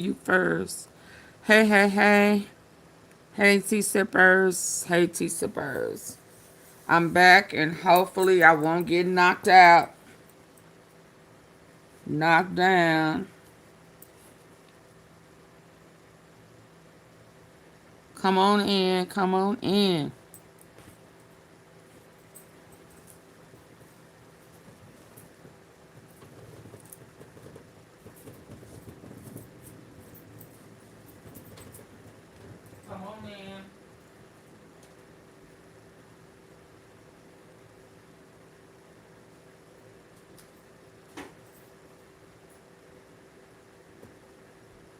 You first. Hey, hey, hey. Hey, tea sippers. Hey, tea sippers. I'm back and hopefully I won't get knocked out, knocked down. Come on in. Come on in. Come on in.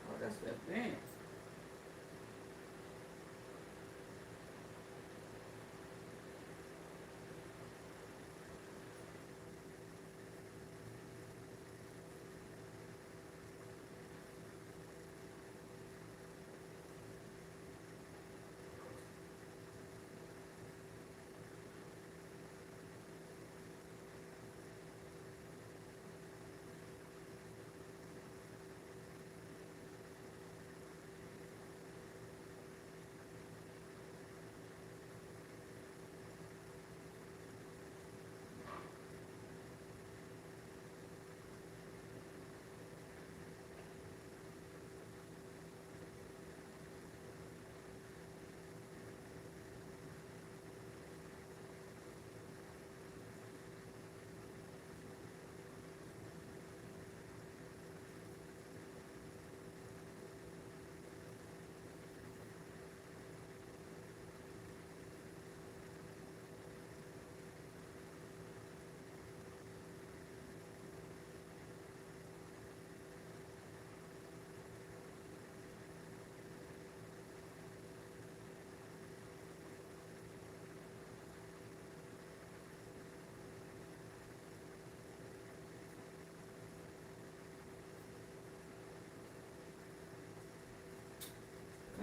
Oh, that's that thing.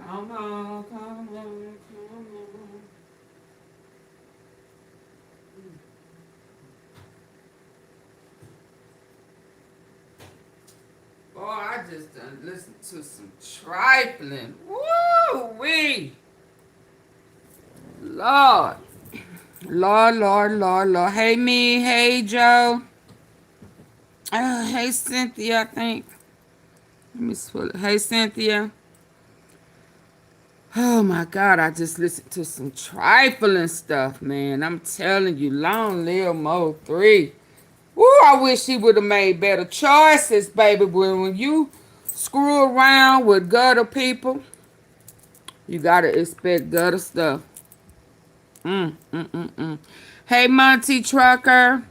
Come on, come on, come on. Boy, I just done listened to some trifling. Woo-wee. Lord. Lord, Lord, Lord, Lord. Hey, me. Hey, Joe. Hey, Cynthia, I think. Let me swallow. Hey, Cynthia. Oh, my God. I just listened to some trifling stuff, man. I'm telling you, long live Mo 3. Woo, I wish he would have made better choices, baby. When you screw around with gutter people, you got to expect gutter stuff. Hey, Monty Trucker.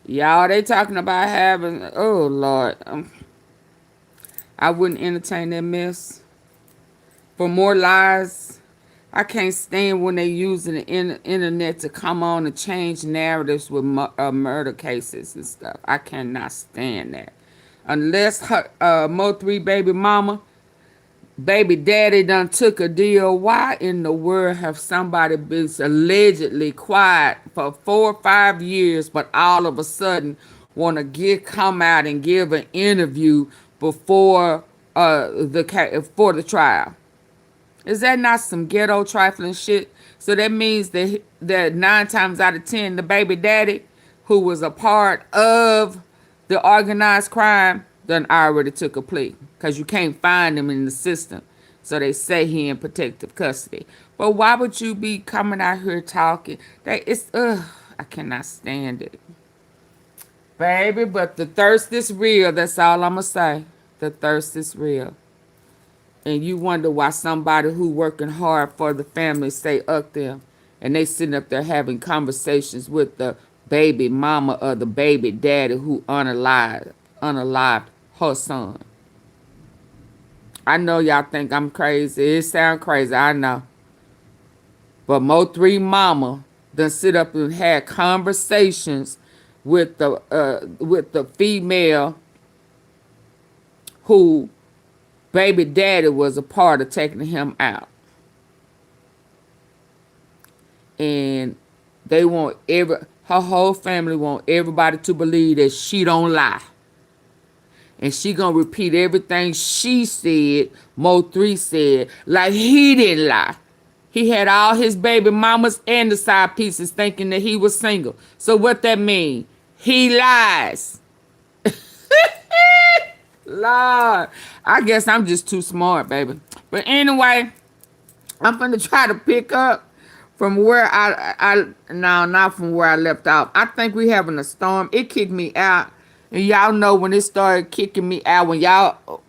Y'all, they talking about having, oh, Lord. I wouldn't entertain that mess. For more lies, I can't stand when they using the internet to come on and change narratives with murder cases and stuff. I cannot stand that. Unless her, Mo 3 baby mama, baby daddy done took a deal. Why in the world have somebody been allegedly quiet for 4 or 5 years, but all of a sudden want to come out and give an interview before for the trial? Is that not some ghetto trifling shit? So that means that 9 times out of 10, the baby daddy, who was a part of the organized crime, done already took a plea. Because you can't find him in the system. So they say he in protective custody. But why would you be coming out here talking? I cannot stand it. Baby, but the thirst is real. That's all I'm going to say. The thirst is real. And you wonder why somebody who working hard for the family stay up there, and they sitting up there having conversations with the baby mama or the baby daddy who unalived her son. I know y'all think I'm crazy. It sound crazy, I know. But Mo 3 mama done sit up and had conversations with the female who baby daddy was a part of taking him out. And they want Her whole family want everybody to believe that she don't lie. And she gonna repeat everything she said, Mo3 said, like he didn't lie. He had all his baby mamas and the side pieces thinking that he was single. So what that mean? He lies. Lord, I guess I'm just too smart, baby. But anyway, I'm gonna try to pick up from where no, not from where I left off. I think we having a storm. It kicked me out. And y'all know when it started kicking me out,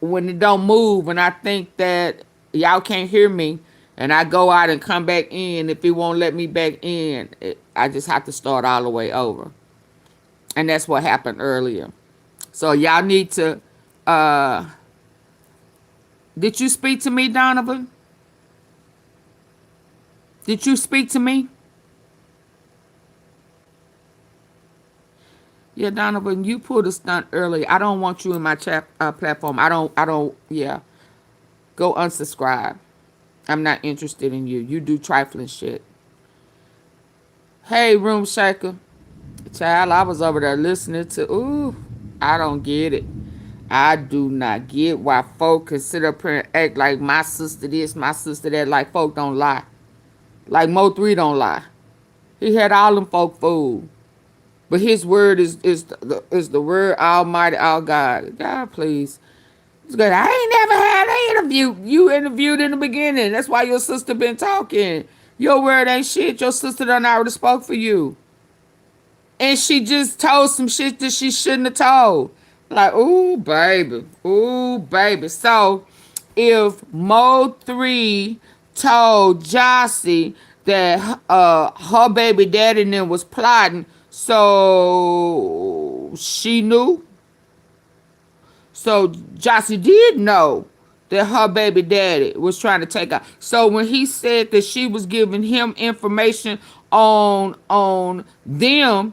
when it don't move, and I think that y'all can't hear me, and I go out and come back in, if it won't let me back in, I just have to start all the way over. And that's what happened earlier. So y'all need to, did you speak to me, Donovan? Did you speak to me? Yeah, Donovan, you pulled a stunt early. I don't want you in my chat platform. Yeah. Go unsubscribe. I'm not interested in you. You do trifling shit. Hey, Room Shaker. Child, I was over there listening to, I don't get it. I do not get why folk can sit up here and act like my sister this, my sister that, like folk don't lie. Like Mo3 don't lie. He had all them folk fooled. But his word is the word Almighty, all God. God, please. It's good. I ain't never had an interview. You interviewed in the beginning. That's why your sister been talking. Your word ain't shit. Your sister done already spoke for you. And she just told some shit that she shouldn't have told. Like, ooh, baby. Ooh, baby. So, if Mo3 told Jossie that her baby daddy and them was plotting, so she knew. So Jossie did know that her baby daddy was trying to take her. So when he said that she was giving him information on them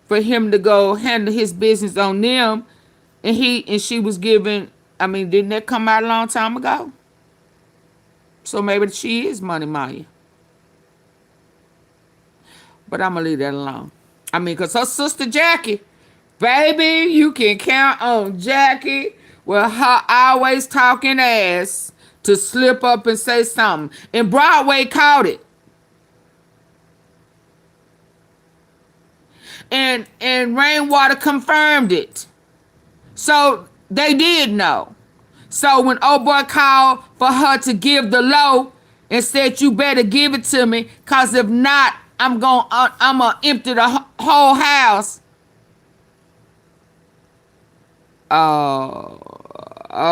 for him to go handle his business on them, and she was giving, I mean, didn't that come out a long time ago? So maybe she is Money Maya. But I'm going to leave that alone. I mean, because her sister Jackie, baby, you can count on Jackie with her always talking ass to slip up and say something. And Broadway caught it. And Rainwater confirmed it. So they did know. So when old boy called for her to give the low and said, you better give it to me, because if not, I'm gonna empty the whole house. Oh,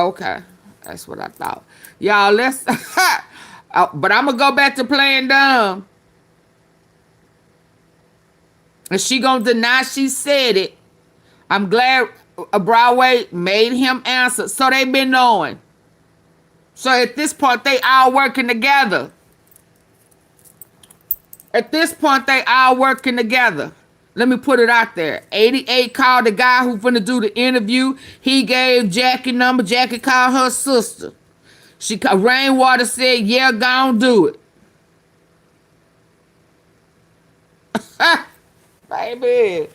okay. That's what I thought. Y'all, let's... but I'm going to go back to playing dumb. And she going to deny she said it. I'm glad Broadway made him answer. So they been knowing. So at this point, they all working together. At this point, they all working together. Let me put it out there. 88 called the guy who finna do the interview. He gave Jackie number. Jackie called her sister. Rainwater said, yeah, go on do it. Baby,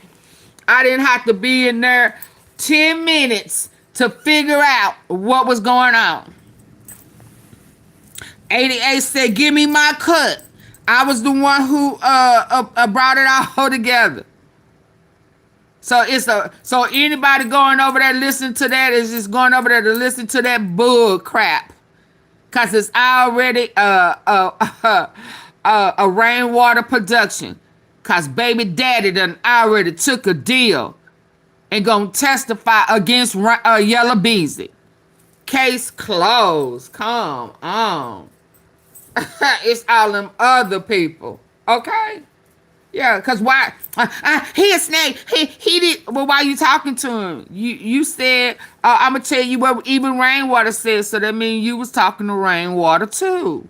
I didn't have to be in there 10 minutes to figure out what was going on. 88 said, give me my cut. I was the one who brought it all together. So so anybody going over there listening to that is just going over there to listen to that bull crap, cause it's already a Rainwater production. Cause baby daddy done already took a deal and gonna testify against Yellow Beezy. Case closed. Come on. It's all them other people. Okay? Yeah, because why? He a snake. He did. Well, why you talking to him? You said, I'm going to tell you what even Rainwater said. So that means you was talking to Rainwater too.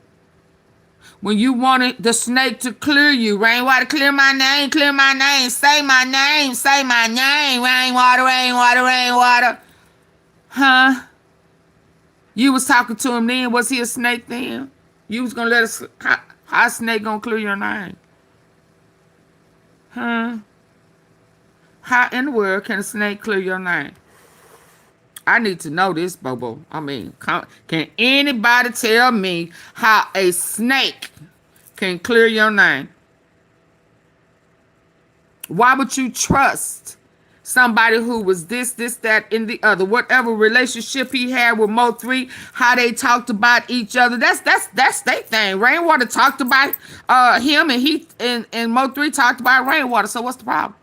When you wanted the snake to clear you, Rainwater, clear my name, say my name, Rainwater. Huh? You was talking to him then. Was he a snake then? You was going to let us, how a snake going to clear your name? Huh? How in the world can a snake clear your name? I need to know this, Bobo. I mean, can anybody tell me how a snake can clear your name? Why would you trust somebody who was this, that, and the other? Whatever relationship he had with Mo3, how they talked about each other. That's their thing. Rainwater talked about him, and and Mo3 talked about Rainwater. So what's the problem?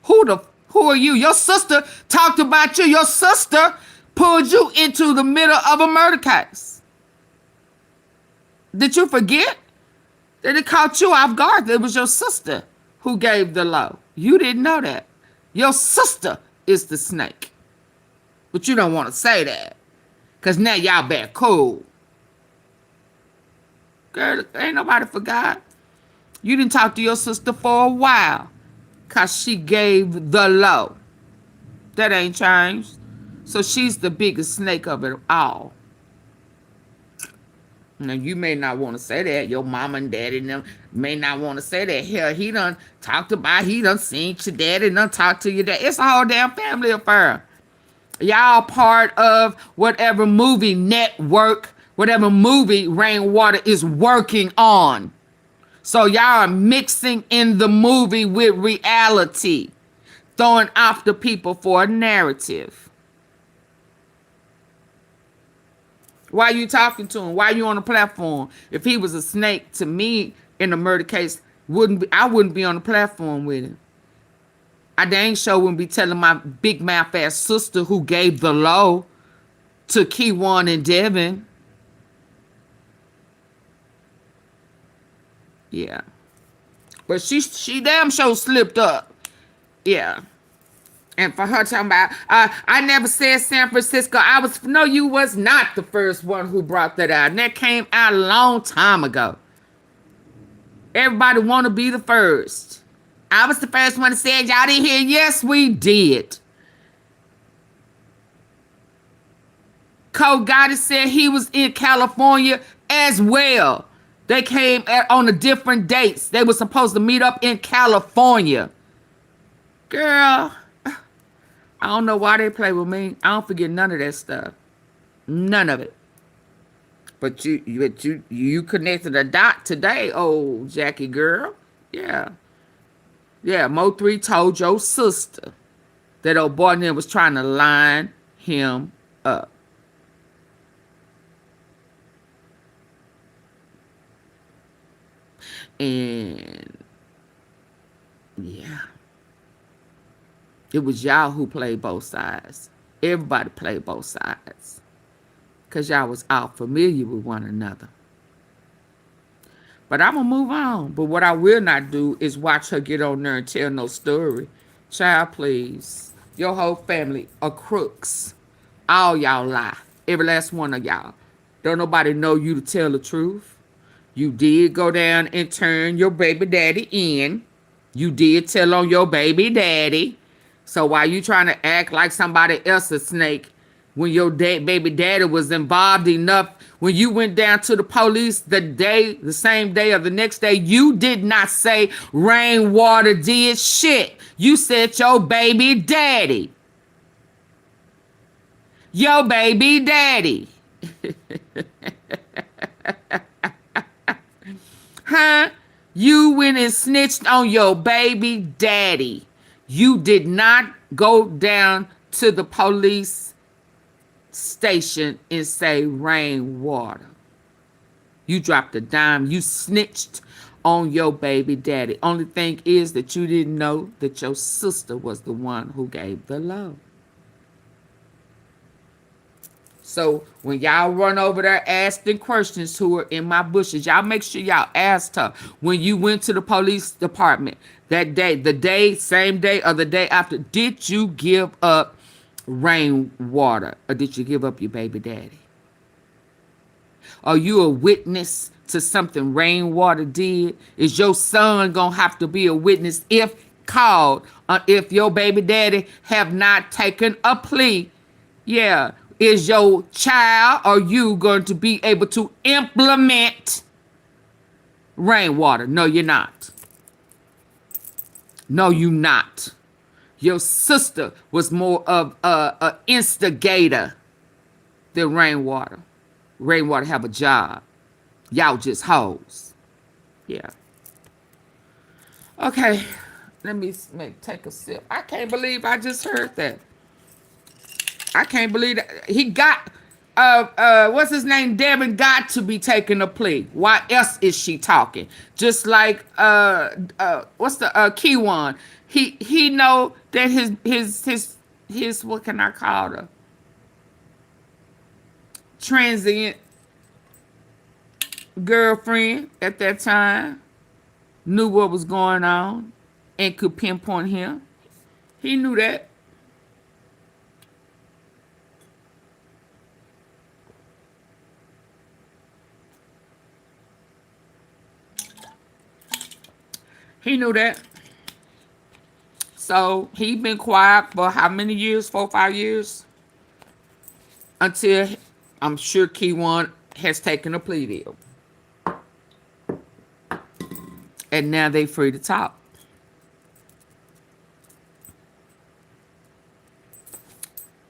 Who are you? Your sister talked about you. Your sister pulled you into the middle of a murder case. Did you forget? That it caught you off guard. It was your sister who gave the low. You didn't know that. Your sister is the snake. But you don't want to say that. Because now y'all back cool. Girl, ain't nobody forgot. You didn't talk to your sister for a while. Because she gave the low. That ain't changed. So she's the biggest snake of it all. Now, you may not want to say that. Your mom and daddy and them may not want to say that. Hell, he done seen your daddy, done talked to your dad. It's a whole damn family affair. Y'all part of whatever movie network, whatever movie Rainwater is working on. So y'all are mixing in the movie with reality, throwing off the people for a narrative. Why are you talking to him? Why are you on the platform? If he was a snake to me in a murder case, I wouldn't be on the platform with him. I dang sure wouldn't be telling my big mouth ass sister who gave the low to Keywan and Devin. Yeah. But she damn sure slipped up. Yeah. And for her talking about, I never said San Francisco. No, you was not the first one who brought that out. And that came out a long time ago. Everybody want to be the first. I was the first one that said, y'all didn't hear? Yes, we did. Cole Gotti said he was in California as well. They came on a different dates. They were supposed to meet up in California. Girl, I don't know why they play with me. I don't forget none of that stuff. None of it. But you connected a dot today, old Jackie girl. Yeah. Yeah, Mo3 told your sister that old boy then was trying to line him up. And yeah, it was y'all who played both sides. Everybody played both sides because y'all was all familiar with one another. But I'm going to move on. But what I will not do is watch her get on there and tell no story. Child, please. Your whole family are crooks. All y'all lie. Every last one of y'all. Don't nobody know you to tell the truth. You did go down and turn your baby daddy in. You did tell on your baby daddy. So why you trying to act like somebody else a snake when your baby daddy was involved enough? When you went down to the police the same day or the next day, you did not say Rainwater did shit. You said your baby daddy. Your baby daddy. Huh? You went and snitched on your baby daddy. You did not go down to the police station and say Rainwater. You dropped a dime. You snitched on your baby daddy. Only thing is that you didn't know that your sister was the one who gave the low. So when y'all run over there asking questions to her in my bushes, y'all make sure y'all asked her when you went to the police department that day, same day or the day after, did you give up Rainwater or did you give up your baby daddy? Are you a witness to something Rainwater did? Is your son gonna have to be a witness if called, if your baby daddy have not taken a plea? Yeah. Is your child or you going to be able to implement Rainwater? No, you're not. No, you not. Your sister was more of a instigator than Rainwater. Rainwater have a job. Y'all just hoes. Yeah. Okay. Let me take a sip. I can't believe I just heard that. I can't believe that. He got, what's his name? Devin got to be taking a plea. Why else is she talking? Just like, what's the, key one? He know that his, what can I call her? Transient girlfriend at that time knew what was going on and could pinpoint him. He knew that. He knew that. So he been quiet for how many years? 4 or 5 years? Until I'm sure Key One has taken a plea deal. And now they free to talk.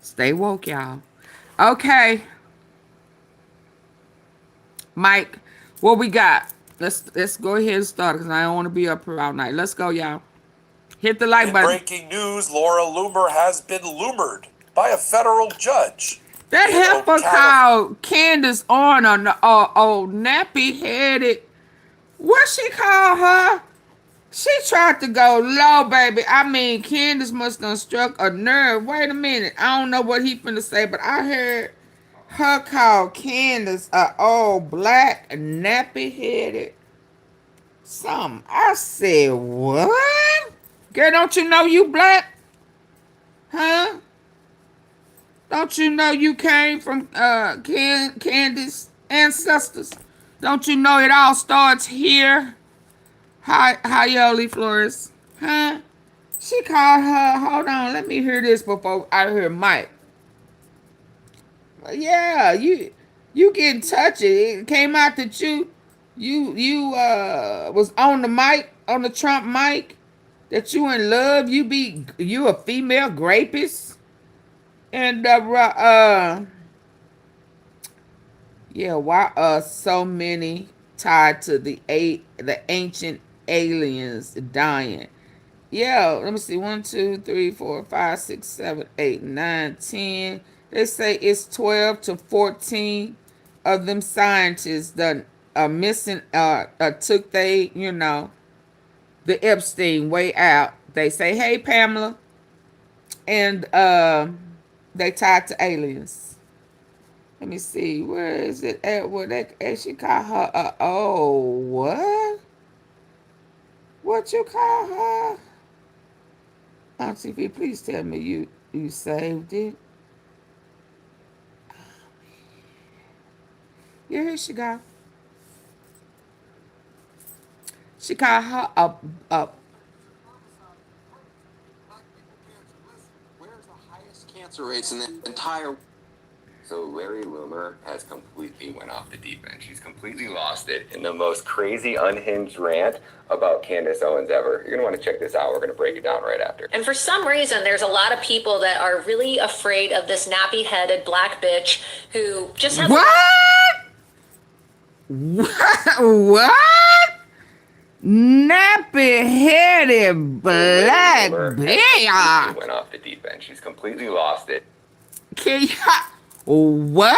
Stay woke, y'all. Okay. Mike, what we got? Let's go ahead and start because I don't want to be up here all night. Let's go, y'all. Hit the like button. Breaking news, Laura Loomer has been loomered by a federal judge. That heifer called Candace on nappy-headed. What she called her? She tried to go low, baby. I mean, Candace must have struck a nerve. Wait a minute. I don't know what he finna say, but I heard her call Candace a old black nappy-headed something. I said, what? Girl, don't you know you black? Huh? Don't you know you came from Candace ancestors? Don't you know it all starts here? Hi, Yoli Flores. Huh? She called her. Hold on, let me hear this before I hear Mike. Yeah, you getting touchy. It came out that you was on the mic, on the Trump mic, that you in love. You a female rapist, and yeah, why are so many tied to the ancient aliens dying? Yeah, let me see. 1, 2, 3, 4, 5, 6, 7, 8, 9, 10. They say it's 12 to 14 of them scientists that are missing, took the Epstein way out. They say, hey, Pamela. And they tied to aliens. Let me see. Where is it at? Where they she call her? Oh, what? What you call her? TV, please tell me you saved it. Yeah, here she go. She called her a Where's the highest cancer rates in the entire... So Larry Loomer has completely went off the deep end. She's completely lost it in the most crazy, unhinged rant about Candace Owens ever. You're going to want to check this out. We're going to break it down right after. And for some reason, there's a lot of people that are really afraid of this nappy-headed black bitch who just has... What? Nappy-headed black bitch. Went off the deep end. She's completely lost it. Can you... What?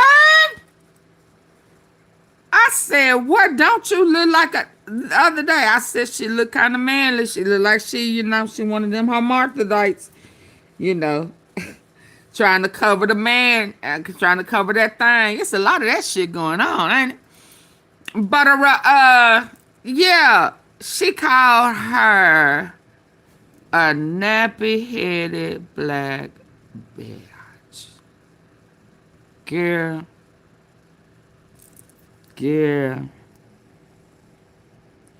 I said, what? Don't you look like the other day, I said she looked kind of manly. She looked like she one of them hermaphrodites, trying to cover the man, trying to cover that thing. It's a lot of that shit going on, ain't it? But, yeah, she called her a nappy-headed black bitch. Girl.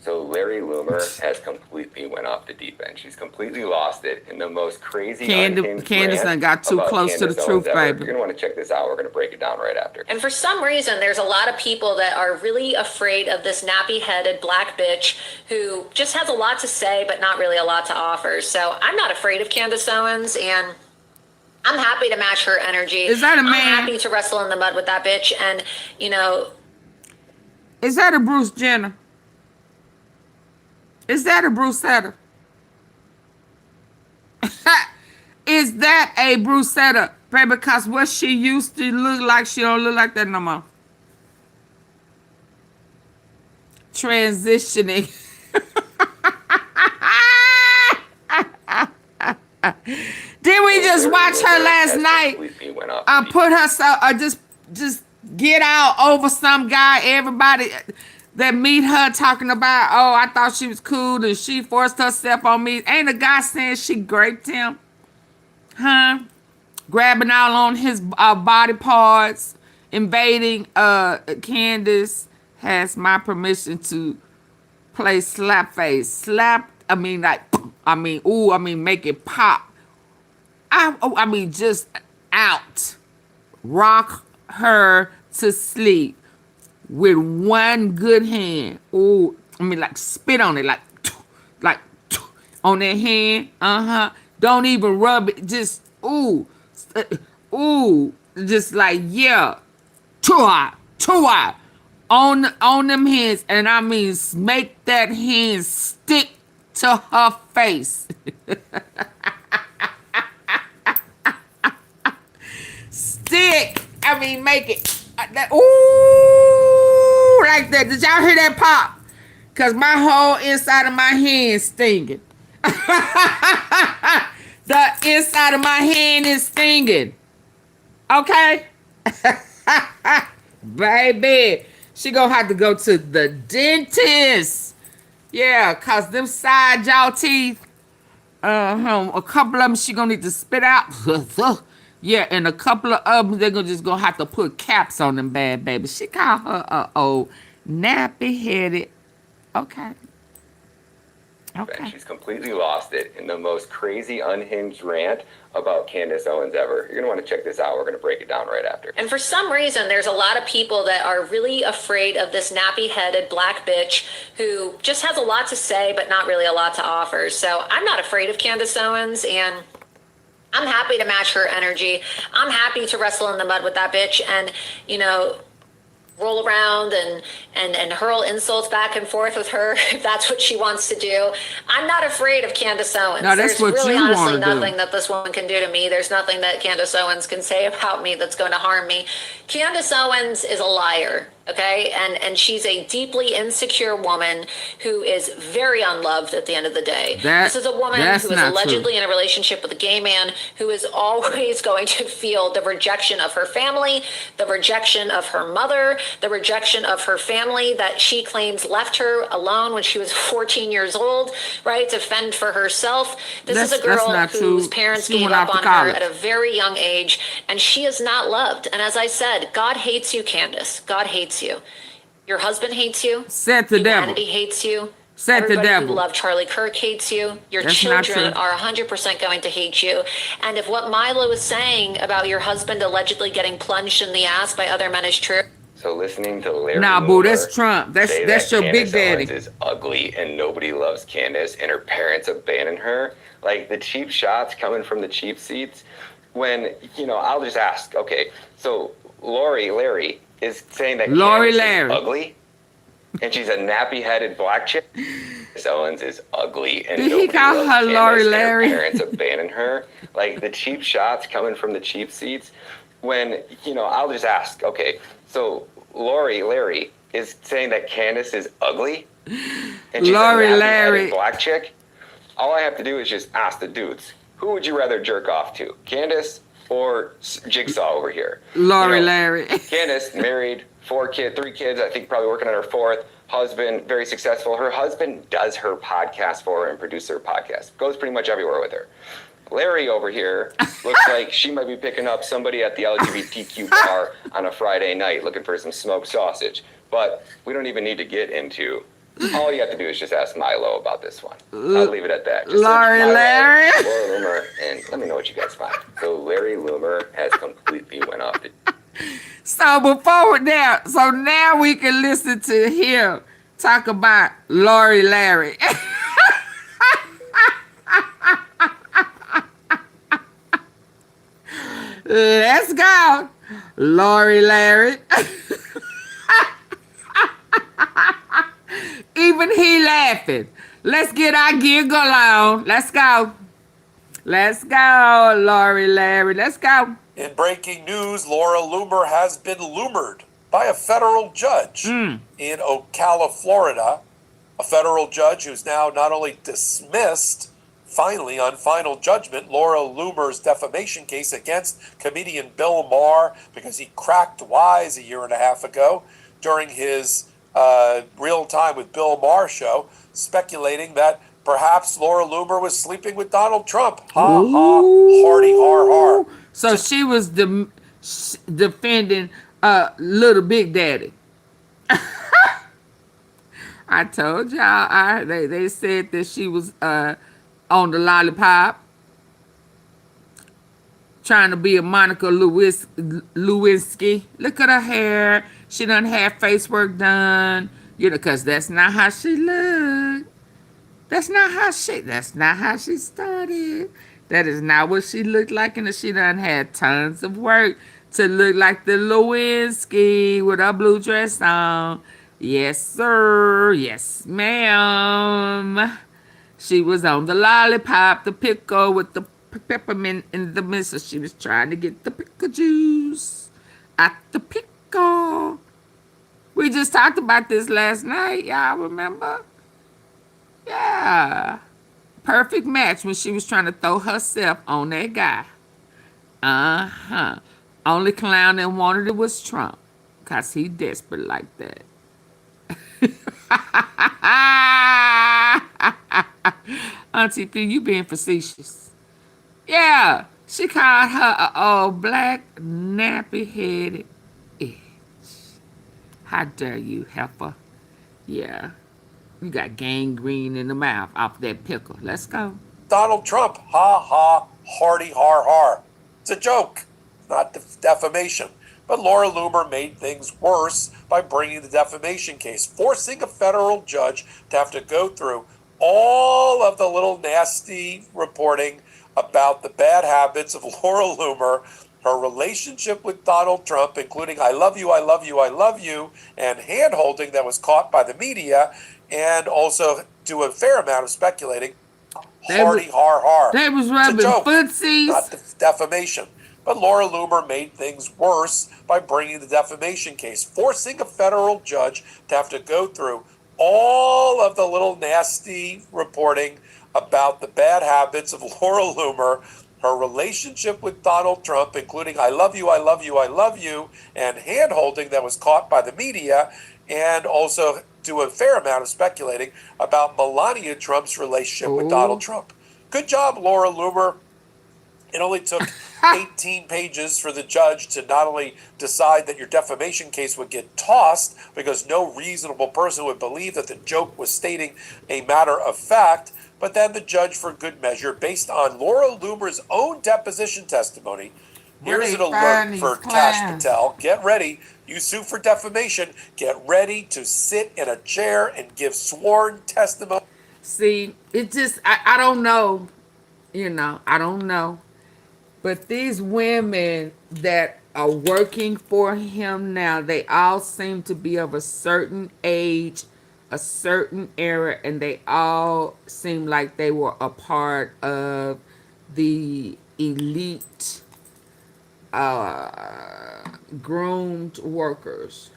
So Larry Loomer has completely went off the deep end. She's completely lost it in the most crazy unhinged Candace rant done got too about close to the Candace truth, Owens ever. baby. You're going to want to check this out. We're going to break it down right after. And for some reason, there's a lot of people that are really afraid of this nappy-headed black bitch who just has a lot to say, but not really a lot to offer. So I'm not afraid of Candace Owens, and I'm happy to match her energy. Is that a man? I'm happy to wrestle in the mud with that bitch. And, you know... Is that a Bruce Jenner? Is that a Brucetta? Is that a Brucetta? Baby, because what she used to look like, she don't look like that no more. Transitioning. Did we just watch her last night? Put herself, just get out over some guy. Everybody that meet her talking about, oh, I thought she was cool and she forced herself on me. Ain't a guy saying she raped him? Huh? Grabbing all on his body parts, invading. Candace has my permission to play slap face. Slap, make it pop. Just out. Rock her to sleep with one good hand. Ooh, like spit on it, like on that hand. Don't even rub it. Just just like yeah, too hot on them hands, and make that hand stick to her face. Stick. Make it. Ooh, like that. Did y'all hear that pop? Cause my whole inside of my hand stinging. The inside of my hand is stinging. Okay? Baby, she gonna have to go to the dentist. Yeah, cause them side jaw teeth, a couple of them she gonna need to spit out. Yeah, and a couple of them they're just gonna have to put caps on them bad baby. She called her a old nappy-headed. Okay. She's completely lost it in the most crazy unhinged rant about Candace Owens ever. You're going to want to check this out. We're going to break it down right after. And for some reason, there's a lot of people that are really afraid of this nappy-headed black bitch who just has a lot to say, but not really a lot to offer. So I'm not afraid of Candace Owens, and I'm happy to match her energy. I'm happy to wrestle in the mud with that bitch and, roll around and hurl insults back and forth with her if that's what she wants to do. I'm not afraid of Candace Owens. No, that's There's what really you honestly want to nothing do. that this woman can do to me. There's nothing that Candace Owens can say about me that's going to harm me. Candace Owens is a liar. Okay, and she's a deeply insecure woman who is very unloved at the end of the day. This is a woman who is allegedly in a relationship with a gay man who is always going to feel the rejection of her family, the rejection of her mother, the rejection of her family that she claims left her alone when she was 14 years old, right, to fend for herself. This is a girl whose parents gave up on her at a very young age, and she is not loved. And as I said, God hates you, Candace. God hates you. Your husband hates you. Said the devil. Humanity hates you. Said the devil. Everybody who loved Charlie Kirk hates you. Your children are 100% going to hate you. And if what Milo is saying about your husband allegedly getting plunged in the ass by other men is true. So listening to Larry boo, that's Trump. That's your big daddy. Owens is ugly and nobody loves Candace and her parents abandoned her. Like the cheap shots coming from the cheap seats. When, I'll just ask, okay, so Larry is saying that Candace is ugly, and she's a nappy-headed black chick. Candace Owens is ugly, and nobody loves Candace, and her parents abandoned her. Like the cheap shots coming from the cheap seats. When I'll just ask, okay, so Larry is saying that Candace is ugly, and she's a nappy-headed black chick. All I have to do is just ask the dudes, who would you rather jerk off to, Candace or Jigsaw over here? Larry. Candace, married, 3 kids, I think probably working on her 4th. Husband, very successful. Her husband does her podcast for her and produces her podcast. Goes pretty much everywhere with her. Larry over here looks like she might be picking up somebody at the LGBTQ bar on a Friday night looking for some smoked sausage. But we don't even need to get into All you have to do is just ask Milo about this one. I'll leave it at that. Just search Larry, Milo, Larry. Laura Loomer, and let me know what you guys find. So Larry Loomer has completely went off the... So now we can listen to him talk about Lori Larry. Let's go, Lori Larry. Even he laughing. Let's get our giggle on. Let's go. Let's go, Lori Larry. Let's go. In breaking news, Laura Loomer has been loomered by a federal judge in Ocala, Florida. A federal judge who's now not only dismissed, finally on final judgment, Laura Loomer's defamation case against comedian Bill Maher because he cracked wise a year and a half ago during his Real Time with Bill Maher show, speculating that perhaps Laura Loomer was sleeping with Donald Trump. Ha ha, hardy har har. So she was defending little Big Daddy. I told y'all, they said that she was on the lollipop, trying to be a Monica Lewinsky. Look at her hair. She done had face work done. You know, because that's not how she looked. That's not how she started. That is not what she looked like. And she done had tons of work to look like the Lewinsky with her blue dress on. Yes, sir. Yes, ma'am. She was on the lollipop, the pickle with the peppermint in the midst. So she was trying to get the pickle juice at the pickle. We just talked about this last night. Y'all remember? Yeah. Perfect match when she was trying to throw herself on that guy. Uh-huh. Only clown that wanted it was Trump. Because he desperate like that. Auntie P, you being facetious. Yeah, she called her a old black nappy-headed itch. How dare you, heifer? Yeah, you got gangrene in the mouth off that pickle. Let's go. Donald Trump, ha ha, hardy har har. It's a joke, not defamation. But Laura Loomer made things worse by bringing the defamation case, forcing a federal judge to have to go through all of the little nasty reporting about the bad habits of Laura Loomer, her relationship with Donald Trump, including I love you, I love you, I love you, and hand-holding that was caught by the media, and also do a fair amount of speculating. Hardy har har. They was rubbing footsies. Not defamation. But Laura Loomer made things worse by bringing the defamation case, forcing a federal judge to have to go through all of the little nasty reporting about the bad habits of Laura Loomer, her relationship with Donald Trump, including I love you, I love you, I love you, and hand-holding that was caught by the media, and also do a fair amount of speculating about Melania Trump's relationship with Donald Trump. Good job, Laura Loomer. It only took 18 pages for the judge to not only decide that your defamation case would get tossed because no reasonable person would believe that the joke was stating a matter of fact, but then the judge, for good measure, based on Laura Loomer's own deposition testimony, here's an alert for Cash Patel. Get ready. You sue for defamation. Get ready to sit in a chair and give sworn testimony. See, it just, I don't know. You know, I don't know. But these women that are working for him now, they all seem to be of a certain age, a certain era, and they all seem like they were a part of the elite groomed workers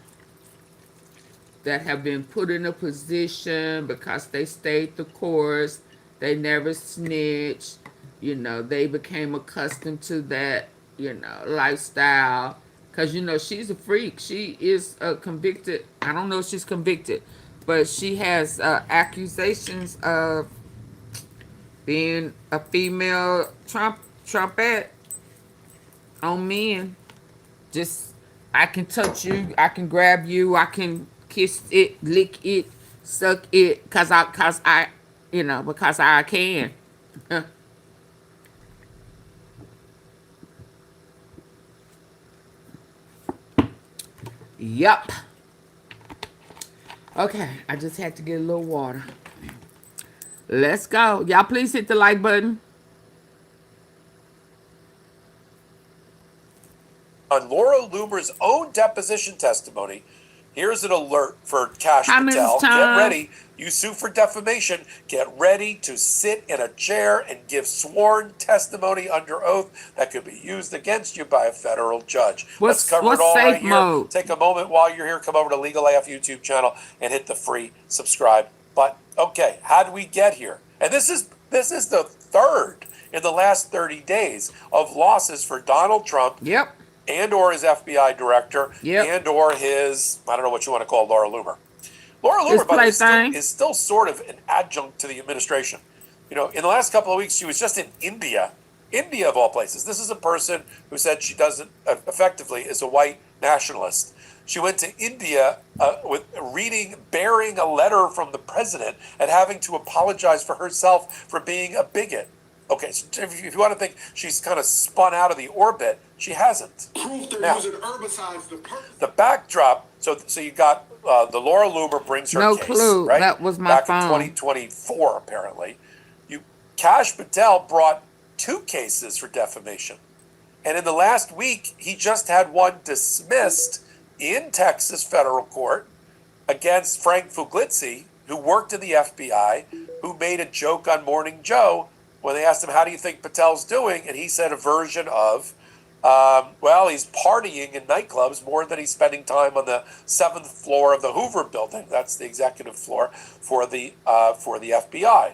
that have been put in a position because they stayed the course, they never snitched. You know, they became accustomed to that, you know, lifestyle. Because, you know, she's a freak. She is convicted. I don't know if she's convicted. But she has accusations of being a female trumpet on men. Just, I can touch you. I can grab you. I can kiss it, lick it, Suck it, cause I, because I can. Yup. Okay, I just had to get a little water. Let's go. Y'all please hit the like button. On Laura Loomer's own deposition testimony, here's an alert for Kash Hi, Mrs. Patel. Get Tom. ready. You sue for defamation. Get ready to sit in a chair and give sworn testimony under oath that could be used against you by a federal judge. Let's cover it What's all right safe here. mode? Take a moment while you're here. Come over to Legal AF YouTube channel and hit the free subscribe button. Okay, how did we get here? And this is the third in the last 30 days of losses for Donald Trump Yep. and or his FBI director, Yep. and or his, I don't know what you want to call Laura Loomer. Laura His Loomer, by the way, plaything. is still sort of an adjunct to the administration. You know, in the last couple of weeks, she was just in India of all places. This is a person who said she doesn't, effectively, is a white nationalist. She went to India bearing a letter from the president and having to apologize for herself for being a bigot. Okay, so if you want to think she's kind of spun out of the orbit, she hasn't. Proof they're Now, using herbicides to the backdrop. So you got the Laura Loomer brings her No case, clue. right? That was my back phone. in 2024, apparently. Kash Patel brought 2 cases for defamation, and in the last week, he just had one dismissed in Texas federal court against Frank Fuglizzi, who worked in the FBI, who made a joke on Morning Joe when they asked him, "How do you think Patel's doing?" And he said a version of, well, he's partying in nightclubs more than he's spending time on the 7th floor of the Hoover building. That's the executive floor for the FBI.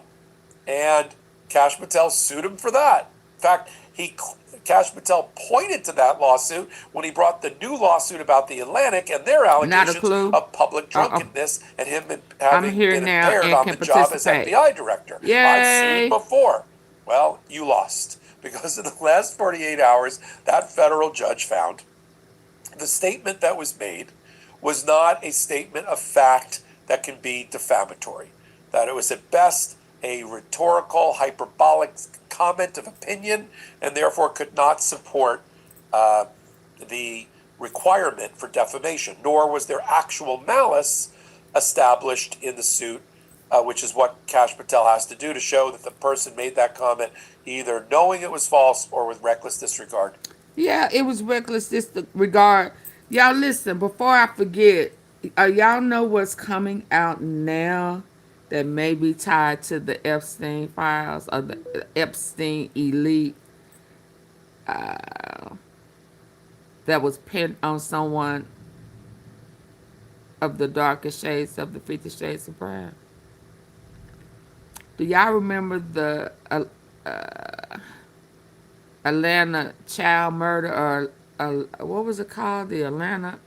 And Kash Patel sued him for that. In fact, Kash Patel pointed to that lawsuit when he brought the new lawsuit about the Atlantic and their allegations of public drunkenness and him having here been now impaired and on can the job as participate. FBI director. I've Yay. sued before. Well, you lost, because in the last 48 hours, that federal judge found the statement that was made was not a statement of fact that can be defamatory, that it was at best a rhetorical, hyperbolic comment of opinion, and therefore could not support the requirement for defamation, nor was there actual malice established in the suit, which is what Kash Patel has to do to show that the person made that comment either knowing it was false or with reckless disregard. Yeah, it was reckless disregard. Y'all listen, before I forget, y'all know what's coming out now that may be tied to the Epstein files or the Epstein elite that was pinned on someone of the darkest shades of the 50 Shades of Brown. Do y'all remember the Atlanta child murder, or what was it called? The Atlanta,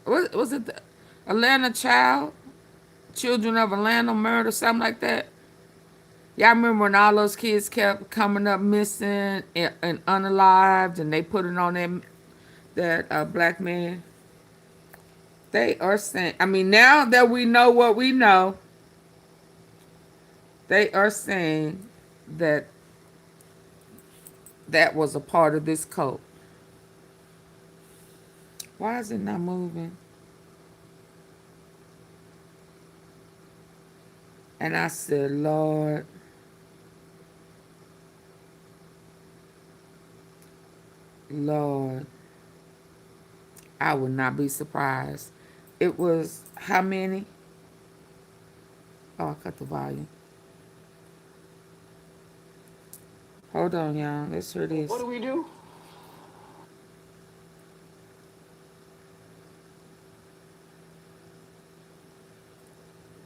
what was it? The Atlanta children of Atlanta murder, something like that. Y'all remember when all those kids kept coming up missing and unalived, and they put it on that black man? They are saying, I mean, now that we know what we know, they are saying that that was a part of this cult. Why is it not moving? And I said, Lord, Lord, I would not be surprised. It was how many? Oh, I cut the volume. Hold on, y'all. Let's hear this. What do we do?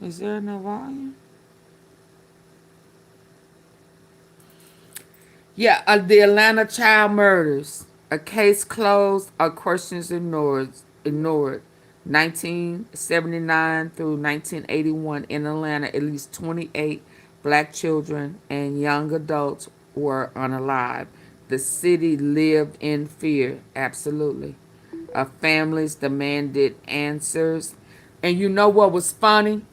Is there no volume? Yeah, the Atlanta child murders. A case closed or questions ignored. 1979 through 1981 in Atlanta, at least 28 black children and young adults were unalive. The city lived in fear, absolutely. Families demanded answers. And you know what was funny?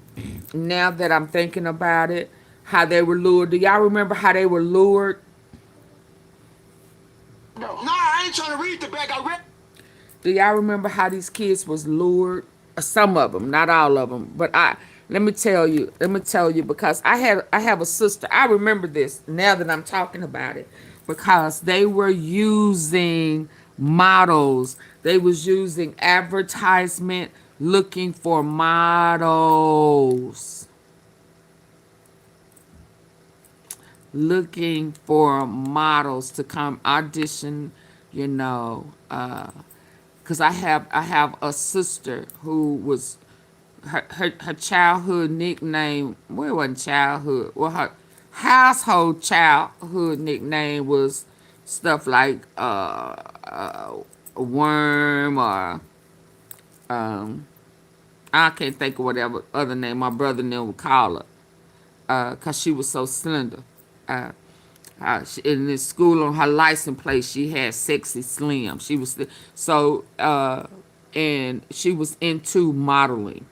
Now that I'm thinking about it, how they were lured. Do y'all remember how they were lured? No, I ain't trying to read the back. I read. Do y'all remember how these kids was lured? Some of them, not all of them, but let me tell you, because I have a sister. I remember this now that I'm talking about it, because they were using models. They was using advertisement looking for models, to come audition, you know, because I have a sister who was her childhood nickname. Well, it wasn't childhood. Well, her household childhood nickname was stuff like a worm, or I can't think of whatever other name my brother and them would call her, cause she was so slender. Uh, in this school, on her license plate, she had "Sexy Slim." She was so, and she was into modeling.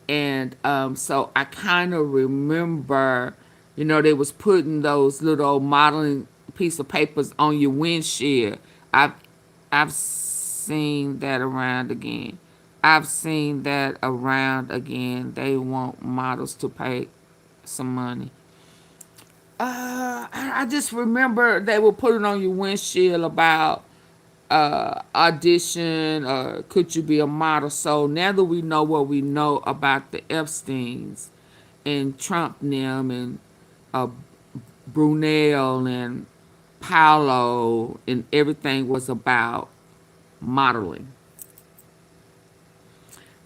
And so I kind of remember, they was putting those little modeling piece of papers on your windshield. I've seen that around again. They want models to pay some money. I just remember they would put it on your windshield about audition, or could you be a model. So now that we know what we know about the Epsteins and Trump them, and uh, Brunel and Paolo, and everything was about modeling.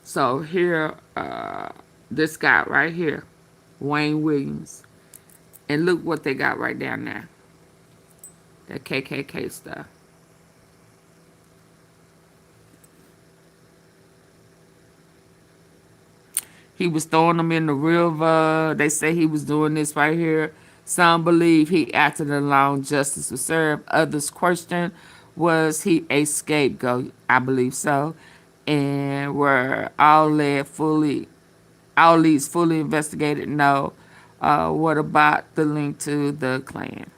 So here, this guy right here, Wayne Williams, and look what they got right down there, that KKK stuff. He was throwing them in the river. They say he was doing this right here. Some believe he acted alone, justice was served. Others question, was he a scapegoat? I believe so. And were all leads fully investigated? No. What about the link to the Klan?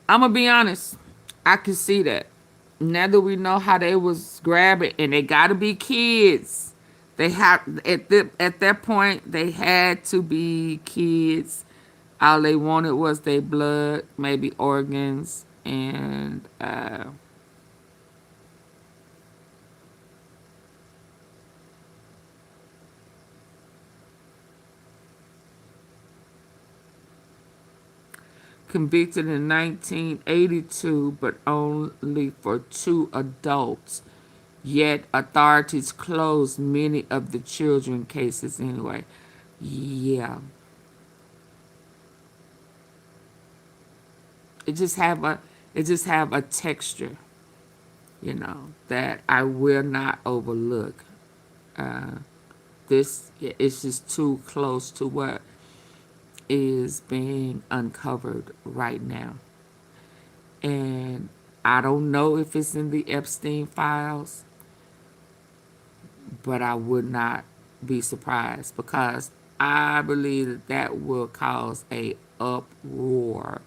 I'm gonna be honest. I can see that. Now that we know how they was grabbing, and they gotta be kids. They have at that point they had to be kids. All they wanted was their blood, maybe organs, and convicted in 1982, but only for 2 adults. Yet authorities closed many of the children cases anyway. Yeah. It just have a texture, that I will not overlook. This is just too close to what is being uncovered right now. And I don't know if it's in the Epstein files, but I would not be surprised, because I believe that will cause a uproar.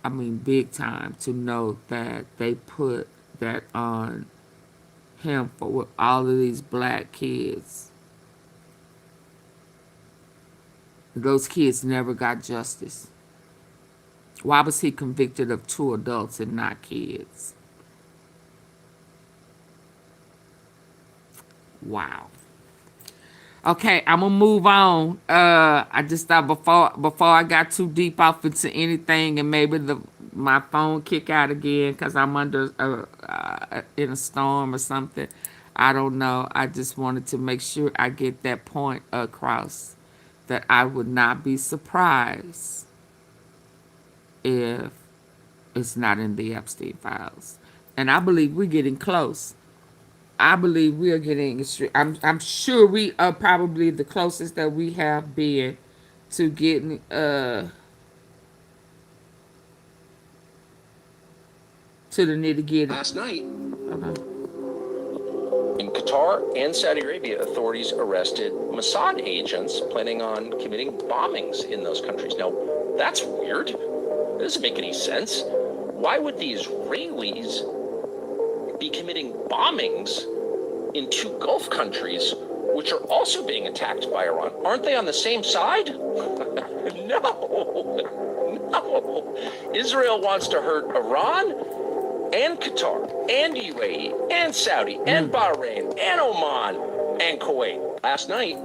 I mean, big time, to know that they put that on him for with all of these black kids. Those kids never got justice. Why was he convicted of 2 adults and not kids? Wow. Okay, I'm gonna move on. I just thought before I got too deep off into anything, and maybe my phone kick out again because I'm under in a storm or something. I don't know. I just wanted to make sure I get that point across, that I would not be surprised if it's not in the Epstein files, and I believe we're getting close. I believe we are getting. I'm sure we are probably the closest that we have been to getting. to the nitty-gritty. Last night, Okay. in Qatar and Saudi Arabia, authorities arrested Mossad agents planning on committing bombings in those countries. Now, that's weird. It doesn't make any sense. Why would the Israelis be committing bombings in two Gulf countries, which are also being attacked by Iran? Aren't they on the same side? No. Israel wants to hurt Iran and Qatar and UAE and Saudi and Bahrain and Oman and Kuwait. Last night,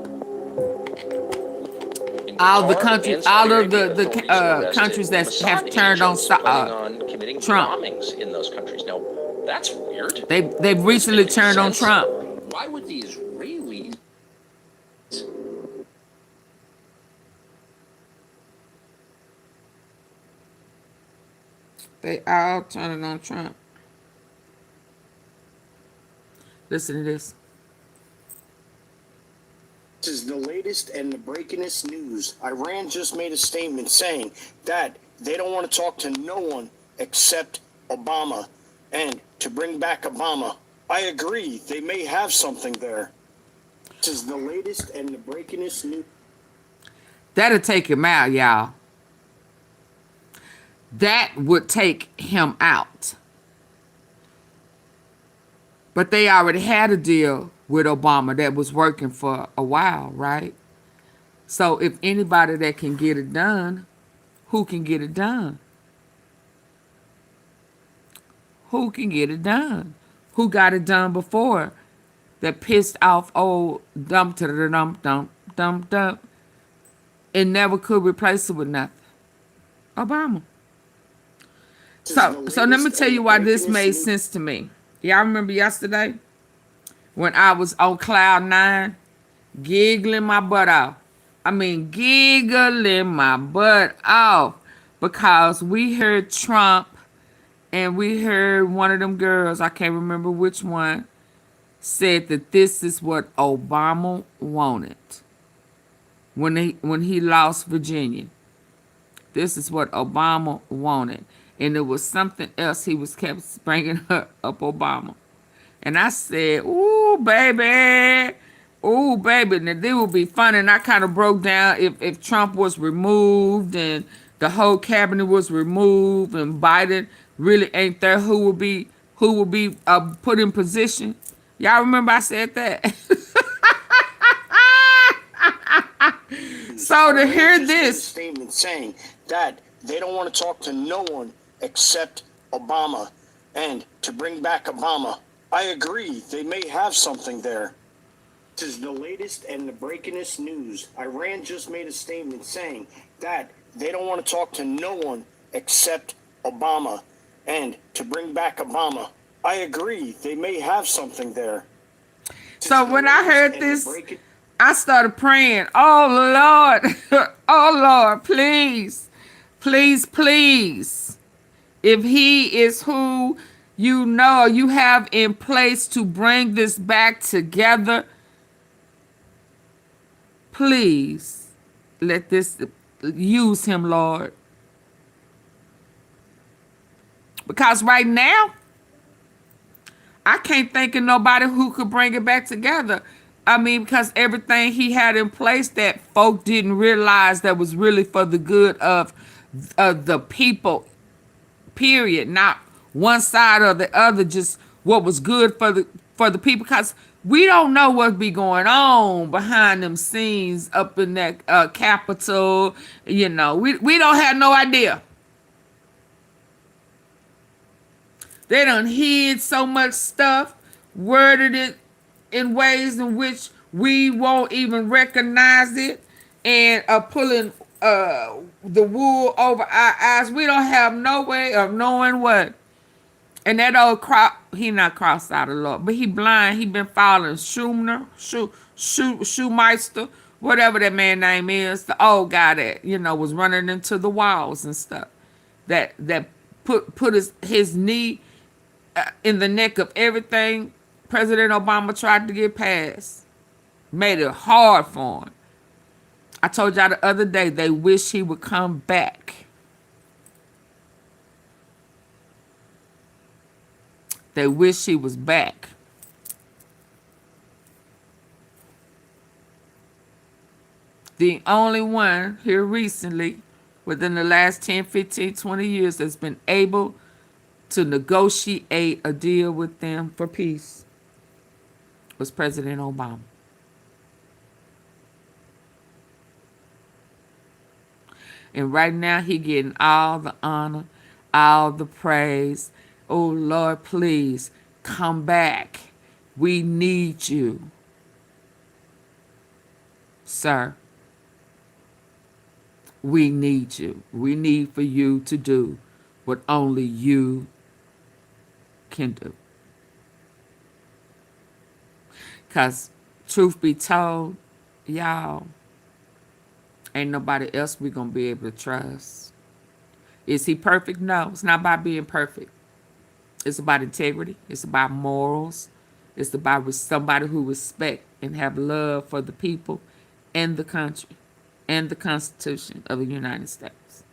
All the countries, all of the countries that have turned on committing Trump. bombings in those countries. Now, that's weird. They've recently turned on Trump. Why would the Israelis? They all turning on Trump. Listen to this. This is the latest and the breakingest news. Iran just made a statement saying that they don't want to talk to no one except Obama and to bring back Obama. I agree. They may have something there. This is the latest and the breakingest news. That'll take him out, y'all. That would take him out. But they already had a deal with Obama that was working for a while, right? So if anybody that can get it done, who can get it done? Who can get it done? Who got it done before that pissed off old dump to the dump and never could replace it with nothing? Obama. So let me tell you why this made sense to me. Y'all remember yesterday when I was on cloud 9, giggling my butt off? I mean, giggling my butt off because we heard Trump and we heard one of them girls, I can't remember which one, said that this is what Obama wanted when he lost Virginia. This is what Obama wanted. And it was something else he was kept bringing up Obama. And I said, ooh, baby. Ooh, baby. Now, this would be fun. And I kind of broke down if Trump was removed and the whole cabinet was removed and Biden really ain't there, who would be put in position. Y'all remember I said that? So to hear this statement saying that they don't want to talk to no one except Obama and to bring back Obama. I agree. They may have something there. This is the latest and the breakingest news. Iran just made a statement saying that they don't want to talk to no one except Obama and to bring back Obama. I agree. They may have something there. So when I heard this, I started praying, oh Lord, oh Lord, please, please, please. If he is who you know you have in place to bring this back together, please let this use him, Lord. Because right now, I can't think of nobody who could bring it back together. I mean, because everything he had in place that folk didn't realize that was really for the good of the people, period. Not one side or the other, just what was good for the people. Because we don't know what be going on behind them scenes up in that Capitol. You know, we don't have no idea. They done hid so much stuff, worded it in ways in which we won't even recognize it, and are pulling the wool over our eyes. We don't have no way of knowing what. And that old he not crossed out of Lord, but he blind. He been following Schumeister, whatever that man name is, the old guy that, you know, was running into the walls and stuff. That put his knee in the neck of everything President Obama tried to get past. Made it hard for him. I told y'all the other day they wish he would come back. They wish he was back. The only one here recently, within the last 10, 15, 20 years, that's been able to negotiate a deal with them for peace was President Obama. And right now he getting all the honor, all the praise. Oh Lord, please come back. We need you, sir. We need you. We need for you to do what only you can do. Because truth be told, y'all, ain't nobody else we going to be able to trust. Is he perfect? No, it's not about being perfect. It's about integrity. It's about morals. It's about somebody who respect and have love for the people and the country and the Constitution of the United States.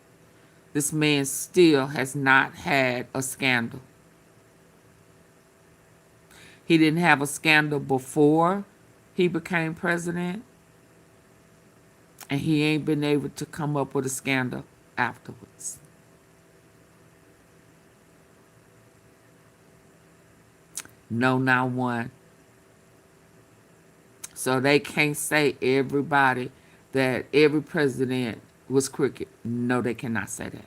This man still has not had a scandal. He didn't have a scandal before he became president, and he ain't been able to come up with a scandal afterwards. No, not one. So they can't say everybody that every president was crooked. No, they cannot say that.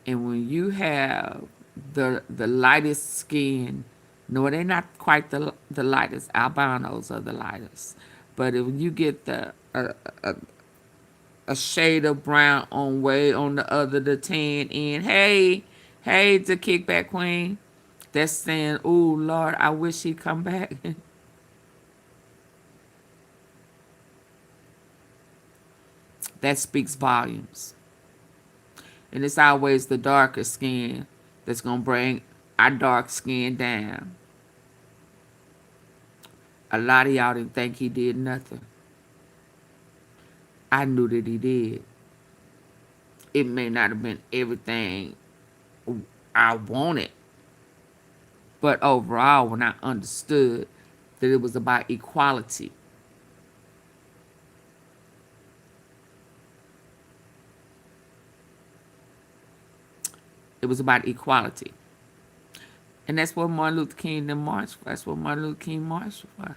And when you have the lightest skin, no, they're not quite the lightest. Albinos are the lightest. But if you get a shade of brown on way on the other, the tan end, hey, the kickback queen, that's saying, oh Lord, I wish he'd come back. That speaks volumes. And it's always the darker skin that's going to bring our dark skin down. A lot of y'all didn't think he did nothing. I knew that he did. It may not have been everything I wanted, but overall, when I understood that it was about equality, it was about equality. And that's what Martin Luther King didn't march for. That's what Martin Luther King marched for.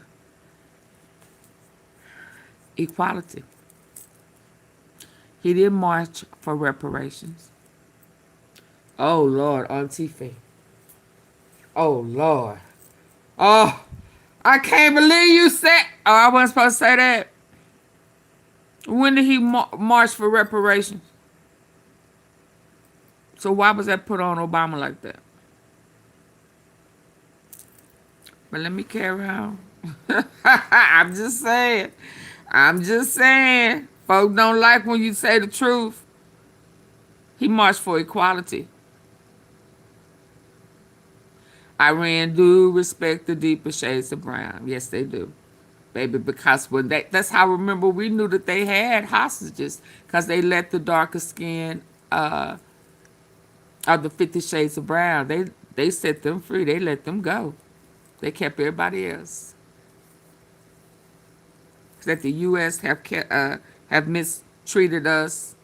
Equality. He didn't march for reparations. Oh, Lord, Auntie Faye. Oh, Lord. Oh, I can't believe you said... Oh, I wasn't supposed to say that. When did he march for reparations? So why was that put on Obama like that? But let me carry on. I'm just saying. Folks don't like when you say the truth. He marched for equality. Iran do respect the deeper shades of brown. Yes, they do. Baby, because when that's how, remember, we knew that they had hostages because they let the darker skin of the 50 Shades of Brown, they set them free. They let them go. They kept everybody else. That the U.S. have mistreated us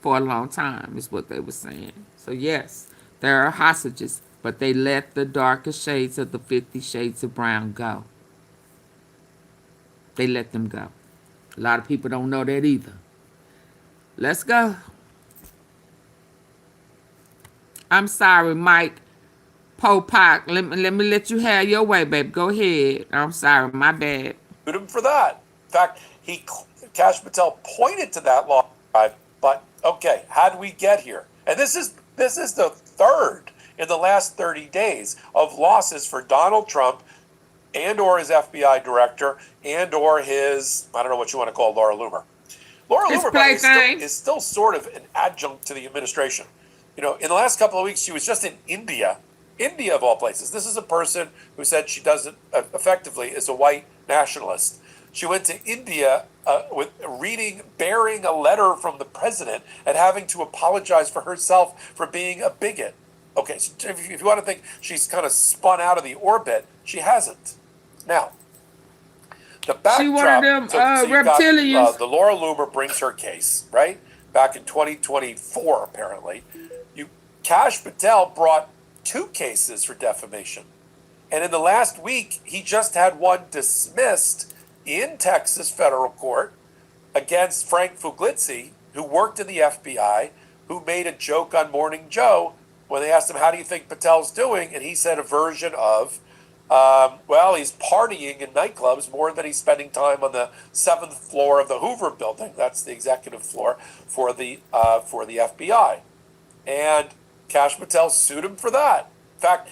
for a long time is what they were saying. So yes, there are hostages, but they let the darker shades of the 50 Shades of Brown go. They let them go. A lot of people don't know that either. Let's go. I'm sorry, Mike Popak. Let me let you have your way, babe. Go ahead. I'm sorry, my bad. Him for that. In fact, Kash Patel pointed to that law, but okay, how do we get here? And this is the third in the last 30 days of losses for Donald Trump and or his FBI director and or his, I don't know what you want to call Laura Loomer. Laura Loomer, by the way, is still sort of an adjunct to the administration. You know, in the last couple of weeks, she was just in India of all places. This is a person who said she doesn't, effectively, is a white nationalist. She went to India bearing a letter from the president and having to apologize for herself for being a bigot. Okay, so if you want to think she's kind of spun out of the orbit, she hasn't. Now, the backdrop. She one of them so you've reptilians. got, the Laura Loomer brings her case, right? Back in 2024, apparently. Kash Patel brought 2 cases for defamation. And in the last week, he just had one dismissed in Texas federal court against Frank Fuglizzi, who worked in the FBI, who made a joke on Morning Joe when they asked him, how do you think Patel's doing? And he said a version of, well, he's partying in nightclubs more than he's spending time on the 7th floor of the Hoover building. That's the executive floor for the FBI. And Kash Patel sued him for that. In fact,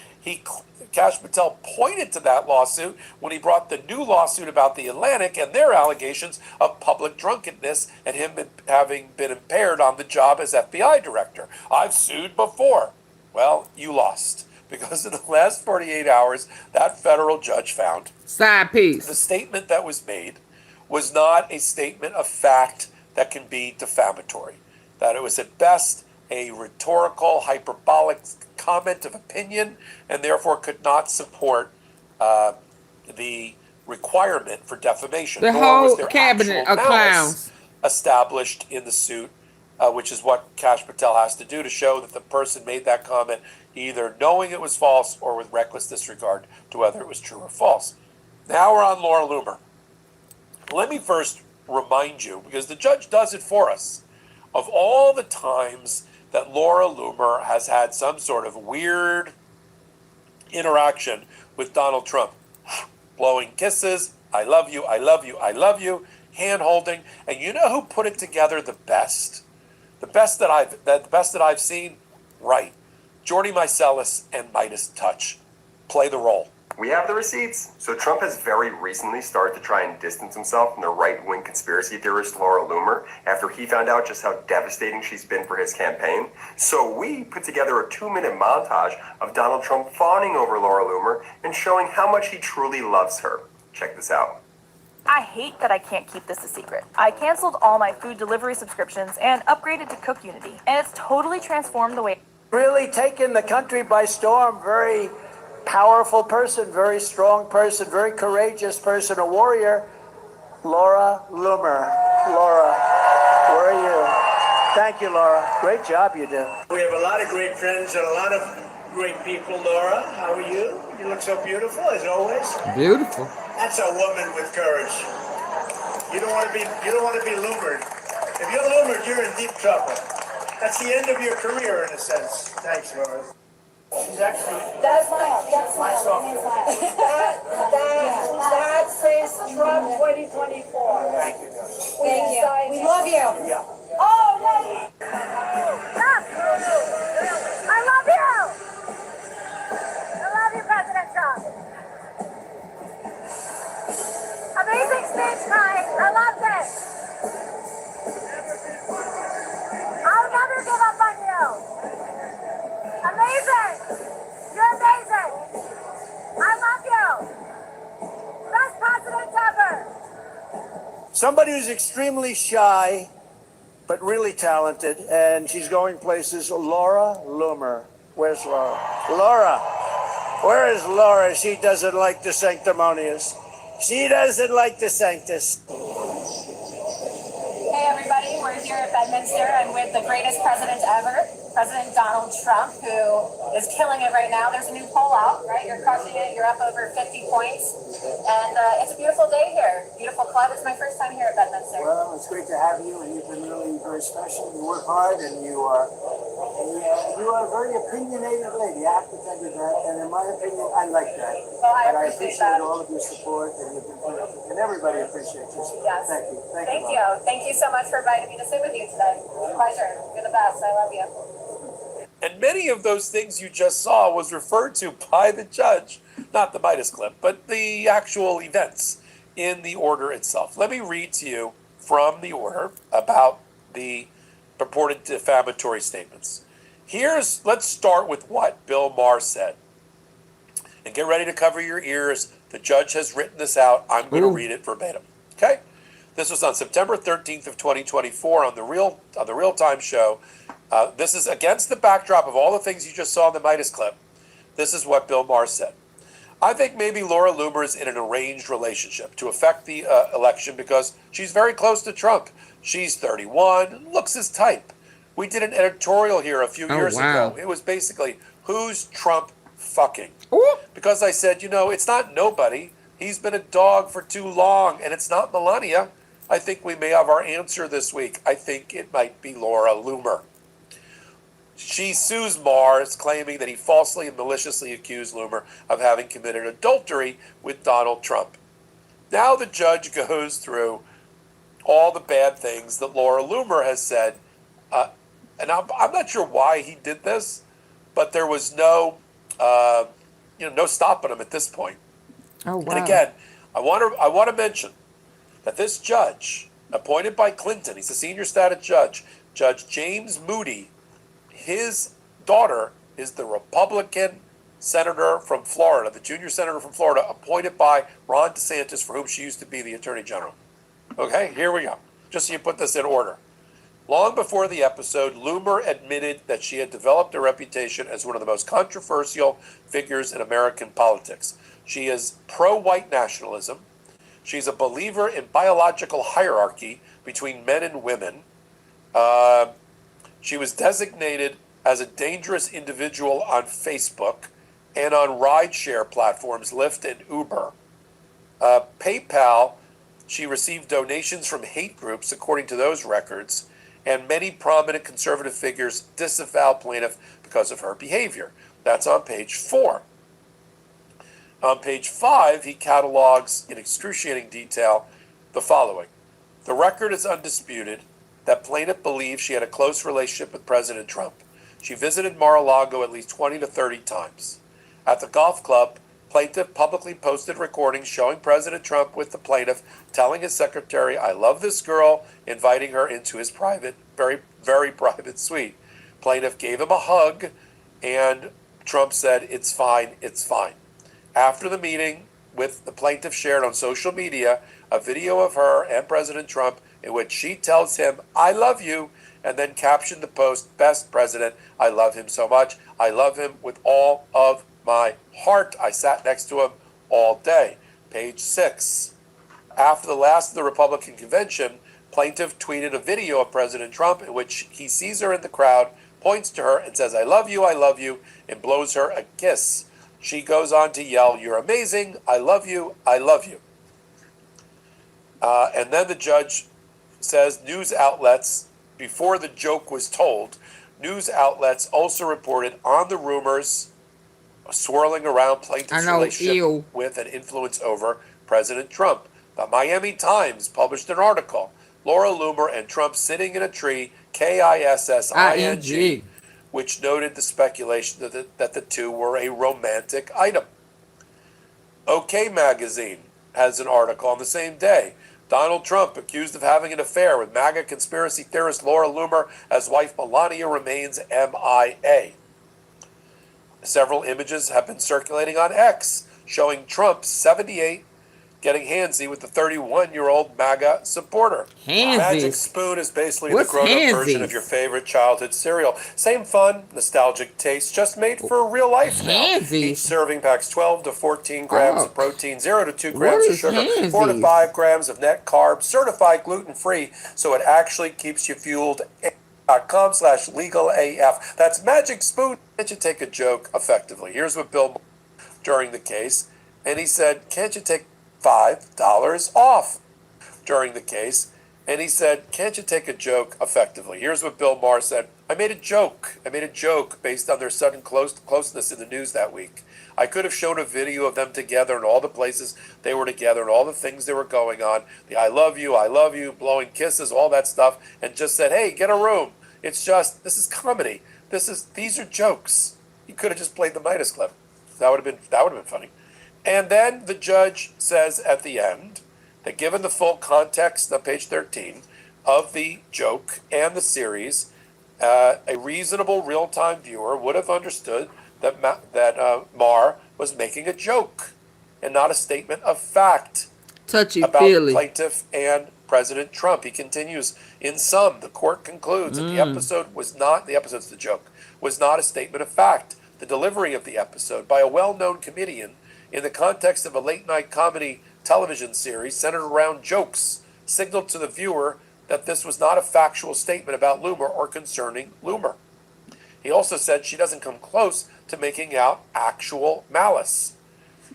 Kash Patel pointed to that lawsuit when he brought the new lawsuit about the Atlantic and their allegations of public drunkenness and him having been impaired on the job as FBI director. I've sued before. Well, you lost. Because in the last 48 hours, that federal judge found Side piece. the statement that was made was not a statement of fact that can be defamatory. That it was at best a rhetorical, hyperbolic comment of opinion, and therefore could not support the requirement for defamation. The nor whole was there cabinet actual of clowns malice established in the suit, which is what Kash Patel has to do to show that the person made that comment either knowing it was false or with reckless disregard to whether it was true or false. Now we're on Laura Loomer. Let me first remind you, because the judge does it for us, of all the times that Laura Loomer has had some sort of weird interaction with Donald Trump. Blowing kisses, I love you, I love you, I love you, hand holding. And you know who put it together the best? The best that I've seen? Right. Jordy Mycelis and Midas Touch. Play the role. We have the receipts. So Trump has very recently started to try and distance himself from the right-wing conspiracy theorist Laura Loomer after he found out just how devastating she's been for his campaign. So we put together a 2-minute montage of Donald Trump fawning over Laura Loomer and showing how much he truly loves her. Check this out. I hate that I can't keep this a secret. I canceled all my food delivery subscriptions and upgraded to Cook Unity, and it's totally transformed the way. Really taken the country by storm. Very powerful person, very strong person, very courageous person, a warrior. Laura Loomer. Laura, where are you? Thank you, Laura. Great job you do. We have a lot of great friends and a lot of great people. Laura, how are you? You look so beautiful as always. Beautiful. That's a woman with courage. You don't want to be Loomered. If you're Loomered, you're in deep trouble. That's the end of your career, in a sense. Thanks, Laura. She's actually. That's my song. That says Trump 2024. Thank you. Thank you. We love you. Yeah. Oh, no. I love you. I love you, President Trump. Amazing speech tonight. I loved it. I'll never give up on you. Amazing. You're amazing. I love you. Best president ever. Somebody who's extremely shy, but really talented, and she's going places. Laura Loomer. Where's Laura? Laura. Where is Laura? She doesn't like the sanctimonious. She doesn't like the sanctus. Hey, everybody. We're here at Bedminster and with the greatest president ever, President Donald Trump, who is killing it right now. There's a new poll out, right? You're crushing it. You're up over 50 points. And it's a beautiful day here. Beautiful club. It's my first time here at Bedminster. Well, it's great to have you, and you've been really very special. You work hard, and you are a very opinionated lady. I have to tell you that. And in my opinion, I like that. Well, I and I appreciate appreciate that. all of your support, and you've been terrific. And everybody appreciates you. Yes. Thank you. Thank you. Thank you so much for inviting me to sit with you today. Pleasure. You're the best. I love you. And many of those things you just saw was referred to by the judge, not the Midas clip, but the actual events in the order itself. Let me read to you from the order about the purported defamatory statements. Let's start with what Bill Maher said. And get ready to cover your ears. The judge has written this out. I'm going to read it verbatim. Okay? This was on September 13th of 2024 on the Real Time show. This is against the backdrop of all the things you just saw in the Midas clip. This is what Bill Maher said. I think maybe Laura Loomer is in an arranged relationship to affect the election because she's very close to Trump. She's 31, looks his type. We did an editorial here a few years ago. It was basically, who's Trump fucking? Ooh. Because I said, it's not nobody. He's been a dog for too long, and it's not Melania. I think we may have our answer this week. I think it might be Laura Loomer. She sues Maher, claiming that he falsely and maliciously accused Loomer of having committed adultery with Donald Trump. Now the judge goes through all the bad things that Laura Loomer has said, and I'm not sure why he did this, but there was no stopping him at this point. Oh, wow. And again, I want to mention that this judge, appointed by Clinton, he's a senior status judge, Judge James Moody. His daughter is the Republican senator from Florida, the junior senator from Florida, appointed by Ron DeSantis, for whom she used to be the attorney general. Okay, here we go. Just so you put this in order. Long before the episode, Loomer admitted that she had developed a reputation as one of the most controversial figures in American politics. She is pro-white nationalism. She's a believer in biological hierarchy between men and women. She was designated as a dangerous individual on Facebook and on rideshare platforms Lyft and Uber. PayPal, she received donations from hate groups, according to those records, and many prominent conservative figures disavow plaintiff because of her behavior. That's on page 4. On page 5, he catalogs in excruciating detail the following. The record is undisputed that plaintiff believes she had a close relationship with President Trump. She visited Mar-a-Lago at least 20 to 30 times. At the golf club, plaintiff publicly posted recordings showing President Trump with the plaintiff, telling his secretary, "I love this girl," inviting her into his private, very, very private suite. Plaintiff gave him a hug, and Trump said, "It's fine, it's fine." After the meeting, the plaintiff shared on social media a video of her and President Trump in which she tells him, "I love you," and then captioned the post, "Best president, I love him so much. I love him with all of my heart. I sat next to him all day." Page 6. After the last of the Republican convention, plaintiff tweeted a video of President Trump in which he sees her in the crowd, points to her and says, I love you," and blows her a kiss. She goes on to yell, "You're amazing. I love you. I love you." And then the judge says news outlets, before the joke was told, news outlets also reported on the rumors swirling around plaintiff's relationship with and influence over President Trump. The Miami Times published an article, Laura Loomer and Trump sitting in a tree, KISSING, which noted the speculation that the two were a romantic item. OK Magazine has an article on the same day. Donald Trump accused of having an affair with MAGA conspiracy theorist Laura Loomer as wife Melania remains MIA. Several images have been circulating on X showing Trump, 78, getting handsy with the 31-year-old MAGA supporter. Handsy? Magic Spoon is basically the grown-up version of your favorite childhood cereal. Same fun, nostalgic taste, just made for real life now. Each serving packs 12 to 14 grams of protein, 0 to 2 grams of sugar, 4 to 5 grams of net carbs, certified gluten-free, so it actually keeps you fueled. .com/legalaf. That's Magic Spoon. Can't you take a joke effectively? Here's what Bill during the case, and he said, "Can't you take $5 off?" during the case, and he said, "Can't you take a joke effectively?" Here's what Bill Maher said. I made a joke based on their sudden closeness in the news that week. I could have shown a video of them together and all the places they were together and all the things that were going on. The I love you, blowing kisses, all that stuff, and just said, hey, get a room. It's just, this is comedy. These are jokes. You could have just played the Midas clip. That would have been funny. And then the judge says at the end that given the full context on page 13 of the joke and the series, a reasonable real-time viewer would have understood that Maher was making a joke and not a statement of fact. Touchy-feely. plaintiff and President Trump. He continues, in sum, the court concludes that the episode's the joke, was not a statement of fact. The delivery of the episode by a well-known comedian in the context of a late-night comedy television series centered around jokes signaled to the viewer that this was not a factual statement about Loomer or concerning Loomer. He also said she doesn't come close to making out actual malice.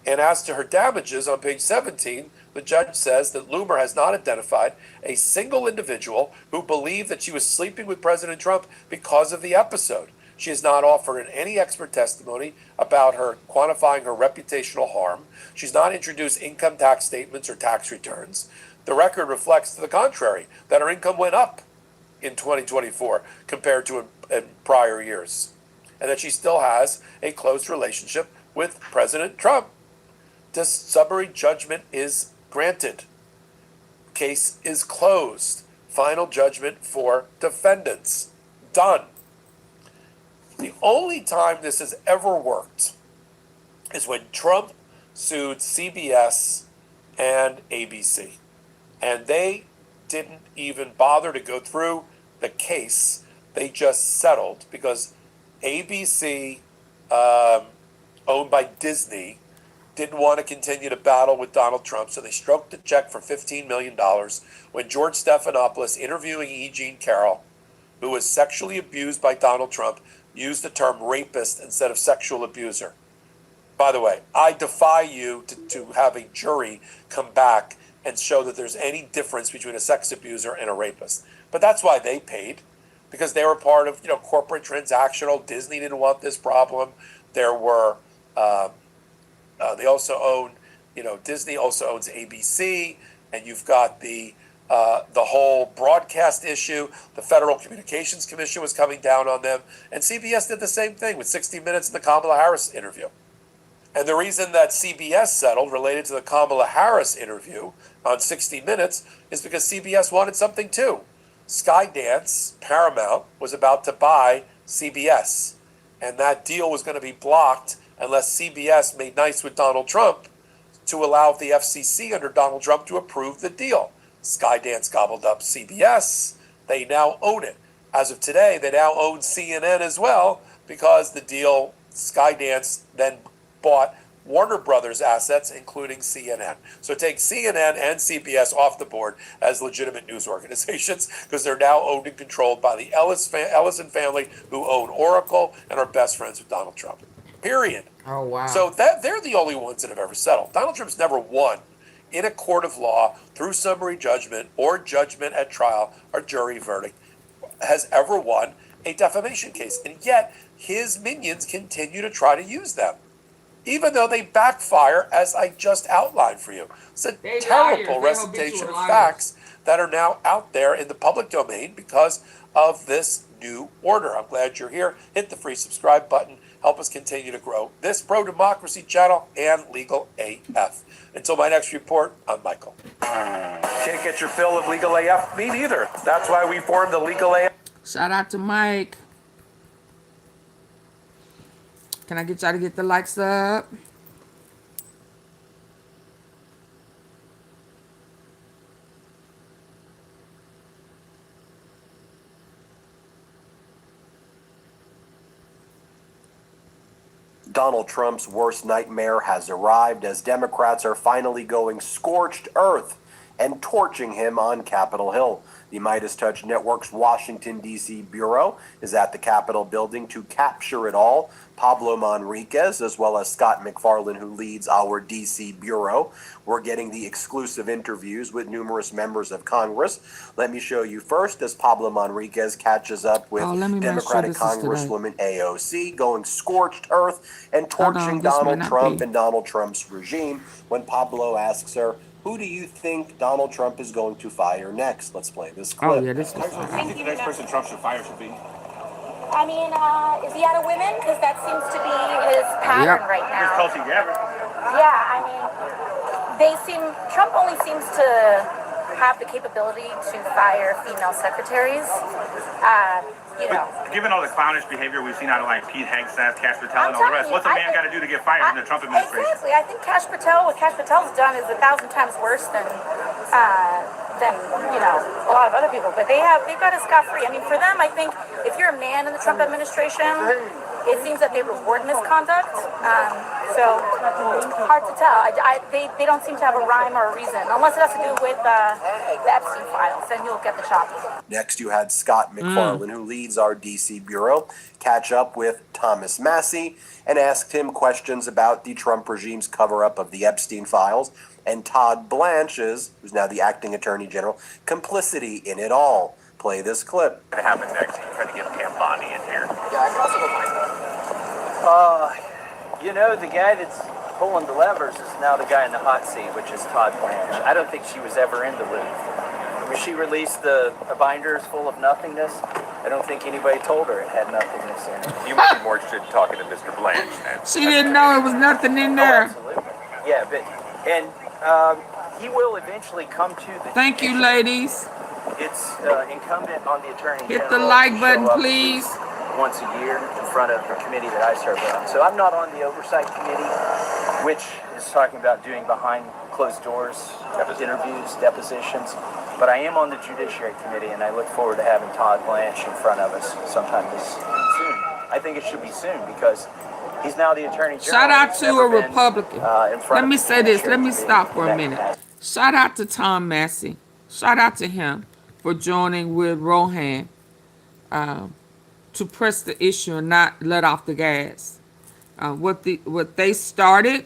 And as to her damages, on page 17, the judge says that Loomer has not identified a single individual who believed that she was sleeping with President Trump because of the episode. She has not offered any expert testimony about her quantifying her reputational harm. She's not introduced income tax statements or tax returns. The record reflects to the contrary, that her income went up in 2024 compared to in prior years, and that she still has a close relationship with President Trump. This summary judgment is granted. Case is closed. Final judgment for defendants. Done. The only time this has ever worked is when Trump sued CBS and ABC. And they didn't even bother to go through the case. They just settled because ABC, owned by Disney, didn't want to continue to battle with Donald Trump, so they stroked a check for $15 million when George Stephanopoulos, interviewing E. Jean Carroll, who was sexually abused by Donald Trump, used the term rapist instead of sexual abuser. By the way, I defy you to have a jury come back and show that there's any difference between a sex abuser and a rapist. But that's why they paid, because they were part of, corporate transactional. Disney didn't want this problem. There were, they also own, Disney also owns ABC, and you've got the whole broadcast issue. The Federal Communications Commission was coming down on them, and CBS did the same thing with 60 Minutes and the Kamala Harris interview. And the reason that CBS settled related to the Kamala Harris interview on 60 Minutes is because CBS wanted something too. Skydance, Paramount, was about to buy CBS, and that deal was going to be blocked unless CBS made nice with Donald Trump to allow the FCC under Donald Trump to approve the deal. Skydance gobbled up CBS. They now own it. As of today, they now own CNN as well because the deal, Skydance then bought Warner Brothers assets, including CNN. So take CNN and CBS off the board as legitimate news organizations because they're now owned and controlled by the Ellison family, who own Oracle and are best friends with Donald Trump. Period. Oh, wow. So they're the only ones that have ever settled. Donald Trump's never won in a court of law through summary judgment or judgment at trial or jury verdict, has ever won a defamation case. And yet his minions continue to try to use them, even though they backfire, as I just outlined for you. It's a terrible recitation of facts that are now out there in the public domain because of this new order. I'm glad you're here. Hit the free subscribe button. Help us continue to grow this pro-democracy channel and Legal AF. Until my next report, I'm Michael. Can't get your fill of Legal AF? Me neither. That's why we formed the Legal AF. Shout out to Mike. Can I get y'all to get the likes up? Donald Trump's worst nightmare has arrived as Democrats are finally going scorched earth and torching him on Capitol Hill. The Midas Touch Network's Washington, D.C. bureau is at the Capitol building to capture it all. Pablo Manriquez, as well as Scott McFarlane, who leads our D.C. bureau. We're getting the exclusive interviews with numerous members of Congress. Let me show you first as Pablo Manriquez catches up with Democratic Congresswoman AOC, going scorched earth and torching Donald Trump and Donald Trump's regime. When Pablo asks her, who do you think Donald Trump is going to fire next? Let's play this clip. Oh, yeah, this is Who do you think the next person Trump should fire should be? I mean, is he out of women? Because that seems to be his pattern right now. His culture, yeah. Yeah, I mean, Trump only seems to have the capability to fire female secretaries. You know, Given all the clownish behavior we've seen out of like Pete Hegseth, Cash Patel, and all the rest, what's a man got to do to get fired in the Trump administration? Exactly. I think what Cash Patel's done is 1,000 times worse than you know, a lot of other people. But they've got a scot-free. I mean, for them, I think if you're a man in the Trump administration, it seems that they reward misconduct. So hard to tell. They don't seem to have a rhyme or a reason, unless it has to do with the Epstein files. Then you'll get the shot. Next, you had Scott McFarlane, who leads our D.C. bureau, catch up with Thomas Massie and asked him questions about the Trump regime's cover-up of the Epstein files and Todd Blanche's, who's now the acting attorney general, complicity in it all. Play this clip. What happened next? You tried to get Pam Bondi in here. Yeah, I can also go find you know, the guy that's pulling the levers is now the guy in the hot seat, which is Todd Blanche. I don't think she was ever in the loop. When she released the binders full of nothingness, I don't think anybody told her it had nothingness in it. You might be more interested in talking to Mr. Blanche then. She didn't know it was nothing in there. Absolutely. Yeah, but he will eventually come to the. Thank you, ladies. It's incumbent on the attorney Hit general the like to button, show up please. once a year in front of the committee that I serve on. So I'm not on the oversight committee, which is talking about doing behind closed doors interviews, depositions. But I am on the Judiciary Committee, and I look forward to having Todd Blanche in front of us sometime soon. I think it should be soon because he's now the Attorney General. Shout out He's to never a been, Republican. in front Let of me the say this. Judiciary Let me Committee stop for a in that minute. capacity. Shout out to Tom Massey. Shout out to him for joining with Rohan to press the issue and not let off the gas. What they started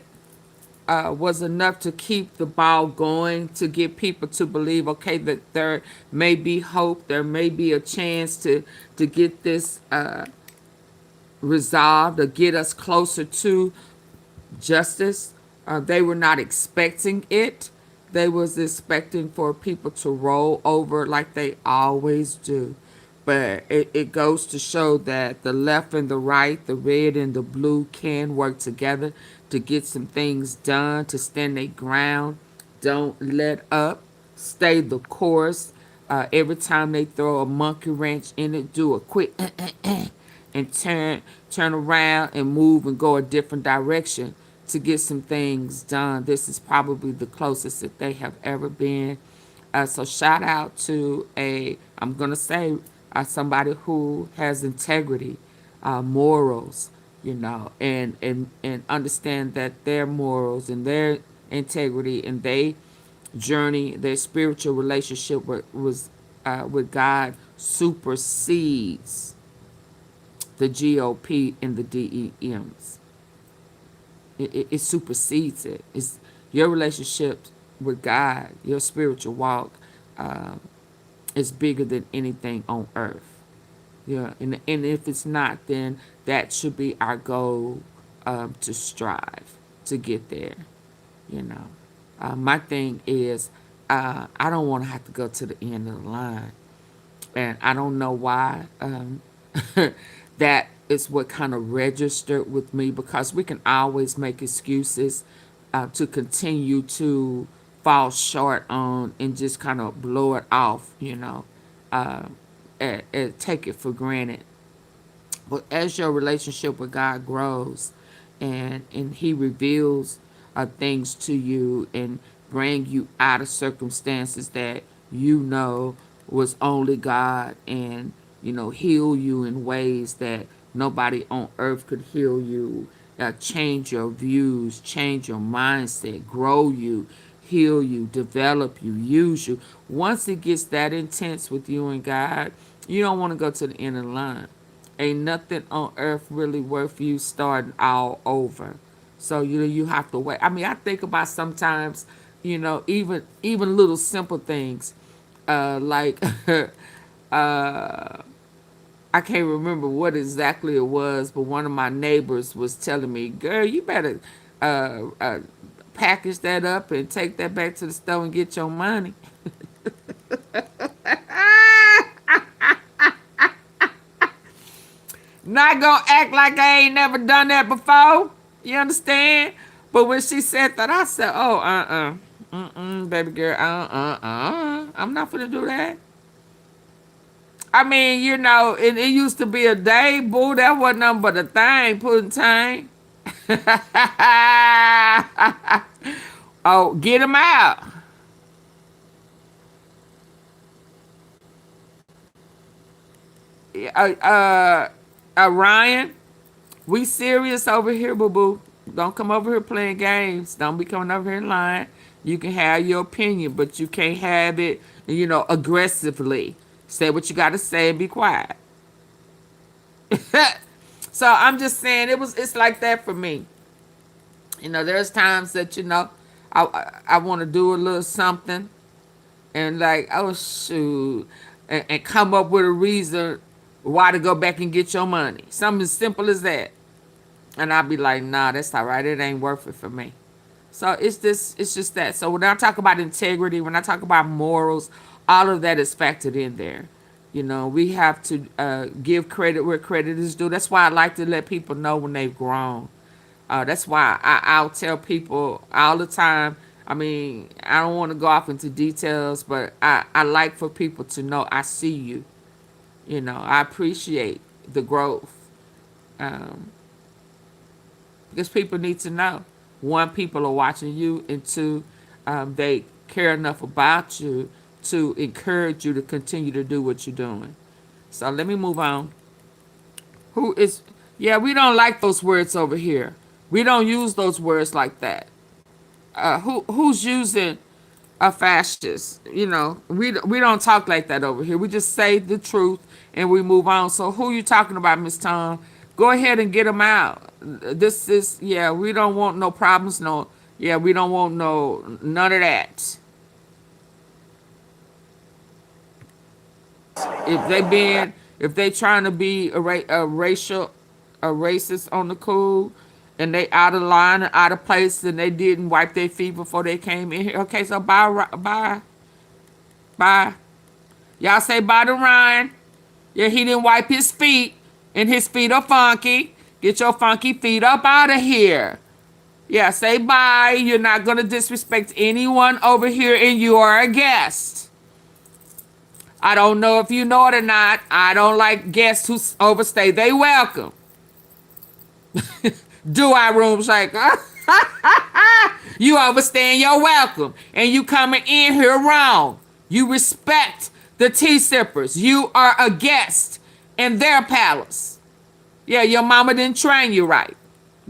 was enough to keep the ball going, to get people to believe, okay, that there may be hope, there may be a chance to get this resolved or get us closer to justice. They were not expecting it. They was expecting for people to roll over like they always do. But it goes to show that the left and the right, the red and the blue can work together to get some things done, to stand their ground. Don't let up. Stay the course. Every time they throw a monkey wrench in it, do a quick and turn around and move and go a different direction to get some things done. This is probably the closest that they have ever been. So shout out to I'm going to say somebody who has integrity, morals, you know, and understand that their morals and their integrity and their journey, their spiritual relationship with God supersedes the GOP and the DEMs. It supersedes it. It's your relationship with God, your spiritual walk is bigger than anything on earth. Yeah, and if it's not, then that should be our goal to strive to get there. You know, my thing is I don't want to have to go to the end of the line, and I don't know why. That is what kind of registered with me, because we can always make excuses to continue to fall short on and just kind of blow it off, you know, and take it for granted. But as your relationship with God grows and he reveals things to you and bring you out of circumstances that you know was only God, and you know, heal you in ways that nobody on earth could heal you, change your views, change your mindset, grow you, heal you, develop you, use you. Once it gets that intense with you and God, you don't want to go to the end of the line. Ain't nothing on earth really worth you starting all over. So you have to wait. I mean, I think about sometimes, you know, even little simple things, like I can't remember what exactly it was, but one of my neighbors was telling me, girl, you better package that up and take that back to the store and get your money. Not gonna act like I ain't never done that before. You understand? But when she said that, I said, oh, Baby girl, I'm not finna do that. I mean, you know, it used to be a day, boo. That wasn't nothing but a thing, pudding thing. Oh, get him out. Ryan, we serious over here, boo boo. Don't come over here playing games. Don't be coming over here lying. You can have your opinion, but you can't have it, you know, aggressively. Say what you got to say and be quiet. So I'm just saying it's like that for me. You know, there's times that, you know, I want to do a little something and like, oh shoot, and come up with a reason why to go back and get your money. Something as simple as that. And I'll be like, nah, that's all right. It ain't worth it for me. So it's just that. So when I talk about integrity, when I talk about morals, all of that is factored in there. You know, we have to give credit where credit is due. That's why I like to let people know when they've grown. That's why I'll tell people all the time. I mean, I don't want to go off into details, but I like for people to know I see you. You know, I appreciate the growth. Um, because people need to know. One, people are watching you, and two, they care enough about you to encourage you to continue to do what you're doing. So let me move on. Who is, yeah, we don't like those words over here. We don't use those words like that. Who's using a fascist? You know, we don't talk like that over here. We just say the truth and we move on. So who you talking about, Miss Tom? Go ahead and get them out. This is, yeah, we don't want no problems. No, yeah, we don't want none of that. If they trying to be a racist on the cool, and they out of line and out of place, and they didn't wipe their feet before they came in here. Okay, so bye. Y'all say bye to Ryan. Yeah, he didn't wipe his feet, and his feet are funky. Get your funky feet up out of here. Yeah, say bye. You're not gonna disrespect anyone over here, and you are a guest. I don't know if you know it or not. I don't like guests who overstay they welcome. Do our rooms like, you overstaying your welcome, and you coming in here wrong. You respect the tea sippers. You are a guest in their palace. Yeah, your mama didn't train you right.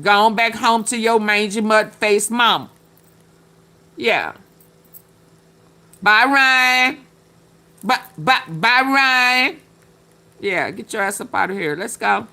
Go on back home to your mangy mud-faced mama. Yeah. Bye, Ryan. Bye, Ryan. Yeah, get your ass up out of here. Let's go.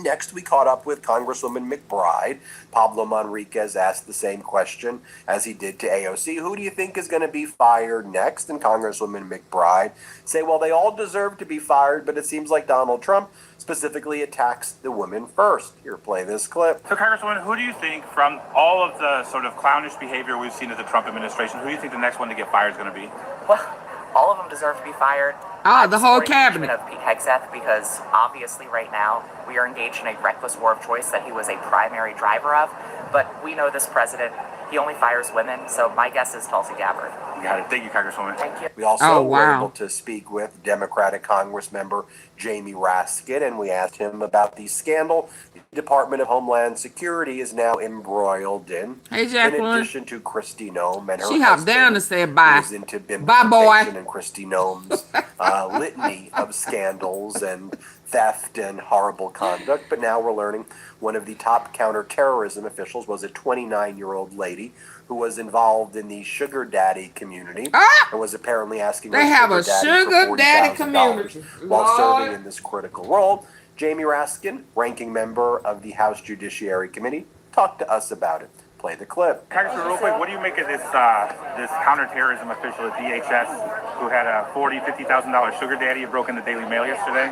Next, we caught up with Congresswoman McBride. Pablo Manriquez asked the same question as he did to AOC. Who do you think is going to be fired next? And Congresswoman McBride say, well, they all deserve to be fired, but it seems like Donald Trump specifically attacks the women first. Here, play this clip. So, Congresswoman, who do you think, from all of the sort of clownish behavior we've seen of the Trump administration, who do you think the next one to get fired is going to be? Well, all of them deserve to be fired. The whole cabinet. Of Pete Hegseth, because obviously right now we are engaged in a reckless war of choice that he was a primary driver of. But we know this president, he only fires women, so my guess is Tulsi Gabbard. You got it. Thank you, Congresswoman. Thank you. We also were able to speak with Democratic Congressmember Jamie Raskin, and we asked him about the scandal the Department of Homeland Security is now embroiled in. Hey, Jacqueline. In addition to Kristi Noem and her she hopped down to say bye. Who's into bye, boy. And Kristi Noem's litany of scandals and theft and horrible conduct. But now we're learning one of the top counterterrorism officials was a 29-year-old lady who was involved in the sugar daddy community and was apparently asking they have a sugar daddy community while serving in this critical role. Jamie Raskin, ranking member of the House Judiciary Committee, talked to us about it. Play the clip. Congressman, real quick, what do you make of this counterterrorism official at DHS who had a $50,000 sugar daddy who broke in the Daily Mail yesterday?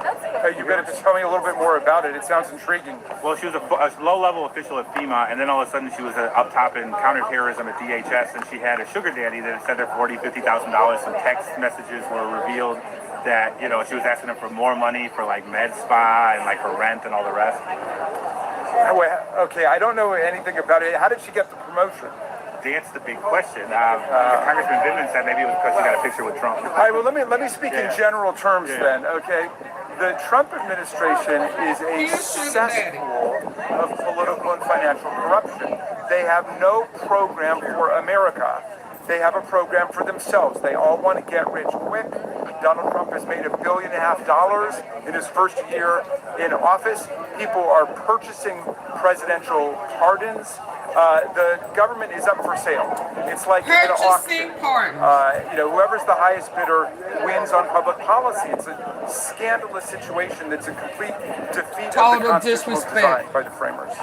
You better just tell me a little bit more about it. It sounds intriguing. Well, she was a low-level official at FEMA, and then all of a sudden she was up top in counterterrorism at DHS, and she had a sugar daddy that had sent her $50,000. Some text messages were revealed that, you know, she was asking him for more money for like med spa and like her rent and all the rest. Okay, I don't know anything about it. How did she get the promotion? that's the big question. Congressman Vindman said maybe it was because she got a picture with Trump. All right, well, let me speak in general terms then, okay? The Trump administration is a cesspool of political and financial corruption. They have no program for America. They have a program for themselves. They all want to get rich quick. Donald Trump has made $1.5 billion in his first year in office. People are purchasing presidential pardons. The government is up for sale. It's like an auction. Whoever's the highest bidder wins on public policy. It's a scandalous situation that's a complete defeat of the constitutional design by the framers.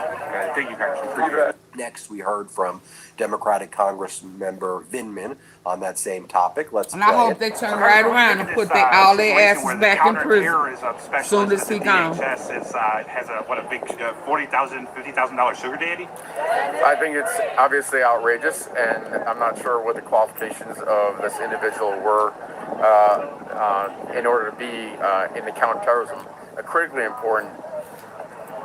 Thank you, Congressman. Next, we heard from Democratic Congress member Vindman on that same topic. And I hope they turn right around and put all their asses back in prison as soon as he gone. DHS has a big $40,000, $50,000 sugar daddy. I think it's obviously outrageous, and I'm not sure what the qualifications of this individual were in order to be in the counterterrorism, a critically important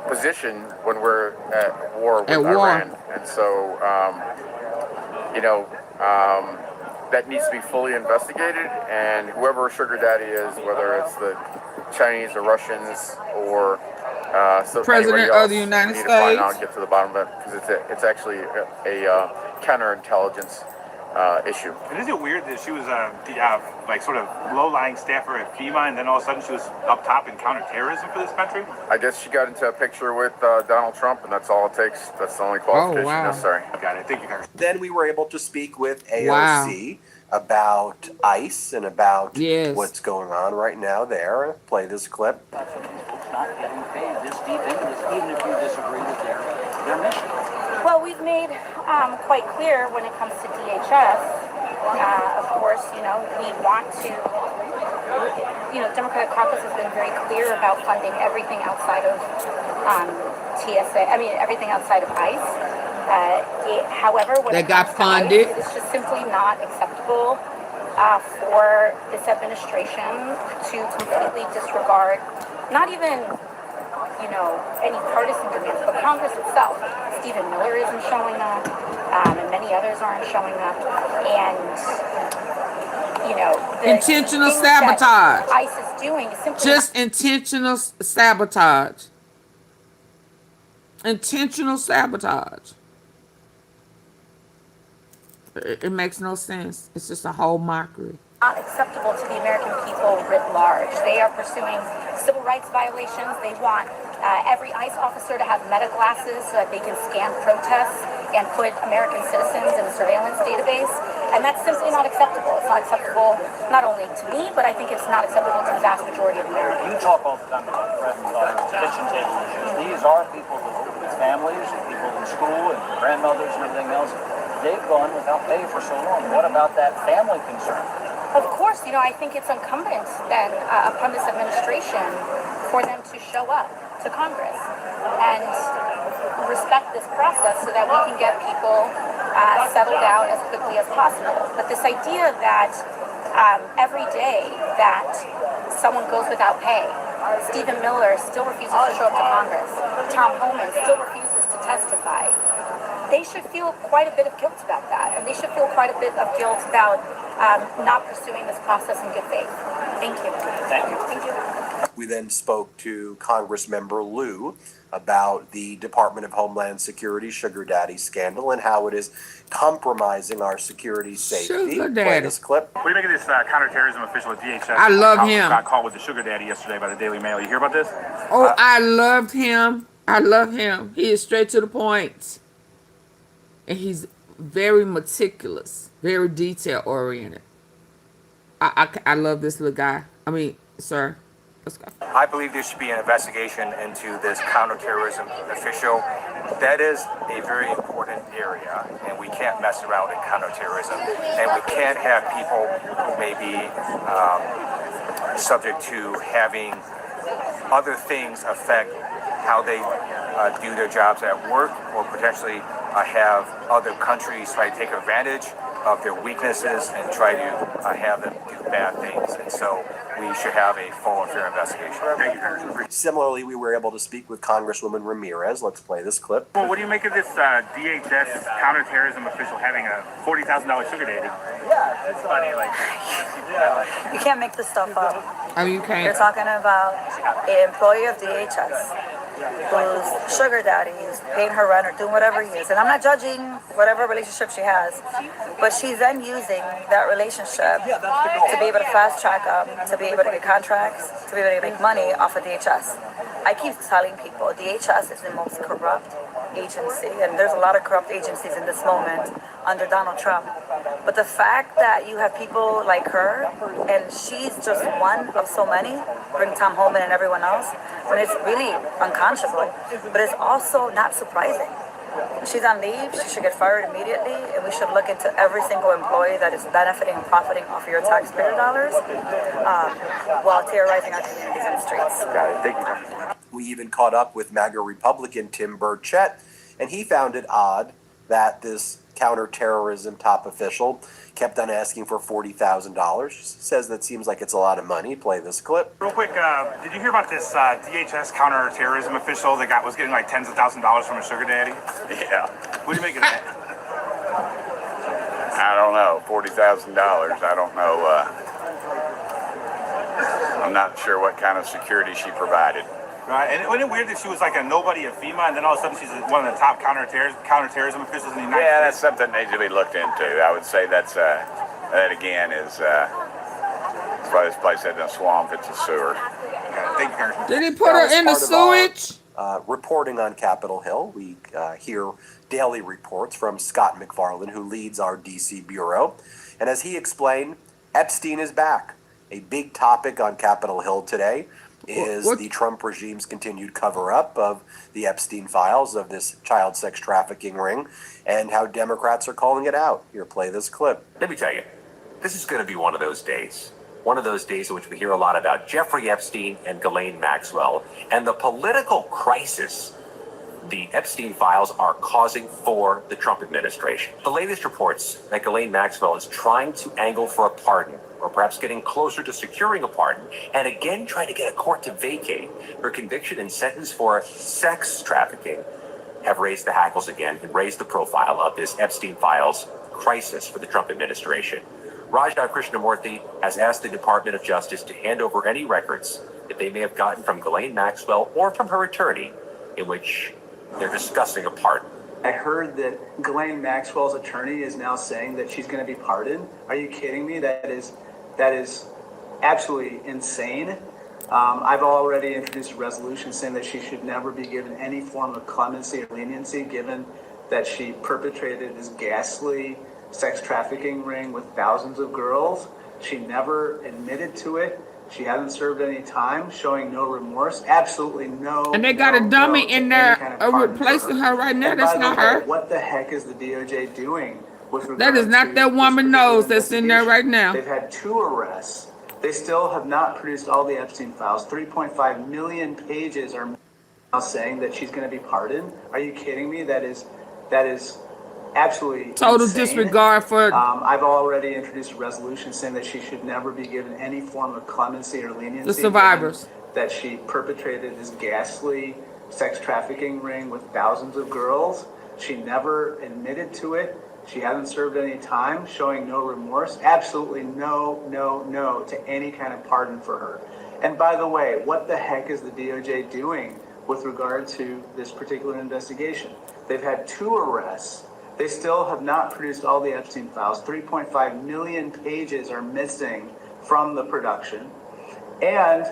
position when we're at war with Iran. And so, that needs to be fully investigated, and whoever sugar daddy is, whether it's the Chinese or Russians or President of the United States, find out and get to the bottom of it, because it's actually a counterintelligence issue. And is it weird that she was sort of low-lying staffer at FEMA, and then all of a sudden she was up top in counterterrorism for this country? I guess she got into a picture with Donald Trump, and that's all it takes. That's the only qualification necessary. Got it. Thank you, Congressman. Then we were able to speak with AOC about ICE and about what's going on right now there. Play this clip. Not getting paid this deep into this, even if you disagree with their mission. Well, we've made quite clear when it comes to DHS, of course, we want to, Democratic caucus has been very clear about funding everything outside of everything outside of ICE. However, when it got funded, ICE, it's just simply not acceptable for this administration to completely disregard, not even any partisan demands, but Congress itself. Stephen Miller isn't showing up, and many others aren't showing up, and the intentional sabotage. ICE is doing is simply just intentional sabotage. Intentional sabotage. It makes no sense. It's just a whole mockery. Not acceptable to the American people writ large. They are pursuing civil rights violations. They want every ICE officer to have meta glasses so that they can scan protests and put American citizens in a surveillance database. And that's simply not acceptable. It's not acceptable not only to me, but I think it's not acceptable to the vast majority of Americans. You talk all the time about kitchen table issues. These are people with families, people in school, and grandmothers and everything else. They've gone without pay for so long. What about that family concern? Of course, I think it's incumbent then upon this administration for them to show up to Congress and respect this process so that we can get people settled out as quickly as possible. But this idea that every day that someone goes without pay, Stephen Miller still refuses to show up to Congress, Tom Homan still refuses to testify, they should feel quite a bit of guilt about that, and they should feel quite a bit of guilt about not pursuing this process in good faith. Thank you. Thank you. Thank you. We then spoke to Congressmember Liu about the Department of Homeland Security sugar daddy scandal and how it is compromising our security safety. Sugar Play daddy. this clip. What do you make of this counterterrorism official at DHS? I love him. Got caught with the sugar daddy yesterday by the Daily Mail. You hear about this? Oh, I loved him. I love him. He is straight to the point. And he's very meticulous, very detail oriented. I love this little guy. I mean, sir, let's go. I believe there should be an investigation into this counterterrorism official. That is a very important area, and we can't mess around in counterterrorism. And we can't have people who may be subject to having other things affect how they do their jobs at work, or potentially have other countries try to take advantage of their weaknesses and try to have them do bad things. And so we should have a full and fair investigation. Similarly, we were able to speak with Congresswoman Ramirez. Let's play this clip. Well, what do you make of this DHS counterterrorism official having a $40,000 sugar daddy? Yeah, it's funny. You can't make this stuff up. Oh, you can't. You're talking about an employee of DHS whose sugar daddy is paying her rent or doing whatever he is. And I'm not judging whatever relationship she has, but she's then using that relationship to be able to fast track them, to be able to get contracts, to be able to make money off of DHS. I keep telling people DHS is the most corrupt agency, and there's a lot of corrupt agencies in this moment under Donald Trump. But the fact that you have people like her, and she's just one of so many, bring Tom Homan and everyone else, when it's really unconscionable, but it's also not surprising. She's on leave, she should get fired immediately, and we should look into every single employee that is benefiting and profiting off of your taxpayer dollars while terrorizing our communities in the streets. Got it. Thank you. We even caught up with MAGA Republican Tim Burchett, and he found it odd that this counterterrorism top official kept on asking for $40,000. Says that seems like it's a lot of money. Play this clip. Real quick, did you hear about this DHS counterterrorism official that was getting like tens of thousands of dollars from a sugar daddy? Yeah. What do you make of that? I don't know. $40,000. I don't know. I'm not sure what kind of security she provided. Right, and wasn't it weird that she was like a nobody at FEMA, and then all of a sudden she's one of the top counterterrorism officials in the United States? Yeah, that's something that needs to be looked into. I would say that again is that's why this place isn't a swamp; it's a sewer. Thank you, Congressman. Did he put her in the sewage? Reporting on Capitol Hill, we hear daily reports from Scott McFarland, who leads our D.C. bureau, and as he explained, Epstein is back. A big topic on Capitol Hill today is the Trump regime's continued cover-up of the Epstein files of this child sex trafficking ring and how Democrats are calling it out. Here, play this clip. Let me tell you, this is going to be one of those days. One of those days in which we hear a lot about Jeffrey Epstein and Ghislaine Maxwell and the political crisis the Epstein files are causing for the Trump administration. The latest reports that Ghislaine Maxwell is trying to angle for a pardon, or perhaps getting closer to securing a pardon, and again trying to get a court to vacate her conviction and sentence for sex trafficking, have raised the hackles again and raised the profile of this Epstein files crisis for the Trump administration. Rajda Krishnamurthy has asked the Department of Justice to hand over any records that they may have gotten from Ghislaine Maxwell or from her attorney in which they're discussing a pardon. I heard that Ghislaine Maxwell's attorney is now saying that she's going to be pardoned. Are you kidding me? That is absolutely insane. I've already introduced a resolution saying that she should never be given any form of clemency or leniency, given that she perpetrated this ghastly sex trafficking ring with thousands of girls. She never admitted to it. She hasn't served any time, showing no remorse. Absolutely no. And they got a dummy in there replacing her right now. That's not her. What the heck is the DOJ doing with regard That is not that woman nose that's in there right now. They've had 2 arrests. They still have not produced all the Epstein files. 3.5 million pages are now saying that she's going to be pardoned. Are you kidding me? That is absolutely total insane. Disregard for. I've already introduced a resolution saying that she should never be given any form of clemency or leniency. The survivors. That she perpetrated this ghastly sex trafficking ring with thousands of girls. She never admitted to it. She hasn't served any time, showing no remorse. Absolutely no to any kind of pardon for her. And by the way, what the heck is the DOJ doing with regard to this particular investigation? They've had 2 arrests. They still have not produced all the Epstein files. 3.5 million pages are missing from the production. And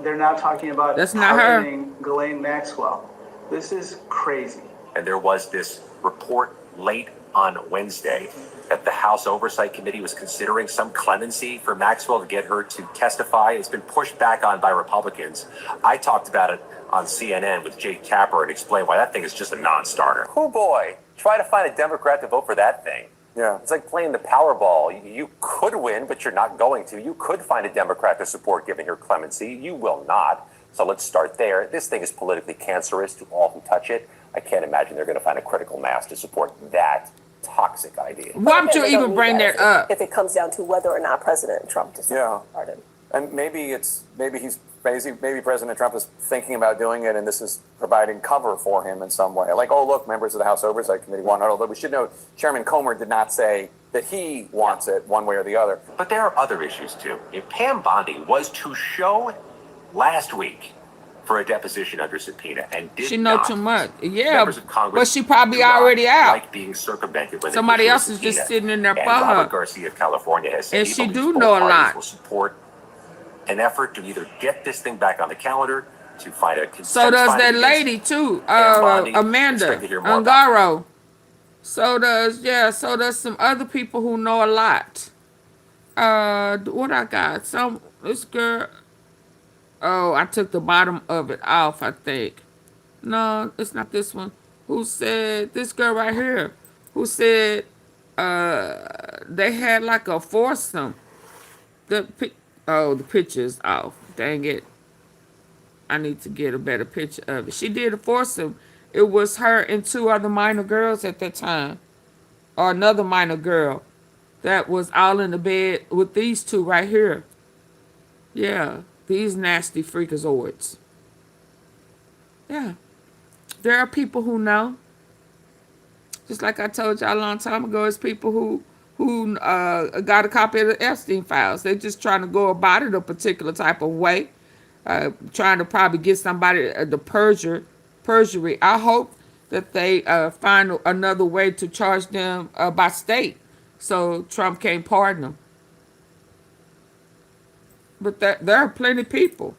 they're now talking about pardoning Ghislaine Maxwell. This is crazy. And there was this report late on Wednesday that the House Oversight Committee was considering some clemency for Maxwell to get her to testify. It's been pushed back on by Republicans. I talked about it on CNN with Jake Tapper and explained why that thing is just a non-starter. Oh boy, try to find a Democrat to vote for that thing. Yeah. It's like playing the Powerball. You could win, but you're not going to. You could find a Democrat to support giving her clemency. You will not. So let's start there. This thing is politically cancerous to all who touch it. I can't imagine they're going to find a critical mass to support that toxic idea. Why would you even bring that up? If it comes down to whether or not President Trump decides to pardon. And maybe President Trump is thinking about doing it, and this is providing cover for him in some way. Like, oh, look, members of the House Oversight Committee want it. Although we should note, Chairman Comer did not say that he wants it one way or the other. But there are other issues too. If Pam Bondi was to show last week for a deposition under subpoena and did She know not, too much. Yeah, members of Congress but she probably do not already out. like being circumvented when they Somebody issue a else is just subpoena. sitting in there And for her. Robert Garcia of California has said And he she believes do both know a parties lot. will support an effort to either get this thing back on the calendar, to find a consensus. So does finding that against lady too, Pam Bondi. Amanda Expect to hear more about Ungaro. So does some other people who know a lot. What I got? This girl. Oh, I took the bottom of it off, I think. No, it's not this one. Who said, this girl right here, who said they had like a foursome. The picture's off. Dang it. I need to get a better picture of it. She did a foursome. It was her and two other minor girls at that time. Or another minor girl that was all in the bed with these two right here. Yeah, these nasty freakazoids. Yeah. There are people who know. Just like I told y'all a long time ago, it's people who got a copy of the Epstein files. They're just trying to go about it a particular type of way. Trying to probably get somebody the perjury. I hope that they find another way to charge them by state so Trump can't pardon them. But there are plenty of people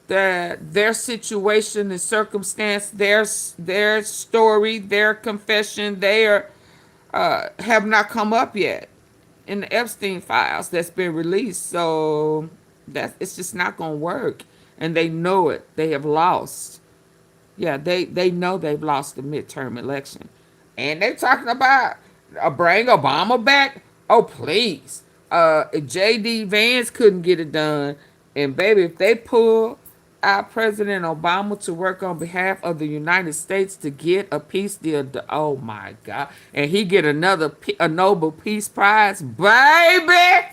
that their situation and circumstance, their story, their confession, they have not come up yet in the Epstein files that's been released. So it's just not going to work. And they know it. They have lost. Yeah, they know they've lost the midterm election. And they're talking about bring Obama back. Oh, please. J.D. Vance couldn't get it done. And baby, if they pull out President Obama to work on behalf of the United States to get a peace deal, oh my God. And he get a Nobel Peace Prize, baby.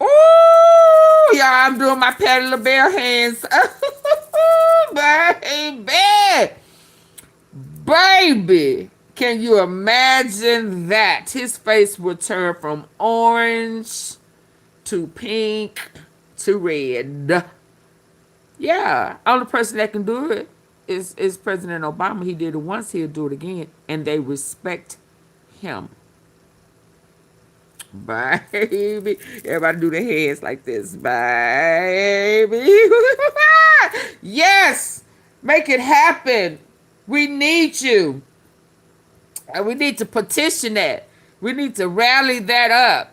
Ooh, y'all, I'm doing my Patti LaBelle hands. Baby, can you imagine that? His face would turn from orange to pink to red. Yeah, only person that can do it is President Obama. He did it once, he'll do it again. And they respect him. Baby. Everybody do their hands like this. Baby. Yes. Make it happen. We need you. And we need to petition that. We need to rally that up.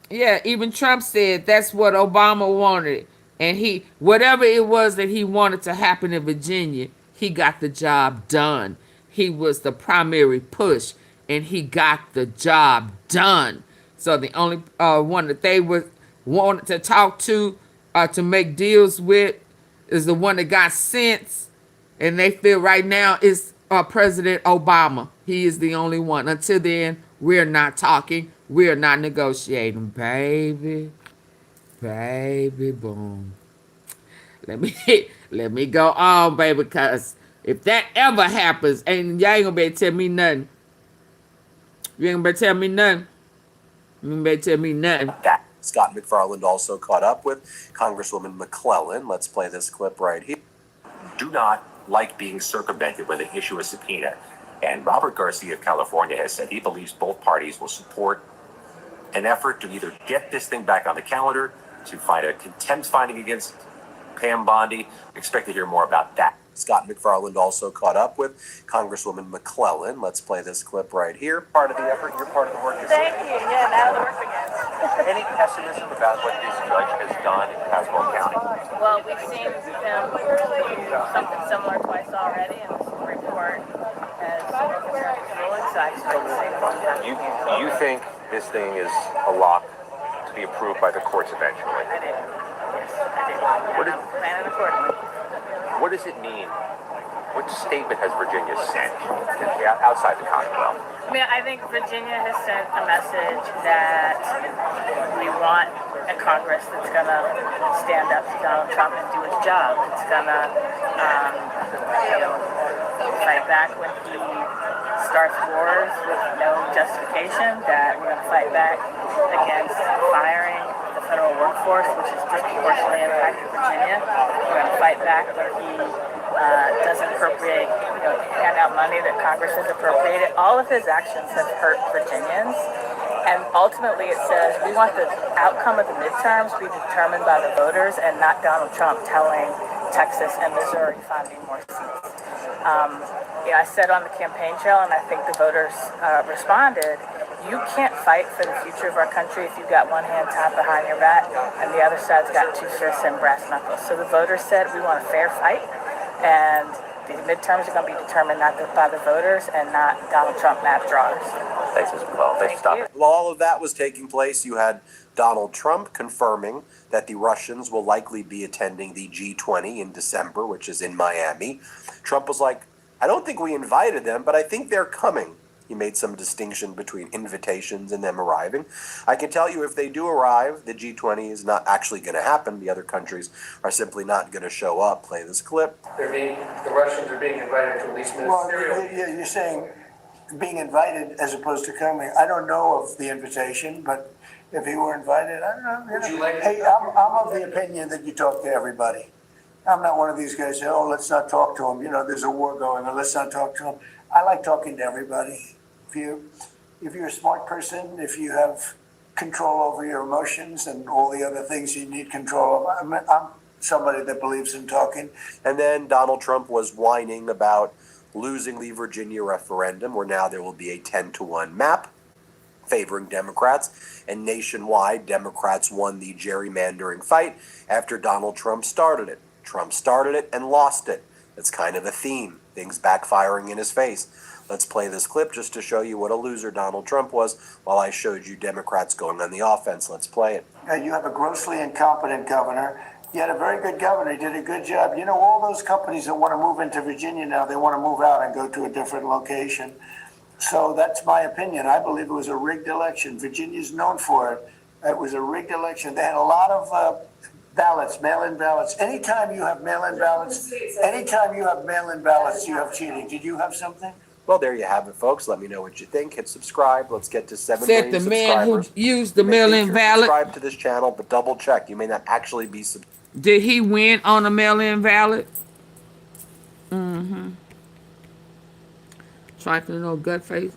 Yeah, even Trump said that's what Obama wanted. And whatever it was that he wanted to happen in Virginia, he got the job done. He was the primary push. And he got the job done. So the only one that they wanted to talk to make deals with is the one that got sense. And they feel right now is President Obama. He is the only one. Until then, we're not talking. We're not negotiating. Baby. Baby, boom. Let me go on, baby, because if that ever happens, and y'all ain't gonna be able to tell me nothing. You ain't better tell me nothing. You ain't better tell me nothing. Scott McFarland also caught up with Congresswoman McClellan. Let's play this clip right here. Do not like being circumvented when they issue a subpoena. And Robert Garcia of California has said he believes both parties will support an effort to either get this thing back on the calendar, to find a contempt finding against Pam Bondi. Expect to hear more about that. Scott McFarland also caught up with Congresswoman McClellan. Let's play this clip right here. Part of the effort, you're part of the work. Thank you. Yeah, now the work begins. Any pessimism about what this judge has done in Pasco County? Well, we've seen him do something similar twice already, and the Supreme Court has ruled exactly the same thing. You think this thing is a lock to be approved by the courts eventually? I do. Yes, I do. And I'm planning accordingly. What does it mean What statement has Virginia sent outside the Commonwealth? I mean, I think Virginia has sent a message that we want a Congress that's going to stand up to Donald Trump and do its job. It's going to, fight back when he starts wars with no justification, that we're going to fight back against firing the federal workforce, which is disproportionately impacting Virginia. We're going to fight back when he doesn't appropriate, hand out money that Congress has appropriated. All of his actions have hurt Virginians. And ultimately it says we want the outcome of the midterms be determined by the voters and not Donald Trump telling Texas and Missouri finding more seats. I said on the campaign trail, and I think the voters responded, you can't fight for the future of our country if you've got one hand tied behind your back and the other side's got two fists and brass knuckles. So the voters said we want a fair fight, and the midterms are going to be determined not by the voters and not Donald Trump map drawers. Thanks, Ms. McClellan. Thanks for stopping. While all of that was taking place, you had Donald Trump confirming that the Russians will likely be attending the G20 in December, which is in Miami. Trump was like, I don't think we invited them, but I think they're coming. He made some distinction between invitations and them arriving. I can tell you if they do arrive, the G20 is not actually going to happen. The other countries are simply not going to show up. Play this clip. The Russians are being invited to at least ministerial. Well, you're saying being invited as opposed to coming. I don't know of the invitation, but if he were invited, I don't know. Would you like Hey, I'm of the opinion that you talk to everybody. I'm not one of these guys who say, oh, let's not talk to him. There's a war going on. Let's not talk to him. I like talking to everybody. If you're a smart person, if you have control over your emotions and all the other things you need control of, I'm somebody that believes in talking. And then Donald Trump was whining about losing the Virginia referendum, where now there will be a 10-1 map favoring Democrats, and nationwide, Democrats won the gerrymandering fight after Donald Trump started it. Trump started it and lost it. It's kind of a theme, things backfiring in his face. Let's play this clip just to show you what a loser Donald Trump was while I showed you Democrats going on the offense. Let's play it. You have a grossly incompetent governor. You had a very good governor. He did a good job. All those companies that want to move into Virginia now, they want to move out and go to a different location. So that's my opinion. I believe it was a rigged election. Virginia's known for it. It was a rigged election. They had a lot of ballots, mail-in ballots. Anytime you have mail-in ballots, you have cheating. Did you have something? Well, there you have it, folks. Let me know what you think. Hit subscribe. Let's get to 7 Said million the subscribers. man who used the mail-in ballot. Subscribe to this channel, but double check. You may not actually be Did he win on a mail-in ballot? Trifling old goat face.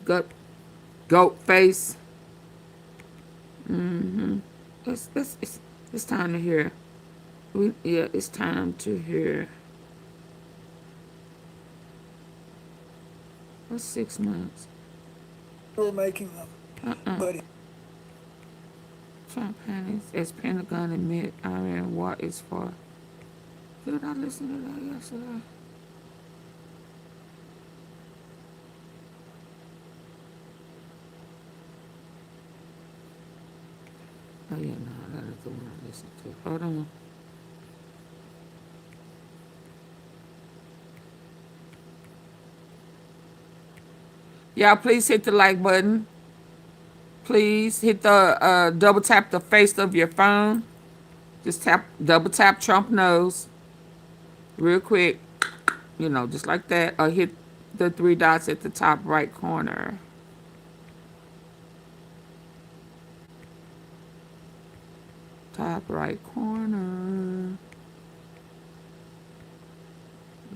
It's time to hear. It's time to hear. What's 6 months? We're making them, buddy. Trump panics as Pentagon admit Iran war is for. Did I listen to that yesterday? Oh yeah, no, that is the one I listened to. Hold on. Y'all, please hit the like button. Please hit the double tap the face of your phone. Just double tap Trump nose. Real quick. Just like that. Or hit the 3 dots at the top right corner. Top right corner.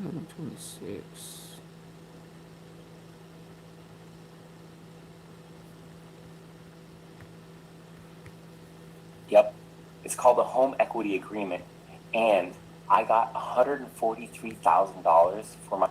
11:26. Yep, it's called a home equity agreement, and I got $143,000 for my.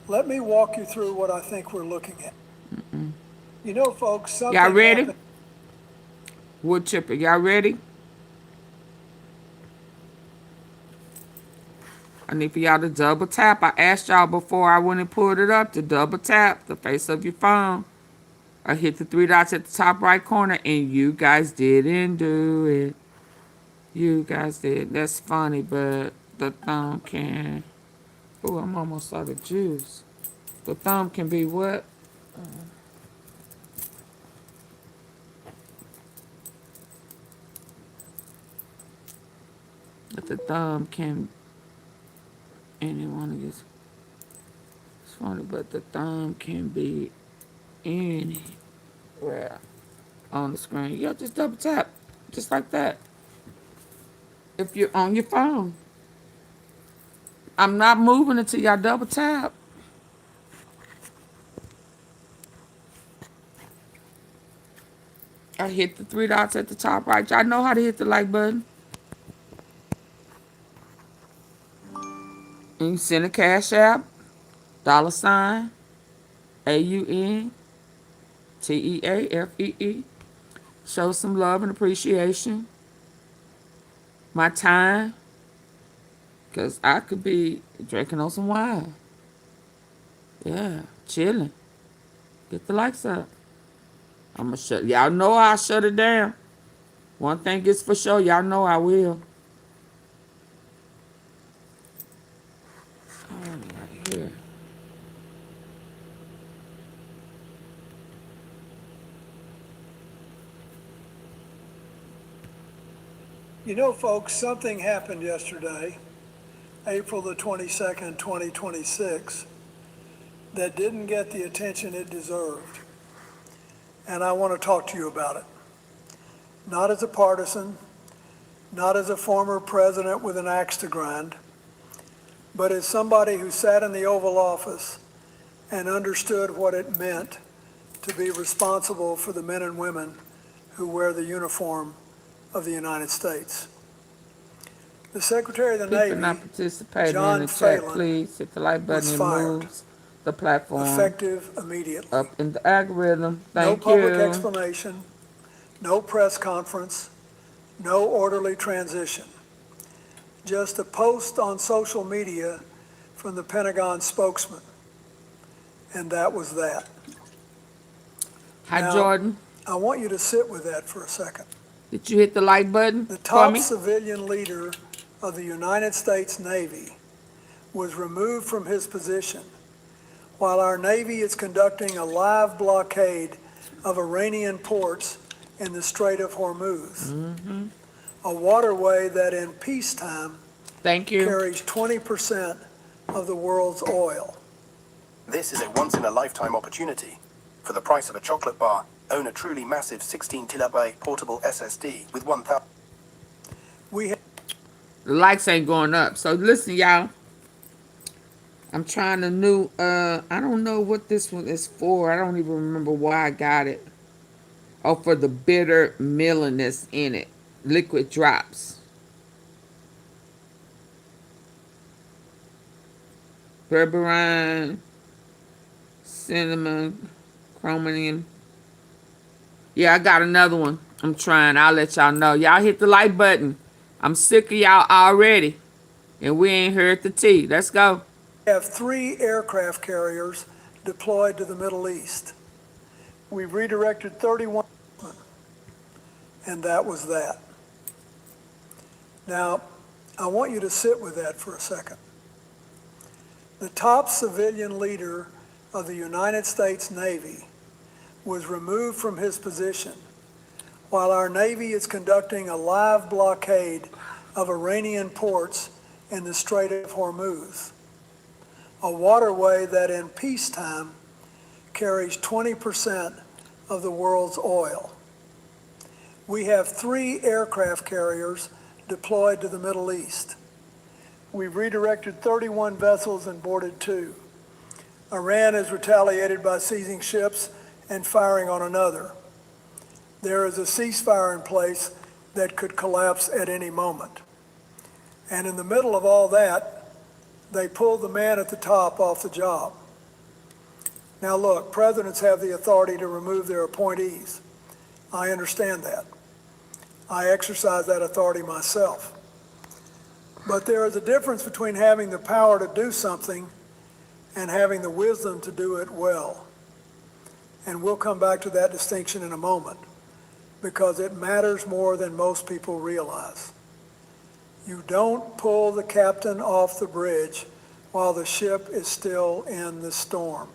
Let me walk you through what I think we're looking at. Folks, something y'all ready? happened. Wood chipper, y'all ready? I need for y'all to double tap. I asked y'all before I went and pulled it up to double tap the face of your phone. I hit the three dots at the top right corner, and you guys didn't do it. You guys did. That's funny, but the thumb can. Oh, I'm almost out of juice. The thumb can be what? But the thumb can. Anyone is. It's funny, but the thumb can be anywhere on the screen. Yeah, just double tap, just like that. If you're on your phone, I'm not moving until y'all double tap. I hit the three dots at the top right. Y'all know how to hit the like button. And you send a cash app, $ AUNTEAFEE. Show some love and appreciation. My time, because I could be drinking on some wine. Yeah, chilling. Get the likes up. I'm going to shut. Y'all know I'll shut it down. One thing is for sure, y'all know I will. Right here. You know, folks, something happened yesterday, April the 22nd, 2026, that didn't get the attention it deserved. And I want to talk to you about it. Not as a partisan, not as a former president with an axe to grind, but as somebody who sat in the Oval Office and understood what it meant to be responsible for the men and women who wear the uniform of the United States. The Secretary of the People Navy, not participating John in the chat, Phelan, please hit the like button. was It fired, moves the platform effective immediately. up in the algorithm. No Thank public you. explanation, no press conference, no orderly transition. Just a post on social media from the Pentagon spokesman. And that was that. Hi, Now, Jordan. I want you to sit with that for a second. Did you hit the like button The for top me? civilian leader of the United States Navy was removed from his position while our Navy is conducting a live blockade of Iranian ports in the Strait of Hormuz, a waterway that in peacetime carries 20% of the world's oil. This is a once-in-a-lifetime opportunity. For the price of a chocolate bar, own a truly massive 16 TB portable SSD with 1,000. The likes ain't going up. So listen, y'all. I'm trying a new, I don't know what this one is for. I don't even remember why I got it. Oh, for the bitter mellowness in it. Liquid drops. Berberine, cinnamon, chromium. Yeah, I got another one. I'm trying. I'll let y'all know. Y'all hit the like button. I'm sick of y'all already. And we ain't heard the tea. Let's go. We have 3 aircraft carriers deployed to the Middle East. We've redirected 31, and that was that. Now, I want you to sit with that for a second. The top civilian leader of the United States Navy was removed from his position while our Navy is conducting a live blockade of Iranian ports in the Strait of Hormuz, a waterway that in peacetime carries 20% of the world's oil. We have 3 aircraft carriers deployed to the Middle East. We've redirected 31 vessels and boarded 2. Iran has retaliated by seizing ships and firing on another. There is a ceasefire in place that could collapse at any moment. And in the middle of all that, they pulled the man at the top off the job. Now look, presidents have the authority to remove their appointees. I understand that. I exercise that authority myself. But there is a difference between having the power to do something and having the wisdom to do it well. And we'll come back to that distinction in a moment, because it matters more than most people realize. You don't pull the captain off the bridge while the ship is still in the storm.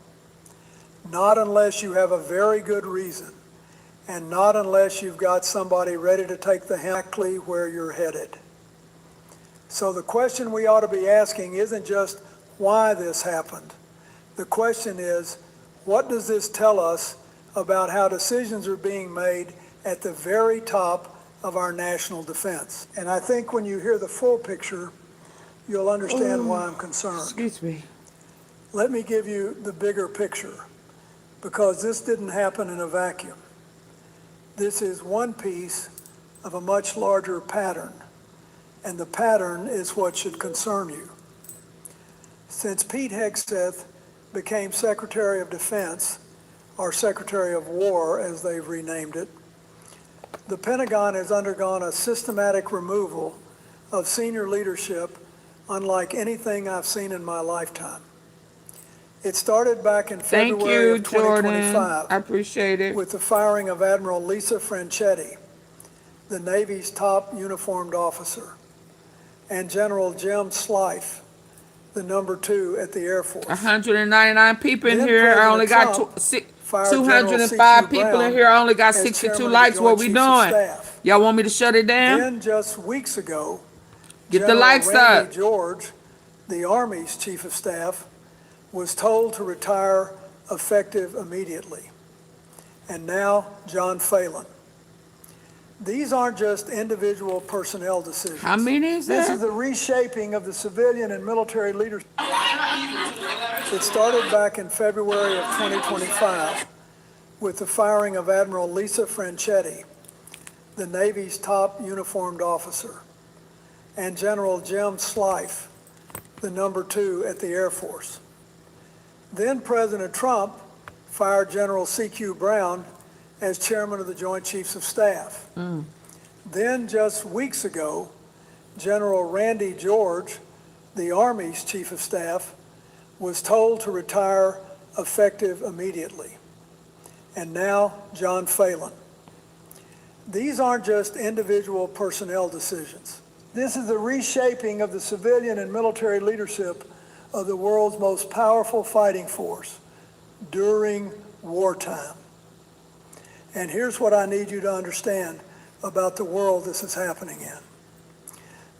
Not unless you have a very good reason, and not unless you've got somebody ready to take the helm exactly where you're headed. So the question we ought to be asking isn't just why this happened. The question is, what does this tell us about how decisions are being made at the very top of our national defense? And I think when you hear the full picture, you'll understand why I'm concerned. Excuse me. Let me give you the bigger picture, because this didn't happen in a vacuum. This is one piece of a much larger pattern, and the pattern is what should concern you. Since Pete Hegseth became Secretary of Defense, or Secretary of War as they've renamed it, the Pentagon has undergone a systematic removal of senior leadership unlike anything I've seen in my lifetime. It started back in February of 2025. Jordan. I appreciate it. With the firing of Admiral Lisa Franchetti, the Navy's top uniformed officer, and General Jim Slife, the number 2 at the Air Force. 199 people in here. I only got 205 people in here. I only got 62 likes. What we doing? Y'all want me to shut it down? Then just weeks ago, get the likes Randy up. George, the Army's Chief of Staff, was told to retire effective immediately. And now John Phelan. These aren't just individual personnel decisions. How many is This that? is the reshaping of the civilian and military leadership. It started back in February of 2025 with the firing of Admiral Lisa Franchetti, the Navy's top uniformed officer, and General Jim Slife, the number 2 at the Air Force. Then President Trump fired General C.Q. Brown as chairman of the Joint Chiefs of Staff. Then just weeks ago, General Randy George, the Army's Chief of Staff, was told to retire effective immediately. And now John Phelan. These aren't just individual personnel decisions. This is the reshaping of the civilian and military leadership of the world's most powerful fighting force during wartime. And here's what I need you to understand about the world this is happening in.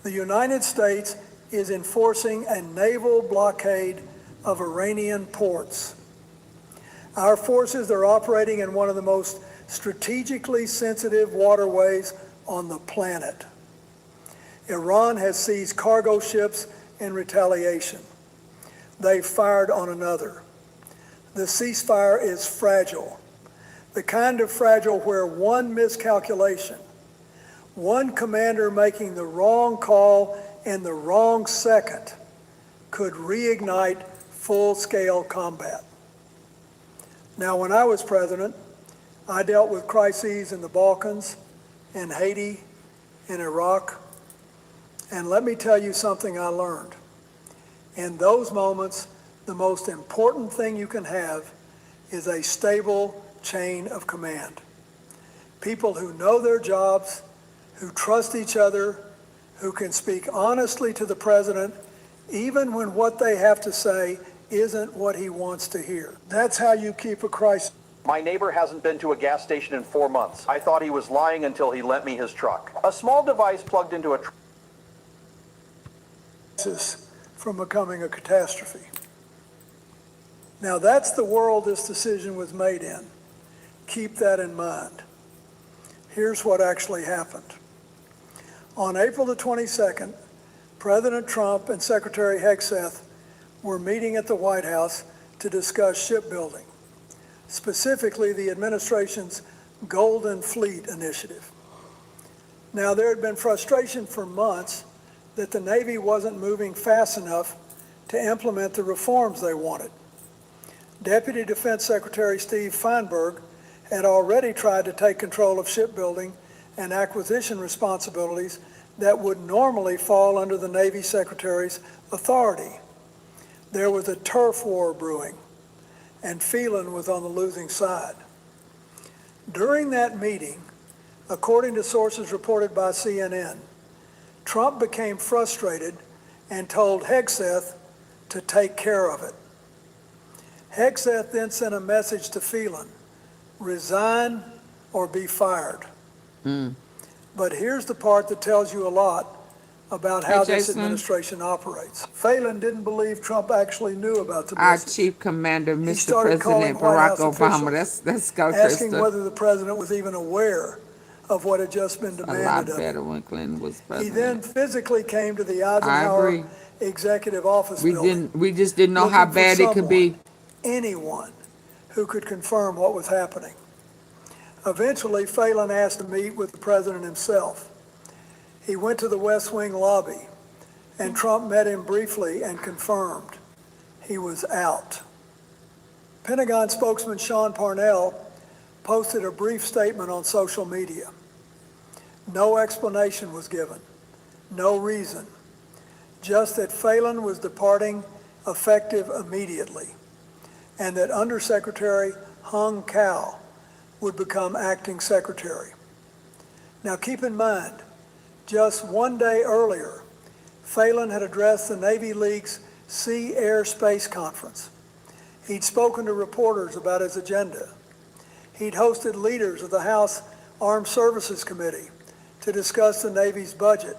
The United States is enforcing a naval blockade of Iranian ports. Our forces are operating in one of the most strategically sensitive waterways on the planet. Iran has seized cargo ships in retaliation. They've fired on another. The ceasefire is fragile. The kind of fragile where one miscalculation, one commander making the wrong call in the wrong second could reignite full-scale combat. Now, when I was president, I dealt with crises in the Balkans, in Haiti, in Iraq, and let me tell you something I learned. In those moments, the most important thing you can have is a stable chain of command. People who know their jobs, who trust each other, who can speak honestly to the president, even when what they have to say isn't what he wants to hear. That's how you keep a crisis. My neighbor hasn't been to a gas station in 4 months. I thought he was lying until he lent me his truck. A small device plugged into a from becoming a catastrophe. Now that's the world this decision was made in. Keep that in mind. Here's what actually happened. On April the 22nd, President Trump and Secretary Hegseth were meeting at the White House to discuss shipbuilding, specifically the administration's Golden Fleet initiative. Now, there had been frustration for months that the Navy wasn't moving fast enough to implement the reforms they wanted. Deputy Defense Secretary Steve Feinberg had already tried to take control of shipbuilding and acquisition responsibilities that would normally fall under the Navy Secretary's authority. There was a turf war brewing, and Phelan was on the losing side. During that meeting, according to sources reported by CNN, Trump became frustrated and told Hegseth to take care of it. Hegseth then sent a message to Phelan, resign or be fired. But here's the part that tells you a lot about how this administration operates. Phelan didn't believe Trump actually knew about the message. Our Chief Commander, He Mr. started calling President White Barack House Obama. officials, Let's go, asking Krista. whether the president was even aware of what had just been A lot demanded of better him. when Clinton was He president. then physically came to the I Eisenhower agree. Executive Office We building, just didn't know how looking for bad it could be. anyone who could confirm what was happening. Eventually, Phelan asked to meet with the president himself. He went to the West Wing lobby, and Trump met him briefly and confirmed he was out. Pentagon spokesman Sean Parnell posted a brief statement on social media. No explanation was given, no reason, just that Phelan was departing effective immediately, and that Undersecretary Hung Cao would become acting secretary. Now keep in mind, just one day earlier, Phelan had addressed the Navy League's Sea Air Space Conference. He'd spoken to reporters about his agenda. He'd hosted leaders of the House Armed Services Committee to discuss the Navy's budget.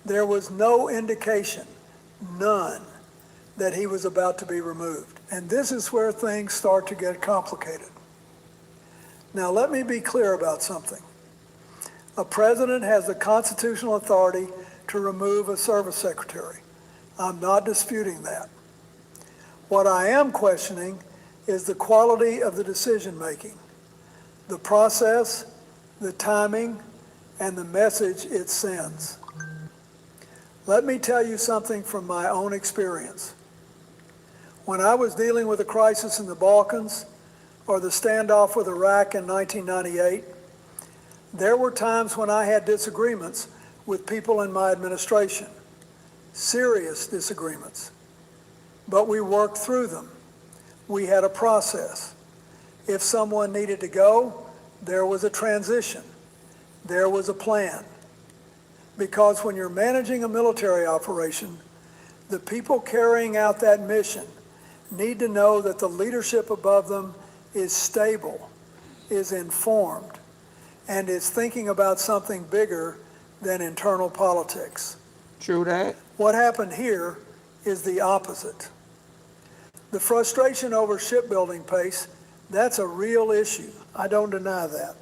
There was no indication, none, that he was about to be removed. And this is where things start to get complicated. Now, let me be clear about something. A president has the constitutional authority to remove a service secretary. I'm not disputing that. What I am questioning is the quality of the decision-making, the process, the timing, and the message it sends. Let me tell you something from my own experience. When I was dealing with a crisis in the Balkans or the standoff with Iraq in 1998, there were times when I had disagreements with people in my administration, serious disagreements. But we worked through them. We had a process. If someone needed to go, there was a transition. There was a plan. Because when you're managing a military operation, the people carrying out that mission need to know that the leadership above them is stable, is informed, and is thinking about something bigger than internal politics. True that. What happened here is the opposite. The frustration over shipbuilding pace, that's a real issue. I don't deny that.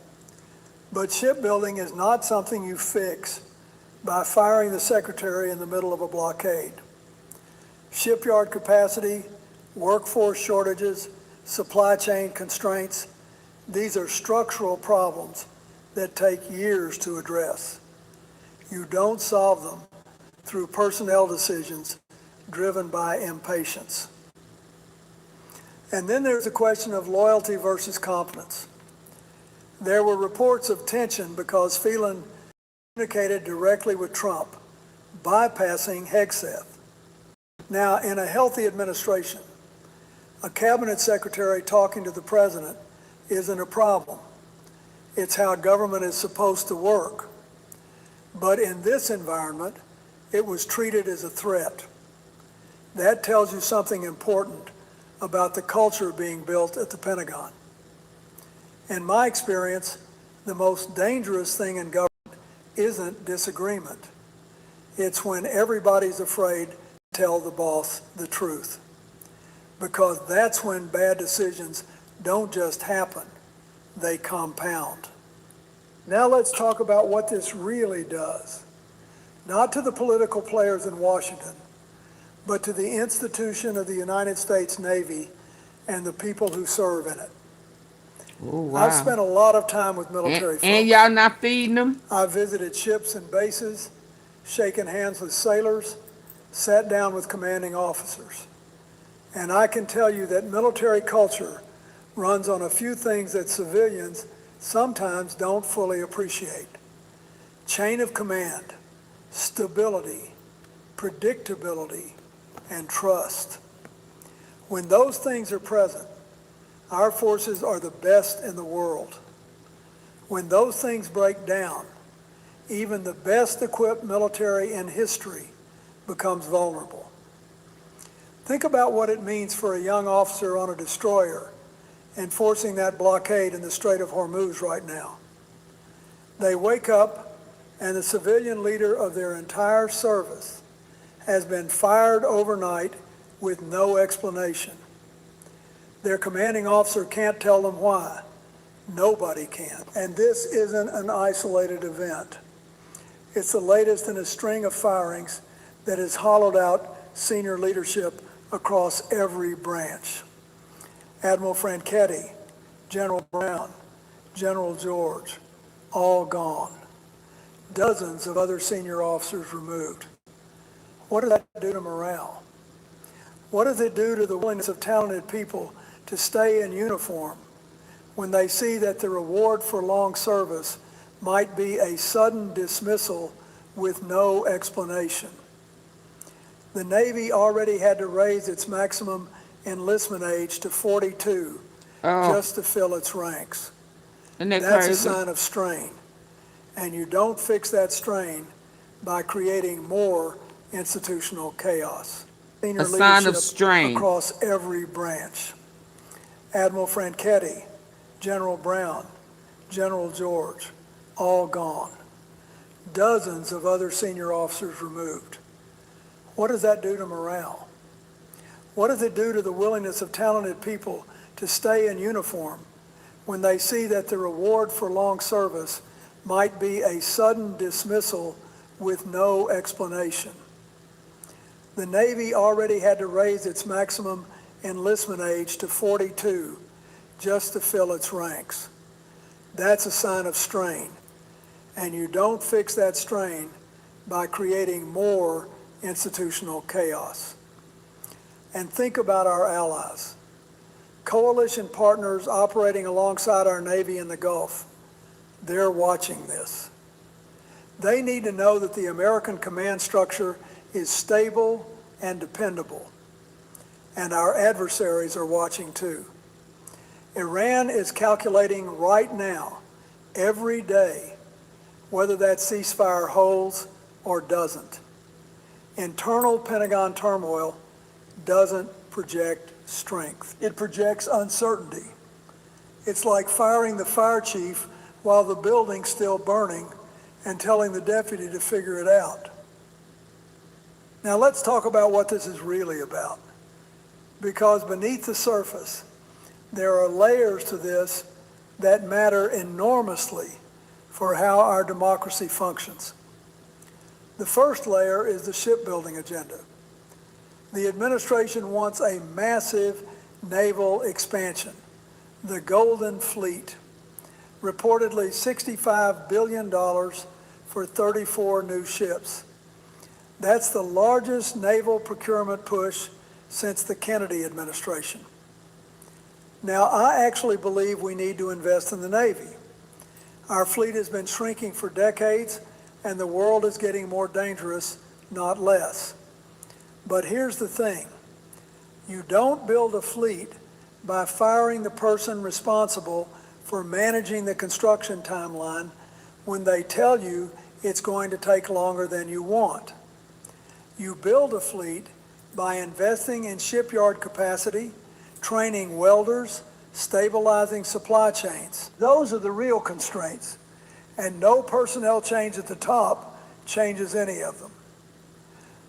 But shipbuilding is not something you fix by firing the secretary in the middle of a blockade. Shipyard capacity, workforce shortages, supply chain constraints, these are structural problems that take years to address. You don't solve them through personnel decisions driven by impatience. And then there's the question of loyalty versus competence. There were reports of tension because Phelan communicated directly with Trump, bypassing Hegseth. Now, in a healthy administration, a cabinet secretary talking to the president isn't a problem. It's how government is supposed to work. But in this environment, it was treated as a threat. That tells you something important about the culture being built at the Pentagon. In my experience, the most dangerous thing in government isn't disagreement. It's when everybody's afraid to tell the boss the truth. Because that's when bad decisions don't just happen, they compound. Now let's talk about what this really does. Not to the political players in Washington, but to the institution of the United States Navy and the people who serve in it. Oh, wow. I've spent a lot of time with military folks. And y'all not feeding them? I've visited ships and bases, shaken hands with sailors, sat down with commanding officers. And I can tell you that military culture runs on a few things that civilians sometimes don't fully appreciate. Chain of command, stability, predictability, and trust. When those things are present, our forces are the best in the world. When those things break down, even the best equipped military in history becomes vulnerable. Think about what it means for a young officer on a destroyer enforcing that blockade in the Strait of Hormuz right now. They wake up and the civilian leader of their entire service has been fired overnight with no explanation. Their commanding officer can't tell them why. Nobody can. And this isn't an isolated event. It's the latest in a string of firings that has hollowed out senior leadership across every branch. Admiral Franchetti, General Brown, General George, all gone. Dozens of other senior officers removed. What does that do to morale? What does it do to the willingness of talented people to stay in uniform when they see that the reward for long service might be a sudden dismissal with no explanation? The Navy already had to raise its maximum enlistment age to 42 just to fill its ranks. That's crazy? A sign of strain. And you don't fix that strain by creating more institutional chaos. Senior A sign of leadership strain. across every branch. Admiral Franchetti, General Brown, General George, all gone. Dozens of other senior officers removed. What does that do to morale? What does it do to the willingness of talented people to stay in uniform when they see that the reward for long service might be a sudden dismissal with no explanation? The Navy already had to raise its maximum enlistment age to 42 just to fill its ranks. That's a sign of strain. And you don't fix that strain by creating more institutional chaos. And think about our allies. Coalition partners operating alongside our Navy in the Gulf. They're watching this. They need to know that the American command structure is stable and dependable. And our adversaries are watching too. Iran is calculating right now, every day, whether that ceasefire holds or doesn't. Internal Pentagon turmoil doesn't project strength. It projects uncertainty. It's like firing the fire chief while the building's still burning and telling the deputy to figure it out. Now let's talk about what this is really about. Because beneath the surface, there are layers to this that matter enormously for how our democracy functions. The first layer is the shipbuilding agenda. The administration wants a massive naval expansion, the Golden Fleet, reportedly $65 billion for 34 new ships. That's the largest naval procurement push since the Kennedy administration. Now, I actually believe we need to invest in the Navy. Our fleet has been shrinking for decades, and the world is getting more dangerous, not less. But here's the thing. You don't build a fleet by firing the person responsible for managing the construction timeline when they tell you it's going to take longer than you want. You build a fleet by investing in shipyard capacity, training welders, stabilizing supply chains. Those are the real constraints, and no personnel change at the top changes any of them.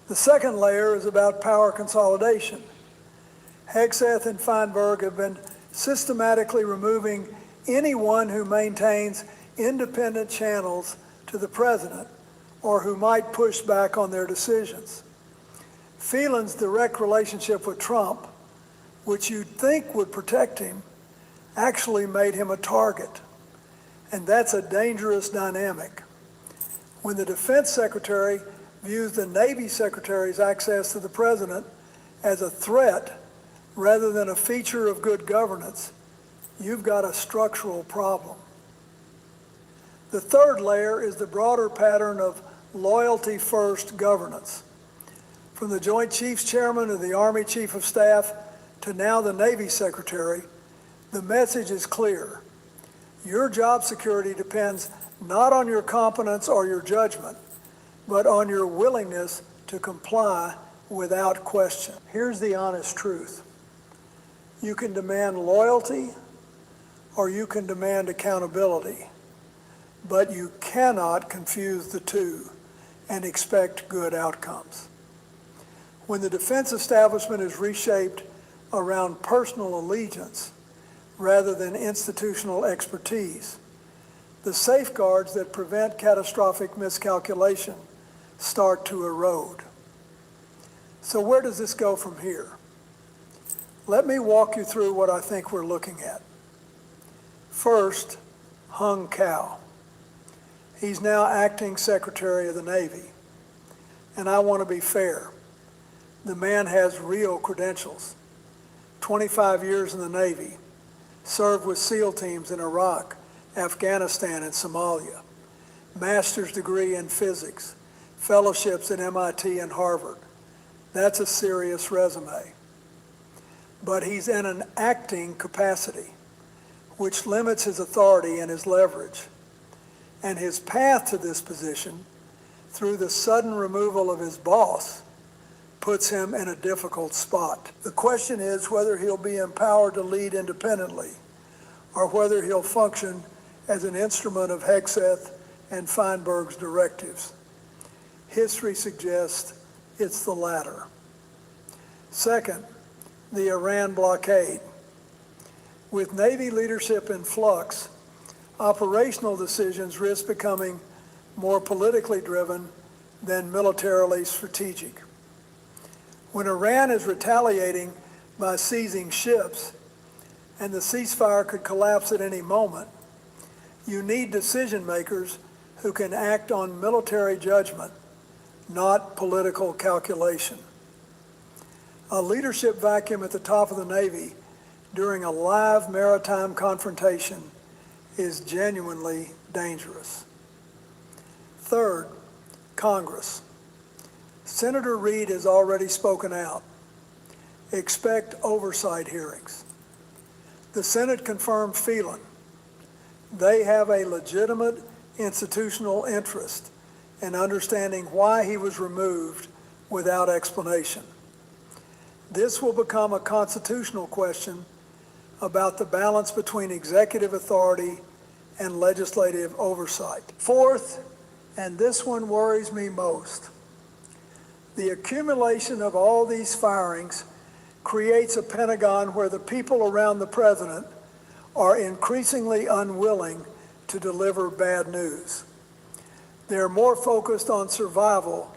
The second layer is about power consolidation. Hegseth and Feinberg have been systematically removing anyone who maintains independent channels to the president or who might push back on their decisions. Phelan's direct relationship with Trump, which you'd think would protect him, actually made him a target. And that's a dangerous dynamic. When the defense secretary views the Navy secretary's access to the president as a threat rather than a feature of good governance, you've got a structural problem. The third layer is the broader pattern of loyalty first governance. From the Joint Chiefs Chairman to the Army Chief of Staff to now the Navy Secretary, the message is clear. Your job security depends not on your competence or your judgment, but on your willingness to comply without question. Here's the honest truth. You can demand loyalty or you can demand accountability, but you cannot confuse the two and expect good outcomes. When the defense establishment is reshaped around personal allegiance rather than institutional expertise, the safeguards that prevent catastrophic miscalculation start to erode. So where does this go from here? Let me walk you through what I think we're looking at. First, Hung Cao. He's now acting Secretary of the Navy. And I want to be fair. The man has real credentials. 25 years in the Navy, served with SEAL teams in Iraq, Afghanistan, and Somalia, master's degree in physics, fellowships at MIT and Harvard. That's a serious resume. But he's in an acting capacity, which limits his authority and his leverage. And his path to this position, through the sudden removal of his boss, puts him in a difficult spot. The question is whether he'll be empowered to lead independently or whether he'll function as an instrument of Hegseth and Feinberg's directives. History suggests it's the latter. Second, the Iran blockade. With Navy leadership in flux, operational decisions risk becoming more politically driven than militarily strategic. When Iran is retaliating by seizing ships and the ceasefire could collapse at any moment, you need decision makers who can act on military judgment, not political calculation. A leadership vacuum at the top of the Navy during a live maritime confrontation is genuinely dangerous. Third, Congress. Senator Reid has already spoken out. Expect oversight hearings. The Senate confirmed Phelan. They have a legitimate institutional interest in understanding why he was removed without explanation. This will become a constitutional question about the balance between executive authority and legislative oversight. Fourth, and this one worries me most, the accumulation of all these firings creates a Pentagon where the people around the president are increasingly unwilling to deliver bad news. They're more focused on survival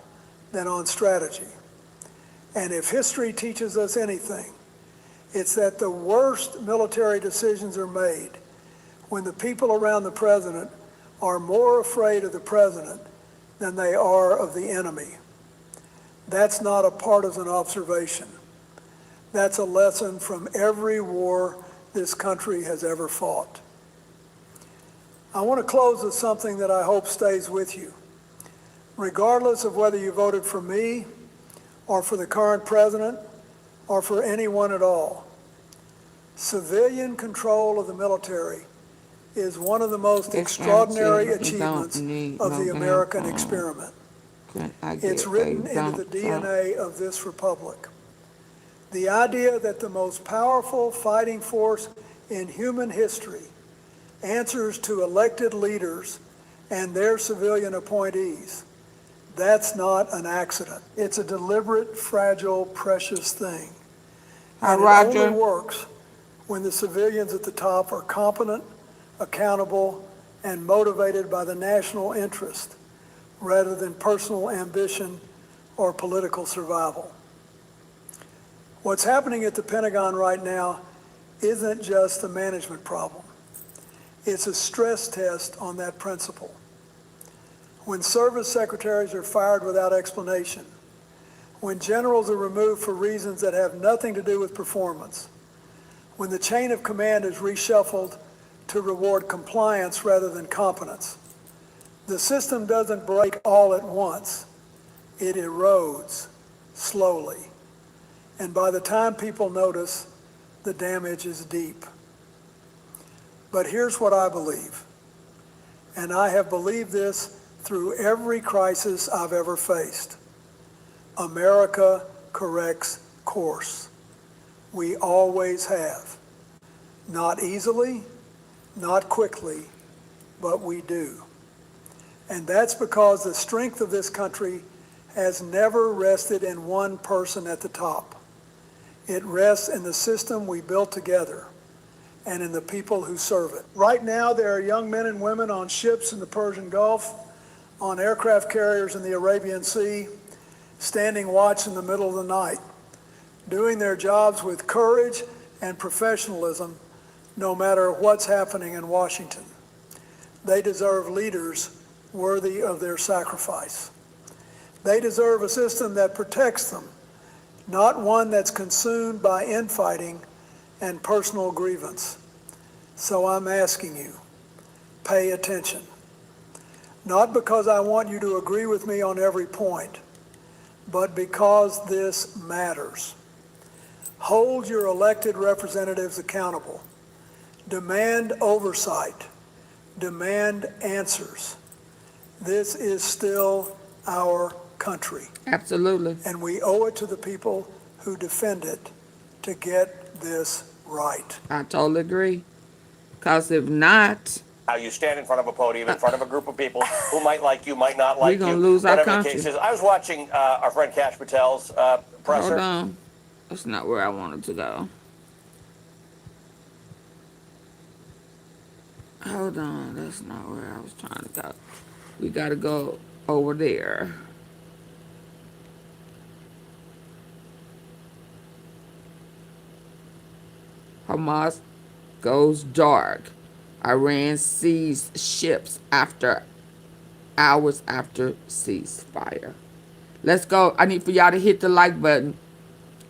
than on strategy. And if history teaches us anything, it's that the worst military decisions are made when the people around the president are more afraid of the president than they are of the enemy. That's not a partisan observation. That's a lesson from every war this country has ever fought. I want to close with something that I hope stays with you. Regardless of whether you voted for me or for the current president or for anyone at all, civilian control of the military is one of the most extraordinary achievements of the American experiment. It's written into the DNA of this republic. The idea that the most powerful fighting force in human history answers to elected leaders and their civilian appointees, that's not an accident. It's a deliberate, fragile, precious thing. And it only works when the civilians at the top are competent, accountable, and motivated by the national interest rather than personal ambition or political survival. What's happening at the Pentagon right now isn't just a management problem. It's a stress test on that principle. When service secretaries are fired without explanation, when generals are removed for reasons that have nothing to do with performance, when the chain of command is reshuffled to reward compliance rather than competence, The system doesn't break all at once. It erodes slowly. And by the time people notice, the damage is deep. But here's what I believe, and I have believed this through every crisis I've ever faced. America corrects course. We always have. Not easily, not quickly, but we do. And that's because the strength of this country has never rested in one person at the top. It rests in the system we built together and in the people who serve it. Right now, there are young men and women on ships in the Persian Gulf, on aircraft carriers in the Arabian Sea, standing watch in the middle of the night, doing their jobs with courage and professionalism, no matter what's happening in Washington. They deserve leaders worthy of their sacrifice. They deserve a system that protects them, not one that's consumed by infighting and personal grievance. So I'm asking you, pay attention. Not because I want you to agree with me on every point, but because this matters. Hold your elected representatives accountable. Demand oversight. Demand answers. This is still our country. Absolutely. And we owe it to the people who defend it to get this right. I totally agree. Because if not, how you stand in front of a podium, in front of a group of people who might like you, might not like you. We're going to lose our whatever country. the case is. I was watching our friend Kash Patel's presser. Hold on. That's not where I wanted to go. Hold on. That's not where I was trying to go. We got to go over there. Hamas goes dark. Iran seized ships hours after ceasefire. Let's go. I need for y'all to hit the like button.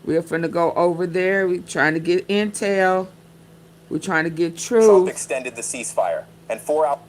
We're finna go over there. We're trying to get intel. We're trying to get truth. Trump extended the ceasefire, and 4 hours.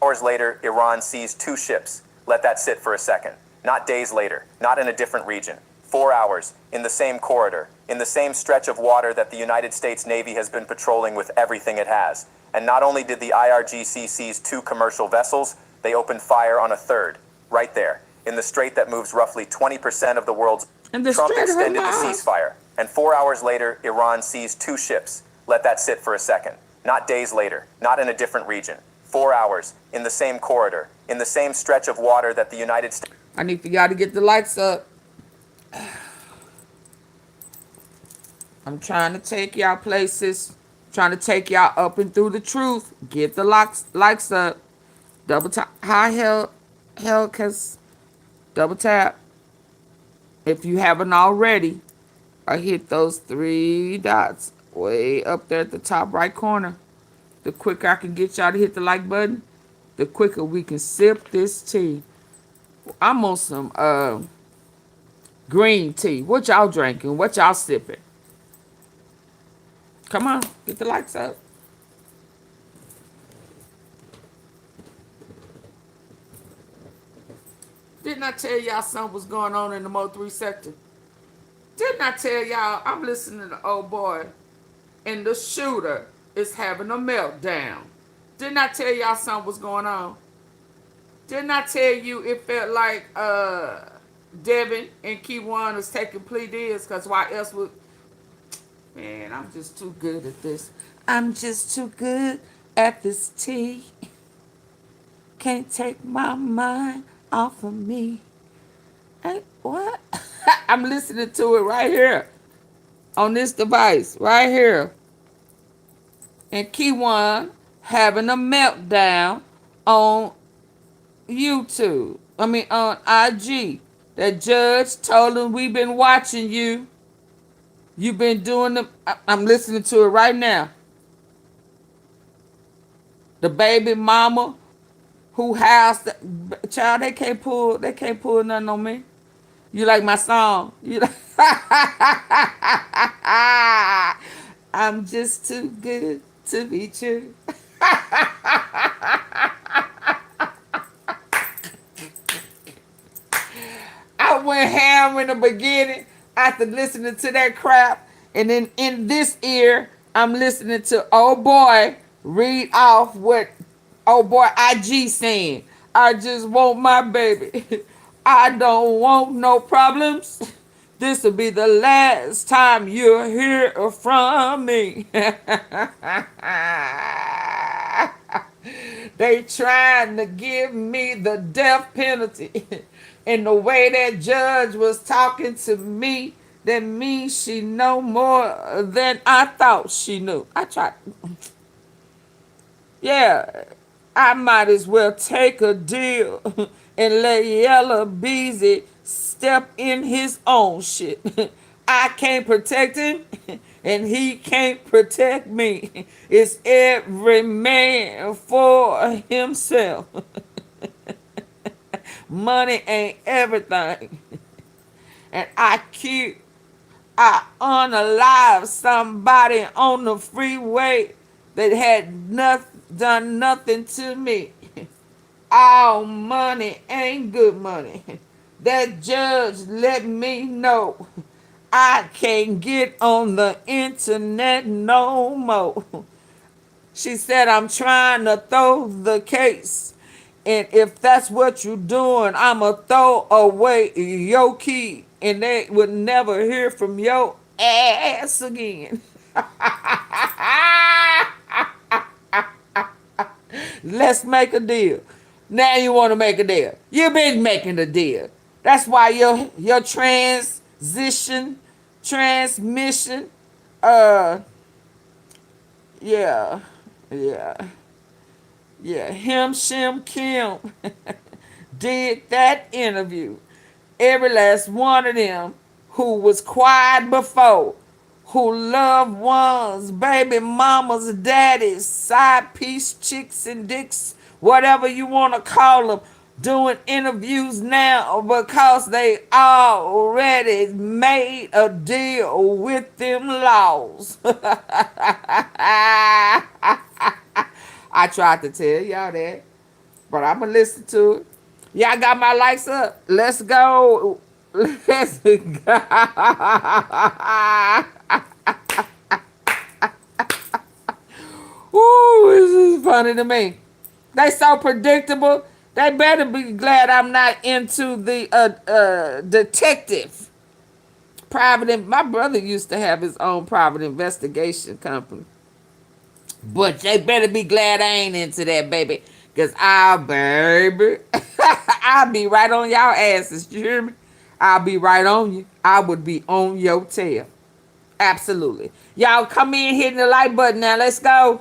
Hours later, Iran seized 2 ships. Let that sit for a second. Not days later, not in a different region. 4 hours, in the same corridor, in the same stretch of water that the United States Navy has been patrolling with everything it has. And not only did the IRGC seize 2 commercial vessels, they opened fire on a third, right there, in the strait that moves roughly 20% of the world's. Trump extended the ceasefire. And 4 hours later, Iran seized 2 ships. Let that sit for a second. Not days later, not in a different region. 4 hours, in the same corridor, in the same stretch of water that the United States. I need for y'all to get the lights up. I'm trying to take y'all places. Trying to take y'all up and through the truth. Get the likes up. Double tap. High cause double tap. If you haven't already, I hit those 3 dots way up there at the top right corner. The quicker I can get y'all to hit the like button, the quicker we can sip this tea. I'm on some green tea. What y'all drinking? What y'all sipping? Come on, get the lights up. Didn't I tell y'all something was going on in the Mo 3 sector? Didn't I tell y'all I'm listening to old boy and the shooter is having a meltdown? Didn't I tell y'all something was going on? Didn't I tell you it felt like Devin and Keywan was taking plea deals because why else would... Man, I'm just too good at this. I'm just too good at this tea. Can't take my mind off of me. Hey, what? I'm listening to it right here on this device right here. And Keywan having a meltdown on YouTube. I mean on IG. That judge told him, we've been watching you. You've been doing the... I'm listening to it right now. The baby mama who housed the child, they can't pull nothing on me. You like my song? You like I'm just too good to be true. I went ham in the beginning after listening to that crap, and then in this ear, I'm listening to old boy read off what old boy IG saying. I just want my baby. I don't want no problems. This will be the last time you'll hear from me. They trying to give me the death penalty. And the way that judge was talking to me, that means she know more than I thought she knew. I tried. Yeah, I might as well take a deal and let Yellow Beezy step in his own shit. I can't protect him, and he can't protect me. It's every man for himself. Money ain't everything. And I unalive somebody on the freeway that had done nothing to me. All money ain't good money. That judge let me know I can't get on the internet no more. She said, I'm trying to throw the case. And if that's what you're doing, I'ma throw away your key. And they would never hear from your ass again. Let's make a deal. Now you want to make a deal. You've been making a deal. That's why your transmission, yeah, him, Shim, Kim did that interview. Every last one of them who was quiet before, who loved ones, baby mamas, daddies, side piece chicks and dicks, whatever you want to call them, doing interviews now because they already made a deal with them laws. I tried to tell y'all that, but I'm going to listen to it. Y'all got my likes up. Let's go. Let's go. Ooh, this is funny to me. They so predictable. They better be glad I'm not into the detective. My brother used to have his own private investigation company. But they better be glad I ain't into that, baby. Because I'll be right on y'all asses. You hear me? I'll be right on you. I would be on your tail. Absolutely. Y'all come in, hitting the like button now. Let's go.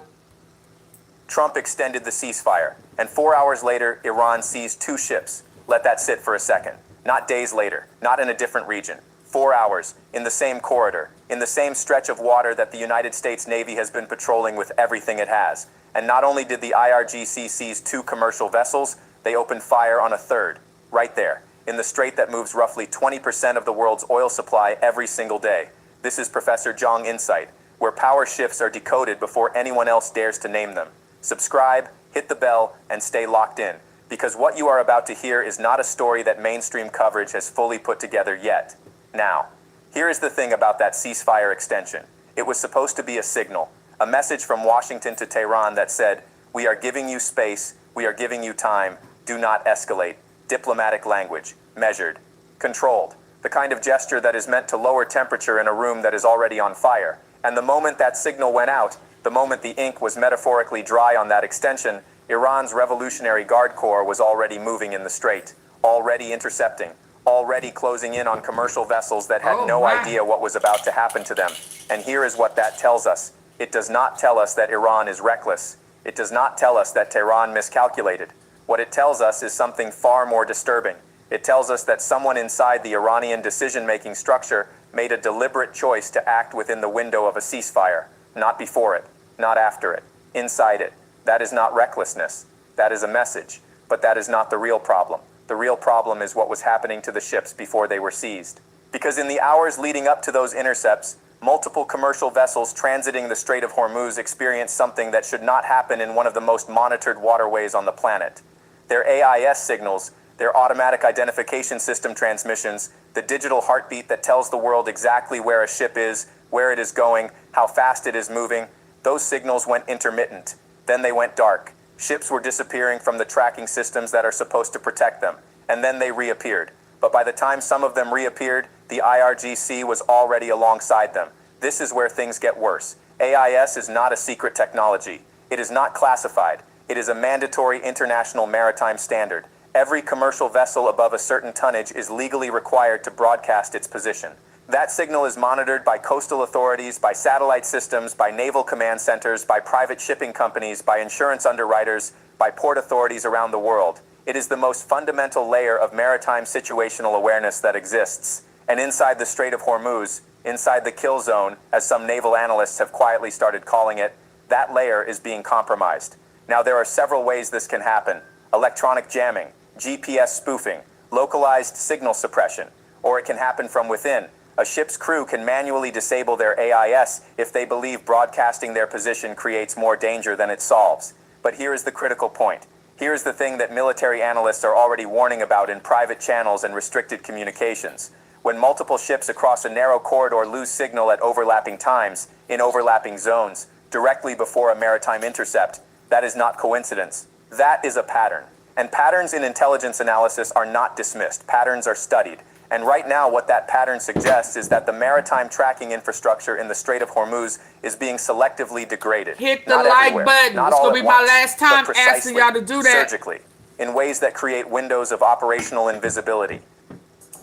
Trump extended the ceasefire, and 4 hours later, Iran seized 2 ships. Let that sit for a second. Not days later, not in a different region. 4 hours, in the same corridor, in the same stretch of water that the United States Navy has been patrolling with everything it has. And not only did the IRGC seize 2 commercial vessels, they opened fire on a third, right there, in the strait that moves roughly 20% of the world's oil supply every single day. This is Professor Zhang Insight, where power shifts are decoded before anyone else dares to name them. Subscribe, hit the bell, and stay locked in, because what you are about to hear is not a story that mainstream coverage has fully put together yet. Now, here is the thing about that ceasefire extension. It was supposed to be a signal, a message from Washington to Tehran that said, we are giving you space, we are giving you time, do not escalate. Diplomatic language, measured, controlled, the kind of gesture that is meant to lower temperature in a room that is already on fire. And the moment that signal went out, the moment the ink was metaphorically dry on that extension, Iran's Revolutionary Guard Corps was already moving in the strait, already intercepting, already closing in on commercial vessels that had no idea what was about to happen to them. And here is what that tells us. It does not tell us that Iran is reckless. It does not tell us that Tehran miscalculated. What it tells us is something far more disturbing. It tells us that someone inside the Iranian decision-making structure made a deliberate choice to act within the window of a ceasefire. Not before it, not after it, inside it. That is not recklessness. That is a message. But that is not the real problem. The real problem is what was happening to the ships before they were seized. Because in the hours leading up to those intercepts, multiple commercial vessels transiting the Strait of Hormuz experienced something that should not happen in one of the most monitored waterways on the planet. Their AIS signals, their automatic identification system transmissions, the digital heartbeat that tells the world exactly where a ship is, where it is going, how fast it is moving, those signals went intermittent. Then they went dark. Ships were disappearing from the tracking systems that are supposed to protect them, and then they reappeared. But by the time some of them reappeared, the IRGC was already alongside them. This is where things get worse. AIS is not a secret technology. It is not classified. It is a mandatory international maritime standard. Every commercial vessel above a certain tonnage is legally required to broadcast its position. That signal is monitored by coastal authorities, by satellite systems, by naval command centers, by private shipping companies, by insurance underwriters, by port authorities around the world. It is the most fundamental layer of maritime situational awareness that exists. And inside the Strait of Hormuz, inside the kill zone, as some naval analysts have quietly started calling it, that layer is being compromised. Now, there are several ways this can happen. Electronic jamming, GPS spoofing, localized signal suppression, or it can happen from within. A ship's crew can manually disable their AIS if they believe broadcasting their position creates more danger than it solves. But here is the critical point. Here is the thing that military analysts are already warning about in private channels and restricted communications. When multiple ships across a narrow corridor lose signal at overlapping times, in overlapping zones, directly before a maritime intercept, that is not coincidence. That is a pattern. And patterns in intelligence analysis are not dismissed. Patterns are studied. And right now, what that pattern suggests is that the maritime tracking infrastructure in the Strait of Hormuz is being selectively degraded. Hit the like button. It's going to be my last time asking y'all to do that. Surgically, in ways that create windows of operational invisibility.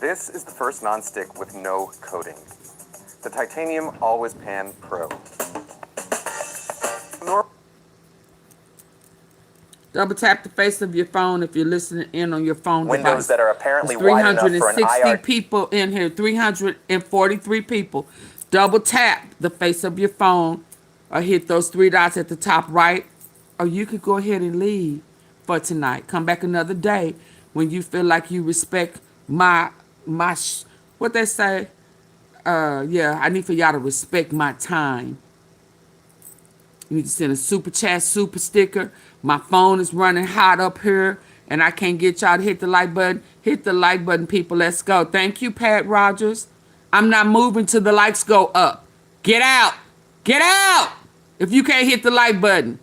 This is the first nonstick with no coating. The Titanium Always Pan Pro. Double tap the face of your phone if you're listening in on your phone Windows device. that are apparently There's wide enough for an 360 IR. people in here, 343 people. Double tap the face of your phone or hit those three dots at the top right, or you could go ahead and leave for tonight. Come back another day when you feel like you respect what they say. I need for y'all to respect my time. You need to send a super chat, super sticker. My phone is running hot up here, and I can't get y'all to hit the like button. Hit the like button, people. Let's go. Thank you, Pat Rogers. I'm not moving till the likes go up. Get out. Get out if you can't hit the like button.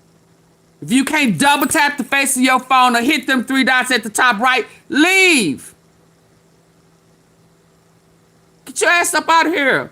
If you can't double tap the face of your phone or hit them three dots at the top right, leave. Get your ass up out of here.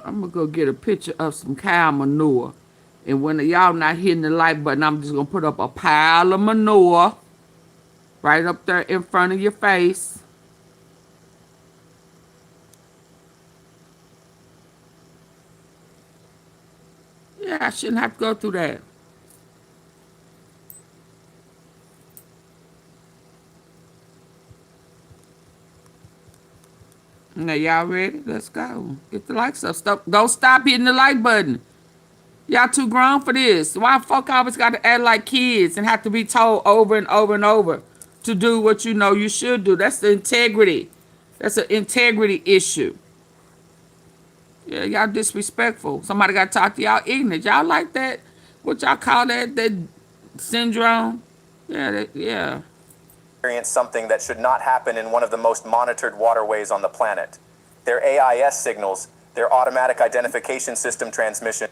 I'm going to go get a picture of some cow manure. And when y'all not hitting the like button, I'm just going to put up a pile of manure right up there in front of your face. Yeah, I shouldn't have to go through that. Now, y'all ready? Let's go. Get the likes up. Don't stop hitting the like button. Y'all too grown for this. Why fuck always got to act like kids and have to be told over and over and over to do what you know you should do? That's the integrity. That's an integrity issue. Yeah, y'all disrespectful. Somebody got to talk to y'all ignorant. Y'all like that? What y'all call that? That syndrome? Yeah. Experience something that should not happen in one of the most monitored waterways on the planet. Their AIS signals, their automatic identification system transmission,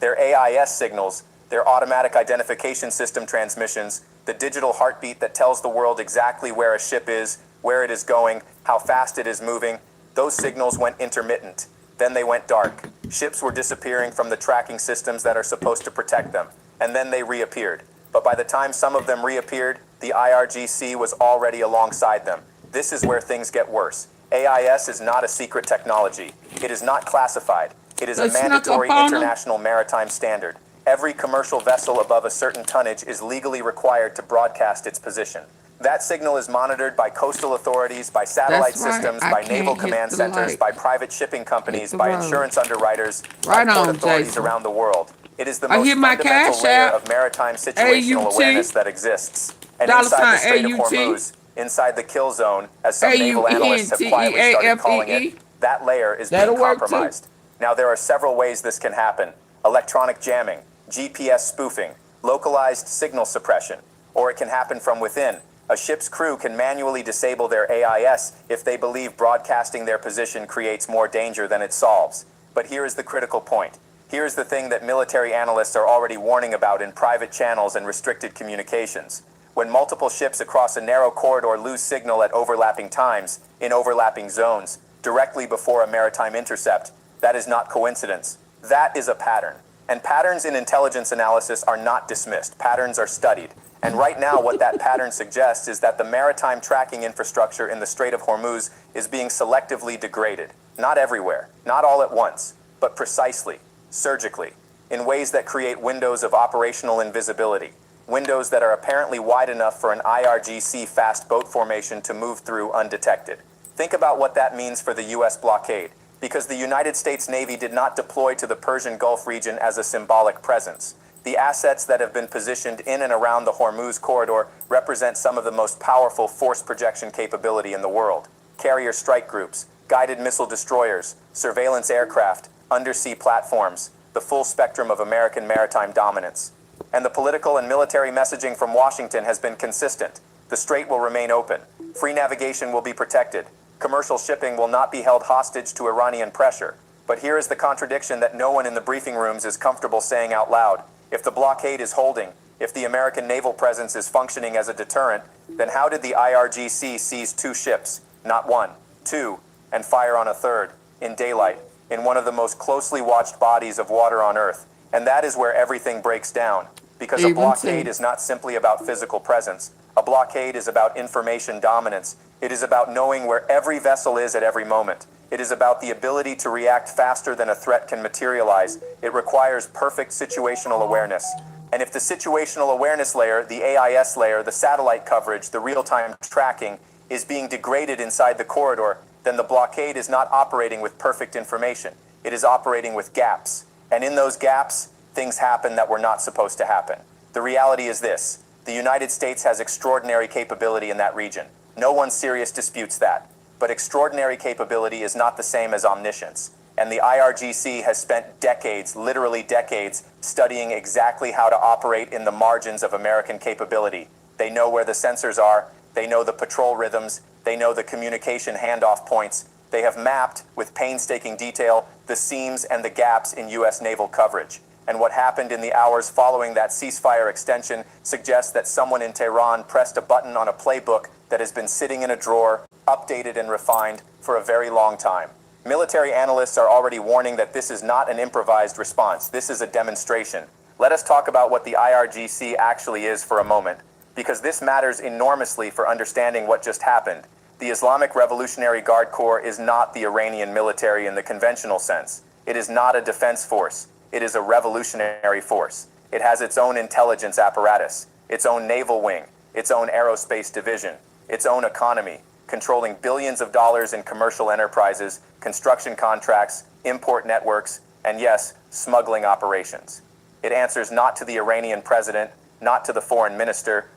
their AIS signals, their automatic identification system transmissions, the digital heartbeat that tells the world exactly where a ship is, where it is going, how fast it is moving, those signals went intermittent. Then they went dark. Ships were disappearing from the tracking systems that are supposed to protect them, and then they reappeared. But by the time some of them reappeared, the IRGC was already alongside them. This is where things get worse. AIS is not a secret technology. It is not classified. It is a mandatory international maritime standard. Every commercial vessel above a certain tonnage is legally required to broadcast its position. That signal is monitored by coastal authorities, by satellite systems, by naval command centers, by private shipping companies, by insurance underwriters, by port authorities around the world. It is the most fundamental layer of maritime situational awareness that exists. And inside the Strait of Hormuz, inside the kill zone, as some naval analysts have quietly started calling it, that layer is being compromised. Now, there are several ways this can happen. Electronic jamming, GPS spoofing, localized signal suppression, or it can happen from within. A ship's crew can manually disable their AIS if they believe broadcasting their position creates more danger than it solves. But here is the critical point. Here is the thing that military analysts are already warning about in private channels and restricted communications. When multiple ships across a narrow corridor lose signal at overlapping times, in overlapping zones, directly before a maritime intercept, that is not coincidence. That is a pattern. And patterns in intelligence analysis are not dismissed. Patterns are studied. And right now, what that pattern suggests is that the maritime tracking infrastructure in the Strait of Hormuz is being selectively degraded. Not everywhere, not all at once, but precisely, surgically, in ways that create windows of operational invisibility, windows that are apparently wide enough for an IRGC fast boat formation to move through undetected. Think about what that means for the U.S. blockade, because the United States Navy did not deploy to the Persian Gulf region as a symbolic presence. The assets that have been positioned in and around the Hormuz corridor represent some of the most powerful force projection capability in the world. Carrier strike groups, guided missile destroyers, surveillance aircraft, undersea platforms, the full spectrum of American maritime dominance. And the political and military messaging from Washington has been consistent. The strait will remain open. Free navigation will be protected. Commercial shipping will not be held hostage to Iranian pressure. But here is the contradiction that no one in the briefing rooms is comfortable saying out loud. If the blockade is holding, if the American naval presence is functioning as a deterrent, then how did the IRGC seize 2 ships, not 1, 2, and fire on a 3rd, in daylight, in one of the most closely watched bodies of water on Earth? And that is where everything breaks down, because a blockade is not simply about physical presence. A blockade is about information dominance. It is about knowing where every vessel is at every moment. It is about the ability to react faster than a threat can materialize. It requires perfect situational awareness. And if the situational awareness layer, the AIS layer, the satellite coverage, the real-time tracking is being degraded inside the corridor, then the blockade is not operating with perfect information. It is operating with gaps. And in those gaps, things happen that were not supposed to happen. The reality is this: the United States has extraordinary capability in that region. No one serious disputes that. But extraordinary capability is not the same as omniscience. And the IRGC has spent decades, literally decades, studying exactly how to operate in the margins of American capability. They know where the sensors are, they know the patrol rhythms, they know the communication handoff points. They have mapped, with painstaking detail, the seams and the gaps in U.S. naval coverage. And what happened in the hours following that ceasefire extension suggests that someone in Tehran pressed a button on a playbook that has been sitting in a drawer, updated and refined, for a very long time. Military analysts are already warning that this is not an improvised response. This is a demonstration. Let us talk about what the IRGC actually is for a moment, because this matters enormously for understanding what just happened. The Islamic Revolutionary Guard Corps is not the Iranian military in the conventional sense. It is not a defense force. It is a revolutionary force. It has its own intelligence apparatus, its own naval wing, its own aerospace division, its own economy, controlling billions of dollars in commercial enterprises, construction contracts, import networks, and yes, smuggling operations. It answers not to the Iranian president, not to the foreign minister.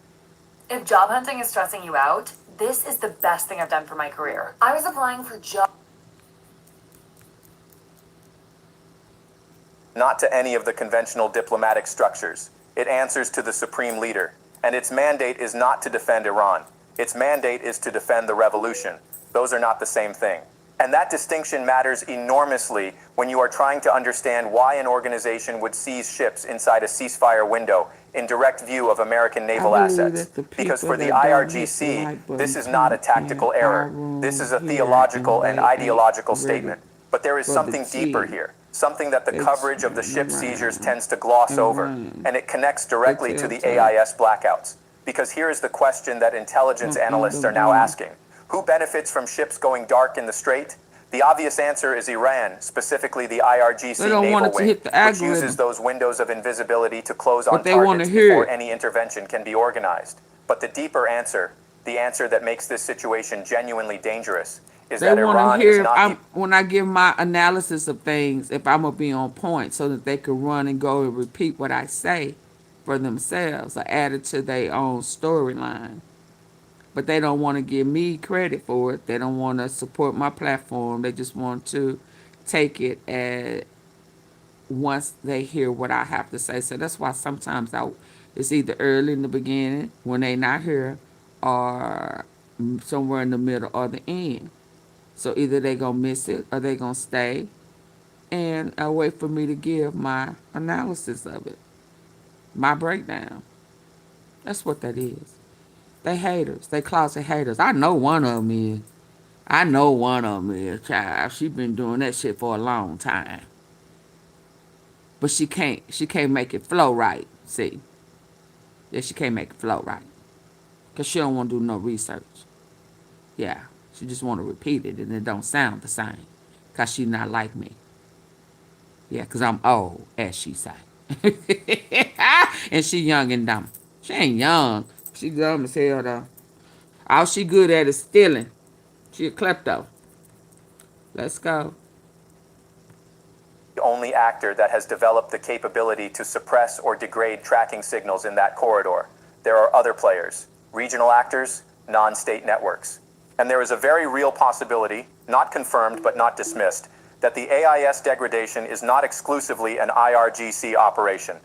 If job hunting is stressing you out, this is the best thing I've done for my career. I was applying for jobs. Not to any of the conventional diplomatic structures. It answers to the supreme leader. And its mandate is not to defend Iran. Its mandate is to defend the revolution. Those are not the same thing. And that distinction matters enormously when you are trying to understand why an organization would seize ships inside a ceasefire window in direct view of American naval assets. Because for the IRGC, this is not a tactical error. This is a theological and ideological statement. But there is something deeper here, something that the coverage of the ship seizures tends to gloss over, and it connects directly to the AIS blackouts. Because here is the question that intelligence analysts are now asking. Who benefits from ships going dark in the strait? The obvious answer is Iran, specifically the IRGC naval wing, which uses those windows of invisibility to close on targets before any intervention can be organized. But the deeper answer, the answer that makes this situation genuinely dangerous, is that Iran is not when I give my analysis of things, if I'm going to be on point so that they can run and go and repeat what I say for themselves or add it to their own storyline. But they don't want to give me credit for it. They don't want to support my platform. They just want to take it as once they hear what I have to say. So that's why sometimes it's either early in the beginning when they not here or somewhere in the middle or the end. So either they going to miss it or they going to stay and wait for me to give my analysis of it, my breakdown. That's what that is. They haters. They closet haters. I know one of them is. Child. She been doing that shit for a long time. But she can't make it flow right. See? Yeah, she can't make it flow right. Because she don't want to do no research. Yeah. She just want to repeat it and it don't sound the same. Because she not like me. Yeah, because I'm old, as she say. And she young and dumb. She ain't young. She dumb as hell, though. All she good at is stealing. She a klepto. Let's go. the only actor that has developed the capability to suppress or degrade tracking signals in that corridor. There are other players, regional actors, non-state networks. And there is a very real possibility, not confirmed but not dismissed, that the AIS degradation is not exclusively an IRGC operation,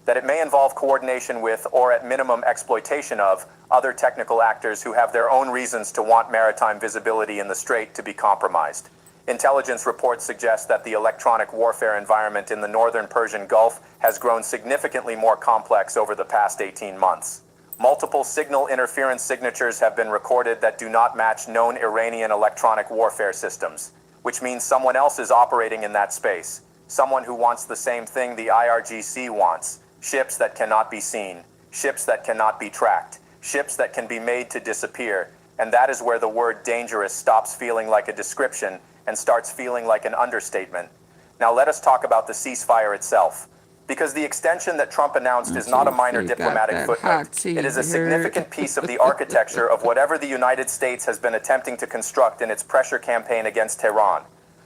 that it may involve coordination with, or at minimum exploitation of, other technical actors who have their own reasons to want maritime visibility in the Strait to be compromised. Intelligence reports suggest that the electronic warfare environment in the northern Persian Gulf has grown significantly more complex over the past 18 months. Multiple signal interference signatures have been recorded that do not match known Iranian electronic warfare systems, which means someone else is operating in that space, someone who wants the same thing the IRGC wants, ships that cannot be seen, ships that cannot be tracked, ships that can be made to disappear, and that is where the word dangerous stops feeling like a description and starts feeling like an understatement. Now let us talk about the ceasefire itself. Because the extension that Trump announced is not a minor diplomatic footnote. It is a significant piece of the architecture of whatever the United States has been attempting to construct in its pressure campaign against Tehran.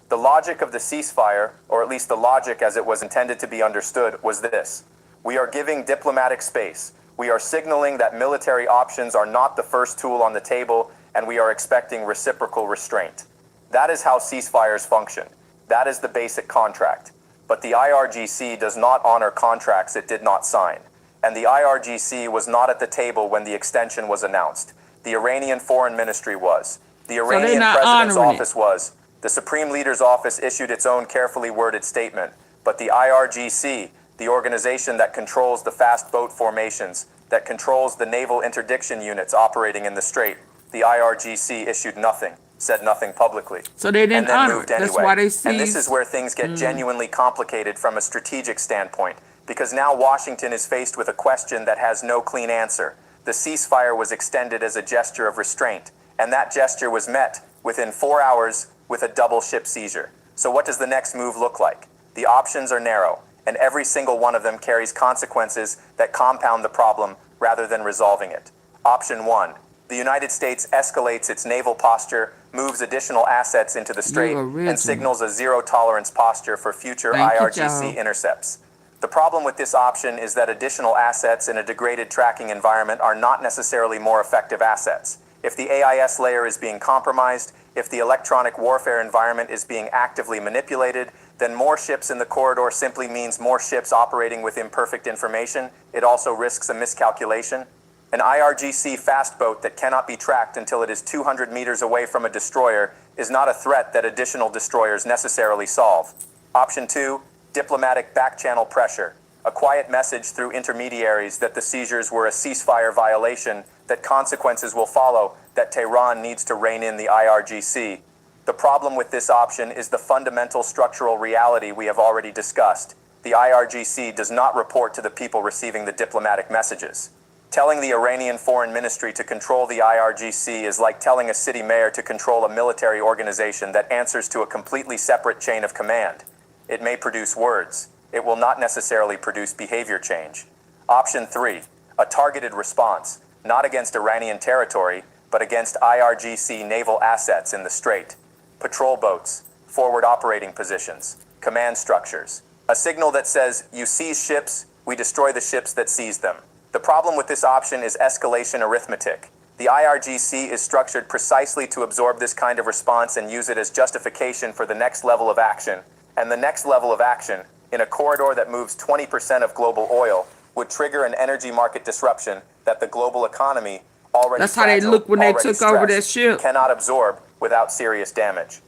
The logic of the ceasefire, or at least the logic as it was intended to be understood, was this. We are giving diplomatic space. We are signaling that military options are not the first tool on the table, and we are expecting reciprocal restraint. That is how ceasefires function. That is the basic contract. But the IRGC does not honor contracts it did not sign. And the IRGC was not at the table when the extension was announced. The Iranian Foreign Ministry was. The Iranian President's office was. The Supreme Leader's office issued its own carefully worded statement. But the IRGC, the organization that controls the fast boat formations, that controls the naval interdiction units operating in the Strait, the IRGC issued nothing. Said nothing publicly. So they didn't honor it. That's why they seized. And this is where things get genuinely complicated from a strategic standpoint, because now Washington is faced with a question that has no clean answer. The ceasefire was extended as a gesture of restraint, and that gesture was met within 4 hours with a double ship seizure. So what does the next move look like? The options are narrow, and every single one of them carries consequences that compound the problem rather than resolving it. Option 1. The United States escalates its naval posture, moves additional assets into the Strait, and signals a zero-tolerance posture for future IRGC intercepts. The problem with this option is that additional assets in a degraded tracking environment are not necessarily more effective assets. If the AIS layer is being compromised, if the electronic warfare environment is being actively manipulated, then more ships in the corridor simply means more ships operating with imperfect information. It also risks a miscalculation. An IRGC fast boat that cannot be tracked until it is 200 meters away from a destroyer is not a threat that additional destroyers necessarily solve. Option 2, diplomatic back-channel pressure. A quiet message through intermediaries that the seizures were a ceasefire violation, that consequences will follow, that Tehran needs to rein in the IRGC. The problem with this option is the fundamental structural reality we have already discussed. The IRGC does not report to the people receiving the diplomatic messages. Telling the Iranian Foreign Ministry to control the IRGC is like telling a city mayor to control a military organization that answers to a completely separate chain of command. It may produce words. It will not necessarily produce behavior change. Option 3, a targeted response, not against Iranian territory, but against IRGC naval assets in the Strait. Patrol boats, forward operating positions, command structures. A signal that says, you seize ships, we destroy the ships that seize them. The problem with this option is escalation arithmetic. The IRGC is structured precisely to absorb this kind of response and use it as justification for the next level of action. And the next level of action, in a corridor that moves 20% of global oil, would trigger an energy market disruption that the global economy, already That's how they fragile, look when they already took over that stressed, ship. cannot absorb without serious damage.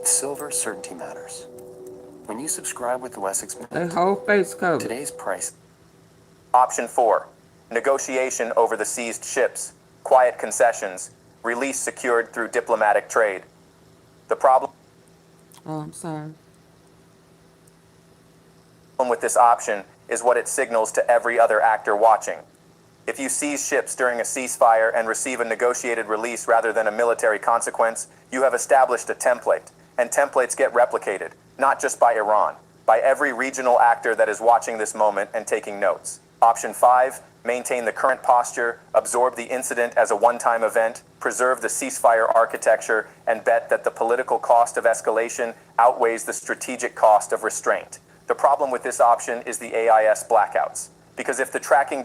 Silver certainty matters. When you subscribe with the Wessex Their whole face covered. today's price. Option 4, negotiation over the seized ships, quiet concessions, release secured through diplomatic trade. The problem Oh, I'm sorry. with this option is what it signals to every other actor watching. If you seize ships during a ceasefire and receive a negotiated release rather than a military consequence, you have established a template, and templates get replicated, not just by Iran, by every regional actor that is watching this moment and taking notes. Option 5, maintain the current posture, absorb the incident as a one-time event, preserve the ceasefire architecture, and bet that the political cost of escalation outweighs the strategic cost of restraint. The problem with this option is the AIS blackouts, because if the tracking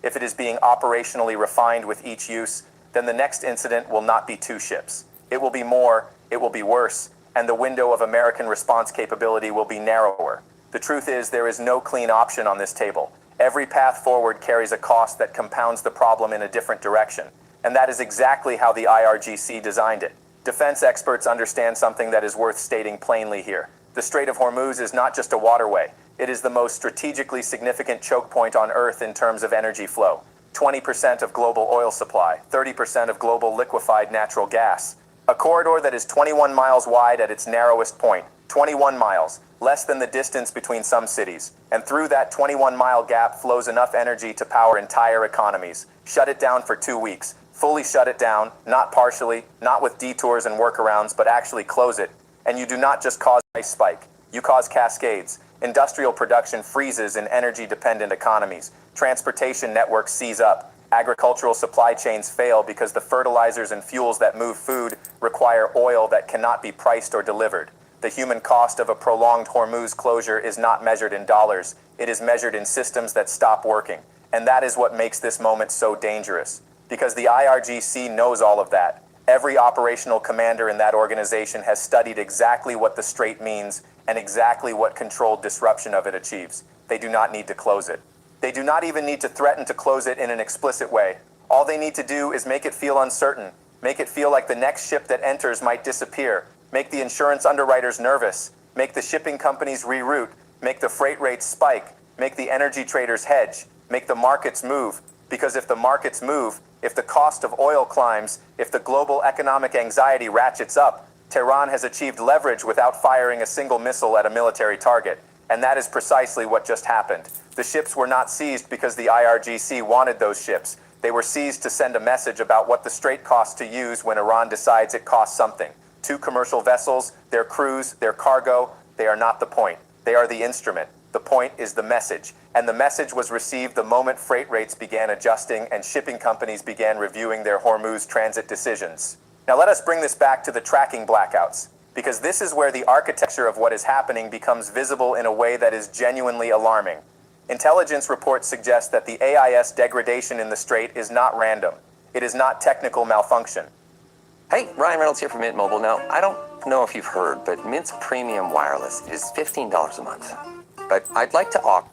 if it is being operationally refined with each use, then the next incident will not be 2 ships. It will be more, it will be worse, and the window of American response capability will be narrower. The truth is there is no clean option on this table. Every path forward carries a cost that compounds the problem in a different direction. And that is exactly how the IRGC designed it. Defense experts understand something that is worth stating plainly here. The Strait of Hormuz is not just a waterway. It is the most strategically significant choke point on Earth in terms of energy flow. 20% of global oil supply, 30% of global liquefied natural gas. A corridor that is 21 miles wide at its narrowest point. 21 miles, less than the distance between some cities. And through that 21-mile gap flows enough energy to power entire economies. Shut it down for 2 weeks. Fully shut it down, not partially, not with detours and workarounds, but actually close it. And you do not just cause a price spike. You cause cascades. Industrial production freezes in energy-dependent economies. Transportation networks seize up. Agricultural supply chains fail because the fertilizers and fuels that move food require oil that cannot be priced or delivered. The human cost of a prolonged Hormuz closure is not measured in dollars. It is measured in systems that stop working. And that is what makes this moment so dangerous. Because the IRGC knows all of that. Every operational commander in that organization has studied exactly what the Strait means and exactly what controlled disruption of it achieves. They do not need to close it. They do not even need to threaten to close it in an explicit way. All they need to do is make it feel uncertain, make it feel like the next ship that enters might disappear, make the insurance underwriters nervous, make the shipping companies reroute, make the freight rates spike, make the energy traders hedge, make the markets move. Because if the markets move, if the cost of oil climbs, if the global economic anxiety ratchets up, Tehran has achieved leverage without firing a single missile at a military target. And that is precisely what just happened. The ships were not seized because the IRGC wanted those ships. They were seized to send a message about what the Strait costs to use when Iran decides it costs something. 2 commercial vessels, their crews, their cargo, they are not the point. They are the instrument. The point is the message. And the message was received the moment freight rates began adjusting and shipping companies began reviewing their Hormuz transit decisions. Now let us bring this back to the tracking blackouts, because this is where the architecture of what is happening becomes visible in a way that is genuinely alarming. Intelligence reports suggest that the AIS degradation in the Strait is not random. It is not technical malfunction. Hey, Ryan Reynolds here from Mint Mobile. Now, I don't know if you've heard, but Mint's premium wireless is $15 a month. But I'd like to offer...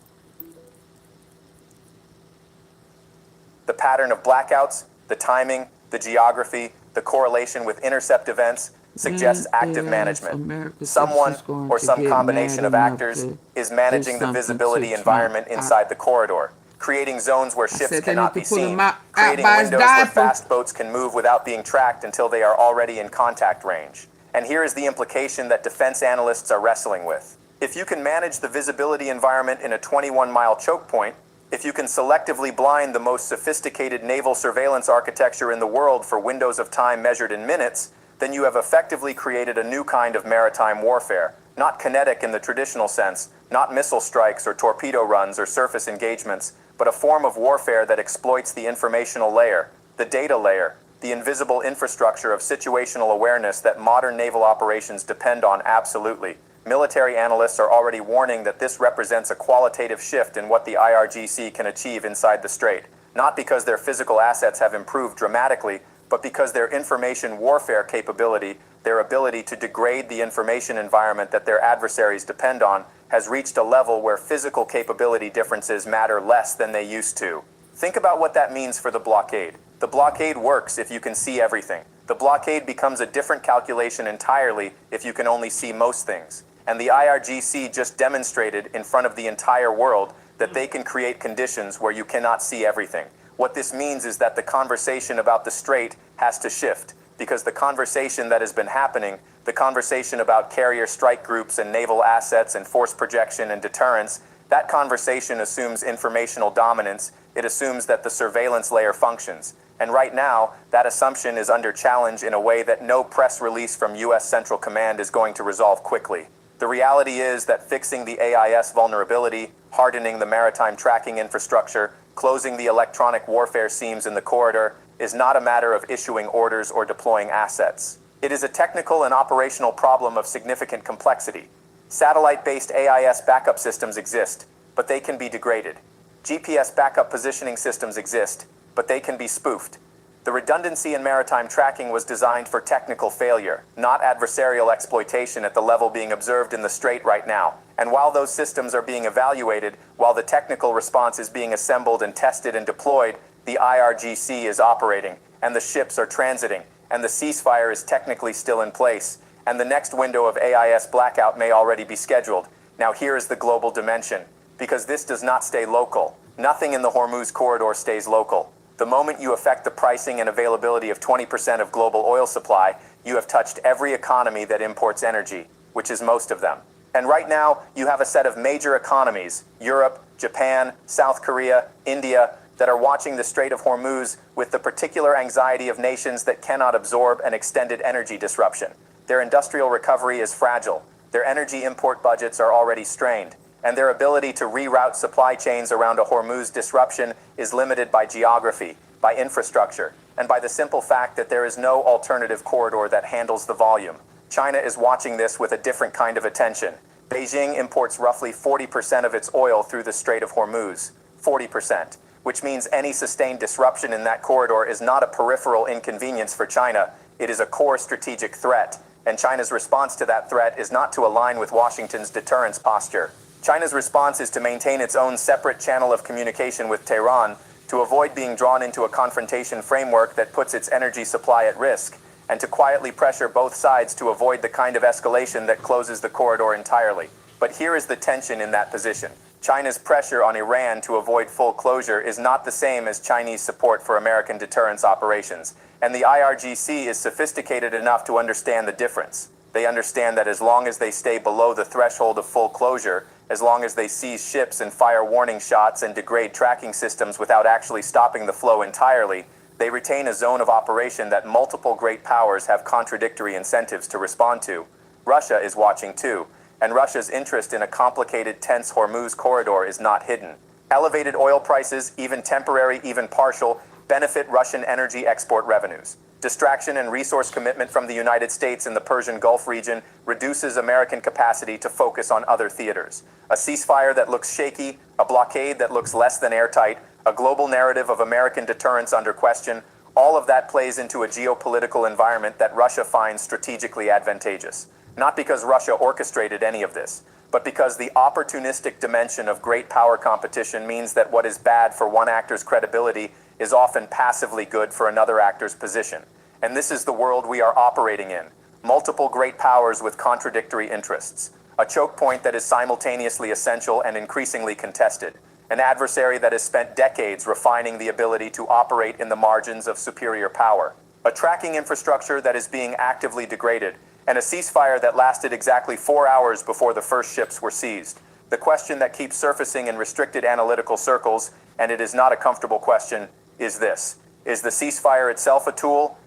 The pattern of blackouts, the timing, the geography, the correlation with intercept events suggests active management. Someone or some combination of actors is managing the visibility environment inside the corridor, creating zones where ships cannot be seen, creating windows where fast boats can move without being tracked until they are already in contact range. And here is the implication that defense analysts are wrestling with. If you can manage the visibility environment in a 21-mile choke point, if you can selectively blind the most sophisticated naval surveillance architecture in the world for windows of time measured in minutes, then you have effectively created a new kind of maritime warfare, not kinetic in the traditional sense, not missile strikes or torpedo runs or surface engagements, but a form of warfare that exploits the informational layer, the data layer, the invisible infrastructure of situational awareness that modern naval operations depend on absolutely. Military analysts are already warning that this represents a qualitative shift in what the IRGC can achieve inside the strait, not because their physical assets have improved dramatically, but because their information warfare capability, their ability to degrade the information environment that their adversaries depend on, has reached a level where physical capability differences matter less than they used to. Think about what that means for the blockade. The blockade works if you can see everything. The blockade becomes a different calculation entirely if you can only see most things. And the IRGC just demonstrated in front of the entire world that they can create conditions where you cannot see everything. What this means is that the conversation about the strait has to shift, because the conversation that has been happening, the conversation about carrier strike groups and naval assets and force projection and deterrence, that conversation assumes informational dominance. It assumes that the surveillance layer functions. And right now, that assumption is under challenge in a way that no press release from U.S. Central Command is going to resolve quickly. The reality is that fixing the AIS vulnerability, hardening the maritime tracking infrastructure, closing the electronic warfare seams in the corridor is not a matter of issuing orders or deploying assets. It is a technical and operational problem of significant complexity. Satellite-based AIS backup systems exist, but they can be degraded. GPS backup positioning systems exist, but they can be spoofed. The redundancy in maritime tracking was designed for technical failure, not adversarial exploitation at the level being observed in the strait right now. And while those systems are being evaluated, while the technical response is being assembled and tested and deployed, the IRGC is operating, and the ships are transiting, and the ceasefire is technically still in place, and the next window of AIS blackout may already be scheduled. Now here is the global dimension, because this does not stay local. Nothing in the Hormuz corridor stays local. The moment you affect the pricing and availability of 20% of global oil supply, you have touched every economy that imports energy, which is most of them. And right now, you have a set of major economies, Europe, Japan, South Korea, India, that are watching the Strait of Hormuz with the particular anxiety of nations that cannot absorb an extended energy disruption. Their industrial recovery is fragile. Their energy import budgets are already strained. And their ability to reroute supply chains around a Hormuz disruption is limited by geography, by infrastructure, and by the simple fact that there is no alternative corridor that handles the volume. China is watching this with a different kind of attention. Beijing imports roughly 40% of its oil through the Strait of Hormuz, 40%, which means any sustained disruption in that corridor is not a peripheral inconvenience for China, it is a core strategic threat, and China's response to that threat is not to align with Washington's deterrence posture. China's response is to maintain its own separate channel of communication with Tehran to avoid being drawn into a confrontation framework that puts its energy supply at risk, and to quietly pressure both sides to avoid the kind of escalation that closes the corridor entirely. But here is the tension in that position. China's pressure on Iran to avoid full closure is not the same as Chinese support for American deterrence operations, and the IRGC is sophisticated enough to understand the difference. They understand that as long as they stay below the threshold of full closure, as long as they seize ships and fire warning shots and degrade tracking systems without actually stopping the flow entirely, they retain a zone of operation that multiple great powers have contradictory incentives to respond to. Russia is watching too, and Russia's interest in a complicated, tense Hormuz corridor is not hidden. Elevated oil prices, even temporary, even partial, benefit Russian energy export revenues. Distraction and resource commitment from the United States in the Persian Gulf region reduces American capacity to focus on other theaters. A ceasefire that looks shaky, a blockade that looks less than airtight, a global narrative of American deterrence under question, all of that plays into a geopolitical environment that Russia finds strategically advantageous. Not because Russia orchestrated any of this, but because the opportunistic dimension of great power competition means that what is bad for one actor's credibility is often passively good for another actor's position. And this is the world we are operating in. Multiple great powers with contradictory interests. A choke point that is simultaneously essential and increasingly contested. An adversary that has spent decades refining the ability to operate in the margins of superior power. A tracking infrastructure that is being actively degraded. And a ceasefire that lasted exactly 4 hours before the first ships were seized. The question that keeps surfacing in restricted analytical circles, and it is not a comfortable question, is this. Is the ceasefire itself a tool?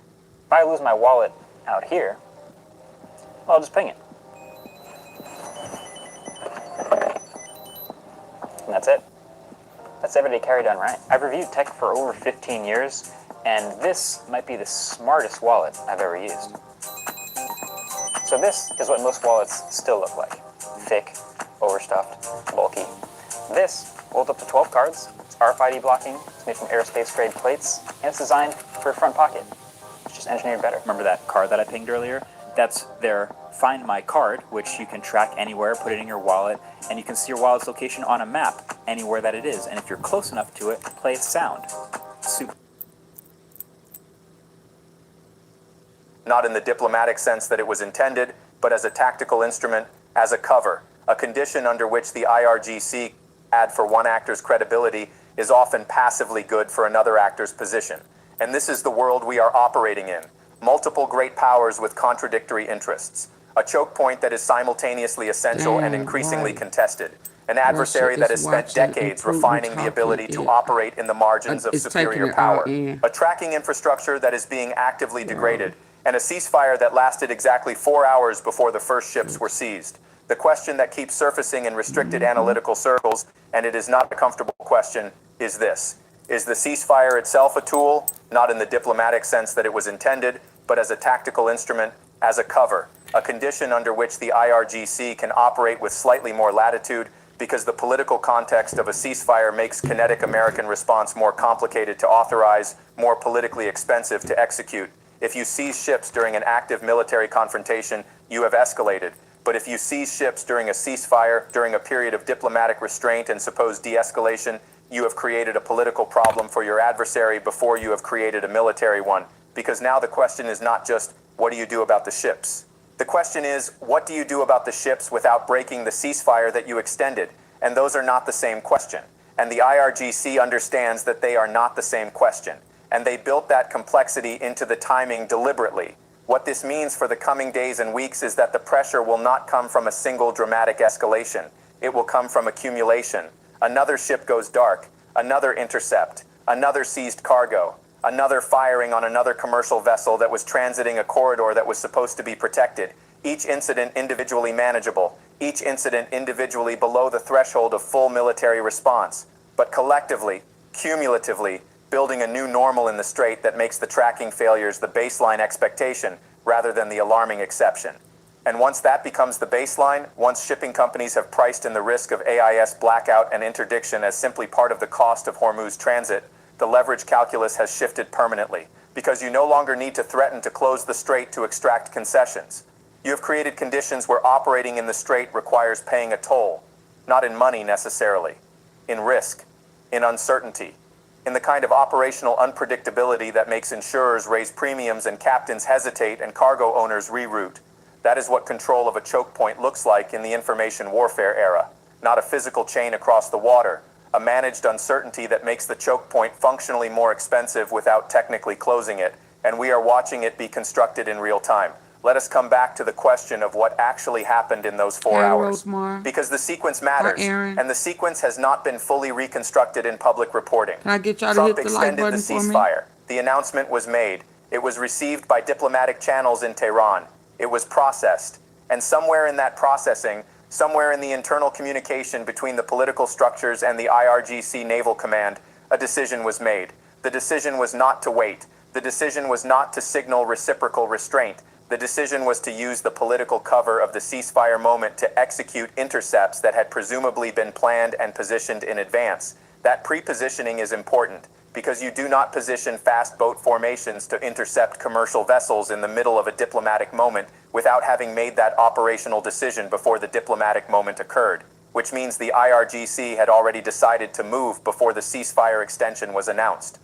If I lose my wallet out here, I'll just ping it. And that's it. That's everyday carry done right. I've reviewed tech for over 15 years, and this might be the smartest wallet I've ever used. So this is what most wallets still look like. Thick, overstuffed, bulky. This holds up to 12 cards. It's RFID blocking. It's made from aerospace grade plates, and it's designed for a front pocket. It's just engineered better. Remember that card that I pinged earlier? That's their Find My Card, which you can track anywhere, put it in your wallet, and you can see your wallet's location on a map anywhere that it is. And if you're close enough to it, play its sound. Super. Not in the diplomatic sense that it was intended, but as a tactical instrument, as a cover, a condition under which the IRGC add for one actor's credibility is often passively good for another actor's position. And this is the world we are operating in. Multiple great powers with contradictory interests. A choke point that is simultaneously essential and increasingly contested. An adversary that has spent decades refining the ability to operate in the margins of superior power. A tracking infrastructure that is being actively degraded. And a ceasefire that lasted exactly 4 hours before the first ships were seized. The question that keeps surfacing in restricted analytical circles, and it is not a comfortable question, is this. Is the ceasefire itself a tool? Not in the diplomatic sense that it was intended, but as a tactical instrument, as a cover, a condition under which the IRGC can operate with slightly more latitude because the political context of a ceasefire makes kinetic American response more complicated to authorize, more politically expensive to execute. If you seize ships during an active military confrontation, you have escalated. But if you seize ships during a ceasefire, during a period of diplomatic restraint and supposed de-escalation, you have created a political problem for your adversary before you have created a military one. Because now the question is not just, what do you do about the ships? The question is, what do you do about the ships without breaking the ceasefire that you extended? And those are not the same question. And the IRGC understands that they are not the same question. And they built that complexity into the timing deliberately. What this means for the coming days and weeks is that the pressure will not come from a single dramatic escalation. It will come from accumulation. Another ship goes dark, another intercept, another seized cargo, another firing on another commercial vessel that was transiting a corridor that was supposed to be protected. Each incident individually manageable, each incident individually below the threshold of full military response, but collectively, cumulatively, building a new normal in the strait that makes the tracking failures the baseline expectation rather than the alarming exception. And once that becomes the baseline, once shipping companies have priced in the risk of AIS blackout and interdiction as simply part of the cost of Hormuz transit, the leverage calculus has shifted permanently, because you no longer need to threaten to close the strait to extract concessions. You have created conditions where operating in the strait requires paying a toll, not in money necessarily, in risk, in uncertainty, in the kind of operational unpredictability that makes insurers raise premiums and captains hesitate and cargo owners reroute. That is what control of a choke point looks like in the information warfare era, not a physical chain across the water, a managed uncertainty that makes the choke point functionally more expensive without technically closing it, and we are watching it be constructed in real time. Let us come back to the question of what actually happened in those 4 hours. Rosemar. Because the sequence matters, Aaron. and the sequence has not been fully reconstructed in public reporting. Can I get y'all to Trump hit the like extended button the for me? ceasefire. The announcement was made. It was received by diplomatic channels in Tehran. It was processed. And somewhere in that processing, somewhere in the internal communication between the political structures and the IRGC Naval Command, a decision was made. The decision was not to wait. The decision was not to signal reciprocal restraint. The decision was to use the political cover of the ceasefire moment to execute intercepts that had presumably been planned and positioned in advance. That pre-positioning is important because you do not position fast boat formations to intercept commercial vessels in the middle of a diplomatic moment without having made that operational decision before the diplomatic moment occurred, which means the IRGC had already decided to move before the ceasefire extension was announced.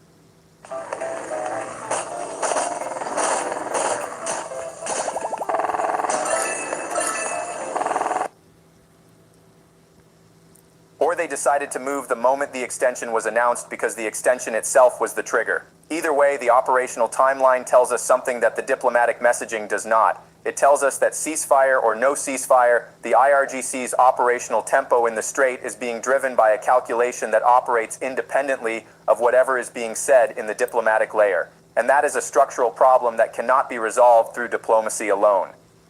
Or they decided to move the moment the extension was announced because the extension itself was the trigger. Either way, the operational timeline tells us something that the diplomatic messaging does not. It tells us that ceasefire or no ceasefire, the IRGC's operational tempo in the Strait is being driven by a calculation that operates independently of whatever is being said in the diplomatic layer. And that is a structural problem that cannot be resolved through diplomacy alone.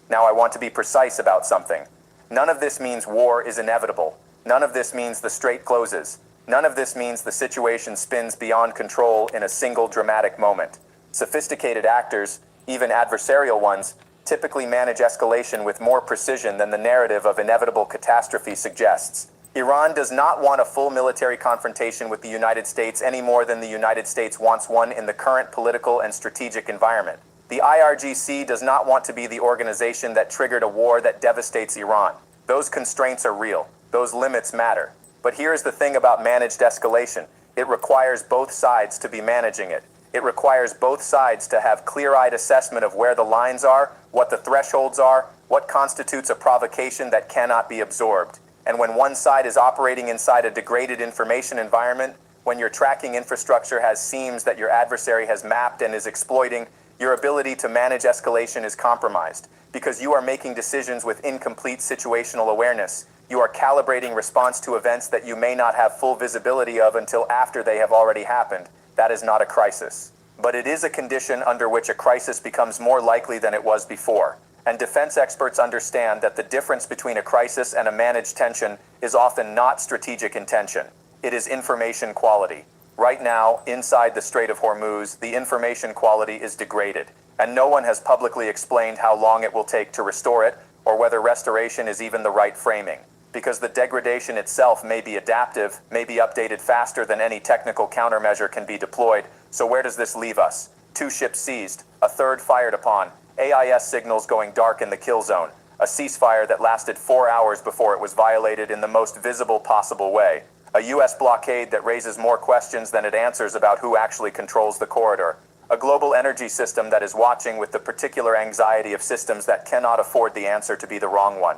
Now I want to be precise about something. None of this means war is inevitable. None of this means the Strait closes. None of this means the situation spins beyond control in a single dramatic moment. Sophisticated actors, even adversarial ones, typically manage escalation with more precision than the narrative of inevitable catastrophe suggests. Iran does not want a full military confrontation with the United States any more than the United States wants one in the current political and strategic environment. The IRGC does not want to be the organization that triggered a war that devastates Iran. Those constraints are real. Those limits matter. But here's the thing about managed escalation. It requires both sides to be managing it. It requires both sides to have clear-eyed assessment of where the lines are, what the thresholds are, what constitutes a provocation that cannot be absorbed. And when one side is operating inside a degraded information environment, when your tracking infrastructure has seams that your adversary has mapped and is exploiting, your ability to manage escalation is compromised because you are making decisions with incomplete situational awareness. You are calibrating response to events that you may not have full visibility of until after they have already happened. That is not a crisis. But it is a condition under which a crisis becomes more likely than it was before. And defense experts understand that the difference between a crisis and a managed tension is often not strategic intention. It is information quality. Right now, inside the Strait of Hormuz, the information quality is degraded, and no one has publicly explained how long it will take to restore it, or whether restoration is even the right framing. Because the degradation itself may be adaptive, may be updated faster than any technical countermeasure can be deployed. So where does this leave us? 2 ships seized, a third fired upon, AIS signals going dark in the kill zone, a ceasefire that lasted 4 hours before it was violated in the most visible possible way, a US blockade that raises more questions than it answers about who actually controls the corridor, a global energy system that is watching with the particular anxiety of systems that cannot afford the answer to be the wrong one.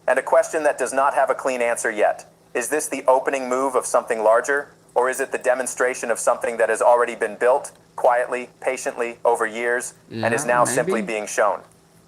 And a question that does not have a clean answer yet. Is this the opening move of something larger? Or is it the demonstration of something that has already been built, quietly, patiently, over years, and is now simply being shown?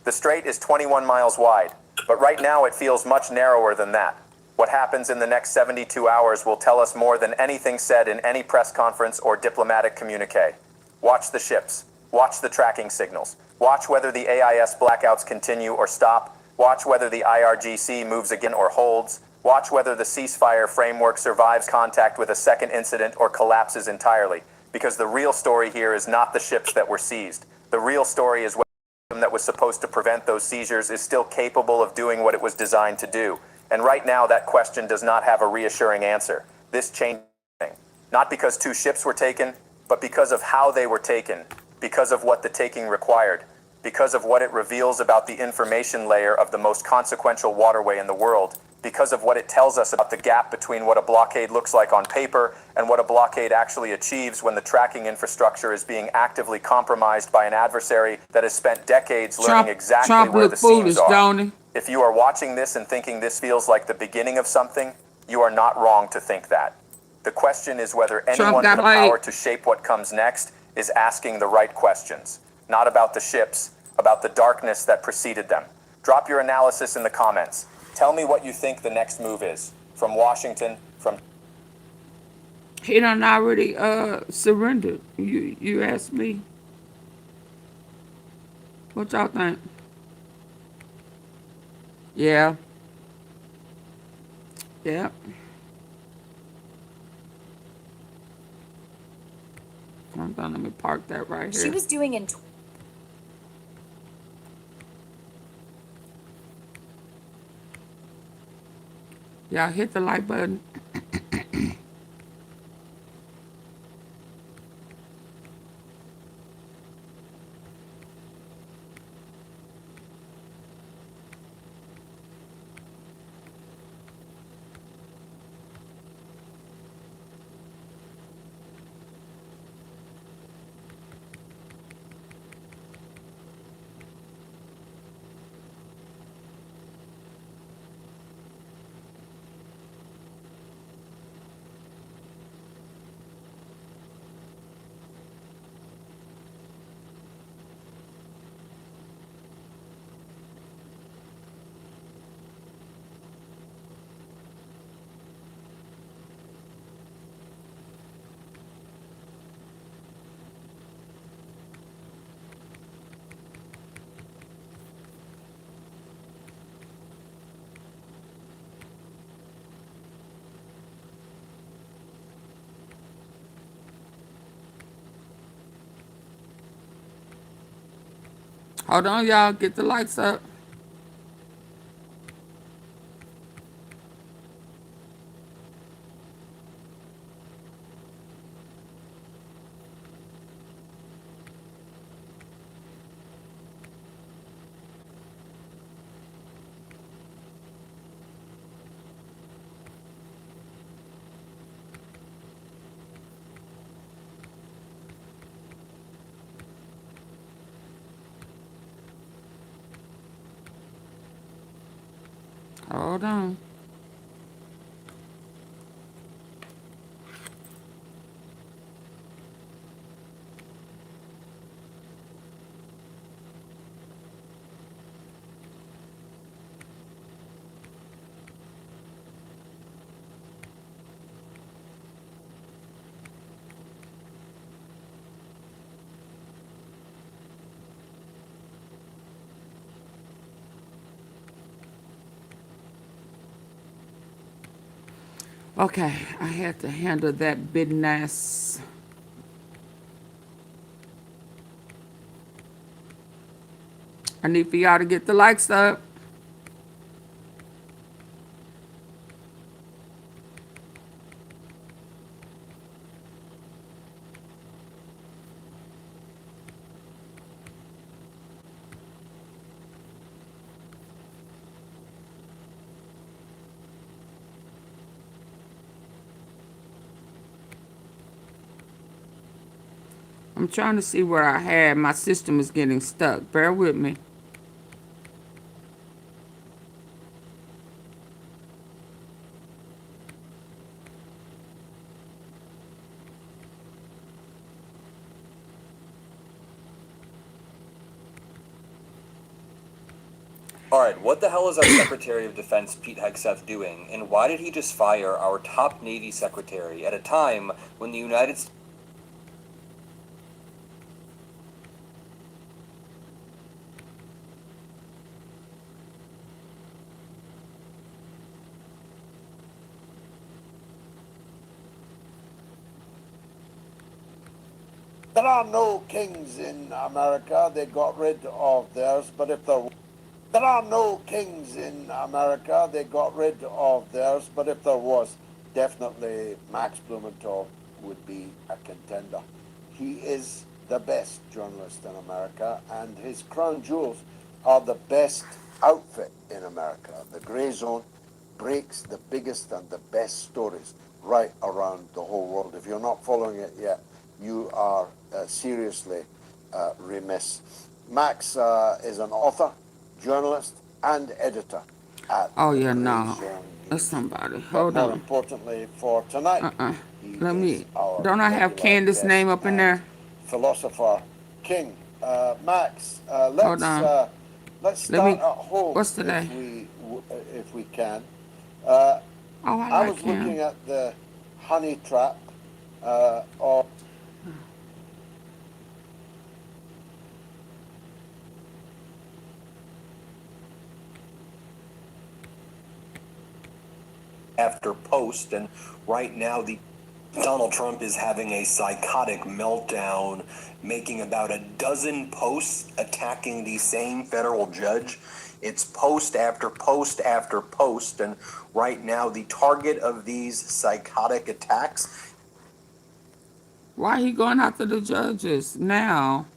The Strait is 21 miles wide, but right now it feels much narrower than that. What happens in the next 72 hours will tell us more than anything said in any press conference or diplomatic communique. Watch the ships. Watch the tracking signals. Watch whether the AIS blackouts continue or stop. Watch whether the IRGC moves again or holds. Watch whether the ceasefire framework survives contact with a second incident or collapses entirely. Because the real story here is not the ships that were seized. The real story is whether the system that was supposed to prevent those seizures is still capable of doing what it was designed to do. And right now that question does not have a reassuring answer. This changed everything. Not because 2 ships were taken, but because of how they were taken. Because of what the taking required. Because of what it reveals about the information layer of the most consequential waterway in the world, because of what it tells us about the gap between what a blockade looks like on paper and what a blockade actually achieves when the tracking infrastructure is being actively compromised by an adversary that has spent decades learning exactly where the seams are. If you are watching this and thinking this feels like the beginning of something, you are not wrong to think that. The question is whether anyone with the power to shape what comes next is asking the right questions. Not about the ships, about the darkness that preceded them. Drop your analysis in the comments. Tell me what you think the next move is. From Washington, from... He done already surrendered. You asked me. What y'all think? Yeah. Yeah. Hold on, let me park that right here. She was doing in... Y'all hit the like button. Hold on, y'all. Get the lights up. Hold on. Okay, I had to handle that business. I need for y'all to get the lights up. I'm trying to see where I had. My system is getting stuck. Bear with me. All right, what the hell is our Secretary of Defense Pete Hegseth doing, and why did he just fire our top Navy secretary at a time when the United States... There are no kings in America. They got rid of theirs, but if there are no kings in America. They got rid of theirs, but if there was, definitely Max Blumenthal would be a contender. He is the best journalist in America, and his crown jewels are the best outfit in America. The Grey Zone breaks the biggest and the best stories right around the whole world. If you're not following it yet, you are seriously remiss. Max is an author, journalist, and editor at Oh, the yeah, Grey no. Zone That's News. somebody. But Hold more on. importantly for tonight, he Let is me... our Don't I have regular Candace's guest name up in and there? philosopher king. Max, Hold on. let's Let start me... at home What's today? if we can. Oh, I I like was him. looking at the honey trap of after post, and right now Donald Trump is having a psychotic meltdown, making about a dozen posts attacking the same federal judge. It's post after post after post, and right now the target of these psychotic attacks. Why he going after the judges now?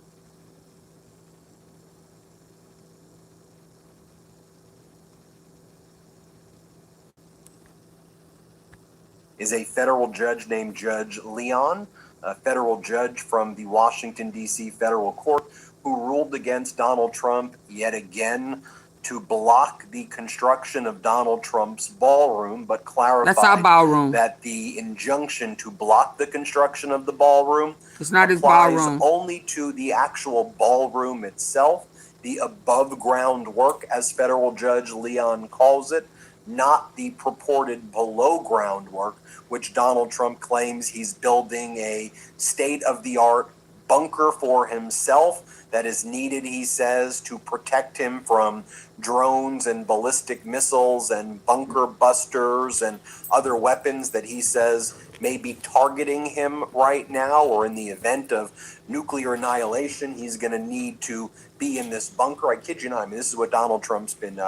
Is a federal judge named Judge Leon, a federal judge from the Washington, D.C. federal court, who ruled against Donald Trump yet again to block the construction of Donald Trump's ballroom, but That's our clarified ballroom. that the injunction to block the construction of the ballroom It's not his applies ballroom. only to the actual ballroom itself, the above ground work, as federal judge Leon calls it, not the purported below ground work, which Donald Trump claims he's building a state-of-the-art bunker for himself that is needed, he says, to protect him from drones and ballistic missiles and bunker busters and other weapons that he says may be targeting him right now, or in the event of nuclear annihilation, he's going to need to be in this bunker. I kid you not. I mean, this is what Donald Trump's been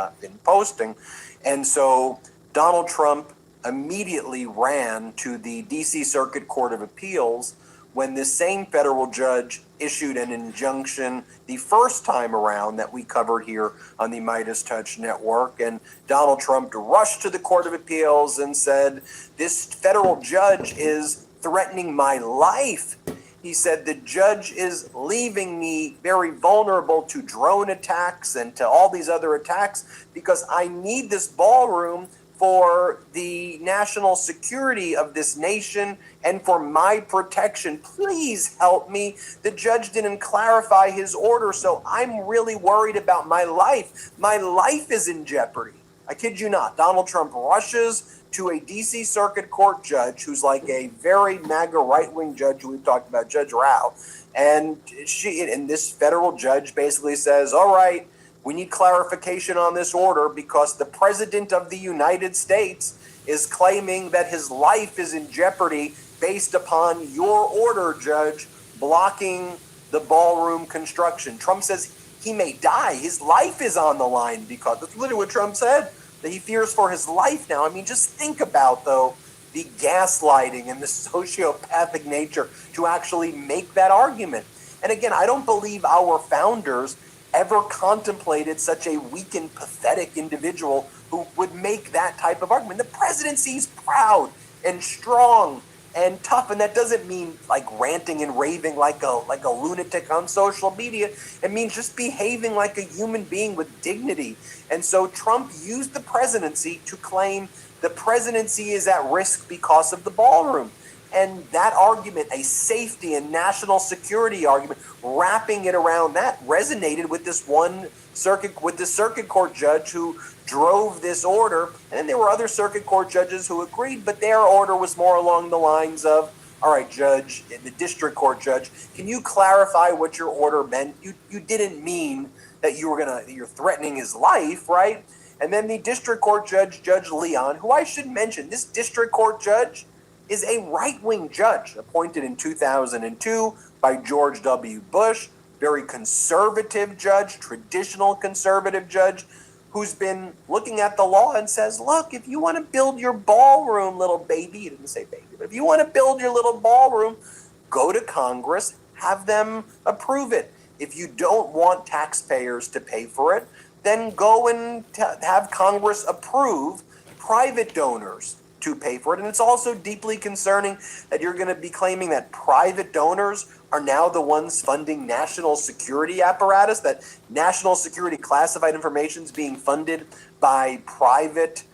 posting. And so Donald Trump immediately ran to the D.C. Circuit Court of Appeals when this same federal judge issued an injunction the first time around that we covered here on the Midas Touch Network. And Donald Trump rushed to the Court of Appeals and said, this federal judge is threatening my life. He said, the judge is leaving me very vulnerable to drone attacks and to all these other attacks because I need this ballroom for the national security of this nation and for my protection. Please help me. The judge didn't clarify his order, so I'm really worried about my life. My life is in jeopardy. I kid you not. Donald Trump rushes to a D.C. Circuit Court judge who's like a very MAGA right-wing judge who we've talked about, Judge Rao. And this federal judge basically says, all right, we need clarification on this order because the President of the United States is claiming that his life is in jeopardy based upon your order, Judge, blocking the ballroom construction. Trump says he may die. His life is on the line because that's literally what Trump said, that he fears for his life now. I mean, just think about, though, the gaslighting and the sociopathic nature to actually make that argument. And again, I don't believe our founders ever contemplated such a weak and pathetic individual who would make that type of argument. The presidency's proud and strong and tough, and that doesn't mean like ranting and raving like a lunatic on social media. It means just behaving like a human being with dignity. And so Trump used the presidency to claim the presidency is at risk because of the ballroom. And that argument, a safety and national security argument, wrapping it around that resonated with this circuit court judge who drove this order. And then there were other circuit court judges who agreed, but their order was more along the lines of, all right, judge, the district court judge, can you clarify what your order meant? You didn't mean that you're threatening his life, right? And then the district court judge, Judge Leon, who I should mention, this district court judge is a right-wing judge appointed in 2002 by George W. Bush, very conservative judge, traditional conservative judge, who's been looking at the law and says, look, if you want to build your ballroom, little baby, he didn't say baby, but if you want to build your little ballroom, go to Congress, have them approve it. If you don't want taxpayers to pay for it, then go and have Congress approve private donors to pay for it. And it's also deeply concerning that you're going to be claiming that private donors are now the ones funding national security apparatus, that national security classified information is being funded by private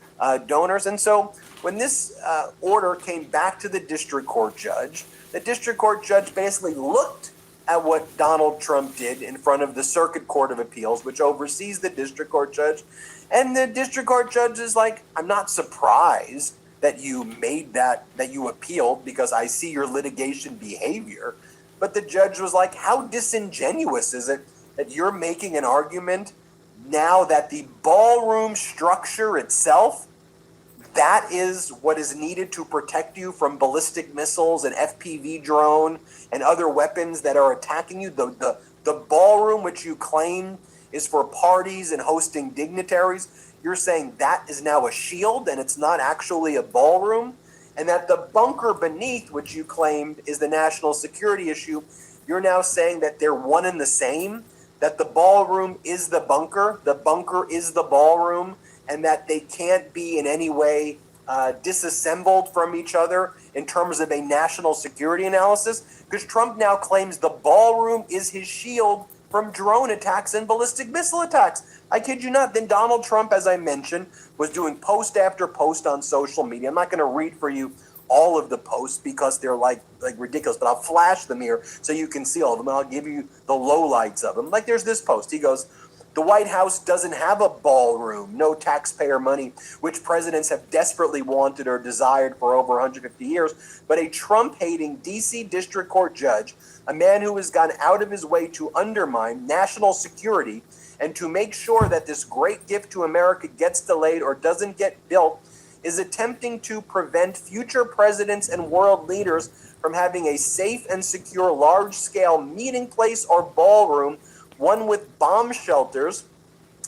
donors. And so when this order came back to the district court judge basically looked at what Donald Trump did in front of the Circuit Court of Appeals, which oversees the district court judge. And the district court judge is like, I'm not surprised that you made that you appealed because I see your litigation behavior. But the judge was like, how disingenuous is it that you're making an argument now that the ballroom structure itself, that is what is needed to protect you from ballistic missiles and FPV drone and other weapons that are attacking you? The ballroom, which you claim is for parties and hosting dignitaries, you're saying that is now a shield and it's not actually a ballroom? And that the bunker beneath, which you claimed is the national security issue, you're now saying that they're one and the same, that the ballroom is the bunker is the ballroom, and that they can't be in any way disassembled from each other in terms of a national security analysis? Because Trump now claims the ballroom is his shield from drone attacks and ballistic missile attacks. I kid you not. Then Donald Trump, as I mentioned, was doing post after post on social media. I'm not going to read for you all of the posts because they're like ridiculous, but I'll flash them here so you can see all of them. And I'll give you the lowlights of them. Like there's this post. He goes, the White House doesn't have a ballroom, no taxpayer money, which presidents have desperately wanted or desired for over 150 years. But a Trump-hating D.C. District Court judge, a man who has gone out of his way to undermine national security and to make sure that this great gift to America gets delayed or doesn't get built, is attempting to prevent future presidents and world leaders from having a safe and secure large-scale meeting place or ballroom, one with bomb shelters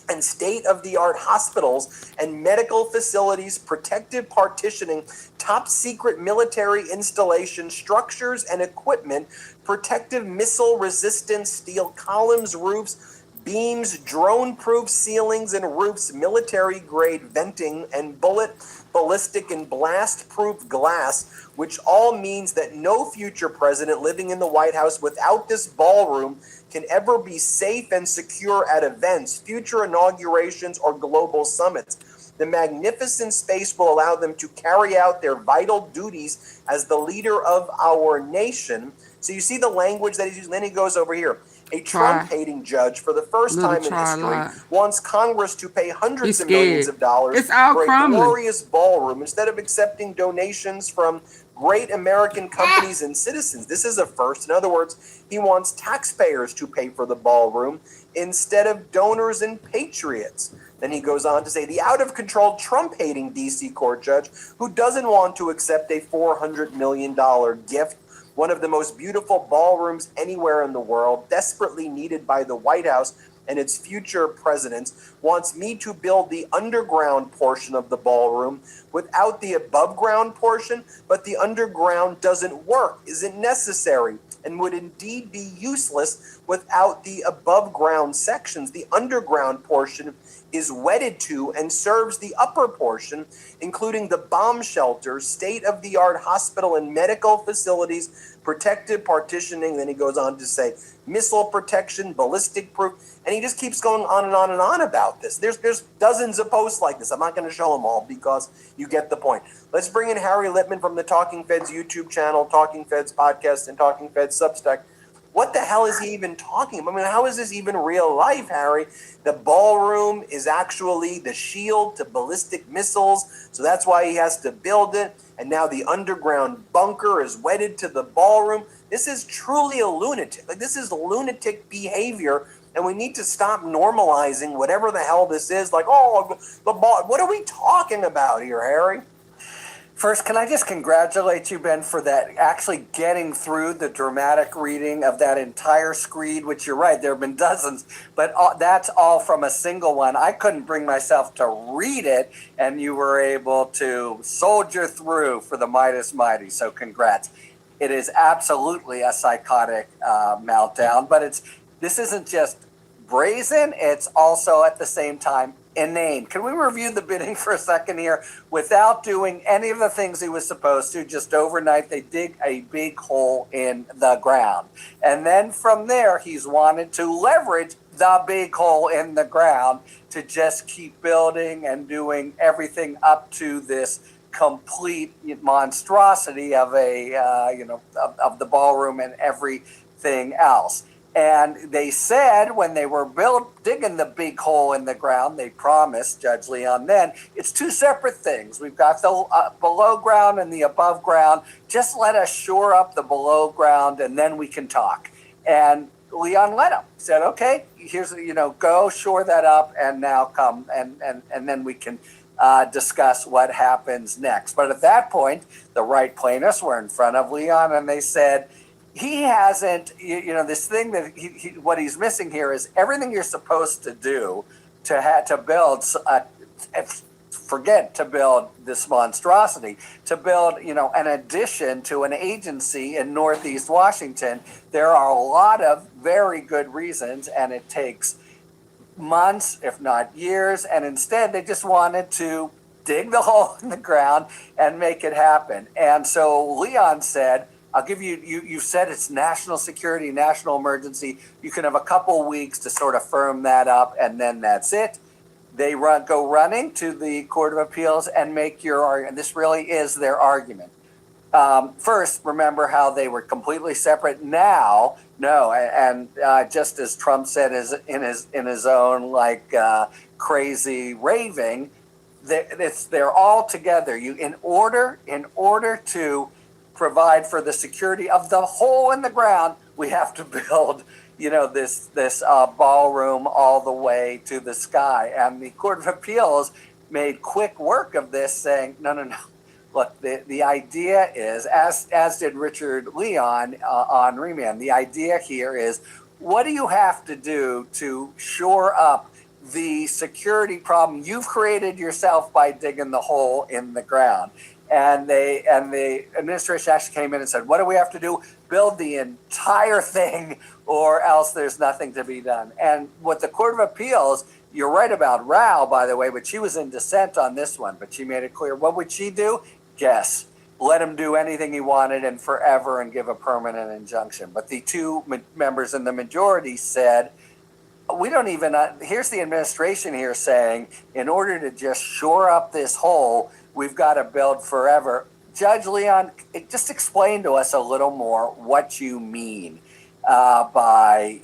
and state-of-the-art hospitals and medical facilities, protective partitioning, top-secret military installation, structures and equipment, protective missile-resistant steel columns, roofs, beams, drone-proof ceilings and roofs, military-grade venting, and bullet, ballistic, and blast-proof glass, which all means that no future president living in the White House without this ballroom can ever be safe and secure at events, future inaugurations, or global summits. The magnificent space will allow them to carry out their vital duties as the leader of our nation. So you see the language that he's using. Then he goes over here. A Trump-hating judge, for the first time in history, wants Congress to pay hundreds of millions of dollars for a glorious ballroom instead of accepting donations from great American companies and citizens. This is a first. In other words, he wants taxpayers to pay for the ballroom instead of donors and patriots. Then he goes on to say, the out-of-control Trump-hating D.C. court judge who doesn't want to accept a $400 million gift, one of the most beautiful ballrooms anywhere in the world, desperately needed by the White House and its future presidents, wants me to build the underground portion of the ballroom without the above ground portion, but the underground doesn't work, isn't necessary, and would indeed be useless without the above ground sections. The underground portion is wedded to and serves the upper portion, including the bomb shelters, state-of-the-art hospital and medical facilities, protective partitioning. Then he goes on to say missile protection, ballistic proof, and he just keeps going on and on and on about this. There's dozens of posts like this. I'm not going to show them all because you get the point. Let's bring in Harry Lippman from the Talking Feds YouTube channel, Talking Feds podcast, and Talking Feds Substack. What the hell is he even talking about? I mean, how is this even real life, Harry? The ballroom is actually the shield to ballistic missiles, so that's why he has to build it. And now the underground bunker is wedded to the ballroom. This is truly a lunatic. Like, this is lunatic behavior, and we need to stop normalizing whatever the hell this is. Like, oh, the ball. What are we talking about here, Harry? First, can I just congratulate you, Ben, for that, actually getting through the dramatic reading of that entire screed, which you're right, there have been dozens, but that's all from a single one. I couldn't bring myself to read it, and you were able to soldier through for the Midas Mighty, so congrats. It is absolutely a psychotic meltdown, but this isn't just brazen, it's also at the same time inane. Can we review the bidding for a second here? Without doing any of the things he was supposed to, just overnight, they dig a big hole in the ground. And then from there, he's wanted to leverage the big hole in the ground to just keep building and doing everything up to this complete monstrosity of of the ballroom and everything else. And they said when they were digging the big hole in the ground, they promised, Judge Leon then, it's two separate things. We've got the below ground and the above ground. Just let us shore up the below ground and then we can talk. And Leon let him. Said, okay, here's, go shore that up and now come and then we can discuss what happens next. But at that point, the right plaintiffs were in front of Leon and they said, he hasn't, this thing that what he's missing here is everything you're supposed to do to build, forget to build this monstrosity, to build, an addition to an agency in Northeast Washington. There are a lot of very good reasons, and it takes months, if not years, and instead they just wanted to dig the hole in the ground and make it happen. And so Leon said, I'll give you said it's national security, national emergency. You can have a couple weeks to sort of firm that up, and then that's it. They go running to the Court of Appeals and make your argument. This really is their argument. First, remember how they were completely separate. Now, no, and just as Trump said in his own crazy raving, they're all together. In order to provide for the security of the hole in the ground, we have to build, this ballroom all the way to the sky. And the Court of Appeals made quick work of this, saying, no. Look, the idea is, as did Richard Leon on remand, the idea here is, what do you have to do to shore up the security problem you've created yourself by digging the hole in the ground? And the administration actually came in and said, what do we have to do? Build the entire thing, or else there's nothing to be done. And what the Court of Appeals, you're right about Rao, by the way, but she was in dissent on this one, but she made it clear. What would she do? Guess. Let him do anything he wanted and forever and give a permanent injunction. But the two members in the majority said, we don't even, here's the administration here saying, in order to just shore up this hole, we've got to build forever. Judge Leon, just explain to us a little more what you mean by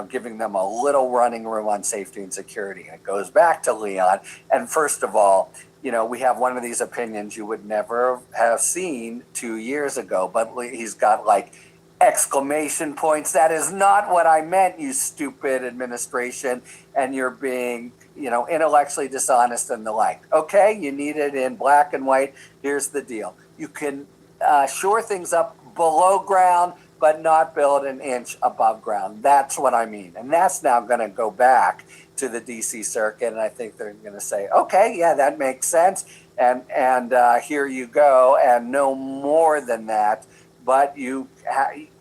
giving them a little running room on safety and security. And it goes back to Leon. And first of all, we have one of these opinions you would never have seen 2 years ago, but he's got like exclamation points. That is not what I meant, you stupid administration, and you're being, intellectually dishonest and the like. Okay, you need it in black and white. Here's the deal. You can shore things up below ground, but not build an inch above ground. That's what I mean. And that's now going to go back to the DC Circuit, and I think they're going to say, okay, yeah, that makes sense, and here you go, and no more than that, but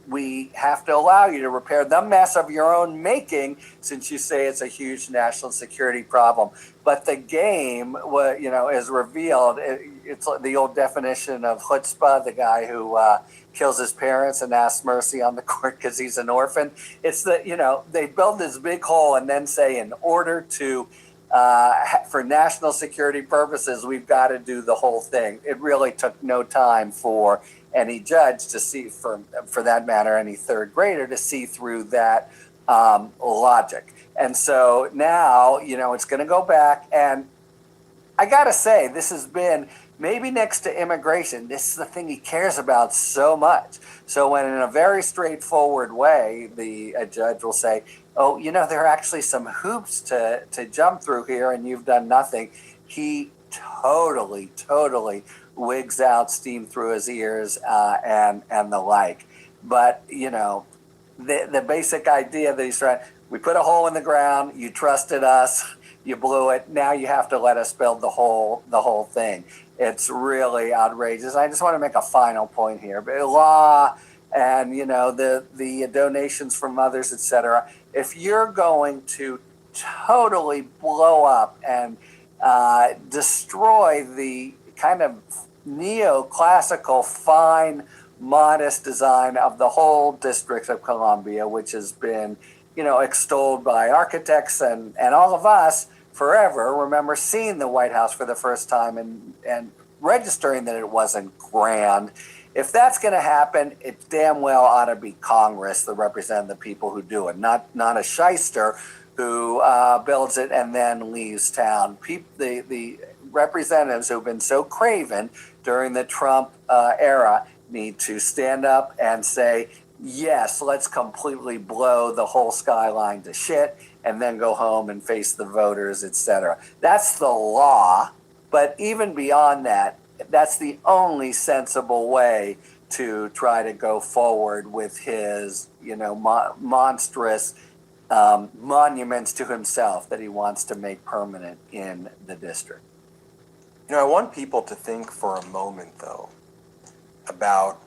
we have to allow you to repair the mess of your own making, since you say it's a huge national security problem. But the game, is revealed. It's the old definition of chutzpah, the guy who kills his parents and asks mercy on the court because he's an orphan. It's they build this big hole and then say, in order to, for national security purposes, we've got to do the whole thing. It really took no time for any judge to see, for that matter, any third grader to see through that logic. And so now, it's going to go back. And I got to say, this has been, maybe next to immigration, this is the thing he cares about so much. So when in a very straightforward way, the judge will say, oh, there are actually some hoops to jump through here and you've done nothing. He totally wigs out, steam through his ears, and the like. But, the basic idea that he's trying, we put a hole in the ground, you trusted us, you blew it, now you have to let us build the whole thing. It's really outrageous. I just want to make a final point here. But law and, the donations from others, etc. If you're going to totally blow up and destroy the kind of neoclassical, fine, modest design of the whole District of Columbia, which has been, extolled by architects and all of us forever. Remember seeing the White House for the first time and registering that it wasn't grand. If that's going to happen, it damn well ought to be Congress that represent the people who do it, not a shyster who builds it and then leaves town. The representatives who've been so craven during the Trump era need to stand up and say, yes, let's completely blow the whole skyline to shit and then go home and face the voters, etc. That's the law. But even beyond that, that's the only sensible way to try to go forward with his, monstrous monuments to himself that he wants to make permanent in the district. I want people to think for a moment, though, about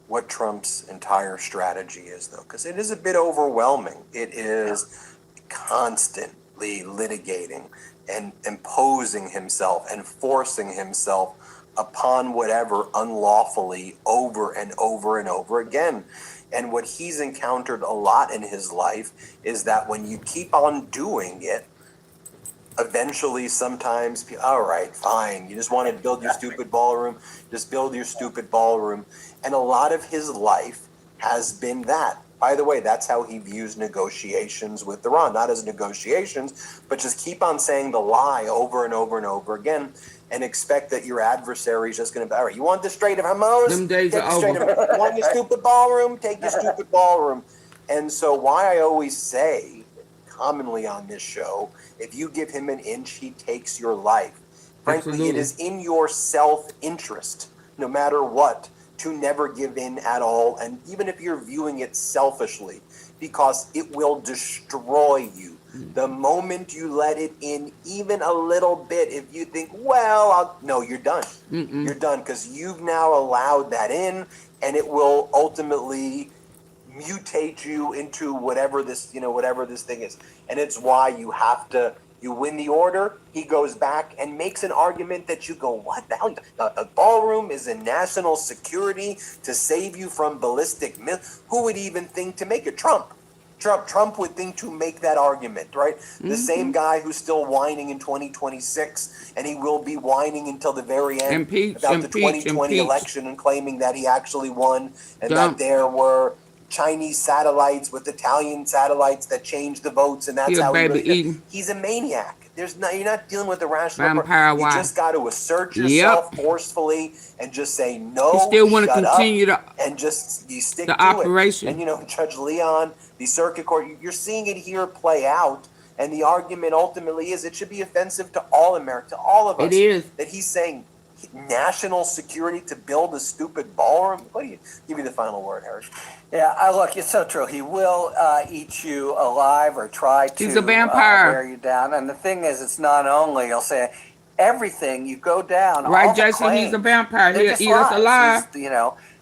what Trump's entire strategy is, though, because it is a bit overwhelming. It is constantly litigating and imposing himself and forcing himself upon whatever unlawfully over and over and over again. And what he's encountered a lot in his life is that when you keep on doing it, eventually sometimes, all right, fine, you just want to build your stupid ballroom, just build your stupid ballroom. And a lot of his life has been that. By the way, that's how he views negotiations with Iran, not as negotiations, but just keep on saying the lie over and over and over again and expect that your adversary is just going to be, all right, you want the Strait of Hormuz? Them days Take are the Strait of over. Hormuz. Want your stupid ballroom? Take your stupid ballroom. And so why I always say commonly on this show, if you give him an inch, he takes your life. Frankly, Absolutely. it is in your self-interest, no matter what, to never give in at all, and even if you're viewing it selfishly, because it will destroy you. The moment you let it in even a little bit, if you think, well, no, you're done. You're done, because you've now allowed that in, and it will ultimately mutate you into whatever this thing is. And it's why you win the order, he goes back and makes an argument that you go, what the hell? A ballroom is a national security to save you from ballistic missiles. Who would even think to make it? Trump would think to make that argument, right? The same guy who's still whining in 2026, and he will be whining until the very end about the 2020 election and claiming that he actually won and that there were Chinese satellites with Italian satellites that changed the votes, and that's how he really did. He's a maniac. You're not dealing with a rational person. You just got to assert yourself forcefully and just say no. You still want to shut continue up, and just you stick the to operation. it. And Judge Leon, the circuit court, you're seeing it here play out. And the argument ultimately is it should be offensive to all America, to all of us. It is. That he's saying national security to build a stupid ballroom. What do you give me the final word, Harry? Yeah, look, it's so true. He will eat you alive or try to He's a vampire. Wear you down. And the thing is, it's not only, he'll say, everything you go down. Right, all the Jason, claims, he's a vampire. they're He'll just eat us lies. alive. He's,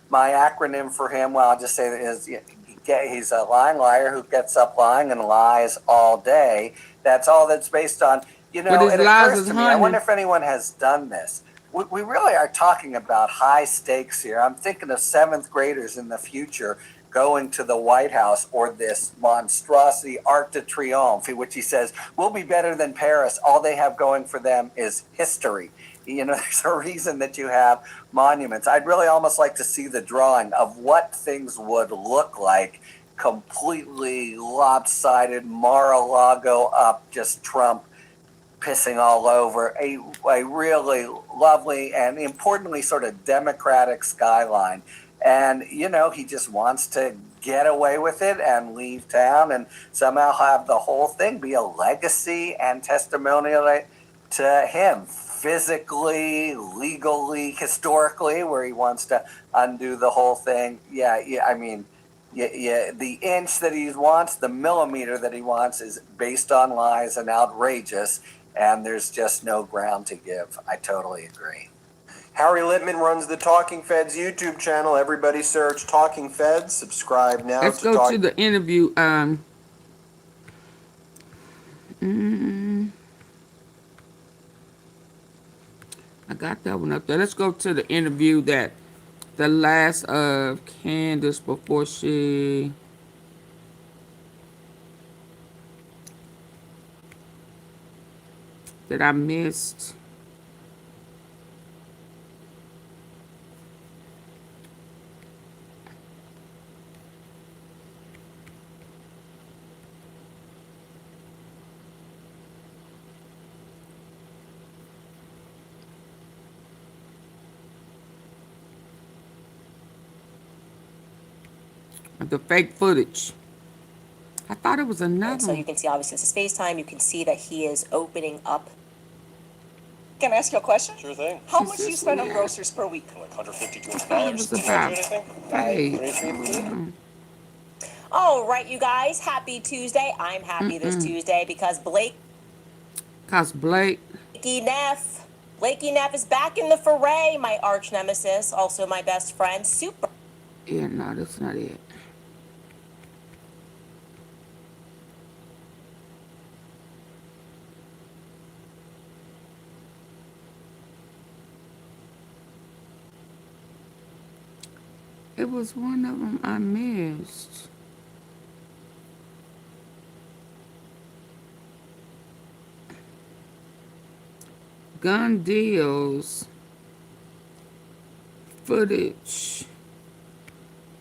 my acronym for him, well, I'll just say that is, he's a lying liar who gets up lying and lies all day. That's all that's based on, But his it lies occurs is to me, I honey. wonder if anyone has done this. We really are talking about high stakes here. I'm thinking of 7th graders in the future going to the White House or this monstrosity Arc de Triomphe, which he says will be better than Paris. All they have going for them is history. There's a reason that you have monuments. I'd really almost like to see the drawing of what things would look like, completely lopsided, Mar-a-Lago up, just Trump pissing all over a really lovely and importantly sort of democratic skyline. And, he just wants to get away with it and leave town and somehow have the whole thing be a legacy and testimonial to him, physically, legally, historically, where he wants to undo the whole thing. Yeah, the inch that he wants, the millimeter that he wants is based on lies and outrageous, and there's just no ground to give. I totally agree. Harry Littman runs the Talking Feds YouTube channel. Everybody search Talking Feds. Subscribe now. Let's go to the interview. I got that one up there. Let's go to the interview that the last of Candace before she that I missed. The fake footage. I thought it was another one. So you can see, obviously, this is FaceTime. You can see that he is opening up. Can I ask you a question? Sure thing. How much do you spend on groceries per week? Like $150, $200. It was about All right, you guys. Happy Tuesday. I'm happy this Tuesday because Blakey Neff is back in the foray. My arch nemesis, also my best friend. Super. Yeah, no, that's not it. It was one of them I missed. Gun deals. Footage.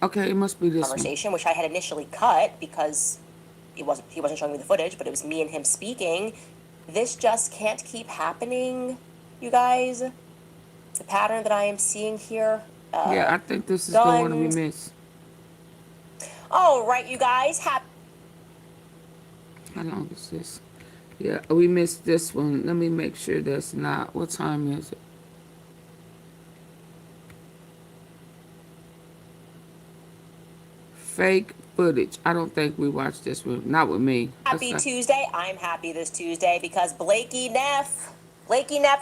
Okay, it must be this conversation, which I had initially cut because he wasn't showing me the footage, but it was me and him speaking. This just can't keep happening, you guys. It's a pattern that I am seeing here. Yeah, I think this is the one we missed. All right, you guys. How long is this? Yeah, we missed this one. Let me make sure that's not. What time is it? Fake footage. I don't think we watched this one. Not with me. Happy Tuesday. I'm happy this Tuesday because Blakey Neff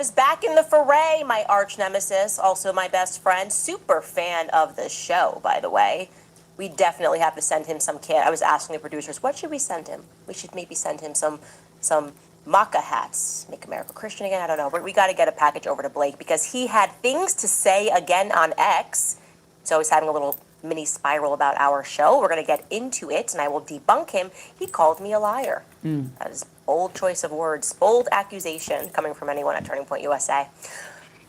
is back in the foray, my arch nemesis, also my best friend, super fan of the show, by the way. We definitely have to send him some kit. I was asking the producers, what should we send him? We should maybe send him some maca hats. Make America Christian again? I don't know. But we got to get a package over to Blake because he had things to say again on X. So he's having a little mini spiral about our show. We're going to get into it, and I will debunk him. He called me a liar. That is bold choice of words, bold accusation coming from anyone at Turning Point USA.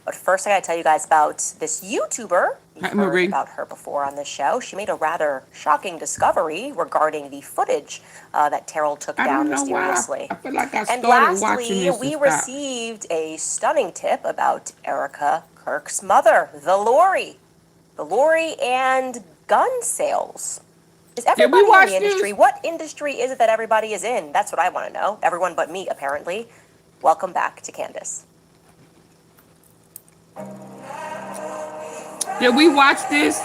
But first, I got to tell you guys about this YouTuber. You've heard about her before on this show. She made a rather shocking discovery regarding the footage that Terrell took down mysteriously. I feel like I And started watching lastly, this we and stopped. received a stunning tip about Erica Kirk's mother, the Lori and gun sales. Is everybody in the industry? What industry is it that everybody is in? That's what I want to know. Everyone but me, apparently. Welcome back to Candace. Did we watch this?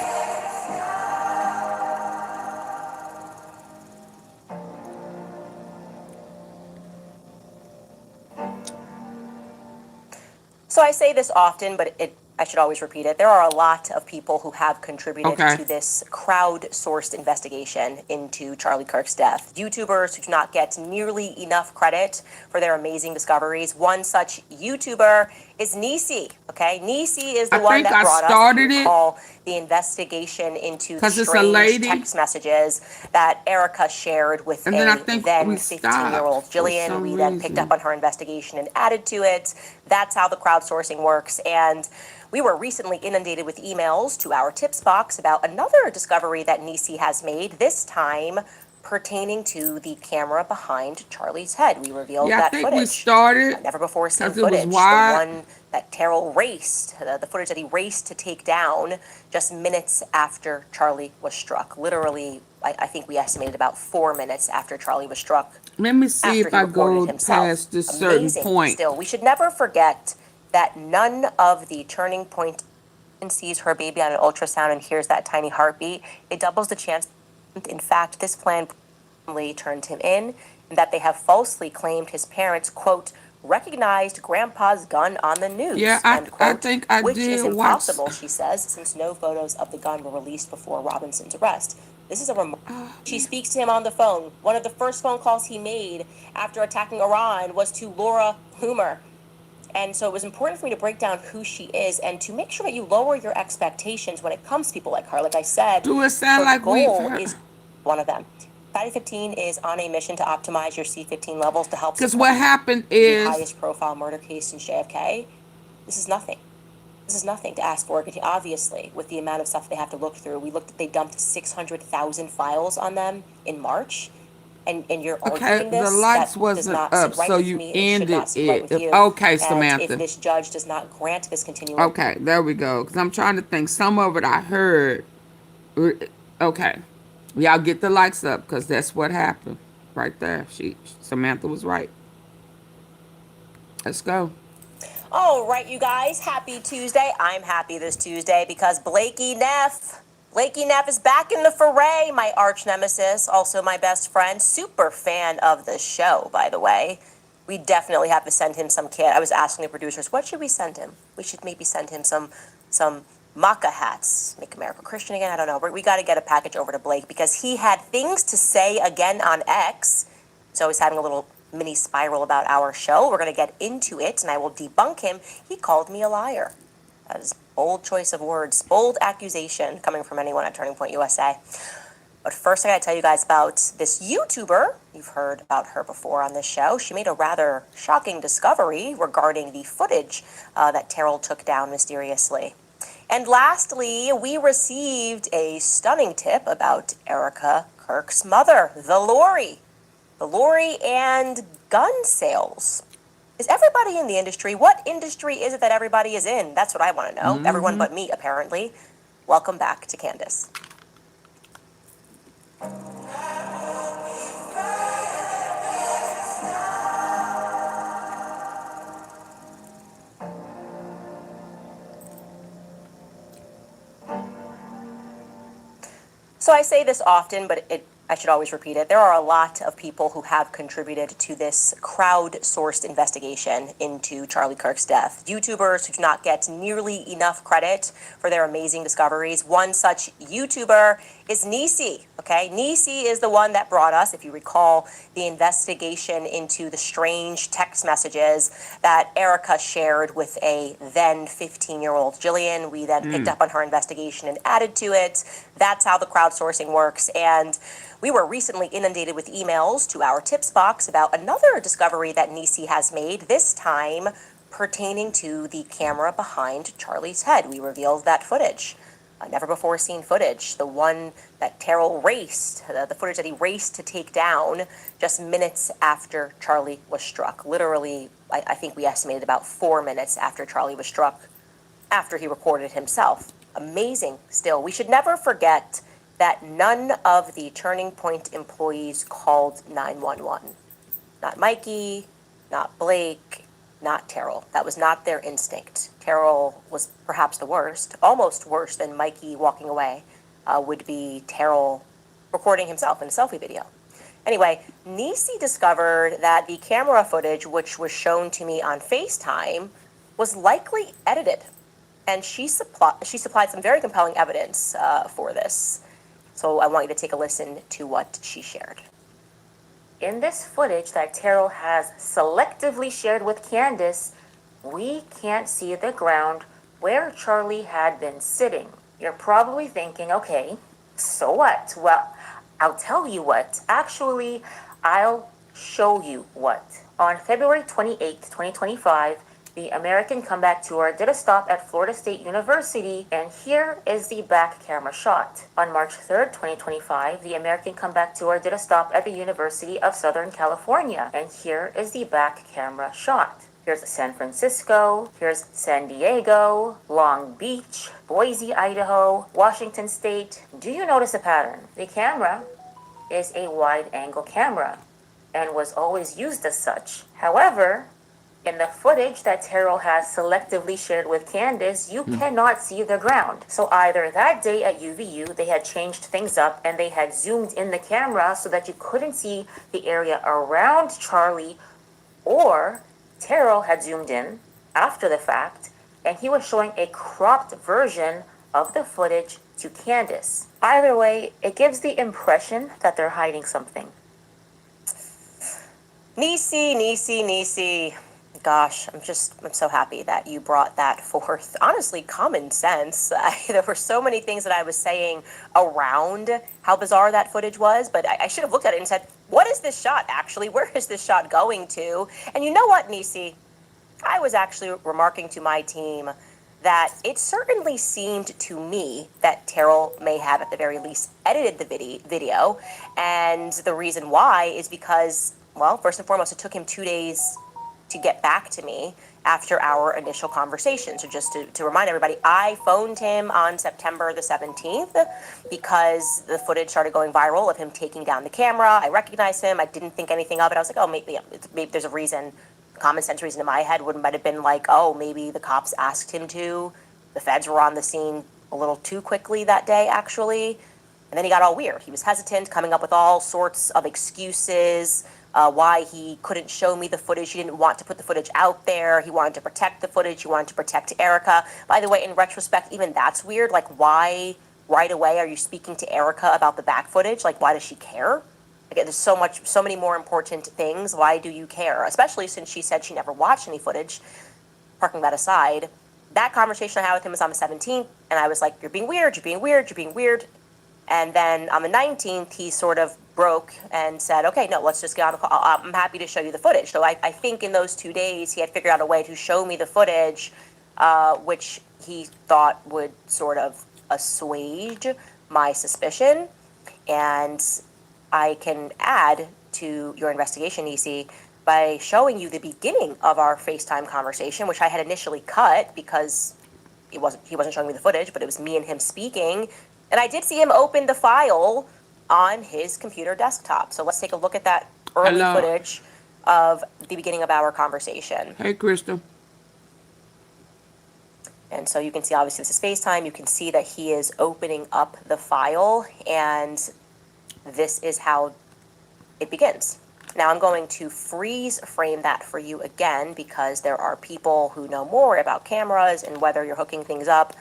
So I say this often, but I should always repeat it. There are a lot of people who have contributed to this crowd-sourced investigation into Charlie Kirk's death. YouTubers who do not get nearly enough credit for their amazing discoveries. One such YouTuber is Nisi. Okay, Nisi is the one that brought us the investigation into the strange text messages that Erica shared with a then 15-year-old Jillian. We then picked up on her investigation and added to it. That's how the crowdsourcing works. And we were recently inundated with emails to our tips box about another discovery that Nisi has made, this time pertaining to the camera behind Charlie's head. We revealed that footage. We started. Never before seen footage. The one that Terrell raced, the footage that he raced to take down just minutes after Charlie was struck. Literally, I think we estimated about 4 minutes after Charlie was struck. Let me see if I go past this certain point. Still, we should never forget that none of the Turning Point sees her baby on an ultrasound and hears that tiny heartbeat. It doubles the chance. In fact, this plan turned him in, and that they have falsely claimed his parents, quote, recognized Grandpa's gun on the news. Yeah, I think I which did is impossible, she says, since no photos of the gun were released before Robinson's arrest. This is a she speaks to him on the phone. One of the first phone calls he made after attacking Iran was to Laura Loomer. And so it was important for me to break down who she is and to make sure that you lower your expectations when it comes to people like her. Like I said, her goal is one of them. Fatty 15 is on a mission to optimize your C15 levels to help. Because what happened is the highest profile murder case in JFK. This is nothing. This is nothing to ask for. Obviously, with the amount of stuff they have to look through, they dumped 600,000 files on them in March. And you're arguing this, the lights that wasn't does not up, sit right so with you me, ended it. Should not it. sit right with you. Okay, And Samantha. if this judge does not grant this continuum. Okay, there we go. Because I'm trying to think. Some of it I heard. Okay. Y'all get the lights up because that's what happened right there. Samantha was right. Let's go. All right, you guys. Happy Tuesday. I'm happy this Tuesday because Blakey Neff is back in the foray, my arch nemesis, also my best friend, super fan of the show, by the way. We definitely have to send him some kit. I was asking the producers, what should we send him? We should maybe send him some maca hats. Make America Christian again? I don't know. We got to get a package over to Blake because he had things to say again on X. So he's having a little mini spiral about our show. We're going to get into it, and I will debunk him. He called me a liar. That is bold choice of words, bold accusation coming from anyone at Turning Point USA. But first, I got to tell you guys about this YouTuber. You've heard about her before on this show. She made a rather shocking discovery regarding the footage that Terrell took down mysteriously. And lastly, we received a stunning tip about Erica Kirk's mother, the Lori and gun sales. Is everybody in the industry? What industry is it that everybody is in? That's what I want to know. Everyone but me, apparently. Welcome back to Candace. So I say this often, but I should always repeat it. There are a lot of people who have contributed to this crowd-sourced investigation into Charlie Kirk's death. YouTubers who do not get nearly enough credit for their amazing discoveries. One such YouTuber is Nisi, okay? Nisi is the one that brought us, if you recall, the investigation into the strange text messages that Erica shared with a then 15-year-old Jillian. We then picked up on her investigation and added to it. That's how the crowdsourcing works. And we were recently inundated with emails to our tips box about another discovery that Nisi has made, this time pertaining to the camera behind Charlie's head. We revealed that footage. Never before seen footage, the one that Terrell raced, the footage that he raced to take down just minutes after Charlie was struck. Literally, I think we estimated about 4 minutes after Charlie was struck, after he recorded himself. Amazing still. We should never forget that none of the Turning Point employees called 911. Not Mikey, not Blake, not Terrell. That was not their instinct. Terrell was perhaps the worst, almost worse than Mikey walking away, would be Terrell recording himself in a selfie video. Anyway, Nisi discovered that the camera footage, which was shown to me on FaceTime, was likely edited. And she supplied some very compelling evidence for this. So I want you to take a listen to what she shared. In this footage that Terrell has selectively shared with Candace, we can't see the ground where Charlie had been sitting. You're probably thinking, okay, so what? Well, I'll tell you what. Actually, I'll show you what. On February 28th, 2025, the American Comeback Tour did a stop at Florida State University, and here is the back camera shot. On March 3rd, 2025, the American Comeback Tour did a stop at the University of Southern California, and here is the back camera shot. Here's San Francisco, here's San Diego, Long Beach, Boise, Idaho, Washington State. Do you notice a pattern? The camera is a wide-angle camera and was always used as such. However, in the footage that Terrell has selectively shared with Candace, you cannot see the ground. So either that day at UVU, they had changed things up and they had zoomed in the camera so that you couldn't see the area around Charlie, or Terrell had zoomed in after the fact and he was showing a cropped version of the footage to Candace. Either way, it gives the impression that they're hiding something. Nisi. Gosh, I'm so happy that you brought that forth. Honestly, common sense. There were so many things that I was saying around how bizarre that footage was, but I should have looked at it and said, what is this shot actually? Where is this shot going to? And you know what, Nisi? I was actually remarking to my team that it certainly seemed to me that Terrell may have at the very least edited the video. And the reason why is because, well, first and foremost, it took him 2 days to get back to me after our initial conversation. So just to remind everybody, I phoned him on September the 17th because the footage started going viral of him taking down the camera. I recognized him. I didn't think anything of it. I was like, oh, maybe there's a reason. Common sense reason in my head might have been like, oh, maybe the cops asked him to. The feds were on the scene a little too quickly that day, actually. And then he got all weird. He was hesitant, coming up with all sorts of excuses, why he couldn't show me the footage. He didn't want to put the footage out there. He wanted to protect the footage. He wanted to protect Erica. By the way, in retrospect, even that's weird. Like, why right away are you speaking to Erica about the back footage? Like, why does she care? Like, there's so many more important things. Why do you care? Especially since she said she never watched any footage. Parking that aside, that conversation I had with him was on the 17th, and I was like, you're being weird. And then on the 19th, he sort of broke and said, okay, no, let's just get on the call. I'm happy to show you the footage. So I think in those 2 days, he had figured out a way to show me the footage, which he thought would sort of assuage my suspicion. And I can add to your investigation, Nisi, by showing you the beginning of our FaceTime conversation, which I had initially cut because he wasn't showing me the footage, but it was me and him speaking. And I did see him open the file on his computer desktop. So let's take a look at that early footage of the beginning of our conversation. Hey, Crystal. And so you can see, obviously, this is FaceTime. You can see that he is opening up the file, and this is how it begins. Now I'm going to freeze frame that for you again because there are people who know more about cameras and whether you're hooking things up.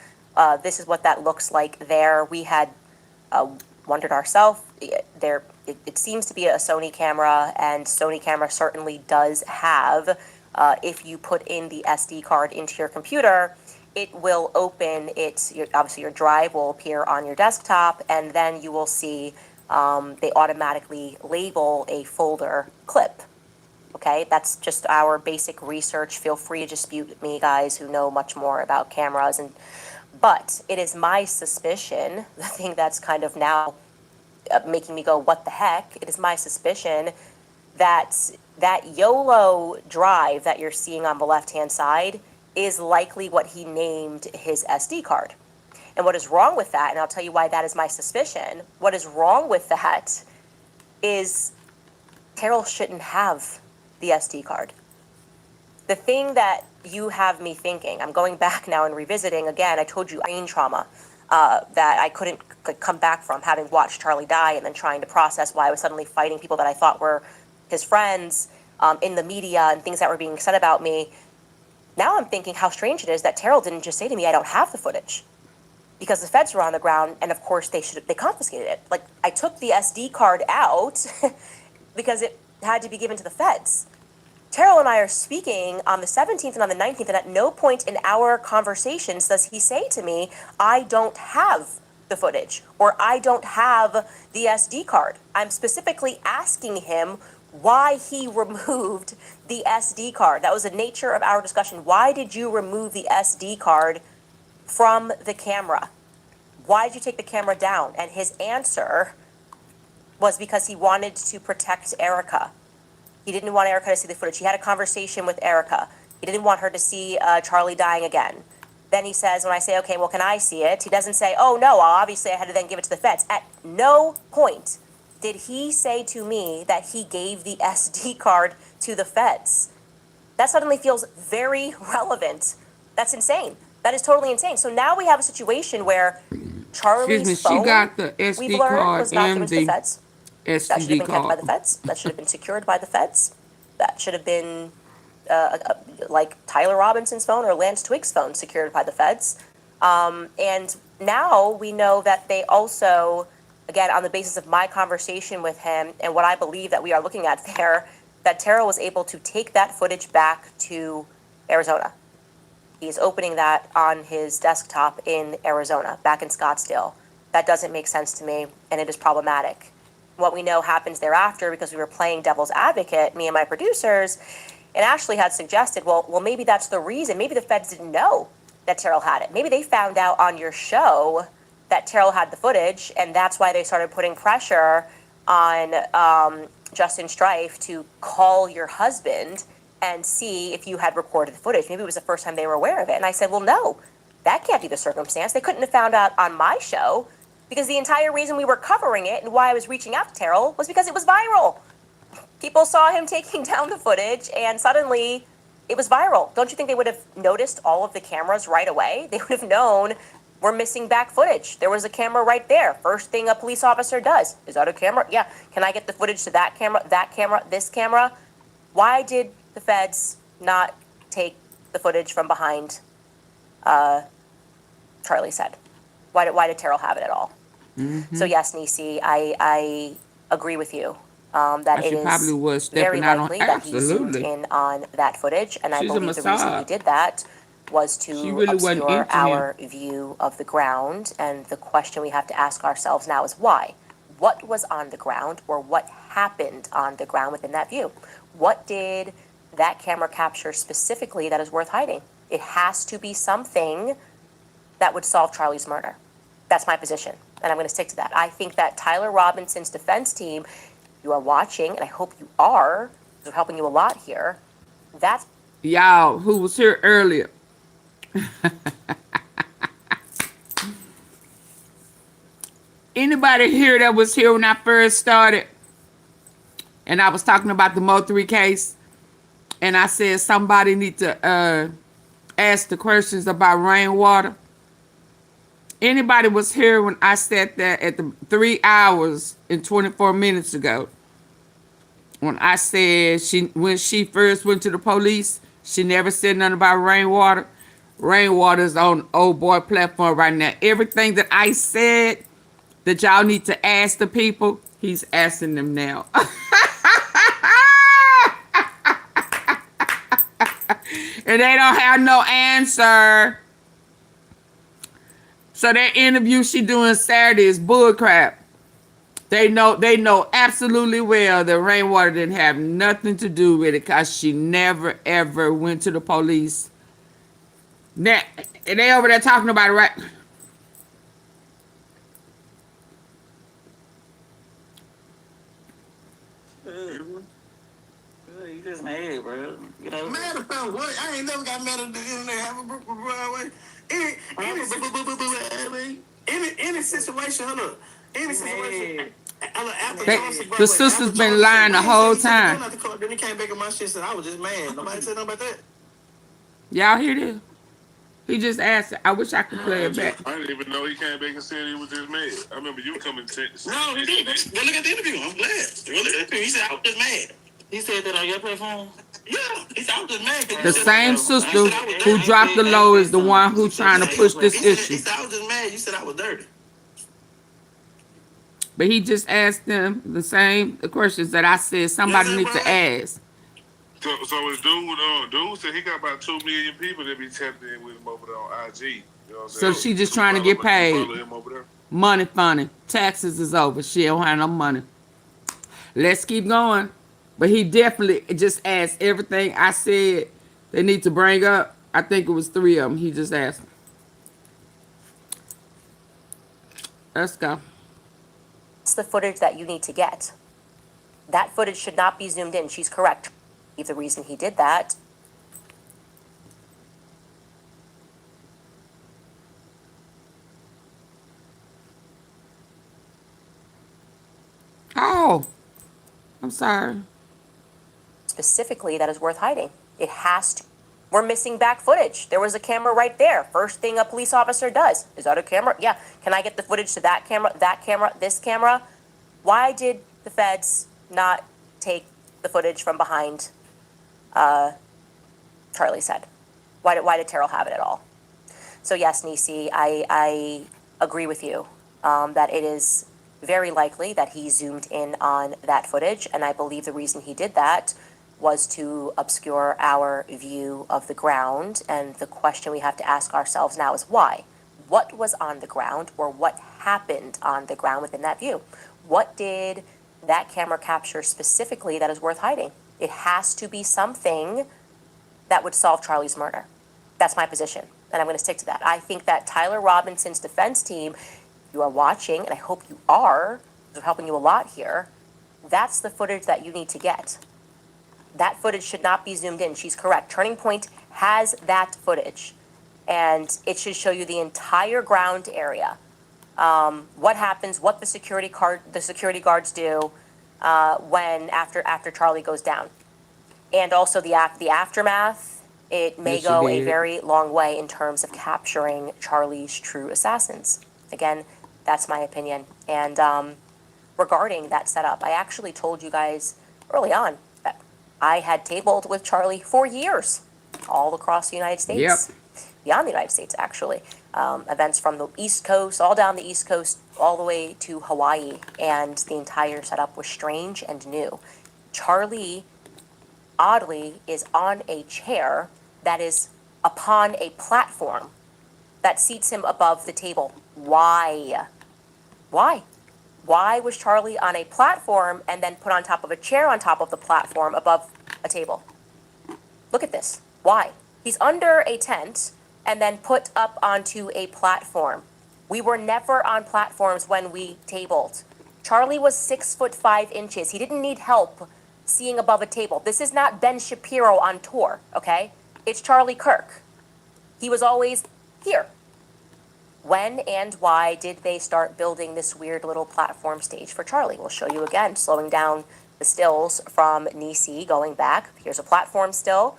This is what that looks like there. We had wondered ourselves. It seems to be a Sony camera, and Sony camera certainly does have, if you put in the SD card into your computer, it will open obviously your drive will appear on your desktop, and then you will see they automatically label a folder clip. Okay, that's just our basic research. Feel free to dispute me, guys who know much more about cameras. But it is my suspicion, the thing that's kind of now making me go, what the heck? It is my suspicion that that YOLO drive that you're seeing on the left-hand side is likely what he named his SD card. And what is wrong with that, and I'll tell you why that is my suspicion, what is wrong with that is Terrell shouldn't have the SD card. The thing that you have me thinking, I'm going back now and revisiting again, I told you brain trauma that I couldn't come back from, having watched Charlie die and then trying to process why I was suddenly fighting people that I thought were his friends in the media and things that were being said about me. Now I'm thinking how strange it is that Terrell didn't just say to me, I don't have the footage. Because the feds were on the ground, and of course they confiscated it. Like, I took the SD card out because it had to be given to the feds. Terrell and I are speaking on the 17th and on the 19th, and at no point in our conversations does he say to me, I don't have the footage, or I don't have the SD card. I'm specifically asking him why he removed the SD card. That was the nature of our discussion. Why did you remove the SD card from the camera? Why did you take the camera down? And his answer was because he wanted to protect Erica. He didn't want Erica to see the footage. He had a conversation with Erica. He didn't want her to see Charlie dying again. Then he says, when I say, okay, well, can I see it? He doesn't say, oh, no, obviously I had to then give it to the feds. At no point did he say to me that he gave the SD card to the feds. That suddenly feels very relevant. That's insane. That is totally insane. So now we have a situation where Charlie's phone, she got the SD we've learned, card was not given and to the the feds. That should have SD been kept by card. the feds. That should have been secured by the feds. That should have been like Tyler Robinson's phone or Lance Twig's phone secured by the feds. And now we know that they also, again, on the basis of my conversation with him and what I believe that we are looking at there, that Terrell was able to take that footage back to Arizona. He's opening that on his desktop in Arizona, back in Scottsdale. That doesn't make sense to me, and it is problematic. What we know happens thereafter, because we were playing devil's advocate, me and my producers, and Ashley had suggested, well, maybe that's the reason. Maybe the feds didn't know that Terrell had it. Maybe they found out on your show that Terrell had the footage, and that's why they started putting pressure on Justin Strife to call your husband and see if you had recorded the footage. Maybe it was the first time they were aware of it. And I said, well, no, that can't be the circumstance. They couldn't have found out on my show, because the entire reason we were covering it and why I was reaching out to Terrell was because it was viral. People saw him taking down the footage, and suddenly it was viral. Don't you think they would have noticed all of the cameras right away? They would have known we're missing back footage. There was a camera right there. First thing a police officer does, is that a camera? Yeah. Can I get the footage to that camera, this camera? Why did the feds not take the footage from behind Charlie's head? Why did Terrell have it at all? Mm-hmm. So yes, Nisi, I agree with you that it is very likely that he zoomed in on that footage, and I believe the reason he did that was to obscure our view of the ground. And the question we have to ask ourselves now is why? What was on the ground, or what happened on the ground within that view? What did that camera capture specifically that is worth hiding? It has to be something that would solve Charlie's murder. That's my position, and I'm going to stick to that. I think that Tyler Robinson's defense team, you are watching, and I hope you are, they're helping you a lot here. That's y'all who was here earlier. Anybody here that was here when I first started, and I was talking about the Mo3 case, and I said somebody need to asked the questions about rainwater. Anybody was here when I said that at the 3 hours and 24 minutes ago? When I said when she first went to the police, she never said nothing about rainwater. Rainwater is on old boy platform right now. Everything that I said that y'all need to ask the people, he's asking them now. And they don't have no answer. So that interview she doing Saturday is bullcrap. They know absolutely well that rainwater didn't have nothing to do with it because she never ever went to the police. Now, and they over there talking about it, right? You just mad, bro. You know? Mad about what? I ain't never got mad at the internet. Have a Broadway. Any situation, hold up. Any situation. The sister's been lying the whole time. Then he came back in my shit and said, I was just mad. Nobody said nothing about that. Y'all hear this? He just asked it. I wish I could play it back. I didn't even know he came back and said he was just mad. I remember you coming to No, he didn't. Go look at the interview. I'm glad. He said, I was just mad. He said that on your platform? Yeah. He said, I was just mad. The same sister who dropped the low is the one who's trying to push this issue. He said, I was just mad. You said I was dirty. But he just asked them the questions that I said somebody needs to ask. So his dude said he got about 2 million people that be tapped in with him over there on IG. You know what I'm saying? So she just trying to get paid. Money funny. Taxes is over. She don't have no money. Let's keep going. But he definitely just asked everything I said they need to bring up. I think it was 3 of them. He just asked. Let's go. It's the footage that you need to get. That footage should not be zoomed in. She's correct. If the reason he did that. Oh, I'm sorry. Specifically, that is worth hiding. It has to. We're missing back footage. There was a camera right there. First thing a police officer does. Is that a camera? Yeah. Can I get the footage to that camera, this camera? Why did the feds not take the footage from behind Charlie's head? Why did Terrell have it at all? So yes, Nisi, I agree with you that it is very likely that he zoomed in on that footage, and I believe the reason he did that was to obscure our view of the ground, and the question we have to ask ourselves now is why? What was on the ground, or what happened on the ground within that view? What did that camera capture specifically that is worth hiding? It has to be something that would solve Charlie's murder. That's my position, and I'm going to stick to that. I think that Tyler Robinson's defense team, you are watching, and I hope you are, they're helping you a lot here, that's the footage that you need to get. That footage should not be zoomed in. She's correct. Turning Point has that footage, and it should show you the entire ground area. What happens, what the security guards do when after Charlie goes down, and also the aftermath. It may go a very long way in terms of capturing Charlie's true assassins. Again, that's my opinion. And regarding that setup, I actually told you guys early on that I had tabled with Charlie for years, all across the United States. Yep. Beyond the United States, actually. Events from the East Coast, all down the East Coast, all the way to Hawaii. And the entire setup was strange and new. Charlie, oddly, is on a chair that is upon a platform that seats him above the table. Why? Why? Why was Charlie on a platform and then put on top of a chair on top of the platform above a table? Look at this. Why? He's under a tent and then put up onto a platform. We were never on platforms when we tabled. Charlie was 6'5". He didn't need help seeing above a table. This is not Ben Shapiro on tour, okay? It's Charlie Kirk. He was always here. When and why did they start building this weird little platform stage for Charlie? We'll show you again, slowing down the stills from Nisi going back. Here's a platform still.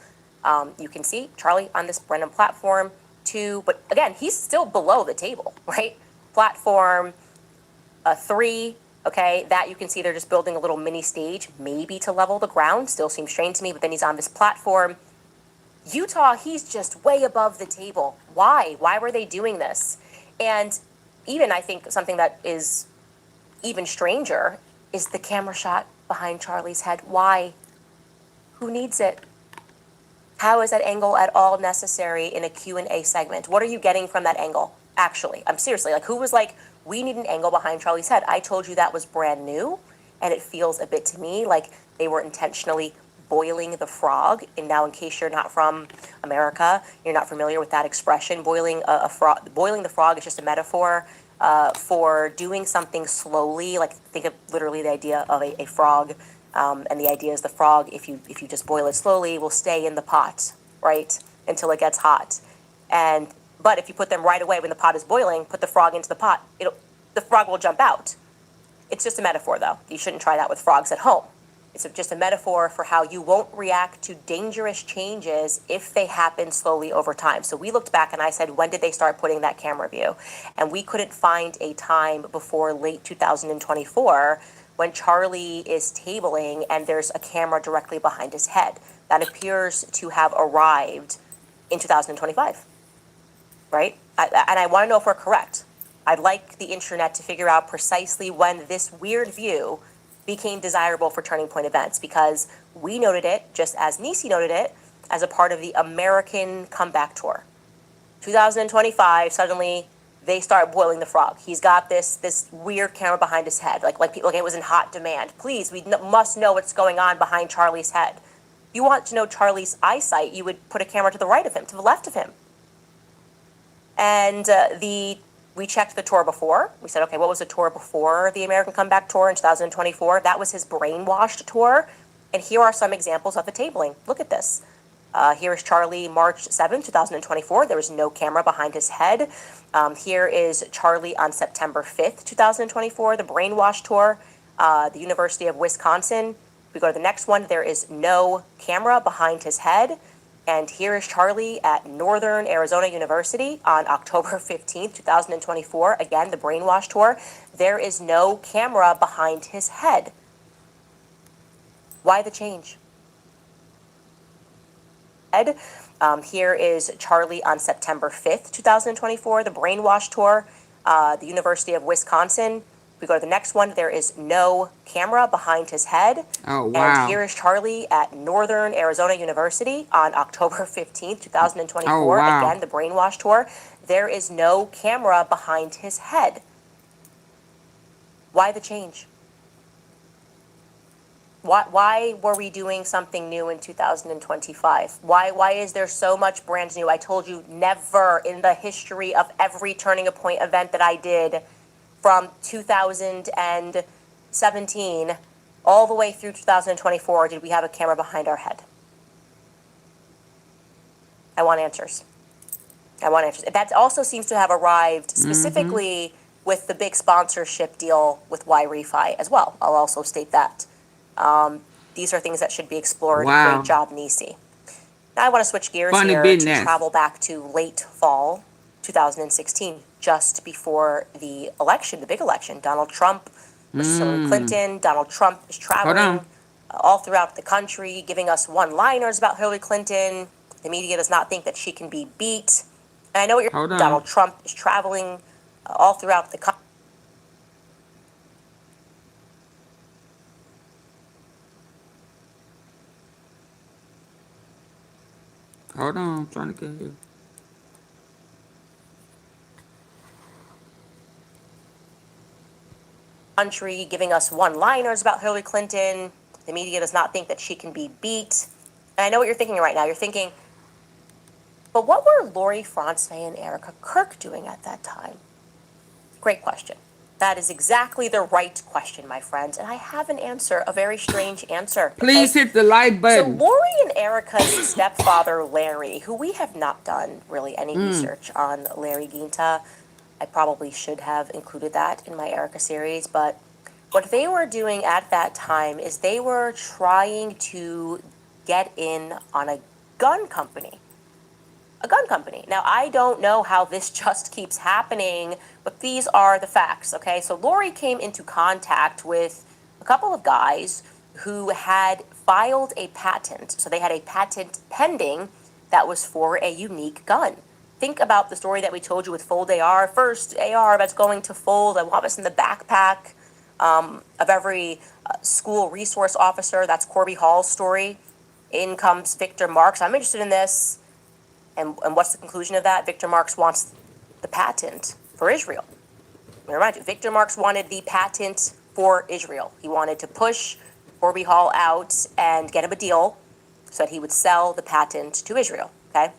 You can see Charlie on this random platform, 2, but again, he's still below the table, right? Platform 3, okay, that you can see they're just building a little mini stage, maybe to level the ground, still seems strange to me, but then he's on this platform. Utah, he's just way above the table. Why? Why were they doing this? And even I think something that is even stranger is the camera shot behind Charlie's head. Why? Who needs it? How is that angle at all necessary in a Q&A segment? What are you getting from that angle? Actually, I'm seriously, like, who was like, we need an angle behind Charlie's head? I told you that was brand new, and it feels a bit to me like they were intentionally boiling the frog. And now, in case you're not from America, you're not familiar with that expression, boiling the frog is just a metaphor for doing something slowly. Like, think of literally the idea of a frog. And the idea is the frog, if you just boil it slowly, will stay in the pot, right, until it gets hot. But if you put them right away when the pot is boiling, put the frog into the pot, the frog will jump out. It's just a metaphor, though. You shouldn't try that with frogs at home. It's just a metaphor for how you won't react to dangerous changes if they happen slowly over time. So we looked back and I said, when did they start putting that camera view? And we couldn't find a time before late 2024 when Charlie is tabling and there's a camera directly behind his head. That appears to have arrived in 2025, right? And I want to know if we're correct. I'd like the internet to figure out precisely when this weird view became desirable for Turning Point events, because we noted it, just as Nisi noted it, as a part of the American Comeback Tour. 2025, suddenly they start boiling the frog. He's got this weird camera behind his head, like people, like it was in hot demand. Please, we must know what's going on behind Charlie's head. You want to know Charlie's eyesight, you would put a camera to the right of him, to the left of him. And we checked the tour before. We said, okay, what was the tour before the American Comeback Tour in 2024? That was his brainwashed tour. And here are some examples of the tabling. Look at this. Here is Charlie March 7th, 2024. There was no camera behind his head. Here is Charlie on September 5th, 2024, the brainwash tour, the University of Wisconsin. We go to the next one. There is no camera behind his head. And here is Charlie at Northern Arizona University on October 15th, 2024. Again, the brainwash tour. There is no camera behind his head. Why the change? Here is Charlie on September 5th, 2024, the brainwash tour, the University of Wisconsin. We go to the next one. There is no camera behind his head. Oh, wow. And here is Charlie at Northern Arizona University on October 15th, 2024. Oh, wow. Again, the brainwash tour. There is no camera behind his head. Why the change? Why were we doing something new in 2025? Why is there so much brand new? I told you never in the history of every Turning a Point event that I did from 2017 all the way through 2024 did we have a camera behind our head. I want answers. That also seems to have arrived specifically with the big sponsorship deal with Y-Refi as well. I'll also state that. These are things that should be explored. Wow. Great job, Nisi. Now I want to switch gears Funny here business. to travel back to late fall 2016, just before the election, the big election. Donald Trump versus Hillary Clinton. Donald Trump is traveling all throughout the country, giving us one-liners about Hillary Clinton. The media does not think that she can be beat. And I know what you're. Donald Trump is traveling all throughout the country. Hold on, I'm trying to get here. Country, giving us one-liners about Hillary Clinton. The media does not think that she can be beat. And I know what you're thinking right now. You're thinking, but what were Lori Franze and Erica Kirk doing at that time? Great question. That is exactly the right question, my friends. And I have an answer, a very strange answer. Please hit the like So button. Lori and Erica's stepfather, Larry, who we have not done really any research on Larry Ginta. I probably should have included that in my Erica series, but what they were doing at that time is they were trying to get in on a gun company. A gun company. Now, I don't know how this just keeps happening, but these are the facts, okay? So Lori came into contact with a couple of guys who had filed a patent. So they had a patent pending that was for a unique gun. Think about the story that we told you with Fold AR. First AR that's going to fold. I want this in the backpack of every school resource officer. That's Corby Hall's story. In comes Victor Marks. I'm interested in this. And what's the conclusion of that? Victor Marks wants the patent for Israel. Let me remind you, Victor Marks wanted the patent for Israel. He wanted to push Corby Hall out and get him a deal so that he would sell the patent to Israel, okay?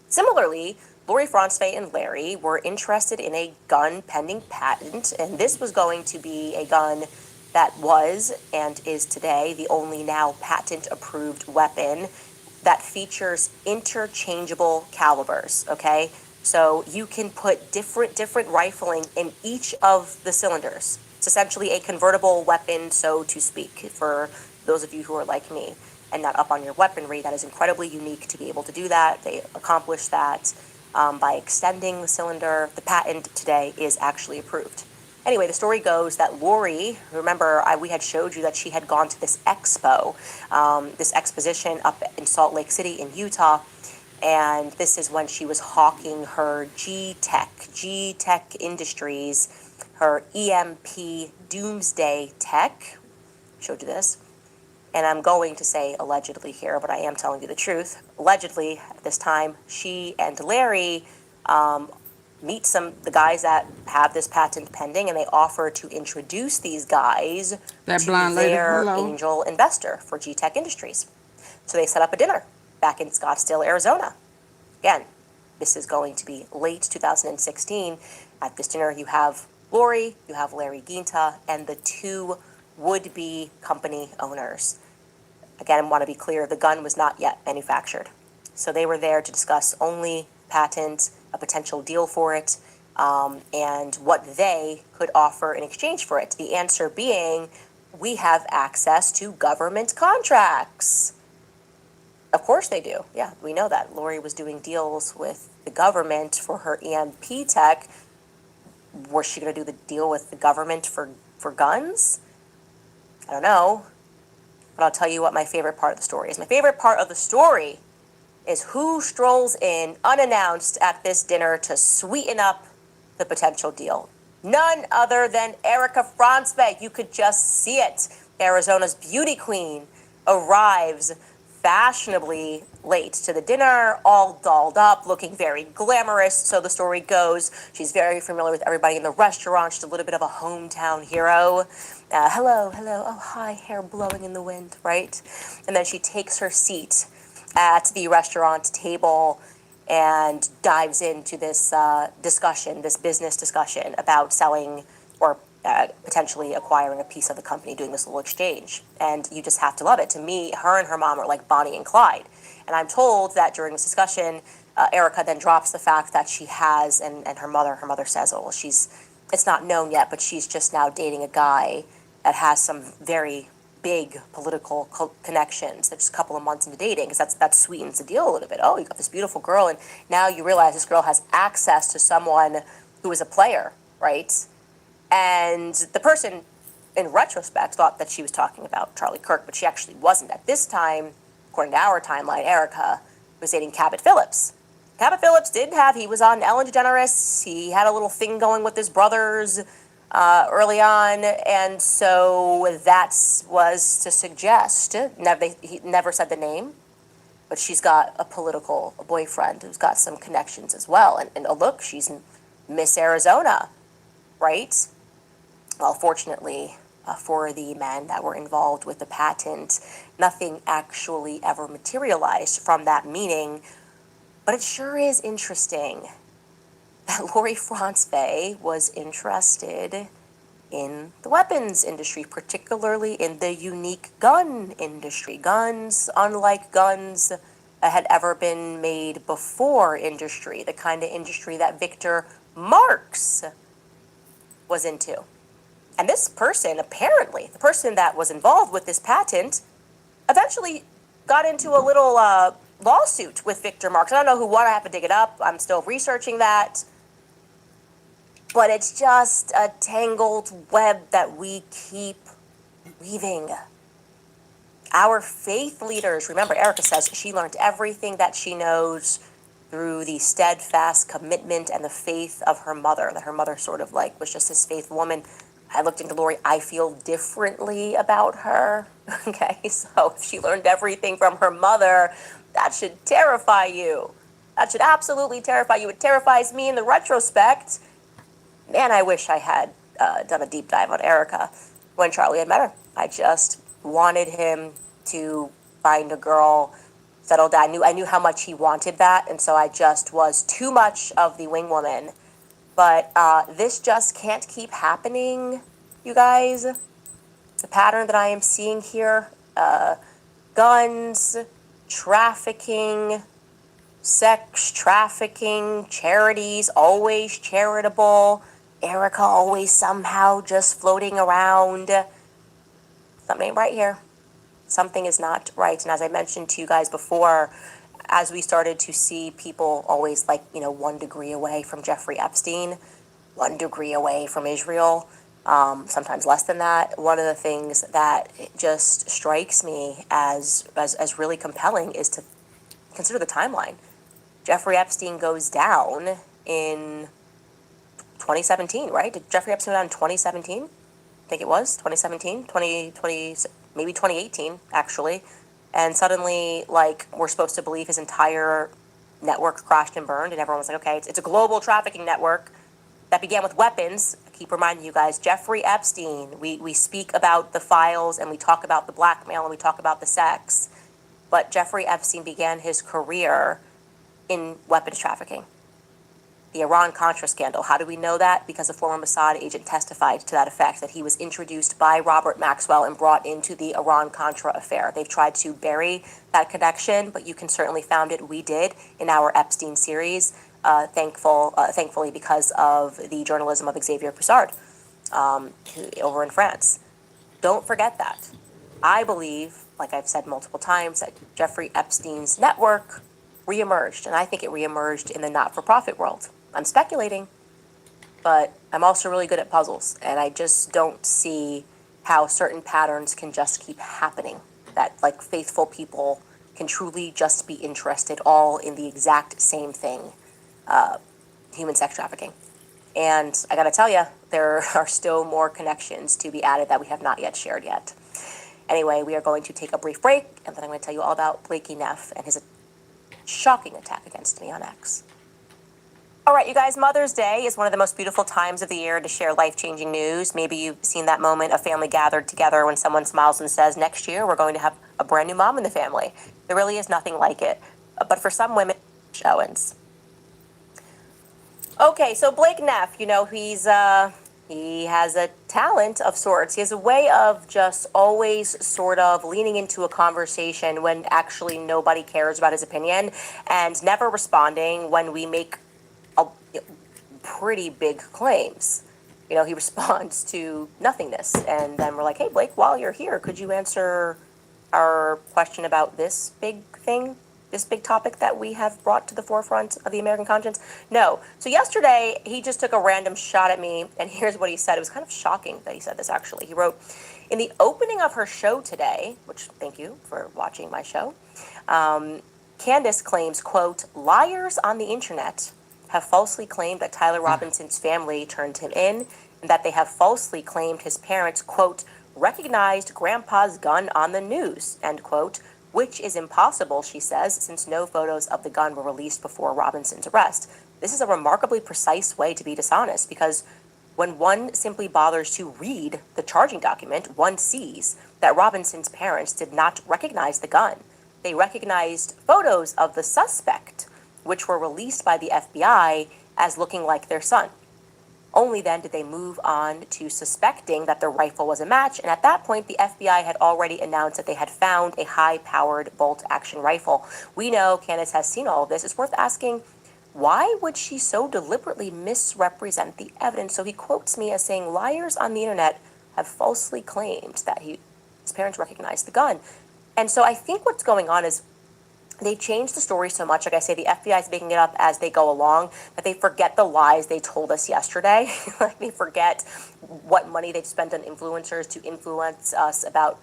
Similarly, Lori Franzwey and Larry were interested in a gun pending patent, and this was going to be a gun that was and is today the only now patent-approved weapon that features interchangeable calibers, okay? So you can put different rifling in each of the cylinders. It's essentially a convertible weapon, so to speak, for those of you who are like me and not up on your weaponry. That is incredibly unique to be able to do that. They accomplished that by extending the cylinder. The patent today is actually approved. Anyway, the story goes that Lori, remember, we had showed you that she had gone to this expo, this exposition up in Salt Lake City in Utah, and this is when she was hawking her G-Tech Industries, her EMP Doomsday Tech. Showed you this. And I'm going to say allegedly here, but I am telling you the truth. Allegedly, at this time, she and Larry meet the guys that have this patent pending, and they offer to introduce these guys to their angel investor for G-Tech Industries. So they set up a dinner back in Scottsdale, Arizona. Again, this is going to be late 2016. At this dinner, you have Lori, you have Larry Ginta, and the two would-be company owners. Again, I want to be clear, the gun was not yet manufactured. So they were there to discuss only patent, a potential deal for it, and what they could offer in exchange for it. The answer being, we have access to government contracts. Of course they do. Yeah, we know that. Lori was doing deals with the government for her EMP tech. Was she going to do the deal with the government for guns? I don't know. But I'll tell you what my favorite part of the story is. My favorite part of the story is who strolls in unannounced at this dinner to sweeten up the potential deal. None other than Erica Franzwey. You could just see it. Arizona's beauty queen arrives fashionably late to the dinner, all dolled up, looking very glamorous. So the story goes, she's very familiar with everybody in the restaurant. She's a little bit of a hometown hero. Hello, oh, hi, hair blowing in the wind, right? And then she takes her seat at the restaurant table and dives into this discussion, this business discussion about selling or potentially acquiring a piece of the company, doing this little exchange. And you just have to love it. To me, her and her mom are like Bonnie and Clyde. And I'm told that during this discussion, Erica then drops the fact that she has, and her mother says, oh, well, it's not known yet, but she's just now dating a guy that has some very big political connections. They're just a couple of months into dating, because that sweetens the deal a little bit. Oh, you got this beautiful girl, and now you realize this girl has access to someone who is a player, right? And the person, in retrospect, thought that she was talking about Charlie Kirk, but she actually wasn't. At this time, according to our timeline, Erica was dating Cabot Phillips. Cabot Phillips he was on Ellen DeGeneres. He had a little thing going with his brothers early on, and so that was to suggest, he never said the name, but she's got a political boyfriend who's got some connections as well. And look, she's Miss Arizona, right? Well, fortunately for the men that were involved with the patent, nothing actually ever materialized from that meeting. But it sure is interesting that Lori Franzwey was interested in the weapons industry, particularly in the unique gun industry. Guns, unlike guns that had ever been made before industry, the kind of industry that Victor Marks was into. And this person, apparently, the person that was involved with this patent, eventually got into a little lawsuit with Victor Marks. I don't know who won. I have to dig it up. I'm still researching that. But it's just a tangled web that we keep weaving. Our faith leaders, remember, Erica says she learned everything that she knows through the steadfast commitment and the faith of her mother, that her mother sort of like was just this faithful woman. I looked into Lori, I feel differently about her. Okay, so if she learned everything from her mother, that should terrify you. That should absolutely terrify you. It terrifies me in the retrospect. Man, I wish I had done a deep dive on Erica when Charlie had met her. I just wanted him to find a girl, settle down. I knew how much he wanted that, and so I just was too much of the wing woman. But this just can't keep happening, you guys. The pattern that I am seeing here, guns, trafficking, sex trafficking, charities, always charitable, Erica always somehow just floating around. Something ain't right here. Something is not right. And as I mentioned to you guys before, as we started to see people always 1 degree away from Jeffrey Epstein, 1 degree away from Israel, sometimes less than that, one of the things that just strikes me as really compelling is to consider the timeline. Jeffrey Epstein goes down in 2017, right? Did Jeffrey Epstein go down in 2017? I think it was 2017, 2020, maybe 2018, actually. And suddenly, we're supposed to believe his entire network crashed and burned, and everyone was like, okay, it's a global trafficking network that began with weapons. I keep reminding you guys, Jeffrey Epstein, we speak about the files, and we talk about the blackmail, and we talk about the sex, but Jeffrey Epstein began his career in weapons trafficking. The Iran-Contra scandal. How do we know that? Because a former Mossad agent testified to that effect, that he was introduced by Robert Maxwell and brought into the Iran-Contra affair. They've tried to bury that connection, but you can certainly found it. We did in our Epstein series, thankfully because of the journalism of Xavier Broussard over in France. Don't forget that. I believe, like I've said multiple times, that Jeffrey Epstein's network reemerged, and I think it reemerged in the not-for-profit world. I'm speculating, but I'm also really good at puzzles, and I just don't see how certain patterns can just keep happening, that faithful people can truly just be interested all in the exact same thing, human sex trafficking. And I gotta tell you, there are still more connections to be added that we have not yet shared yet. Anyway, we are going to take a brief break, and then I'm going to tell you all about Blakey Neff and his shocking attack against me on X. All right, you guys, Mother's Day is one of the most beautiful times of the year to share life-changing news. Maybe you've seen that moment of family gathered together when someone smiles and says, next year we're going to have a brand new mom in the family. There really is nothing like it. But for some women, Owens. Okay, so Blake Neff, he has a talent of sorts. He has a way of just always sort of leaning into a conversation when actually nobody cares about his opinion, and never responding when we make pretty big claims. He responds to nothingness, and then we're like, hey, Blake, while you're here, could you answer our question about this big thing, this big topic that we have brought to the forefront of the American conscience? No. So yesterday, he just took a random shot at me, and here's what he said. It was kind of shocking that he said this, actually. He wrote, in the opening of her show today, which thank you for watching my show, Candace claims, quote, liars on the internet have falsely claimed that Tyler Robinson's family turned him in, and that they have falsely claimed his parents, quote, recognized Grandpa's gun on the news, end quote, which is impossible, she says, since no photos of the gun were released before Robinson's arrest. This is a remarkably precise way to be dishonest, because when one simply bothers to read the charging document, one sees that Robinson's parents did not recognize the gun. They recognized photos of the suspect, which were released by the FBI as looking like their son. Only then did they move on to suspecting that the rifle was a match, and at that point, the FBI had already announced that they had found a high-powered bolt-action rifle. We know Candace has seen all of this. It's worth asking, why would she so deliberately misrepresent the evidence? So he quotes me as saying, liars on the internet have falsely claimed that his parents recognized the gun. And so I think what's going on is they change the story so much. Like I say, the FBI is making it up as they go along, that they forget the lies they told us yesterday. Like they forget what money they've spent on influencers to influence us about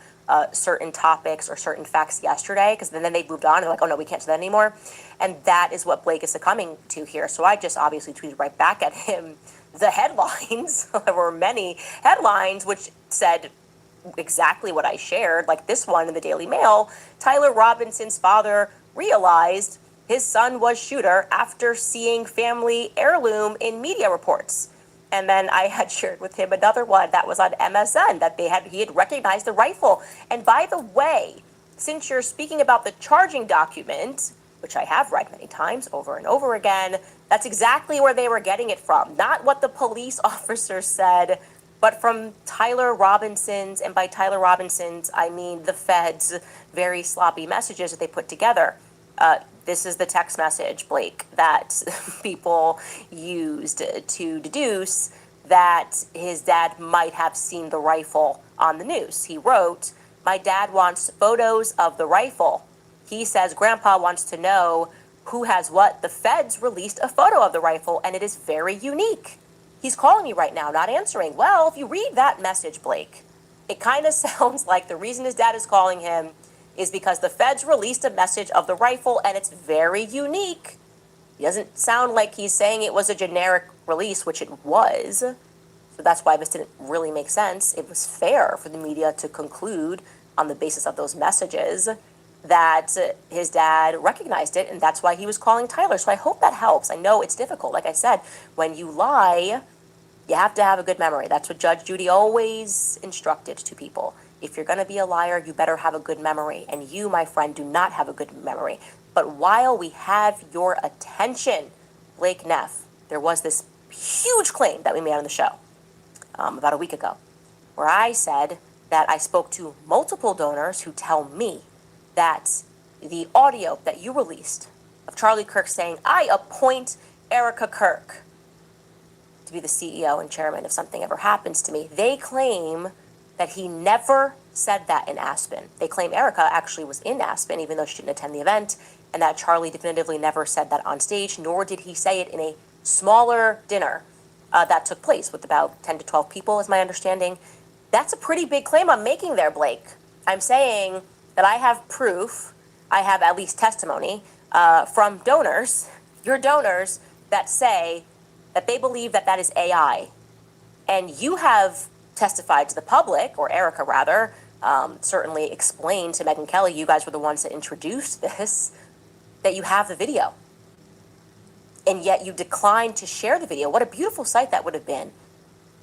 certain topics or certain facts yesterday, because then they moved on. They're like, oh no, we can't do that anymore. And that is what Blake is succumbing to here. So I just obviously tweeted right back at him the headlines. There were many headlines which said exactly what I shared, like this one in the Daily Mail. Tyler Robinson's father realized his son was shooter after seeing family heirloom in media reports. And then I had shared with him another one that was on MSN that he had recognized the rifle. And by the way, since you're speaking about the charging document, which I have read many times over and over again, that's exactly where they were getting it from. Not what the police officer said, but from Tyler Robinson's, and by Tyler Robinson's, I mean the Fed's very sloppy messages that they put together. This is the text message, Blake, that people used to deduce that his dad might have seen the rifle on the news. He wrote, "My dad wants photos of the rifle. He says Grandpa wants to know who has what. The Feds released a photo of the rifle, and it is very unique. He's calling me right now, not answering." Well, if you read that message, Blake, it kind of sounds like the reason his dad is calling him is because the Feds released a message of the rifle, and it's very unique. It doesn't sound like he's saying it was a generic release, which it was. So that's why this didn't really make sense. It was fair for the media to conclude on the basis of those messages that his dad recognized it, and that's why he was calling Tyler. So I hope that helps. I know it's difficult. Like I said, when you lie, you have to have a good memory. That's what Judge Judy always instructed to people. If you're going to be a liar, you better have a good memory. And you, my friend, do not have a good memory. But while we have your attention, Blake Neff, there was this huge claim that we made on the show about a week ago, where I said that I spoke to multiple donors who tell me that the audio that you released of Charlie Kirk saying, "I appoint Erica Kirk to be the CEO and chairman if something ever happens to me," they claim that he never said that in Aspen. They claim Erica actually was in Aspen, even though she didn't attend the event, and that Charlie definitively never said that on stage, nor did he say it in a smaller dinner that took place with about 10 to 12 people, is my understanding. That's a pretty big claim I'm making there, Blake. I'm saying that I have proof, I have at least testimony from donors, your donors, that say that they believe that that is AI. And you have testified to the public, or Erica rather, certainly explained to Megyn Kelly, you guys were the ones that introduced this, that you have the video. And yet you declined to share the video. What a beautiful sight that would have been.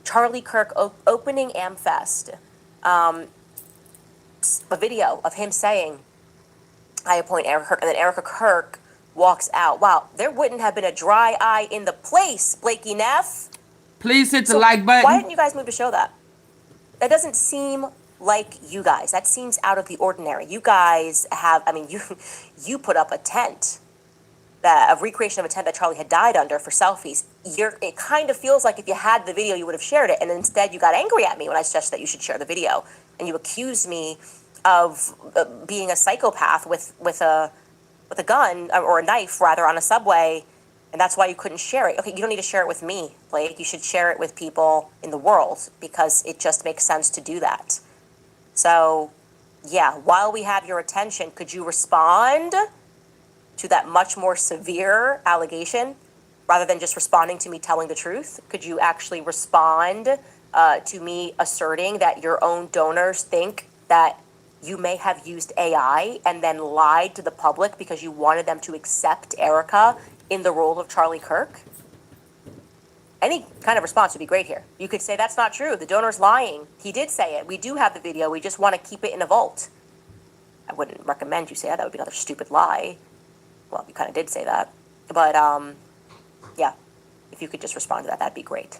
Charlie Kirk opening AmFest. A video of him saying, "I appoint Erica Kirk," and then Erica Kirk walks out. Wow, there wouldn't have been a dry eye in the place, Blakey Neff. Please hit the like button. Why didn't you guys move to show that? That doesn't seem like you guys. That seems out of the ordinary. You guys have, I mean, you put up a tent, a recreation of a tent that Charlie had died under for selfies. It kind of feels like if you had the video, you would have shared it, and instead you got angry at me when I suggested that you should share the video, and you accused me of being a psychopath with a gun, or a knife rather, on a subway, and that's why you couldn't share it. Okay, you don't need to share it with me, Blake. You should share it with people in the world, because it just makes sense to do that. So, yeah, while we have your attention, could you respond to that much more severe allegation, rather than just responding to me telling the truth? Could you actually respond to me asserting that your own donors think that you may have used AI and then lied to the public because you wanted them to accept Erica in the role of Charlie Kirk? Any kind of response would be great here. You could say that's not true. The donor's lying. He did say it. We do have the video. We just want to keep it in a vault. I wouldn't recommend you say that. That would be another stupid lie. Well, you kind of did say that. But, yeah, if you could just respond to that, that'd be great.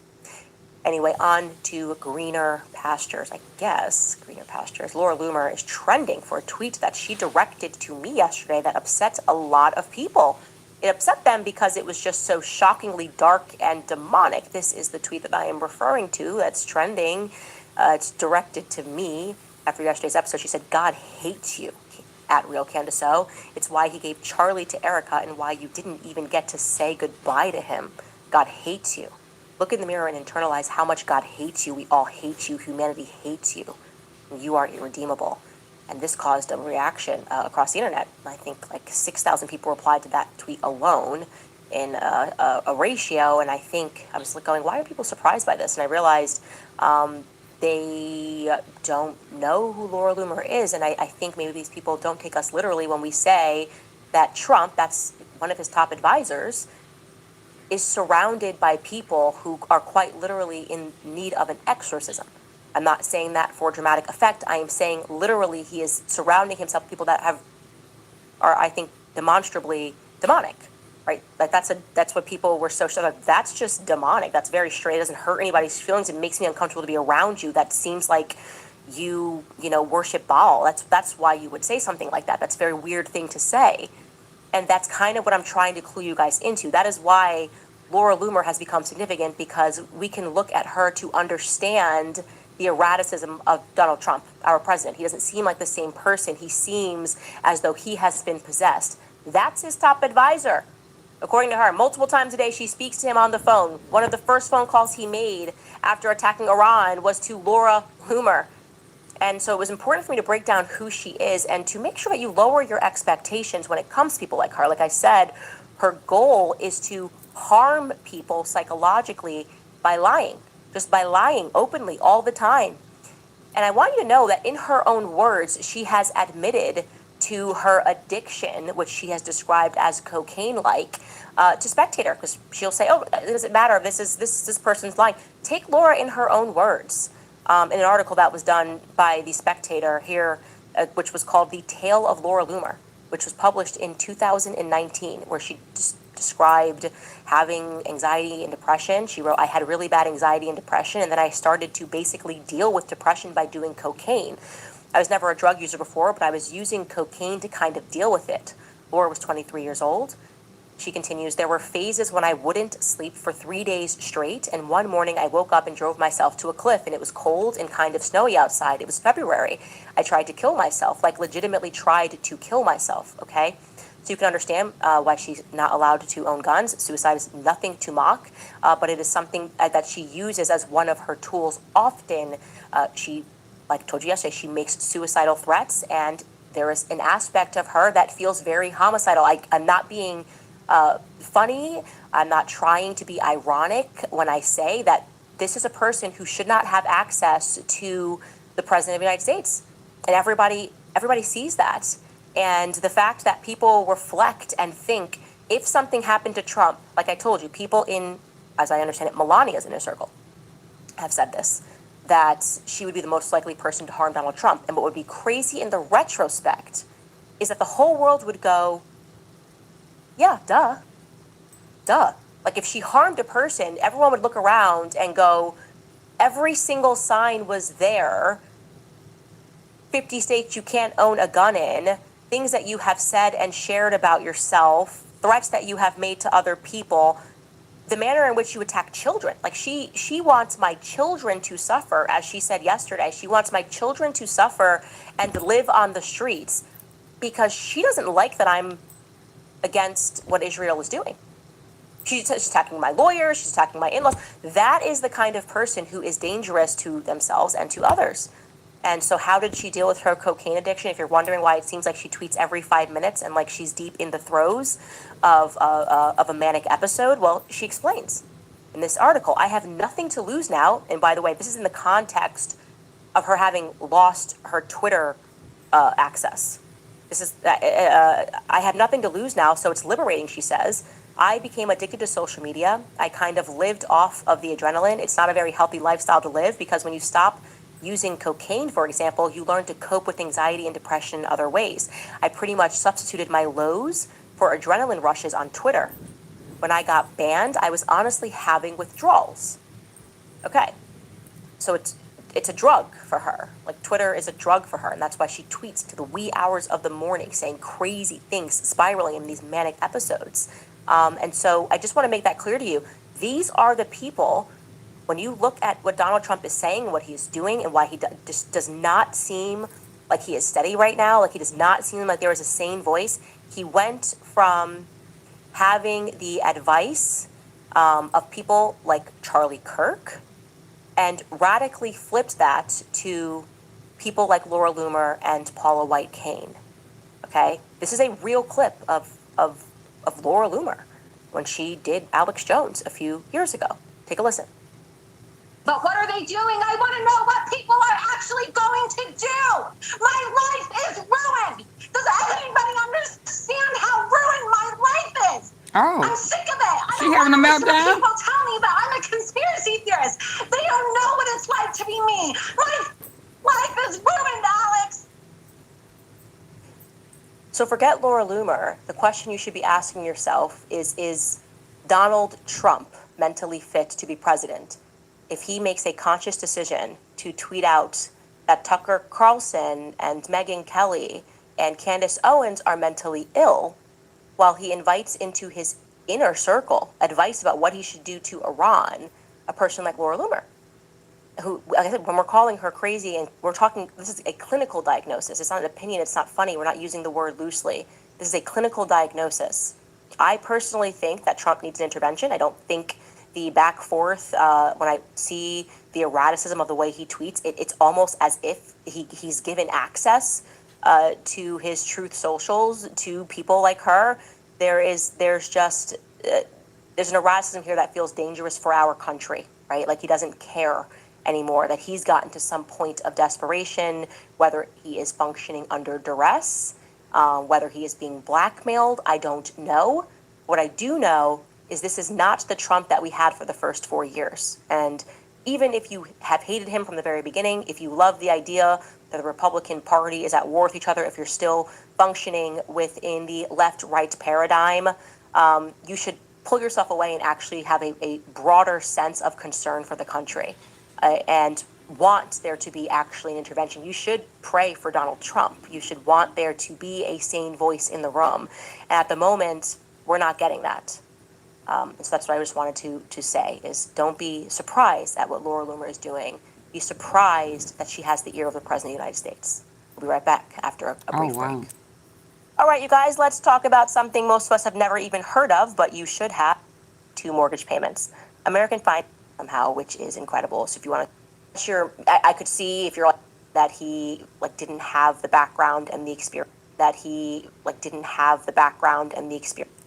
Anyway, on to greener pastures, I guess. Greener pastures. Laura Loomer is trending for a tweet that she directed to me yesterday that upset a lot of people. It upset them because it was just so shockingly dark and demonic. This is the tweet that I am referring to that's trending. It's directed to me after yesterday's episode. She said, "God hates you." at Real Candace O. It's why he gave Charlie to Erica and why you didn't even get to say goodbye to him. God hates you. Look in the mirror and internalize how much God hates you. We all hate you. Humanity hates you. You are irredeemable. And this caused a reaction across the internet. I think like 6,000 people replied to that tweet alone in a ratio. And I think I was going, why are people surprised by this? And I realized they don't know who Laura Loomer is. And I think maybe these people don't take us literally when we say that Trump, that's one of his top advisors, is surrounded by people who are quite literally in need of an exorcism. I'm not saying that for dramatic effect. I am saying literally he is surrounding himself with people that are, I think, demonstrably demonic, right? Like that's what people were so sure of. That's just demonic. That's very straight. It doesn't hurt anybody's feelings. It makes me uncomfortable to be around you. That seems like you worship Baal. That's why you would say something like that. That's a very weird thing to say. And that's kind of what I'm trying to clue you guys into. That is why Laura Loomer has become significant, because we can look at her to understand the erraticism of Donald Trump, our president. He doesn't seem like the same person. He seems as though he has been possessed. That's his top advisor. According to her, multiple times a day, she speaks to him on the phone. One of the first phone calls he made after attacking Iran was to Laura Loomer. And so it was important for me to break down who she is and to make sure that you lower your expectations when it comes to people like her. Like I said, her goal is to harm people psychologically by lying, just by lying openly all the time. And I want you to know that in her own words, she has admitted to her addiction, which she has described as cocaine-like, to Spectator, because she'll say, oh, it doesn't matter, this person's lying. Take Laura in her own words. In an article that was done by the Spectator here, which was called The Tale of Laura Loomer, which was published in 2019, where she described having anxiety and depression. She wrote, I had really bad anxiety and depression, and then I started to basically deal with depression by doing cocaine. I was never a drug user before, but I was using cocaine to kind of deal with it. Laura was 23 years old. She continues, there were phases when I wouldn't sleep for 3 days straight, and one morning I woke up and drove myself to a cliff, and it was cold and kind of snowy outside. It was February. I tried to kill myself, like legitimately tried to kill myself, okay? So you can understand why she's not allowed to own guns. Suicide is nothing to mock, but it is something that she uses as one of her tools. Often, she, like I told you yesterday, she makes suicidal threats, and there is an aspect of her that feels very homicidal. I'm not being funny. I'm not trying to be ironic when I say that this is a person who should not have access to the President of the United States. And everybody sees that. And the fact that people reflect and think, if something happened to Trump, like I told you, people in, as I understand it, Melania's inner circle have said this, that she would be the most likely person to harm Donald Trump. And what would be crazy in the retrospect is that the whole world would go, yeah, duh. Like if she harmed a person, everyone would look around and go, every single sign was there. 50 states you can't own a gun in, things that you have said and shared about yourself, threats that you have made to other people, the manner in which you attack children. Like she wants my children to suffer, as she said yesterday. She wants my children to suffer and live on the streets because she doesn't like that I'm against what Israel is doing. She's attacking my lawyers, she's attacking my in-laws. That is the kind of person who is dangerous to themselves and to others. And so how did she deal with her cocaine addiction? If you're wondering why it seems like she tweets every 5 minutes and like she's deep in the throes of a manic episode, well, she explains in this article, I have nothing to lose now. And by the way, this is in the context of her having lost her Twitter access. This is, I have nothing to lose now, so it's liberating, she says. I became addicted to social media. I kind of lived off of the adrenaline. It's not a very healthy lifestyle to live because when you stop using cocaine, for example, you learn to cope with anxiety and depression in other ways. I pretty much substituted my lows for adrenaline rushes on Twitter. When I got banned, I was honestly having withdrawals. Okay, so it's a drug for her. Like Twitter is a drug for her, and that's why she tweets to the wee hours of the morning saying crazy things, spiraling in these manic episodes. And so I just want to make that clear to you. These are the people, when you look at what Donald Trump is saying, what he's doing, and why he just does not seem like he is steady right now. Like he does not seem like there is a sane voice. He went from having the advice of people like Charlie Kirk and radically flipped that to people like Laura Loomer and Paula White Cain. Okay? This is a real clip of Laura Loomer when she did Alex Jones a few years ago. Take a listen. But what are they doing? I want to know what people are actually going to do. My life is ruined. Does anybody understand how ruined my life is? Oh. I'm sick of it. I She don't having a want to listen to meltdown? people tell me that I'm a conspiracy theorist. They don't know what it's like to be me. My life is ruined, Alex. So forget Laura Loomer. The question you should be asking yourself is Donald Trump mentally fit to be president? If he makes a conscious decision to tweet out that Tucker Carlson and Megyn Kelly and Candace Owens are mentally ill, while he invites into his inner circle advice about what he should do to Iran, a person like Laura Loomer, who, like I said, when we're calling her crazy and we're talking, this is a clinical diagnosis. It's not an opinion. It's not funny. We're not using the word loosely. This is a clinical diagnosis. I personally think that Trump needs an intervention. I don't think the back forth, when I see the erraticism of the way he tweets, it's almost as if he's given access to his truth socials to people like her. There's an erraticism here that feels dangerous for our country, right? Like he doesn't care anymore, that he's gotten to some point of desperation, whether he is functioning under duress, whether he is being blackmailed, I don't know. What I do know is this is not the Trump that we had for the first 4 years. And even if you have hated him from the very beginning, if you love the idea that the Republican Party is at war with each other, if you're still functioning within the left-right paradigm, you should pull yourself away and actually have a broader sense of concern for the country and want there to be actually an intervention. You should pray for Donald Trump. You should want there to be a sane voice in the room. And at the moment, we're not getting that. So that's what I just wanted to say is don't be surprised at what Laura Loomer is doing. Be surprised that she has the ear of the President of the United States. We'll be right back after a brief break. All right, you guys, let's talk about something most of us have never even heard of, but you should have: 2 mortgage payments. American Finance somehow, which is incredible. So if you want to, sure, I could see if you're like that he didn't have the background and the experience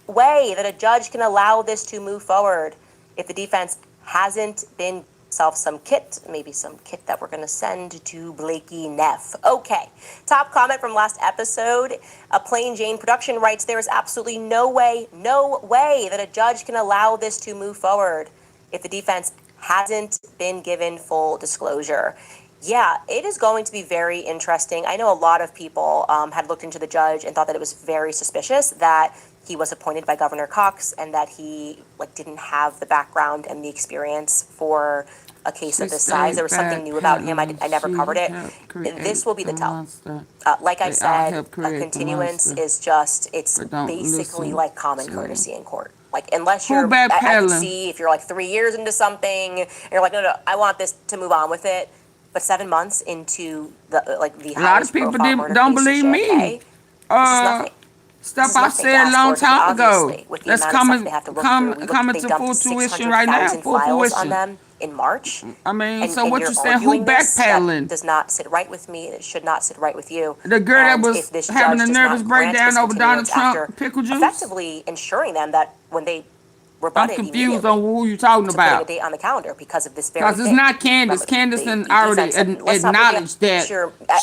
way that a judge can allow this to move forward if the defense hasn't been some kit, maybe some kit that we're going to send to Blakey Neff. Okay, top comment from last episode. A Plain Jane production writes, there is absolutely no way that a judge can allow this to move forward if the defense hasn't been given full disclosure. Yeah, it is going to be very interesting. I know a lot of people had looked into the judge and thought that it was very suspicious that he was appointed by Governor Cox and that he didn't have the background and the experience for a case of this size. There was something new about him. I never covered it. This will be the tell. Like I said, a continuance is just, it's basically like common courtesy in court. Unless you're, I can see if you're 3 years into something and you're like, no, I want this to move on with it. But 7 months into the the a lot of people don't believe me. Stuff I said a long time ago. That's coming to full tuition right now. Full fruition. In March. I mean, so what you saying? Who backpedaling? Does not sit right with me. It should not sit right with you. The girl that was having a nervous breakdown over Donald Trump pickle juice. Effectively ensuring them that when they rebut I'm confused on who you're talking about. A date on the calendar because of this very because it's not Candace. Candace already acknowledged that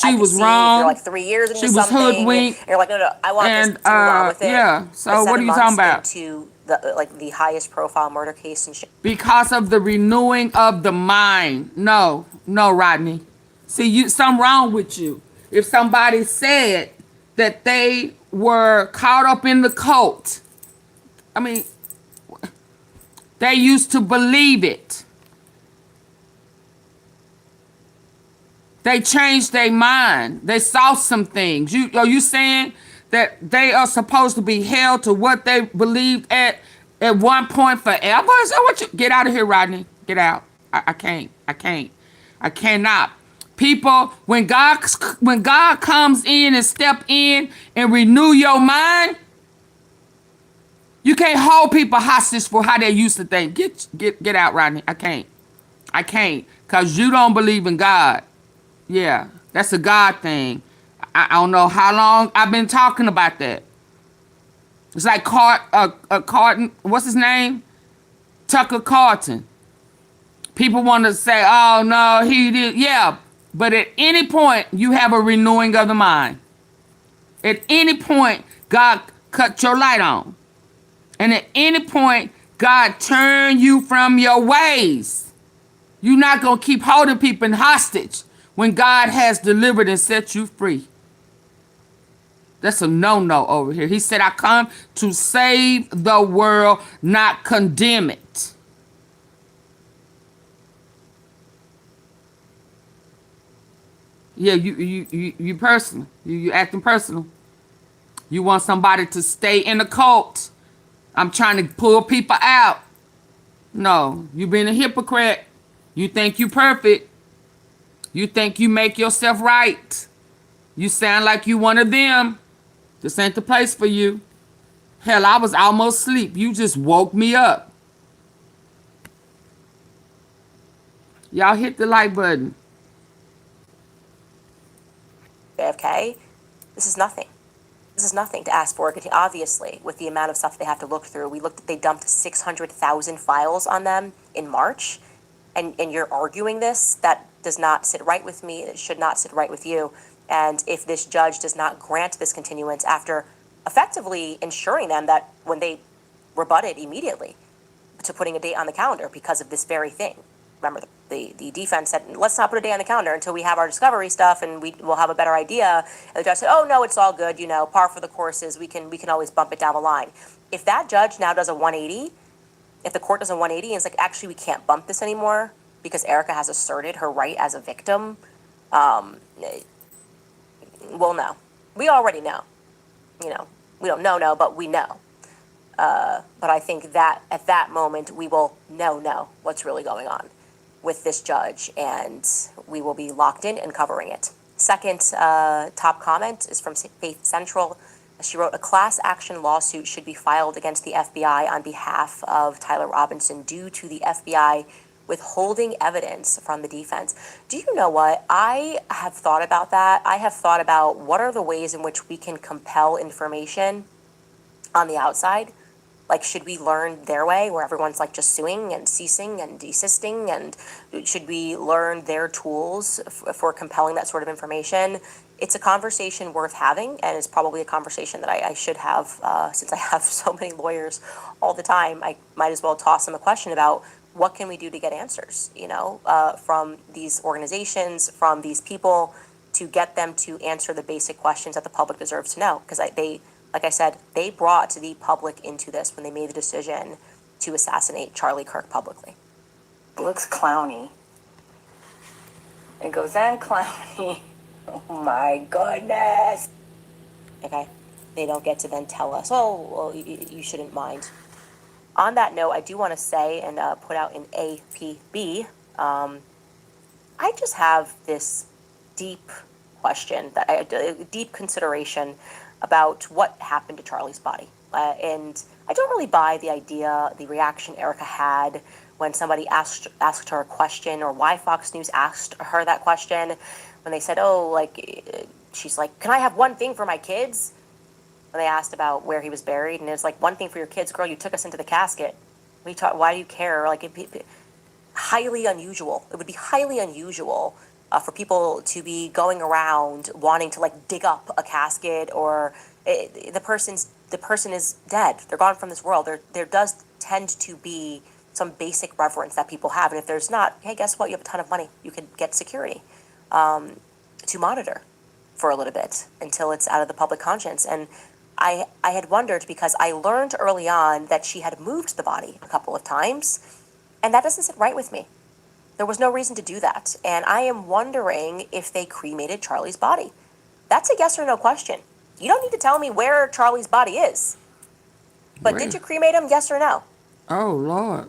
she was wrong. You're 3 years into she was hoodwinked. You're like, no, I want this to move on with it. Yeah. So what are you talking about? To the highest profile murder case and shit. Because of the renewing of the mind. No, Rodney. See, something wrong with you. If somebody said that they were caught up in the cult, I mean, they used to believe it. They changed their mind. They saw some things. Are you saying that they are supposed to be held to what they believed at one point forever? Is that what you... Get out of here, Rodney. Get out. I can't. I cannot. People, when God comes in and step in and renew your mind, you can't hold people hostage for how they used to think. Get out, Rodney. I can't, because you don't believe in God. Yeah, that's a God thing. I don't know how long I've been talking about that. It's like Carton, what's his name? Tucker Carlton. People want to say, oh, no, he did. Yeah, but at any point, you have a renewing of the mind. At any point, God cut your light on. And at any point, God turn you from your ways. You're not going to keep holding people in hostage when God has delivered and set you free. That's a no-no over here. He said, I come to save the world, not condemn it. Yeah, you personal. You acting personal. You want somebody to stay in the cult. I'm trying to pull people out. No, you being a hypocrite. You think you perfect. You think you make yourself right. You sound like you one of them. This ain't the place for you. Hell, I was almost asleep. You just woke me up. Y'all hit the like button. JFK, this is nothing. This is nothing to ask for. Obviously, with the amount of stuff they have to look through, they dumped 600,000 files on them in March, and you're arguing this? That does not sit right with me. It should not sit right with you. And if this judge does not grant this continuance after effectively ensuring them that when they rebutted immediately to putting a date on the calendar because of this very thing. Remember, the defense said, let's not put a date on the calendar until we have our discovery stuff and we'll have a better idea. And the judge said, oh, no, it's all good. Par for the courses. We can always bump it down the line. If that judge now does a 180, if the court does a 180 and it's like, actually, we can't bump this anymore because Erica has asserted her right as a victim, well, no. We already know. We don't know, but we know. But I think that at that moment, we will know what's really going on with this judge, and we will be locked in and covering it. Second top comment is from Faith Central. She wrote, a class action lawsuit should be filed against the FBI on behalf of Tyler Robinson due to the FBI withholding evidence from the defense. Do you know what? I have thought about that. I have thought about what are the ways in which we can compel information on the outside. Like, should we learn their way where everyone's like just suing and ceasing and desisting? And should we learn their tools for compelling that sort of information? It's a conversation worth having, and it's probably a conversation that I should have, since I have so many lawyers all the time. I might as well toss them a question about what can we do to get answers, from these organizations, from these people, to get them to answer the basic questions that the public deserves to know. Because like I said, they brought the public into this when they made the decision to assassinate Charlie Kirk publicly. It looks clowny. It goes on clowny. Oh my goodness. Okay? They don't get to then tell us, oh, well, you shouldn't mind. On that note, I do want to say and put out an APB. I just have this deep question, deep consideration about what happened to Charlie's body. And I don't really buy the reaction Erica had when somebody asked her a question, or why Fox News asked her that question, when they said, she's like, can I have one thing for my kids? When they asked about where he was buried, and it's like, one thing for your kids, girl, you took us into the casket. Why do you care? Highly unusual. It would be highly unusual for people to be going around wanting to dig up a casket, or the person is dead. They're gone from this world. There does tend to be some basic reverence that people have, and if there's not, hey, guess what? You have a ton of money. You could get security to monitor for a little bit until it's out of the public conscience. And I had wondered, because I learned early on that she had moved the body a couple of times, and that doesn't sit right with me. There was no reason to do that. And I am wondering if they cremated Charlie's body. That's a yes or no question. You don't need to tell me where Charlie's body is. But did you cremate him, yes or no? Oh, Lord.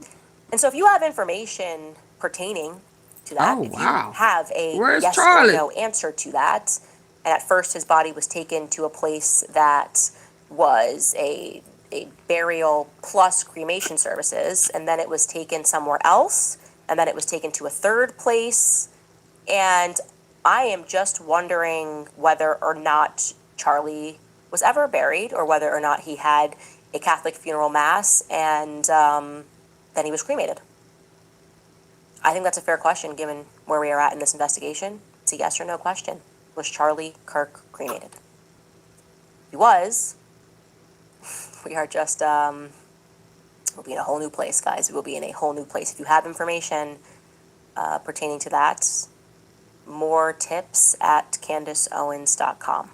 And so if you have information pertaining to that. Oh, If you wow. have a Where's yes Charlie? or no answer to that, and at first his body was taken to a place that was a burial plus cremation services, and then it was taken somewhere else, and then it was taken to a third place, and I am just wondering whether or not Charlie was ever buried, or whether or not he had a Catholic funeral mass, and then he was cremated. I think that's a fair question given where we are at in this investigation. It's a yes or no question. Was Charlie Kirk cremated? He was. We are just, we'll be in a whole new place, guys. We will be in a whole new place. If you have information pertaining to that, more tips at CandaceOwens.com.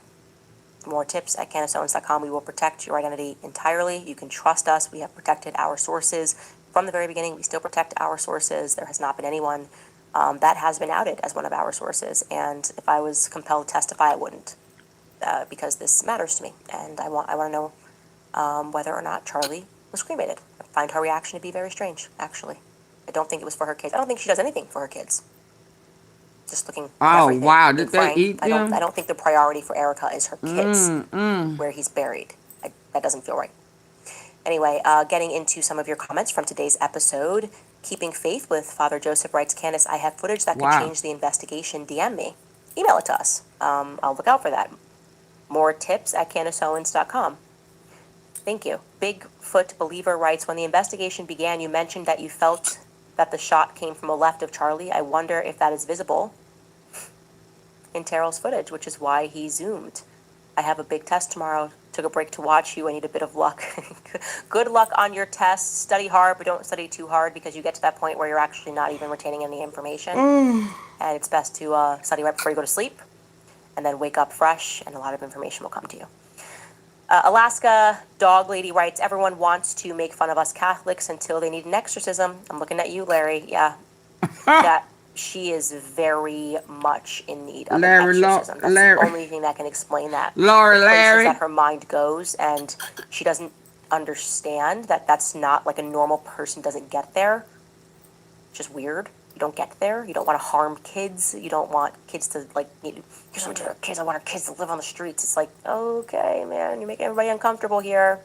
More tips at CandaceOwens.com. We will protect your identity entirely. You can trust us. We have protected our sources from the very beginning. We still protect our sources. There has not been anyone that has been outed as one of our sources. And if I was compelled to testify, I wouldn't, because this matters to me. And I want to know whether or not Charlie was cremated. I find her reaction to be very strange, actually. I don't think it was for her kids. I don't think she does anything for her kids. Just looking at Oh, everything. wow. Being Did they frank, eat them? I don't think the priority for Erica is her kids, where he's buried. That doesn't feel right. Anyway, getting into some of your comments from today's episode. Keeping Faith with Father Joseph writes, Candace, I have footage that could Wow. change the investigation. DM me. Email it to us. I'll look out for that. More tips at CandaceOwens.com. Thank you. Bigfoot Believer writes, when the investigation began, you mentioned that you felt that the shot came from the left of Charlie. I wonder if that is visible in Terrell's footage, which is why he zoomed. I have a big test tomorrow. Took a break to watch you. I need a bit of luck. Good luck on your test. Study hard, but don't study too hard, because you get to that point where you're actually not even retaining any information. And it's best to study right before you go to sleep, and then wake up fresh, and a lot of information will come to you. Alaska Dog Lady writes, everyone wants to make fun of us Catholics until they need an exorcism. I'm looking at you, Larry. Yeah. That she is very much in need of Larry, an exorcism. That's Larry. the only thing that can explain that. Laura, The places Larry. that her mind goes, and she doesn't understand that that's not, like, a normal person doesn't get there. It's just weird. You don't get there. You don't want to harm kids. You don't want kids to, like, here's something to our kids. I want our kids to live on the streets. It's like, okay, man, you're making everybody uncomfortable here.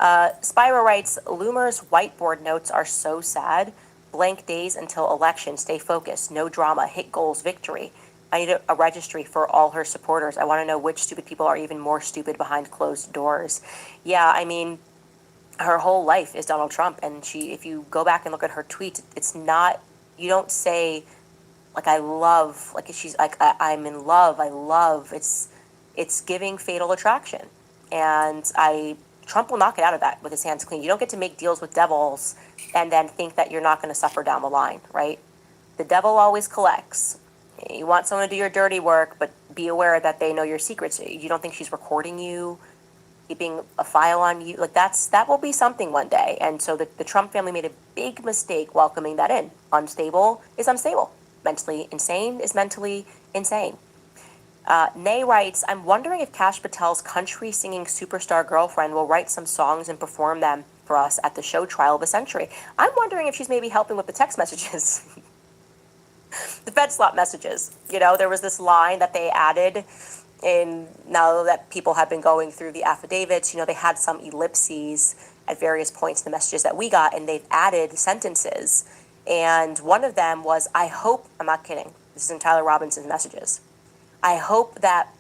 Spyro writes, Loomer's whiteboard notes are so sad. Blank days until election. Stay focused. No drama. Hit goals. Victory. I need a registry for all her supporters. I want to know which stupid people are even more stupid behind closed doors. Yeah, I mean, her whole life is Donald Trump, and if you go back and look at her tweets, it's not, you don't say, like, I love, like, she's like, I'm in love, I love, it's giving Fatal Attraction. And Trump will knock it out of that with his hands clean. You don't get to make deals with devils and then think that you're not going to suffer down the line, right? The devil always collects. You want someone to do your dirty work, but be aware that they know your secrets. You don't think she's recording you, keeping a file on you? Like, that will be something one day. And so the Trump family made a big mistake welcoming that in. Unstable is unstable. Mentally insane is mentally insane. Nay writes, I'm wondering if Kash Patel's country singing superstar girlfriend will write some songs and perform them for us at the show Trial of the Century. I'm wondering if she's maybe helping with the text messages. The Fed slot messages. You know, there was this line that they added in, now that people have been going through the affidavits, you know, they had some ellipses at various points in the messages that we got, and they've added sentences. And one of them was, I hope, I'm not kidding, this is in Tyler Robinson's messages, I hope that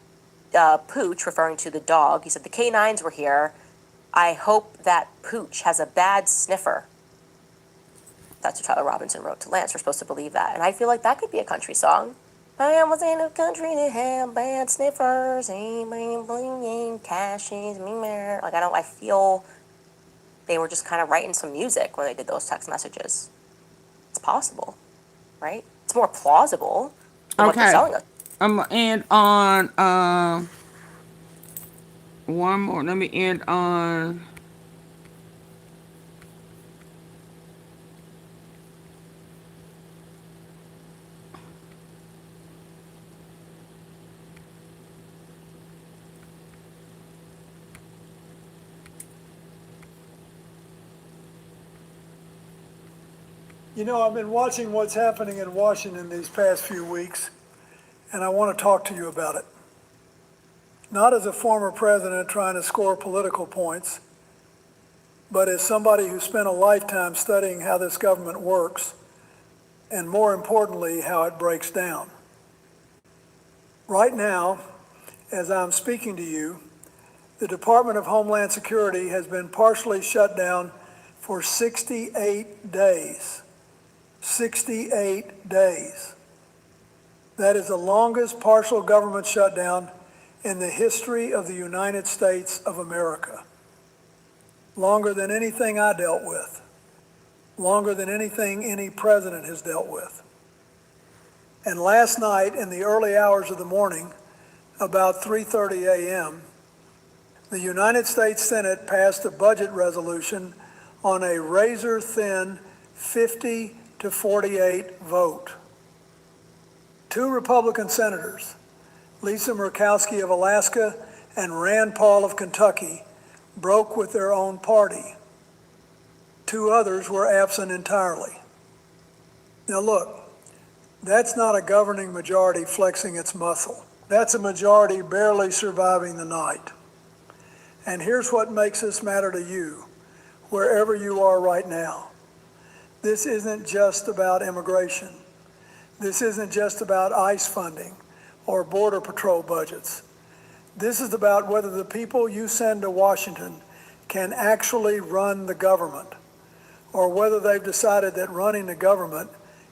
Pooch, referring to the dog, he said, the canines were here, I hope that Pooch has a bad sniffer. That's what Tyler Robinson wrote to Lance. We're supposed to believe that. And I feel like that could be a country song. I was in a country that had bad sniffers, ain't cashes, like, I feel they were just kind of writing some music when they did those text messages. It's possible, right? It's more plausible than what they're Okay. selling us. I'm going to end on one more. Let me end on You know, I've been watching what's happening in Washington these past few weeks, and I want to talk to you about it. Not as a former president trying to score political points, but as somebody who spent a lifetime studying how this government works, and more importantly, how it breaks down. Right now, as I'm speaking to you, the Department of Homeland Security has been partially shut down for 68 days. 68 days. That is the longest partial government shutdown in the history of the United States of America. Longer than anything I dealt with. Longer than anything any president has dealt with. And last night, in the early hours of the morning, about 3:30 a.m., the United States Senate passed a budget resolution on a razor-thin 50 to 48 vote. Two Republican senators, Lisa Murkowski of Alaska and Rand Paul of Kentucky, broke with their own party. Two others were absent entirely. Now look, that's not a governing majority flexing its muscle. That's a majority barely surviving the night. And here's what makes this matter to you, wherever you are right now. This isn't just about immigration. This isn't just about ICE funding or Border Patrol budgets. This is about whether the people you send to Washington can actually run the government, or whether they've decided that running the government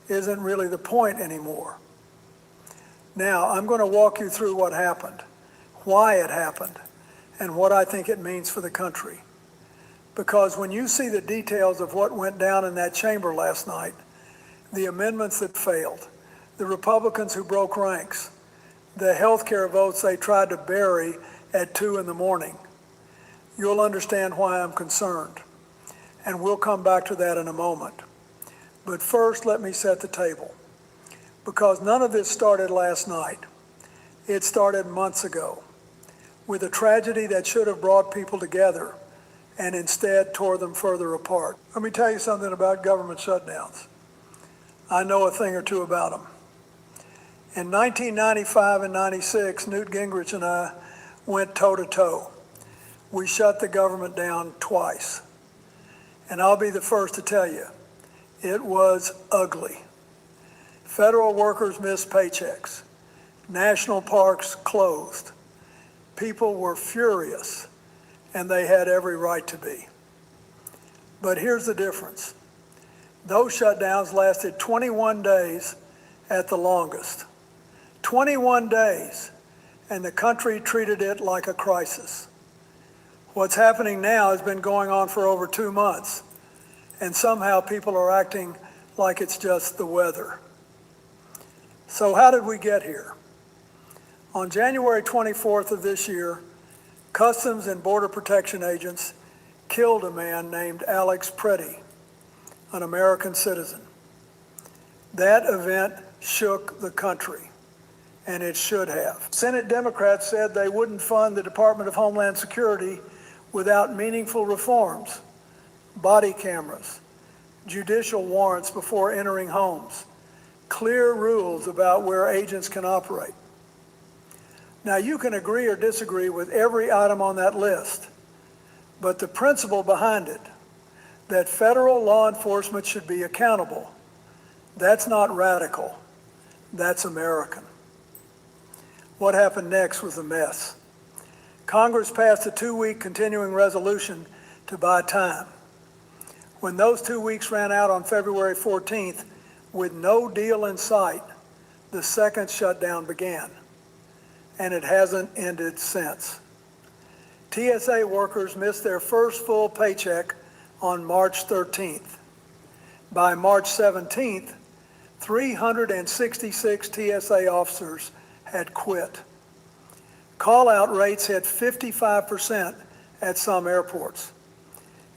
isn't really the point anymore. Now, I'm going to walk you through what happened, why it happened, and what I think it means for the country. Because when you see the details of what went down in that chamber last night, the amendments that failed, the Republicans who broke ranks, the health care votes they tried to bury at 2 in the morning, you'll understand why I'm concerned. And we'll come back to that in a moment. But first, let me set the table. Because none of this started last night. It started months ago with a tragedy that should have brought people together and instead tore them further apart. Let me tell you something about government shutdowns. I know a thing or two about them. In 1995 and 96, Newt Gingrich and I went toe-to-toe. We shut the government down twice. And I'll be the first to tell you, it was ugly. Federal workers missed paychecks. National parks closed. People were furious, and they had every right to be. But here's the difference. Those shutdowns lasted 21 days at the longest. 21 days, and the country treated it like a crisis. What's happening now has been going on for over 2 months, and somehow people are acting like it's just the weather. So how did we get here? On January 24th of this year, Customs and Border Protection agents killed a man named Alex Preddy, an American citizen. That event shook the country, and it should have. Senate Democrats said they wouldn't fund the Department of Homeland Security without meaningful reforms, body cameras, judicial warrants before entering homes, clear rules about where agents can operate. Now, you can agree or disagree with every item on that list, but the principle behind it, that federal law enforcement should be accountable, that's not radical, that's American. What happened next was a mess. Congress passed a 2-week continuing resolution to buy time. When those 2 weeks ran out on February 14th, with no deal in sight, the second shutdown began, and it hasn't ended since. TSA workers missed their first full paycheck on March 13th. By March 17th, 366 TSA officers had quit. Call-out rates hit 55% at some airports.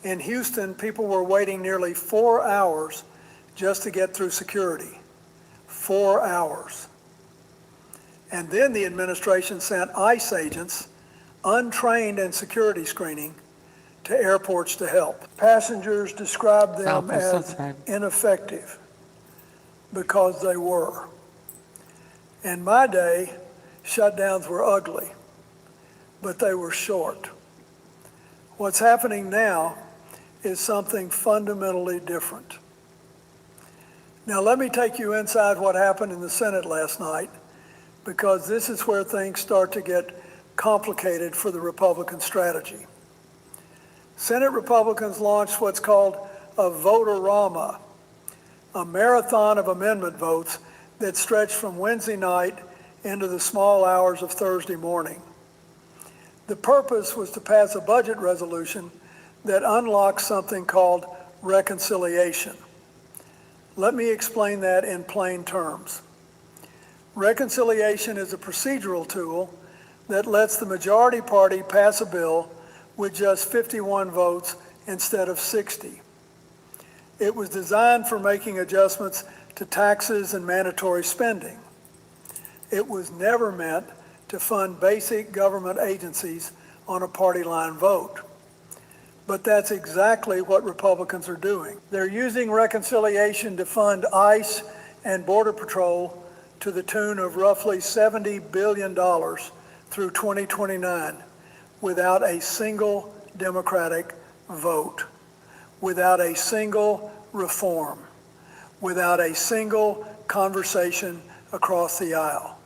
In Houston, people were waiting nearly 4 hours just to get through security. 4 hours. And then the administration sent ICE agents, untrained in security screening, to airports to help. Passengers described them Sound as sensitive. ineffective because they were. In my day, shutdowns were ugly, but they were short. What's happening now is something fundamentally different. Now let me take you inside what happened in the Senate last night, because this is where things start to get complicated for the Republican strategy. Senate Republicans launched what's called a vote-a-rama, a marathon of amendment votes that stretched from Wednesday night into the small hours of Thursday morning. The purpose was to pass a budget resolution that unlocks something called reconciliation. Let me explain that in plain terms. Reconciliation is a procedural tool that lets the majority party pass a bill with just 51 votes instead of 60. It was designed for making adjustments to taxes and mandatory spending. It was never meant to fund basic government agencies on a party line vote. But that's exactly what Republicans are doing. They're using reconciliation to fund ICE and Border Patrol to the tune of roughly $70 billion through 2029 without a single Democratic vote, without a single reform, without a single conversation across the aisle.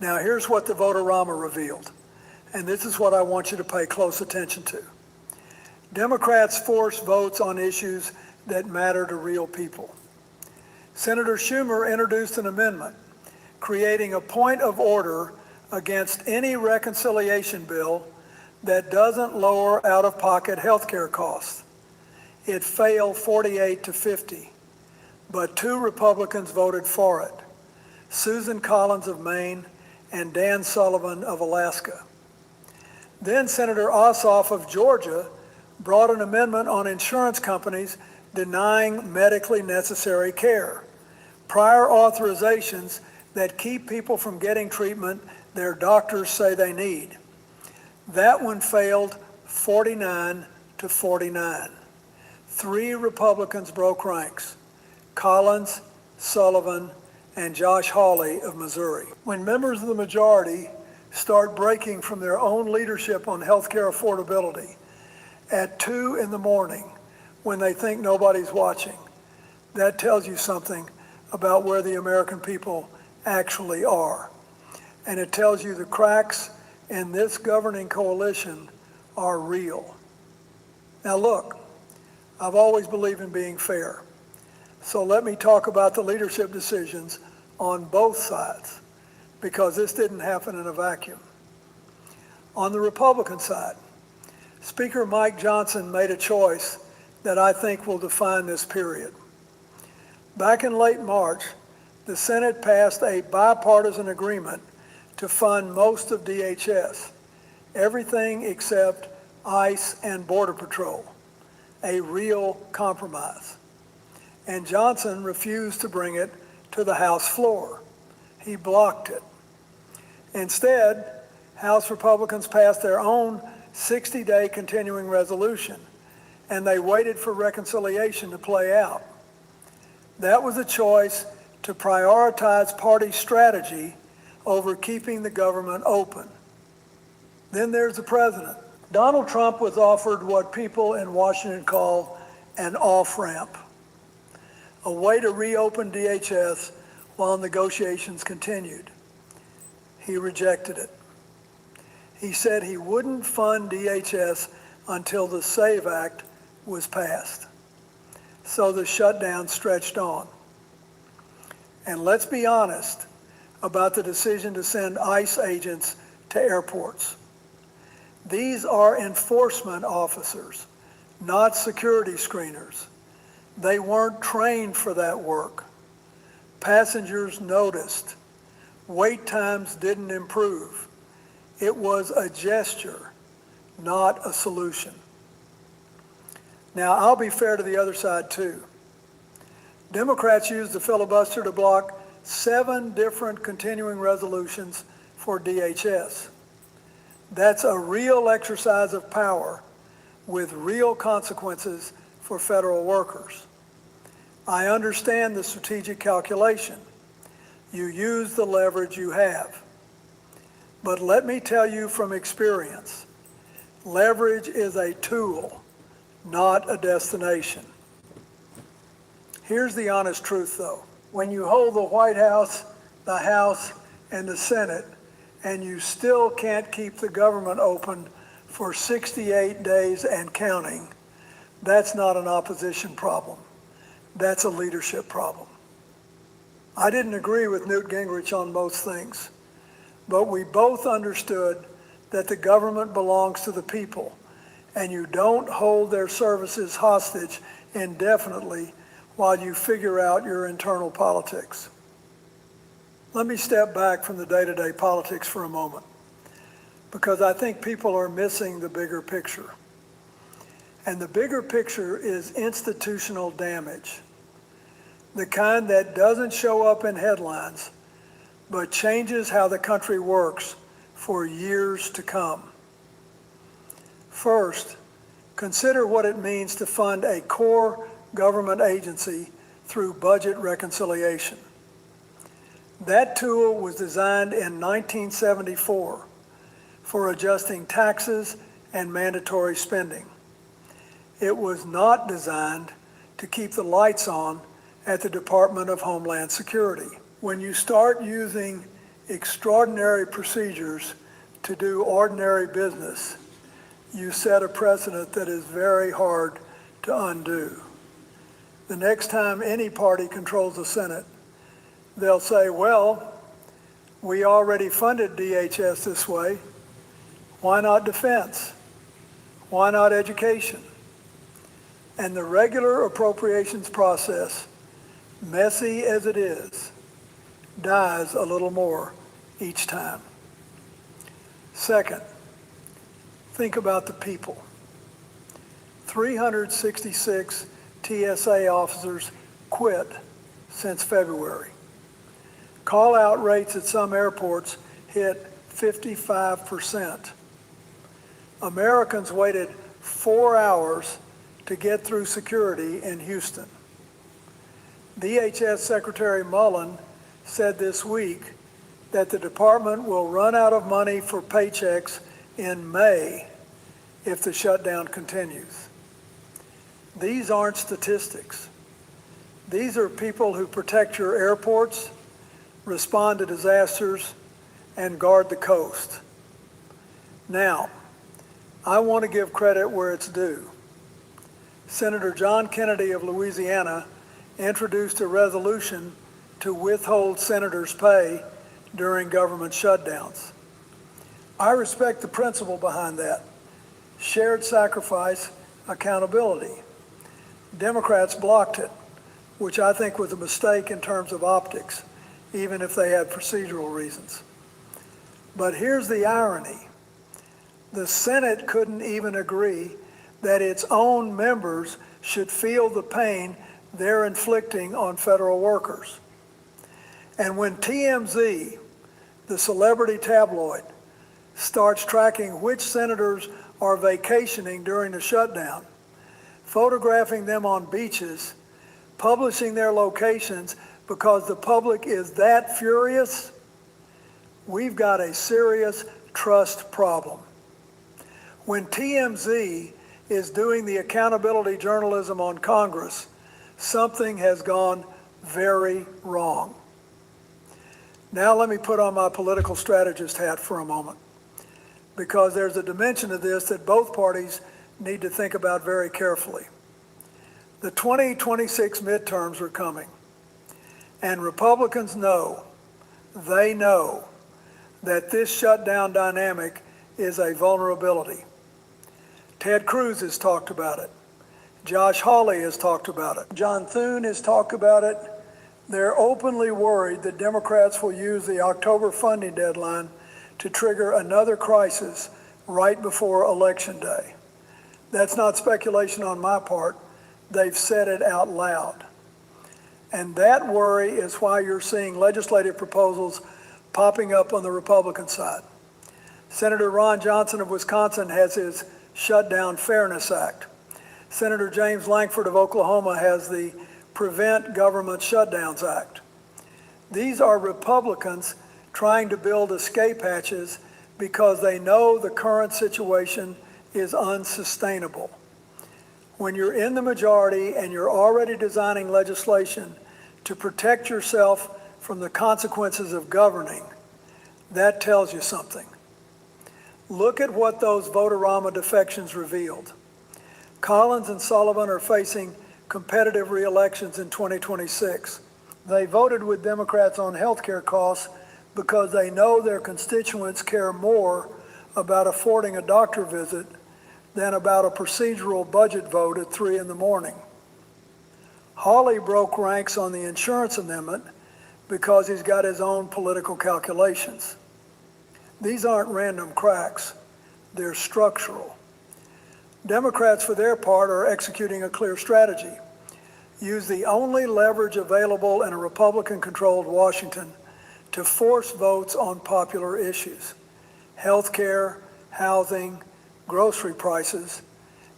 Now here's what the vote-a-rama revealed, and this is what I want you to pay close attention to. Democrats force votes on issues that matter to real people. Senator Schumer introduced an amendment creating a point of order against any reconciliation bill that doesn't lower out-of-pocket health care costs. It failed 48-50, but 2 Republicans voted for it, Susan Collins of Maine and Dan Sullivan of Alaska. Then Senator Ossoff of Georgia brought an amendment on insurance companies denying medically necessary care, prior authorizations that keep people from getting treatment their doctors say they need. That one failed 49-49. 3 Republicans broke ranks, Collins, Sullivan, and Josh Hawley of Missouri. When members of the majority start breaking from their own leadership on health care affordability at 2 in the morning when they think nobody's watching, that tells you something about where the American people actually are. And it tells you the cracks in this governing coalition are real. Now look, I've always believed in being fair. So let me talk about the leadership decisions on both sides, because this didn't happen in a vacuum. On the Republican side, Speaker Mike Johnson made a choice that I think will define this period. Back in late March, the Senate passed a bipartisan agreement to fund most of DHS, everything except ICE and Border Patrol, a real compromise. And Johnson refused to bring it to the House floor. He blocked it. Instead, House Republicans passed their own 60-day continuing resolution, and they waited for reconciliation to play out. That was a choice to prioritize party strategy over keeping the government open. Then there's the president. Donald Trump was offered what people in Washington call an off-ramp, a way to reopen DHS while negotiations continued. He rejected it. He said he wouldn't fund DHS until the SAVE Act was passed. So the shutdown stretched on. And let's be honest about the decision to send ICE agents to airports. These are enforcement officers, not security screeners. They weren't trained for that work. Passengers noticed. Wait times didn't improve. It was a gesture, not a solution. Now, I'll be fair to the other side too. Democrats used the filibuster to block 7 different continuing resolutions for DHS. That's a real exercise of power with real consequences for federal workers. I understand the strategic calculation. You use the leverage you have. But let me tell you from experience, leverage is a tool, not a destination. Here's the honest truth, though. When you hold the White House, the House, and the Senate, and you still can't keep the government open for 68 days and counting, that's not an opposition problem. That's a leadership problem. I didn't agree with Newt Gingrich on most things, but we both understood that the government belongs to the people, and you don't hold their services hostage indefinitely while you figure out your internal politics. Let me step back from the day-to-day politics for a moment, because I think people are missing the bigger picture. And the bigger picture is institutional damage, the kind that doesn't show up in headlines, but changes how the country works for years to come. First, consider what it means to fund a core government agency through budget reconciliation. That tool was designed in 1974 for adjusting taxes and mandatory spending. It was not designed to keep the lights on at the Department of Homeland Security. When you start using extraordinary procedures to do ordinary business, you set a precedent that is very hard to undo. The next time any party controls the Senate, they'll say, well, we already funded DHS this way. Why not defense? Why not education? And the regular appropriations process, messy as it is, dies a little more each time. Second, think about the people. 366 TSA officers quit since February. Call-out rates at some airports hit 55%. Americans waited 4 hours to get through security in Houston. DHS Secretary Mullen said this week that the department will run out of money for paychecks in May if the shutdown continues. These aren't statistics. These are people who protect your airports, respond to disasters, and guard the coast. Now, I want to give credit where it's due. Senator John Kennedy of Louisiana introduced a resolution to withhold senators' pay during government shutdowns. I respect the principle behind that. Shared sacrifice, accountability. Democrats blocked it, which I think was a mistake in terms of optics, even if they had procedural reasons. But here's the irony. The Senate couldn't even agree that its own members should feel the pain they're inflicting on federal workers. And when TMZ, the celebrity tabloid, starts tracking which senators are vacationing during the shutdown, photographing them on beaches, publishing their locations because the public is that furious, we've got a serious trust problem. When TMZ is doing the accountability journalism on Congress, something has gone very wrong. Now let me put on my political strategist hat for a moment, because there's a dimension of this that both parties need to think about very carefully. The 2026 midterms are coming, and Republicans know, they know, that this shutdown dynamic is a vulnerability. Ted Cruz has talked about it. Josh Hawley has talked about it. John Thune has talked about it. They're openly worried that Democrats will use the October funding deadline to trigger another crisis right before Election Day. That's not speculation on my part. They've said it out loud. And that worry is why you're seeing legislative proposals popping up on the Republican side. Senator Ron Johnson of Wisconsin has his Shutdown Fairness Act. Senator James Lankford of Oklahoma has the Prevent Government Shutdowns Act. These are Republicans trying to build escape hatches because they know the current situation is unsustainable. When you're in the majority and you're already designing legislation to protect yourself from the consequences of governing, that tells you something. Look at what those Votorama defections revealed. Collins and Sullivan are facing competitive re-elections in 2026. They voted with Democrats on health care costs because they know their constituents care more about affording a doctor visit than about a procedural budget vote at 3 in the morning. Hawley broke ranks on the insurance amendment because he's got his own political calculations. These aren't random cracks, they're structural. Democrats, for their part, are executing a clear strategy. Use the only leverage available in a Republican-controlled Washington to force votes on popular issues: health care, housing, grocery prices,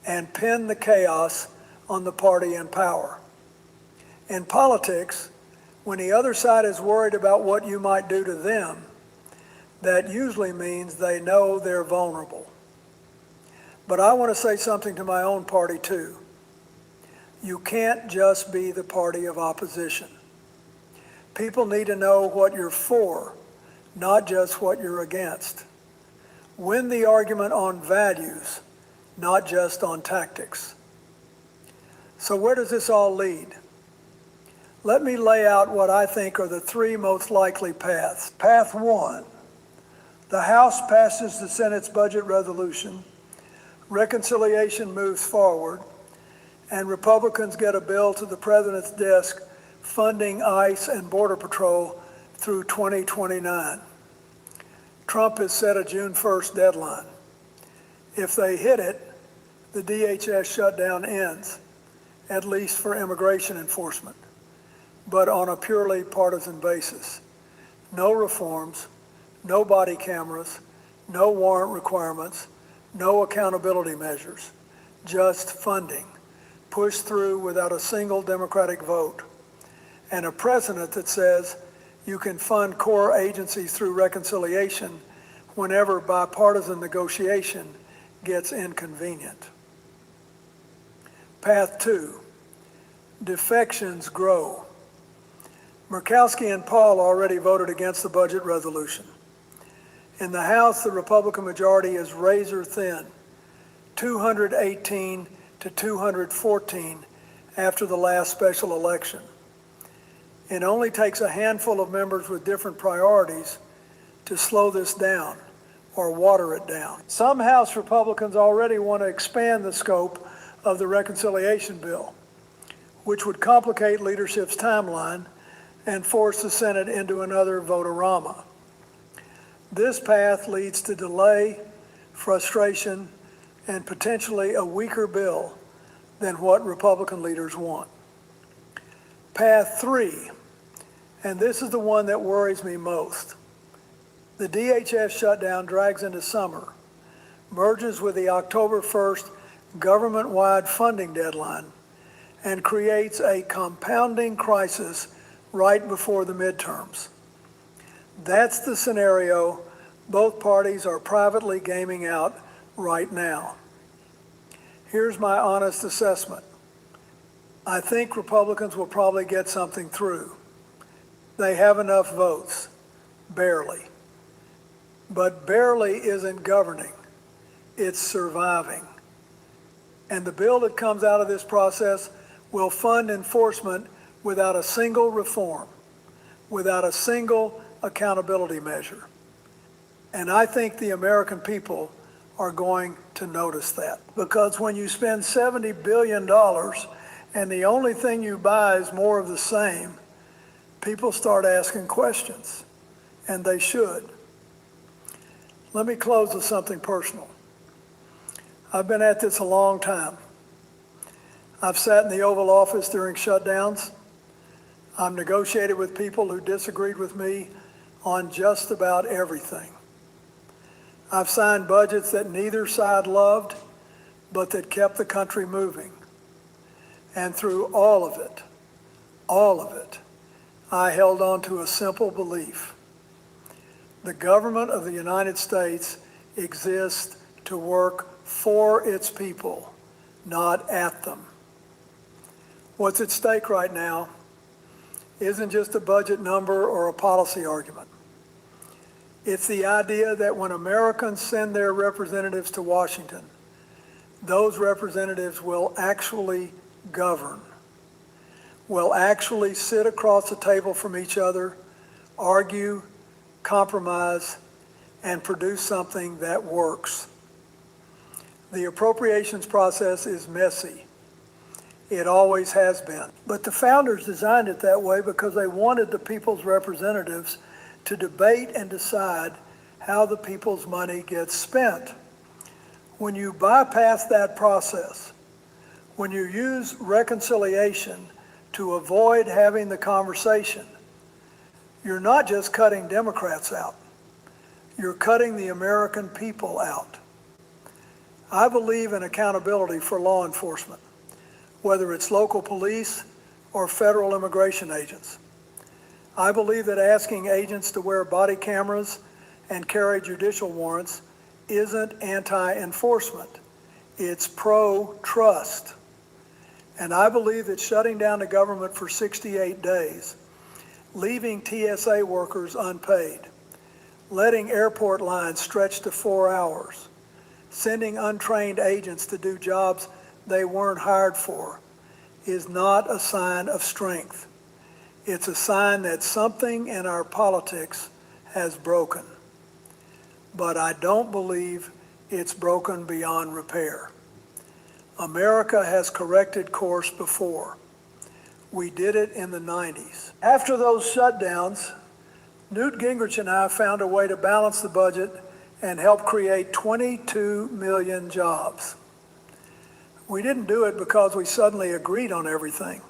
and pin the chaos on the party in power. In politics, when the other side is worried about what you might do to them, that usually means they know they're vulnerable. But I want to say something to my own party too. You can't just be the party of opposition. People need to know what you're for, not just what you're against. Win the argument on values, not just on tactics. So where does this all lead? Let me lay out what I think are the 3 most likely paths. Path 1, the House passes the Senate's budget resolution, reconciliation moves forward, and Republicans get a bill to the president's desk funding ICE and Border Patrol through 2029. Trump has set a June 1st deadline. If they hit it, the DHS shutdown ends, at least for immigration enforcement, but on a purely partisan basis. No reforms, no body cameras, no warrant requirements, no accountability measures, just funding, pushed through without a single Democratic vote, and a precedent that says you can fund core agencies through reconciliation whenever bipartisan negotiation gets inconvenient. Path 2, defections grow. Murkowski and Paul already voted against the budget resolution. In the House, the Republican majority is razor thin, 218 to 214 after the last special election. It only takes a handful of members with different priorities to slow this down or water it down. Some House Republicans already want to expand the scope of the reconciliation bill, which would complicate leadership's timeline and force the Senate into another votorama. This path leads to delay, frustration, and potentially a weaker bill than what Republican leaders want. Path 3, and this is the one that worries me most. The DHS shutdown drags into summer, merges with the October 1st government-wide funding deadline, and creates a compounding crisis right before the midterms. That's the scenario both parties are privately gaming out right now. Here's my honest assessment. I think Republicans will probably get something through. They have enough votes, barely. But barely isn't governing, it's surviving. And the bill that comes out of this process will fund enforcement without a single reform, without a single accountability measure. And I think the American people are going to notice that. Because when you spend $70 billion and the only thing you buy is more of the same, people start asking questions, and they should. Let me close with something personal. I've been at this a long time. I've sat in the Oval Office during shutdowns. I've negotiated with people who disagreed with me on just about everything. I've signed budgets that neither side loved but that kept the country moving. And through all of it, I held on to a simple belief. The government of the United States exists to work for its people, not at them. What's at stake right now isn't just a budget number or a policy argument. It's the idea that when Americans send their representatives to Washington, those representatives will actually govern, will actually sit across the table from each other, argue, compromise, and produce something that works. The appropriations process is messy. It always has been. But the founders designed it that way because they wanted the people's representatives to debate and decide how the people's money gets spent. When you bypass that process, when you use reconciliation to avoid having the conversation, you're not just cutting Democrats out, you're cutting the American people out. I believe in accountability for law enforcement, whether it's local police or federal immigration agents. I believe that asking agents to wear body cameras and carry judicial warrants isn't anti-enforcement. It's pro-trust. And I believe that shutting down the government for 68 days, leaving TSA workers unpaid, letting airport lines stretch to 4 hours, sending untrained agents to do jobs they weren't hired for, is not a sign of strength. It's a sign that something in our politics has broken. But I don't believe it's broken beyond repair. America has corrected course before. We did it in the 90s. After those shutdowns, Newt Gingrich and I found a way to balance the budget and help create 22 million jobs. We didn't do it because we suddenly agreed on everything.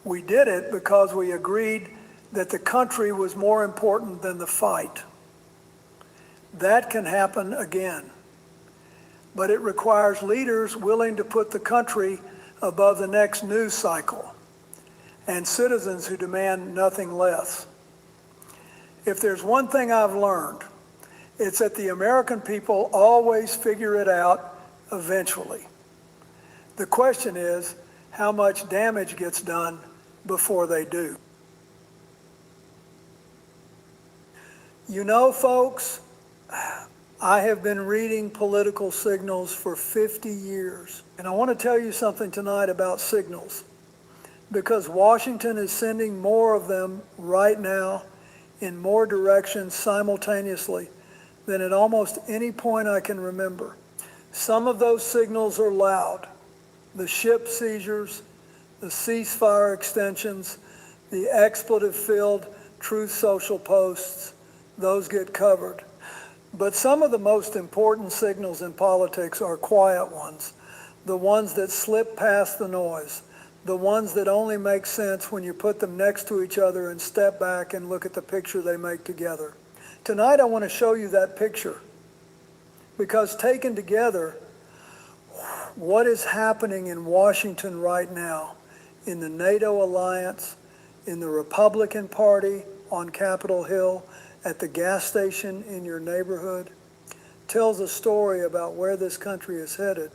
We did it because we agreed that the country was more important than the fight. That can happen again. But it requires leaders willing to put the country above the next news cycle and citizens who demand nothing less. If there's one thing I've learned, it's that the American people always figure it out eventually. The question is how much damage gets done before they do. You know, folks, I have been reading political signals for 50 years, and I want to tell you something tonight about signals, because Washington is sending more of them right now in more directions simultaneously than at almost any point I can remember. Some of those signals are loud. The ship seizures, the ceasefire extensions, the expletive-filled Truth Social posts, those get covered. But some of the most important signals in politics are quiet ones, the ones that slip past the noise, the ones that only make sense when you put them next to each other and step back and look at the picture they make together. Tonight I want to show you that picture, because taken together, what is happening in Washington right now, in the NATO alliance, in the Republican Party on Capitol Hill, at the gas station in your neighborhood, tells a story about where this country is headed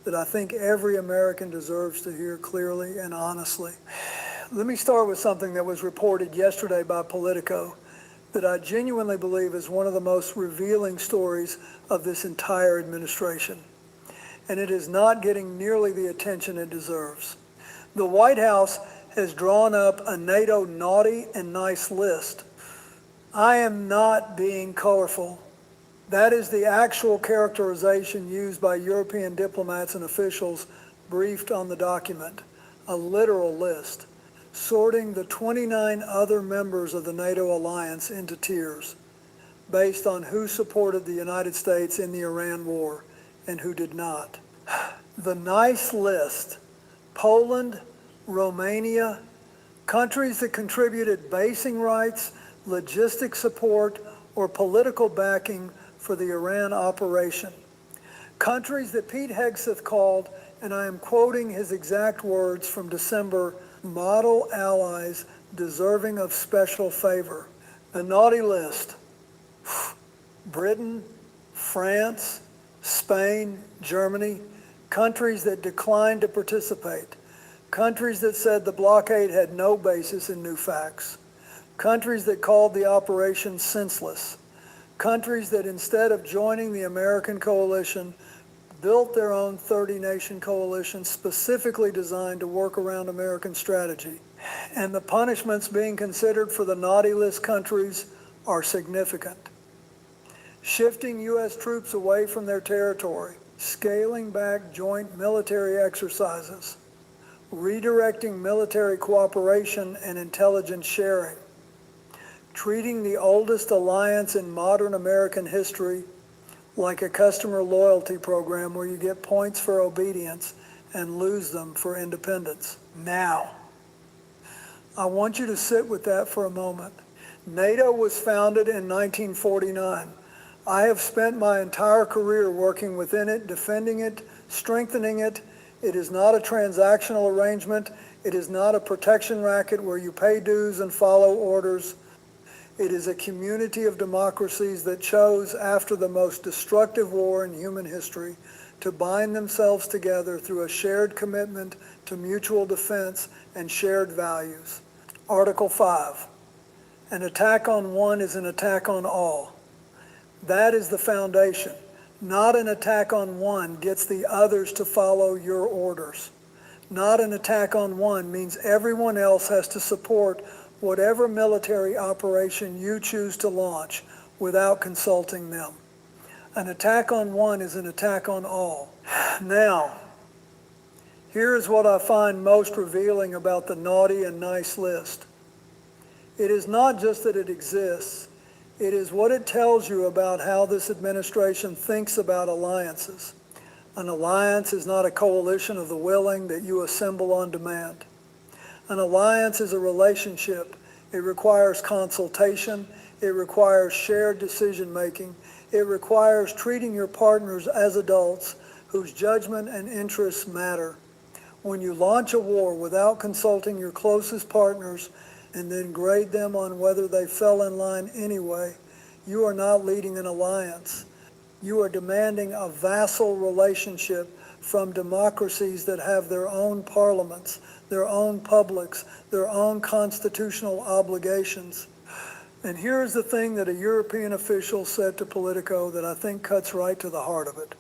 that I think every American deserves to hear clearly and honestly. Let me start with something that was reported yesterday by Politico that I genuinely believe is one of the most revealing stories of this entire administration. And it is not getting nearly the attention it deserves. The White House has drawn up a NATO naughty and nice list. I am not being colorful. That is the actual characterization used by European diplomats and officials briefed on the document, a literal list, sorting the 29 other members of the NATO alliance into tiers based on who supported the United States in the Iran war and who did not. The nice list: Poland, Romania, countries that contributed basing rights, logistic support, or political backing for the Iran operation. Countries that Pete Hegseth called, and I am quoting his exact words from December, model allies deserving of special favor. The naughty list: Britain, France, Spain, Germany, countries that declined to participate, countries that said the blockade had no basis in new facts, countries that called the operation senseless, countries that instead of joining the American coalition built their own 30-nation coalition specifically designed to work around American strategy. And the punishments being considered for the naughty list countries are significant. Shifting U.S. troops away from their territory, scaling back joint military exercises, redirecting military cooperation and intelligence sharing, treating the oldest alliance in modern American history like a customer loyalty program where you get points for obedience and lose them for independence. Now, I want you to sit with that for a moment. NATO was founded in 1949. I have spent my entire career working within it, defending it, strengthening it. It is not a transactional arrangement. It is not a protection racket where you pay dues and follow orders. It is a community of democracies that chose, after the most destructive war in human history, to bind themselves together through a shared commitment to mutual defense and shared values. Article 5. An attack on one is an attack on all. That is the foundation. Not an attack on one gets the others to follow your orders. Not an attack on one means everyone else has to support whatever military operation you choose to launch without consulting them. An attack on one is an attack on all. Now, here is what I find most revealing about the naughty and nice list. It is not just that it exists, it is what it tells you about how this administration thinks about alliances. An alliance is not a coalition of the willing that you assemble on demand. An alliance is a relationship. It requires consultation. It requires shared decision-making. It requires treating your partners as adults whose judgment and interests matter. When you launch a war without consulting your closest partners and then grade them on whether they fell in line anyway, you are not leading an alliance. You are demanding a vassal relationship from democracies that have their own parliaments, their own publics, their own constitutional obligations. And here's the thing that a European official said to Politico that I think cuts right to the heart of it.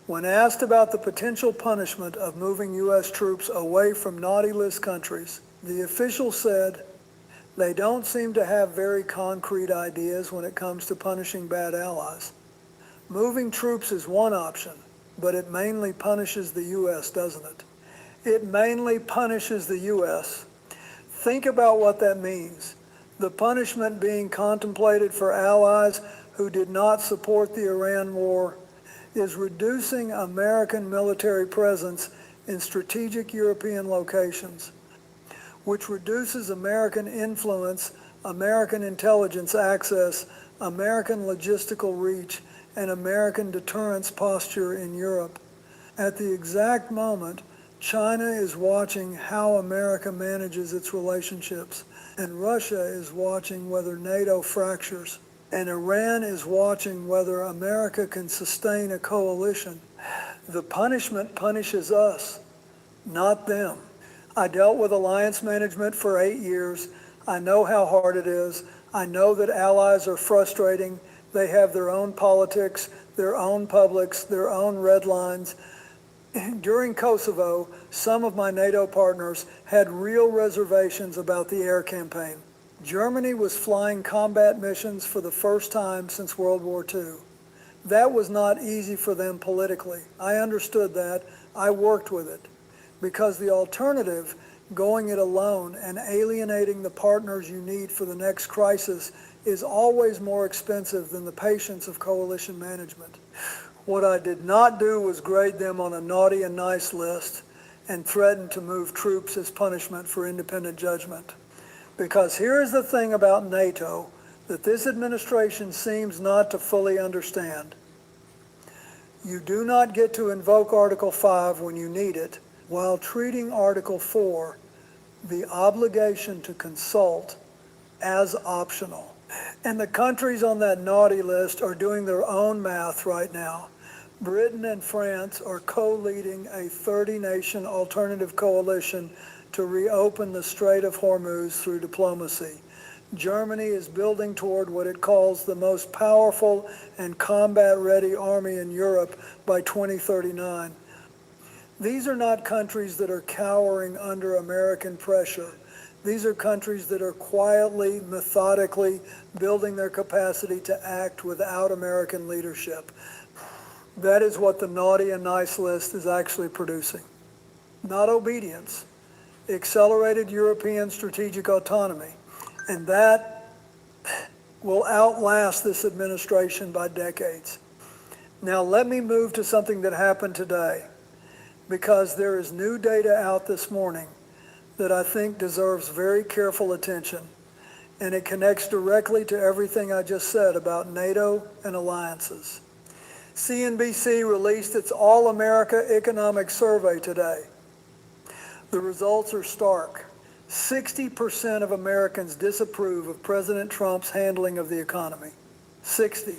When asked about the potential punishment of moving U.S. troops away from naughty list countries, the official said, they don't seem to have very concrete ideas when it comes to punishing bad allies. Moving troops is one option, but it mainly punishes the U.S., doesn't it? It mainly punishes the U.S. Think about what that means. The punishment being contemplated for allies who did not support the Iran war is reducing American military presence in strategic European locations, which reduces American influence, American intelligence access, American logistical reach, and American deterrence posture in Europe. At the exact moment, China is watching how America manages its relationships, and Russia is watching whether NATO fractures, and Iran is watching whether America can sustain a coalition. The punishment punishes us, not them. I dealt with alliance management for 8 years. I know how hard it is. I know that allies are frustrating. They have their own politics, their own publics, their own red lines. During Kosovo, some of my NATO partners had real reservations about the air campaign. Germany was flying combat missions for the first time since World War II. That was not easy for them politically. I understood that. I worked with it. Because the alternative, going it alone and alienating the partners you need for the next crisis, is always more expensive than the patience of coalition management. What I did not do was grade them on a naughty and nice list and threaten to move troops as punishment for independent judgment. Because here's the thing about NATO that this administration seems not to fully understand. You do not get to invoke Article 5 when you need it, while treating Article 4, the obligation to consult, as optional. And the countries on that naughty list are doing their own math right now. Britain and France are co-leading a 30-nation alternative coalition to reopen the Strait of Hormuz through diplomacy. Germany is building toward what it calls the most powerful and combat-ready army in Europe by 2039. These are not countries that are cowering under American pressure. These are countries that are quietly, methodically building their capacity to act without American leadership. That is what the naughty and nice list is actually producing. Not obedience, accelerated European strategic autonomy. And that will outlast this administration by decades. Now let me move to something that happened today, because there is new data out this morning that I think deserves very careful attention, and it connects directly to everything I just said about NATO and alliances. CNBC released its All-America Economic Survey today. The results are stark. 60% of Americans disapprove of President Trump's handling of the economy. 60.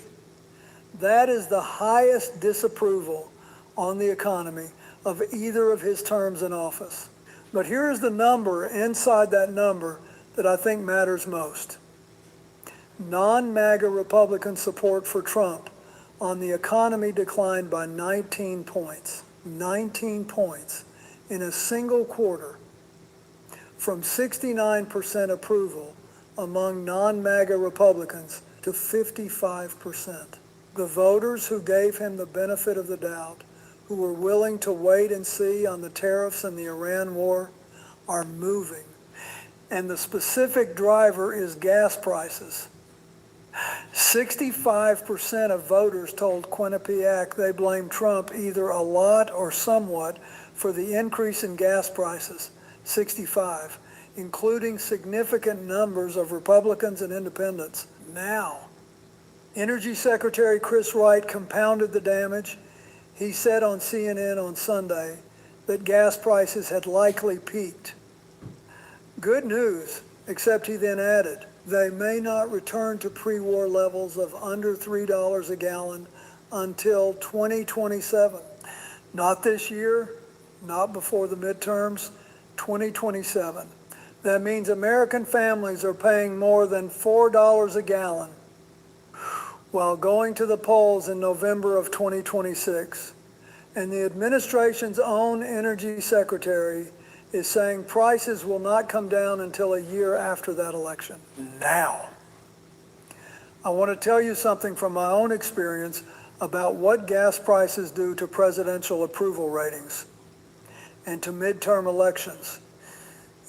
That is the highest disapproval on the economy of either of his terms in office. But here's the number inside that number that I think matters most. Non-MAGA Republican support for Trump on the economy declined by 19 points. 19 points in a single quarter, from 69% approval among non-MAGA Republicans to 55%. The voters who gave him the benefit of the doubt, who were willing to wait and see on the tariffs and the Iran war, are moving. And the specific driver is gas prices. 65% of voters told Quinnipiac they blame Trump either a lot or somewhat for the increase in gas prices. 65, including significant numbers of Republicans and independents. Now, Energy Secretary Chris Wright compounded the damage. He said on CNN on Sunday that gas prices had likely peaked. Good news, except he then added, they may not return to pre-war levels of under $3 a gallon until 2027. Not this year, not before the midterms, 2027. That means American families are paying more than $4 a gallon while going to the polls in November of 2026. And the administration's own energy secretary is saying prices will not come down until a year after that election. Now, I want to tell you something from my own experience about what gas prices do to presidential approval ratings and to midterm elections.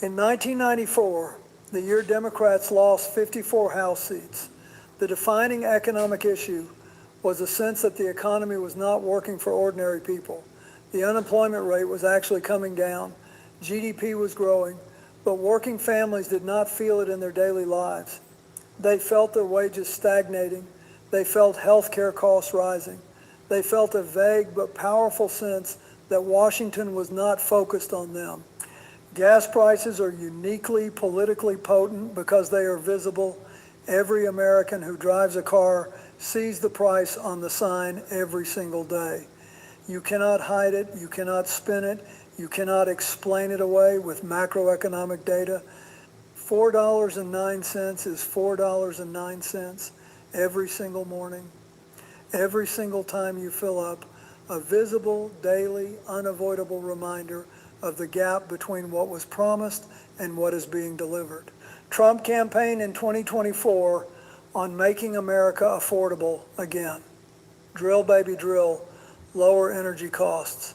In 1994, the year Democrats lost 54 House seats, the defining economic issue was a sense that the economy was not working for ordinary people. The unemployment rate was actually coming down. GDP was growing, but working families did not feel it in their daily lives. They felt their wages stagnating. They felt health care costs rising. They felt a vague but powerful sense that Washington was not focused on them. Gas prices are uniquely politically potent because they are visible. Every American who drives a car sees the price on the sign every single day. You cannot hide it, you cannot spin it, you cannot explain it away with macroeconomic data. $4.09 is $4.09 every single morning, every single time you fill up, a visible, daily, unavoidable reminder of the gap between what was promised and what is being delivered. Trump campaigned in 2024 on making America affordable again. Drill, baby, drill, lower energy costs.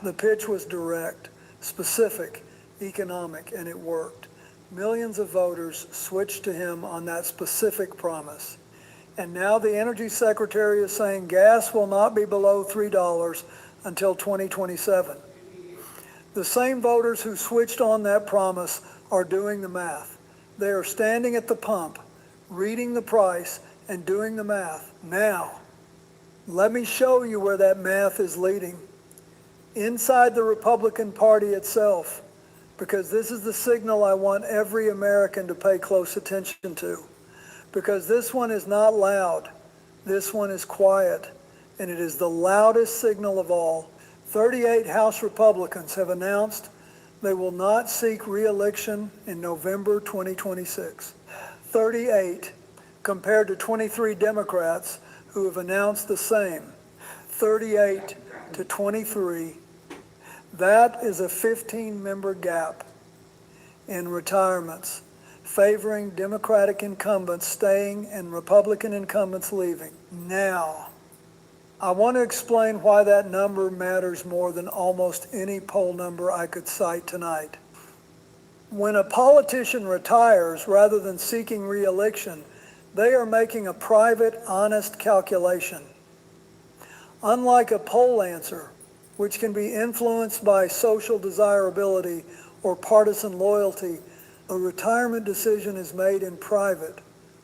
The pitch was direct, specific, economic, and it worked. Millions of voters switched to him on that specific promise. And now the energy secretary is saying gas will not be below $3 until 2027. The same voters who switched on that promise are doing the math. They are standing at the pump, reading the price, and doing the math now. Let me show you where that math is leading. Inside the Republican Party itself, because this is the signal I want every American to pay close attention to. Because this one is not loud, this one is quiet, and it is the loudest signal of all. 38 House Republicans have announced they will not seek re-election in November 2026. 38 compared to 23 Democrats who have announced the same. 38 to 23. That is a 15-member gap in retirements, favoring Democratic incumbents staying and Republican incumbents leaving. Now, I want to explain why that number matters more than almost any poll number I could cite tonight. When a politician retires rather than seeking re-election, they are making a private, honest calculation. Unlike a poll answer, which can be influenced by social desirability or partisan loyalty, a retirement decision is made in private,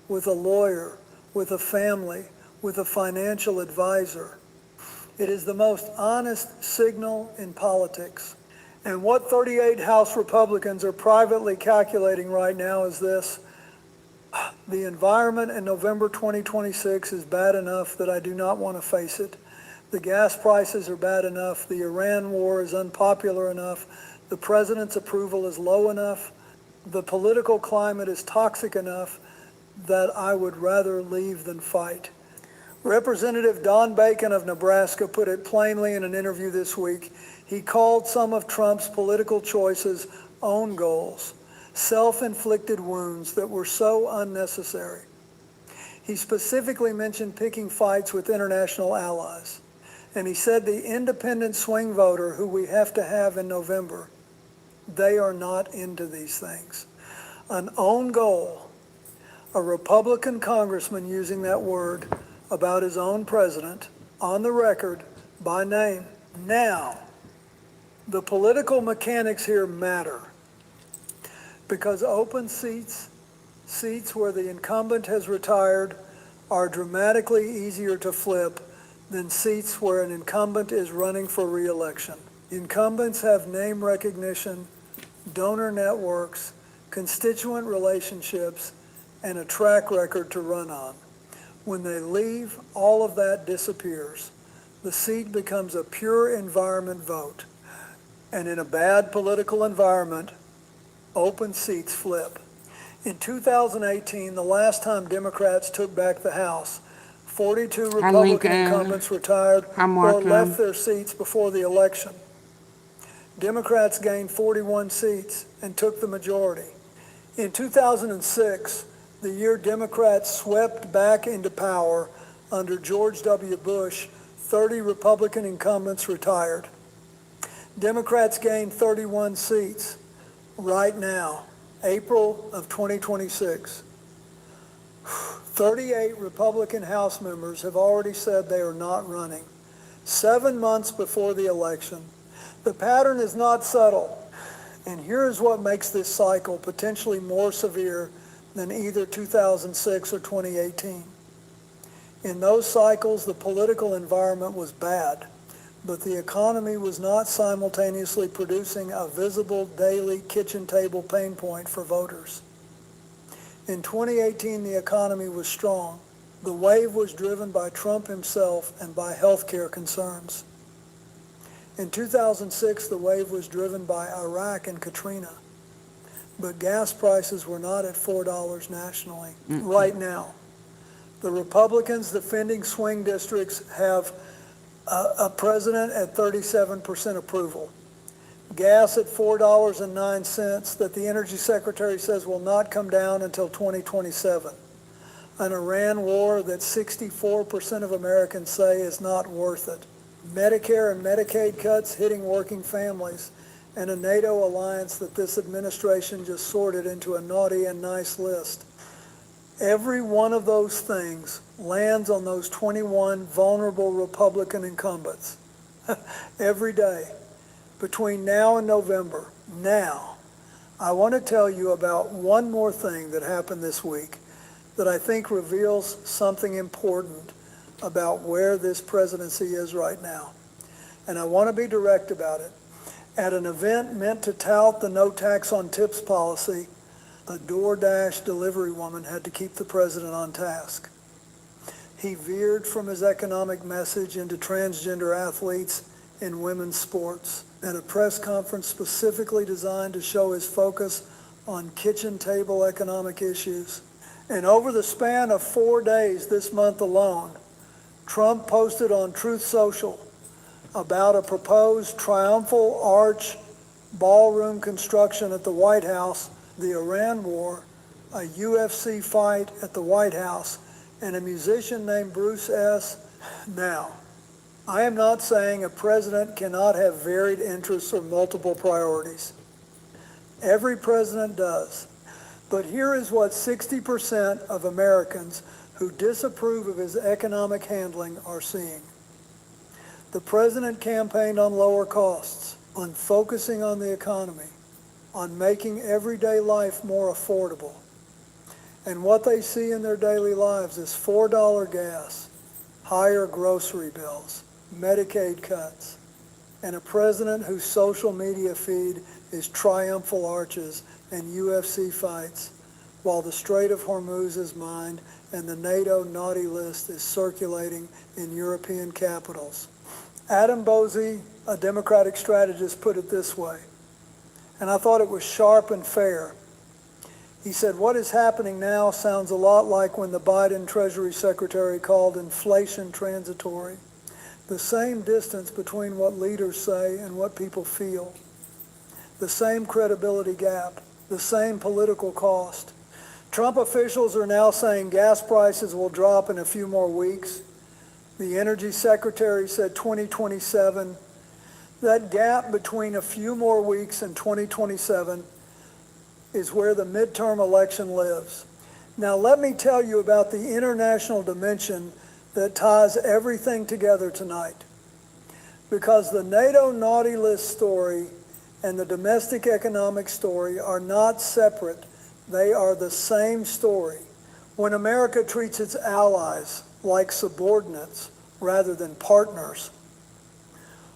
with a lawyer, with a family, with a financial advisor. It is the most honest signal in politics. And what 38 House Republicans are privately calculating right now is this: the environment in November 2026 is bad enough that I do not want to face it. The gas prices are bad enough. The Iran war is unpopular enough. The president's approval is low enough. The political climate is toxic enough that I would rather leave than fight. Representative Don Bacon of Nebraska put it plainly in an interview this week. He called some of Trump's political choices own goals, self-inflicted wounds that were so unnecessary. He specifically mentioned picking fights with international allies. And he said the independent swing voter who we have to have in November, they are not into these things. An own goal, a Republican congressman using that word about his own president, on the record, by name. Now, the political mechanics here matter, because open seats where the incumbent has retired, are dramatically easier to flip than seats where an incumbent is running for re-election. Incumbents have name recognition, donor networks, constituent relationships, and a track record to run on. When they leave, all of that disappears. The seat becomes a pure environment vote. And in a bad political environment, open seats flip. In 2018, the last time Democrats took back the House, 42 Republican incumbents retired or left their seats before the election. Democrats gained 41 seats and took the majority. In 2006, the year Democrats swept back into power under George W. Bush, 30 Republican incumbents retired. Democrats gained 31 seats right now, April of 2026. 38 Republican House members have already said they are not running. 7 months before the election. The pattern is not subtle. And here's what makes this cycle potentially more severe than either 2006 or 2018. In those cycles, the political environment was bad, but the economy was not simultaneously producing a visible daily kitchen table pain point for voters. In 2018, the economy was strong. The wave was driven by Trump himself and by healthcare concerns. In 2006, the wave was driven by Iraq and Katrina. But gas prices were not at $4 nationally. Right now, the Republicans defending swing districts have a president at 37% approval. Gas at $4.09 that the Energy Secretary says will not come down until 2027. An Iran war that 64% of Americans say is not worth it. Medicare and Medicaid cuts hitting working families, and a NATO alliance that this administration just sorted into a naughty and nice list. Every one of those things lands on those 21 vulnerable Republican incumbents every day. Between now and November, now, I want to tell you about one more thing that happened this week that I think reveals something important about where this presidency is right now. And I want to be direct about it. At an event meant to tout the no tax on tips policy, a DoorDash delivery woman had to keep the president on task. He veered from his economic message into transgender athletes in women's sports at a press conference specifically designed to show his focus on kitchen table economic issues. And over the span of 4 days this month alone, Trump posted on Truth Social about a proposed triumphal arch ballroom construction at the White House, the Iran war, a UFC fight at the White House, and a musician named Bruce S. Now, I am not saying a president cannot have varied interests or multiple priorities. Every president does. But here is what 60% of Americans who disapprove of his economic handling are seeing. The president campaigned on lower costs, on focusing on the economy, on making everyday life more affordable. And what they see in their daily lives is $4 gas, higher grocery bills, Medicaid cuts, and a president whose social media feed is triumphal arches and UFC fights, while the Strait of Hormuz is mined and the NATO naughty list is circulating in European capitals. Adam Bosey, a Democratic strategist, put it this way, and I thought it was sharp and fair. He said, what is happening now sounds a lot like when the Biden Treasury Secretary called inflation transitory. The same distance between what leaders say and what people feel. The same credibility gap. The same political cost. Trump officials are now saying gas prices will drop in a few more weeks. The Energy Secretary said 2027. That gap between a few more weeks and 2027 is where the midterm election lives. Now let me tell you about the international dimension that ties everything together tonight. Because the NATO naughty list story and the domestic economic story are not separate. They are the same story. When America treats its allies like subordinates rather than partners,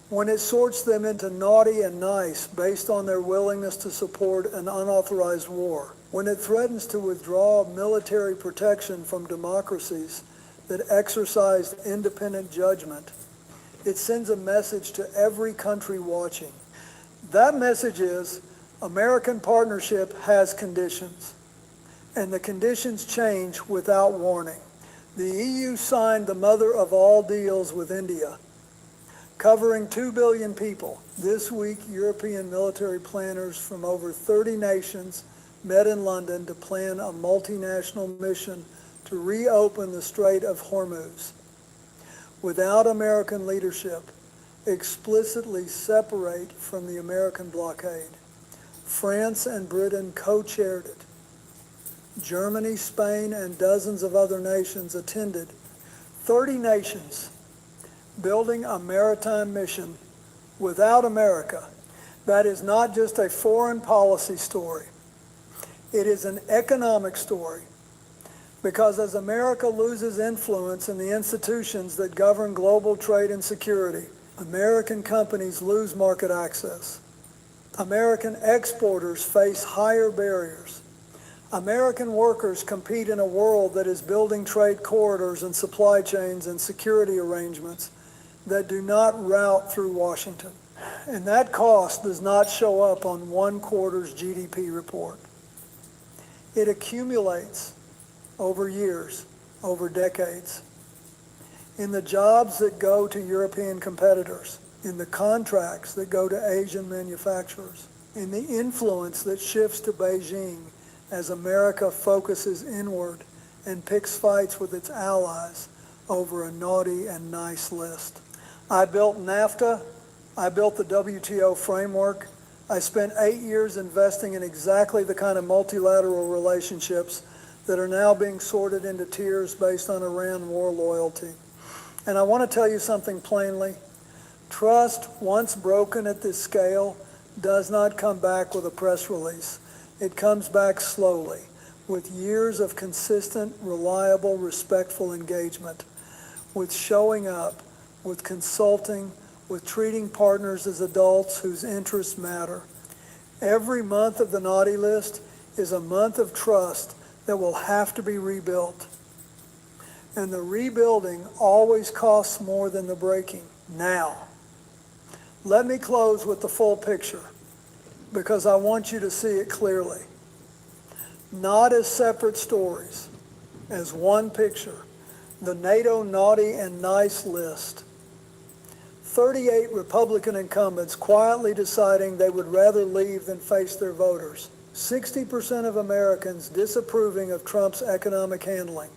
when it sorts them into naughty and nice based on their willingness to support an unauthorized war, when it threatens to withdraw military protection from democracies that exercise independent judgment, it sends a message to every country watching. That message is American partnership has conditions, and the conditions change without warning. The EU signed the mother of all deals with India, covering 2 billion people. This week, European military planners from over 30 nations met in London to plan a multinational mission to reopen the Strait of Hormuz. Without American leadership, explicitly separate from the American blockade. France and Britain co-chaired it. Germany, Spain, and dozens of other nations attended. 30 nations building a maritime mission without America. That is not just a foreign policy story. It is an economic story. Because as America loses influence in the institutions that govern global trade and security, American companies lose market access. American exporters face higher barriers. American workers compete in a world that is building trade corridors and supply chains and security arrangements that do not route through Washington. And that cost does not show up on one quarter's GDP report. It accumulates over years, over decades, in the jobs that go to European competitors, in the contracts that go to Asian manufacturers, in the influence that shifts to Beijing as America focuses inward and picks fights with its allies over a naughty and nice list. I built NAFTA. I built the WTO framework. I spent 8 years investing in exactly the kind of multilateral relationships that are now being sorted into tiers based on Iran war loyalty. And I want to tell you something plainly. Trust, once broken at this scale, does not come back with a press release. It comes back slowly, with years of consistent, reliable, respectful engagement. with showing up, with consulting, with treating partners as adults whose interests matter. Every month of the naughty list is a month of trust that will have to be rebuilt. And the rebuilding always costs more than the breaking. Now, let me close with the full picture, because I want you to see it clearly. Not as separate stories, as one picture, the NATO naughty and nice list. 38 Republican incumbents quietly deciding they would rather leave than face their voters. 60% of Americans disapproving of Trump's economic handling.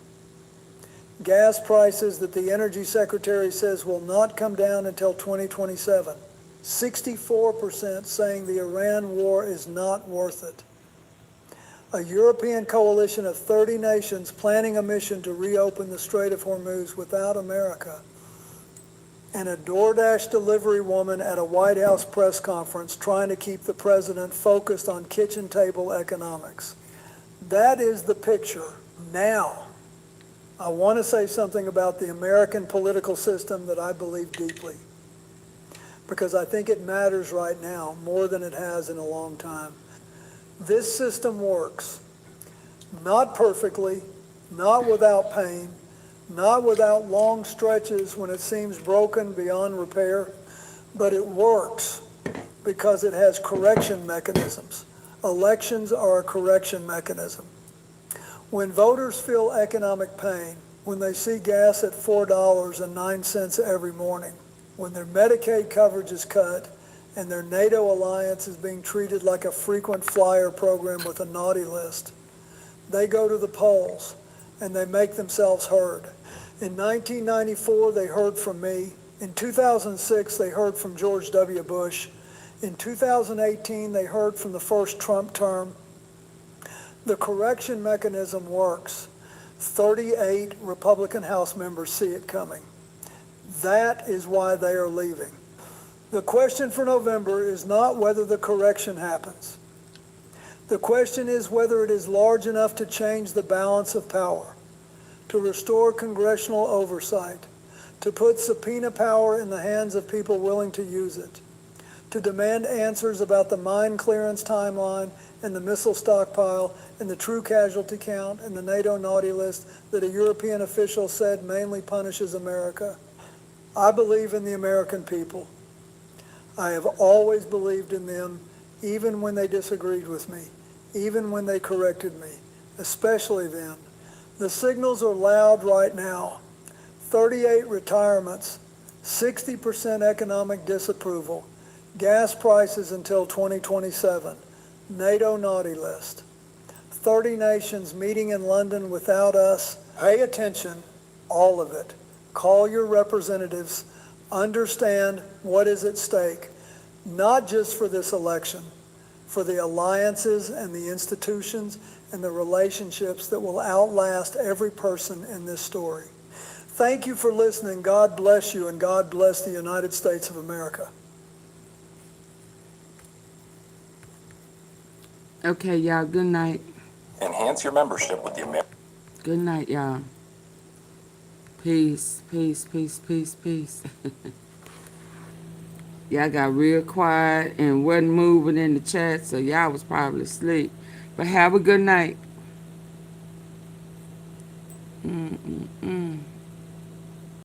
Gas prices that the Energy Secretary says will not come down until 2027. 64% saying the Iran war is not worth it. A European coalition of 30 nations planning a mission to reopen the Strait of Hormuz without America. And a DoorDash delivery woman at a White House press conference trying to keep the president focused on kitchen table economics. That is the picture. Now, I want to say something about the American political system that I believe deeply, because I think it matters right now more than it has in a long time. This system works, not perfectly, not without pain, not without long stretches when it seems broken beyond repair, but it works because it has correction mechanisms. Elections are a correction mechanism. When voters feel economic pain, when they see gas at $4.09 every morning, when their Medicaid coverage is cut, and their NATO alliance is being treated like a frequent flyer program with a naughty list, they go to the polls and they make themselves heard. In 1994, they heard from me. In 2006, they heard from George W. Bush. In 2018, they heard from the first Trump term. The correction mechanism works. 38 Republican House members see it coming. That is why they are leaving. The question for November is not whether the correction happens. The question is whether it is large enough to change the balance of power, to restore congressional oversight, to put subpoena power in the hands of people willing to use it, to demand answers about the mine clearance timeline and the missile stockpile and the true casualty count and the NATO naughty list that a European official said mainly punishes America. I believe in the American people. I have always believed in them, even when they disagreed with me, even when they corrected me, especially then. The signals are loud right now. 38 retirements, 60% economic disapproval, gas prices until 2027, NATO naughty list, 30 nations meeting in London without us. Pay attention, all of it. Call your representatives, understand what is at stake, not just for this election, for the alliances and the institutions and the relationships that will outlast every person in this story. Thank you for listening. God bless you, and God bless the United States of America. Okay, y'all, good night. Enhance your membership with the American. Good night, y'all. Peace, peace, peace, peace, peace. Y'all got real quiet and wasn't moving in the chat, so y'all was probably asleep. But have a good night. Mm-mm-mm.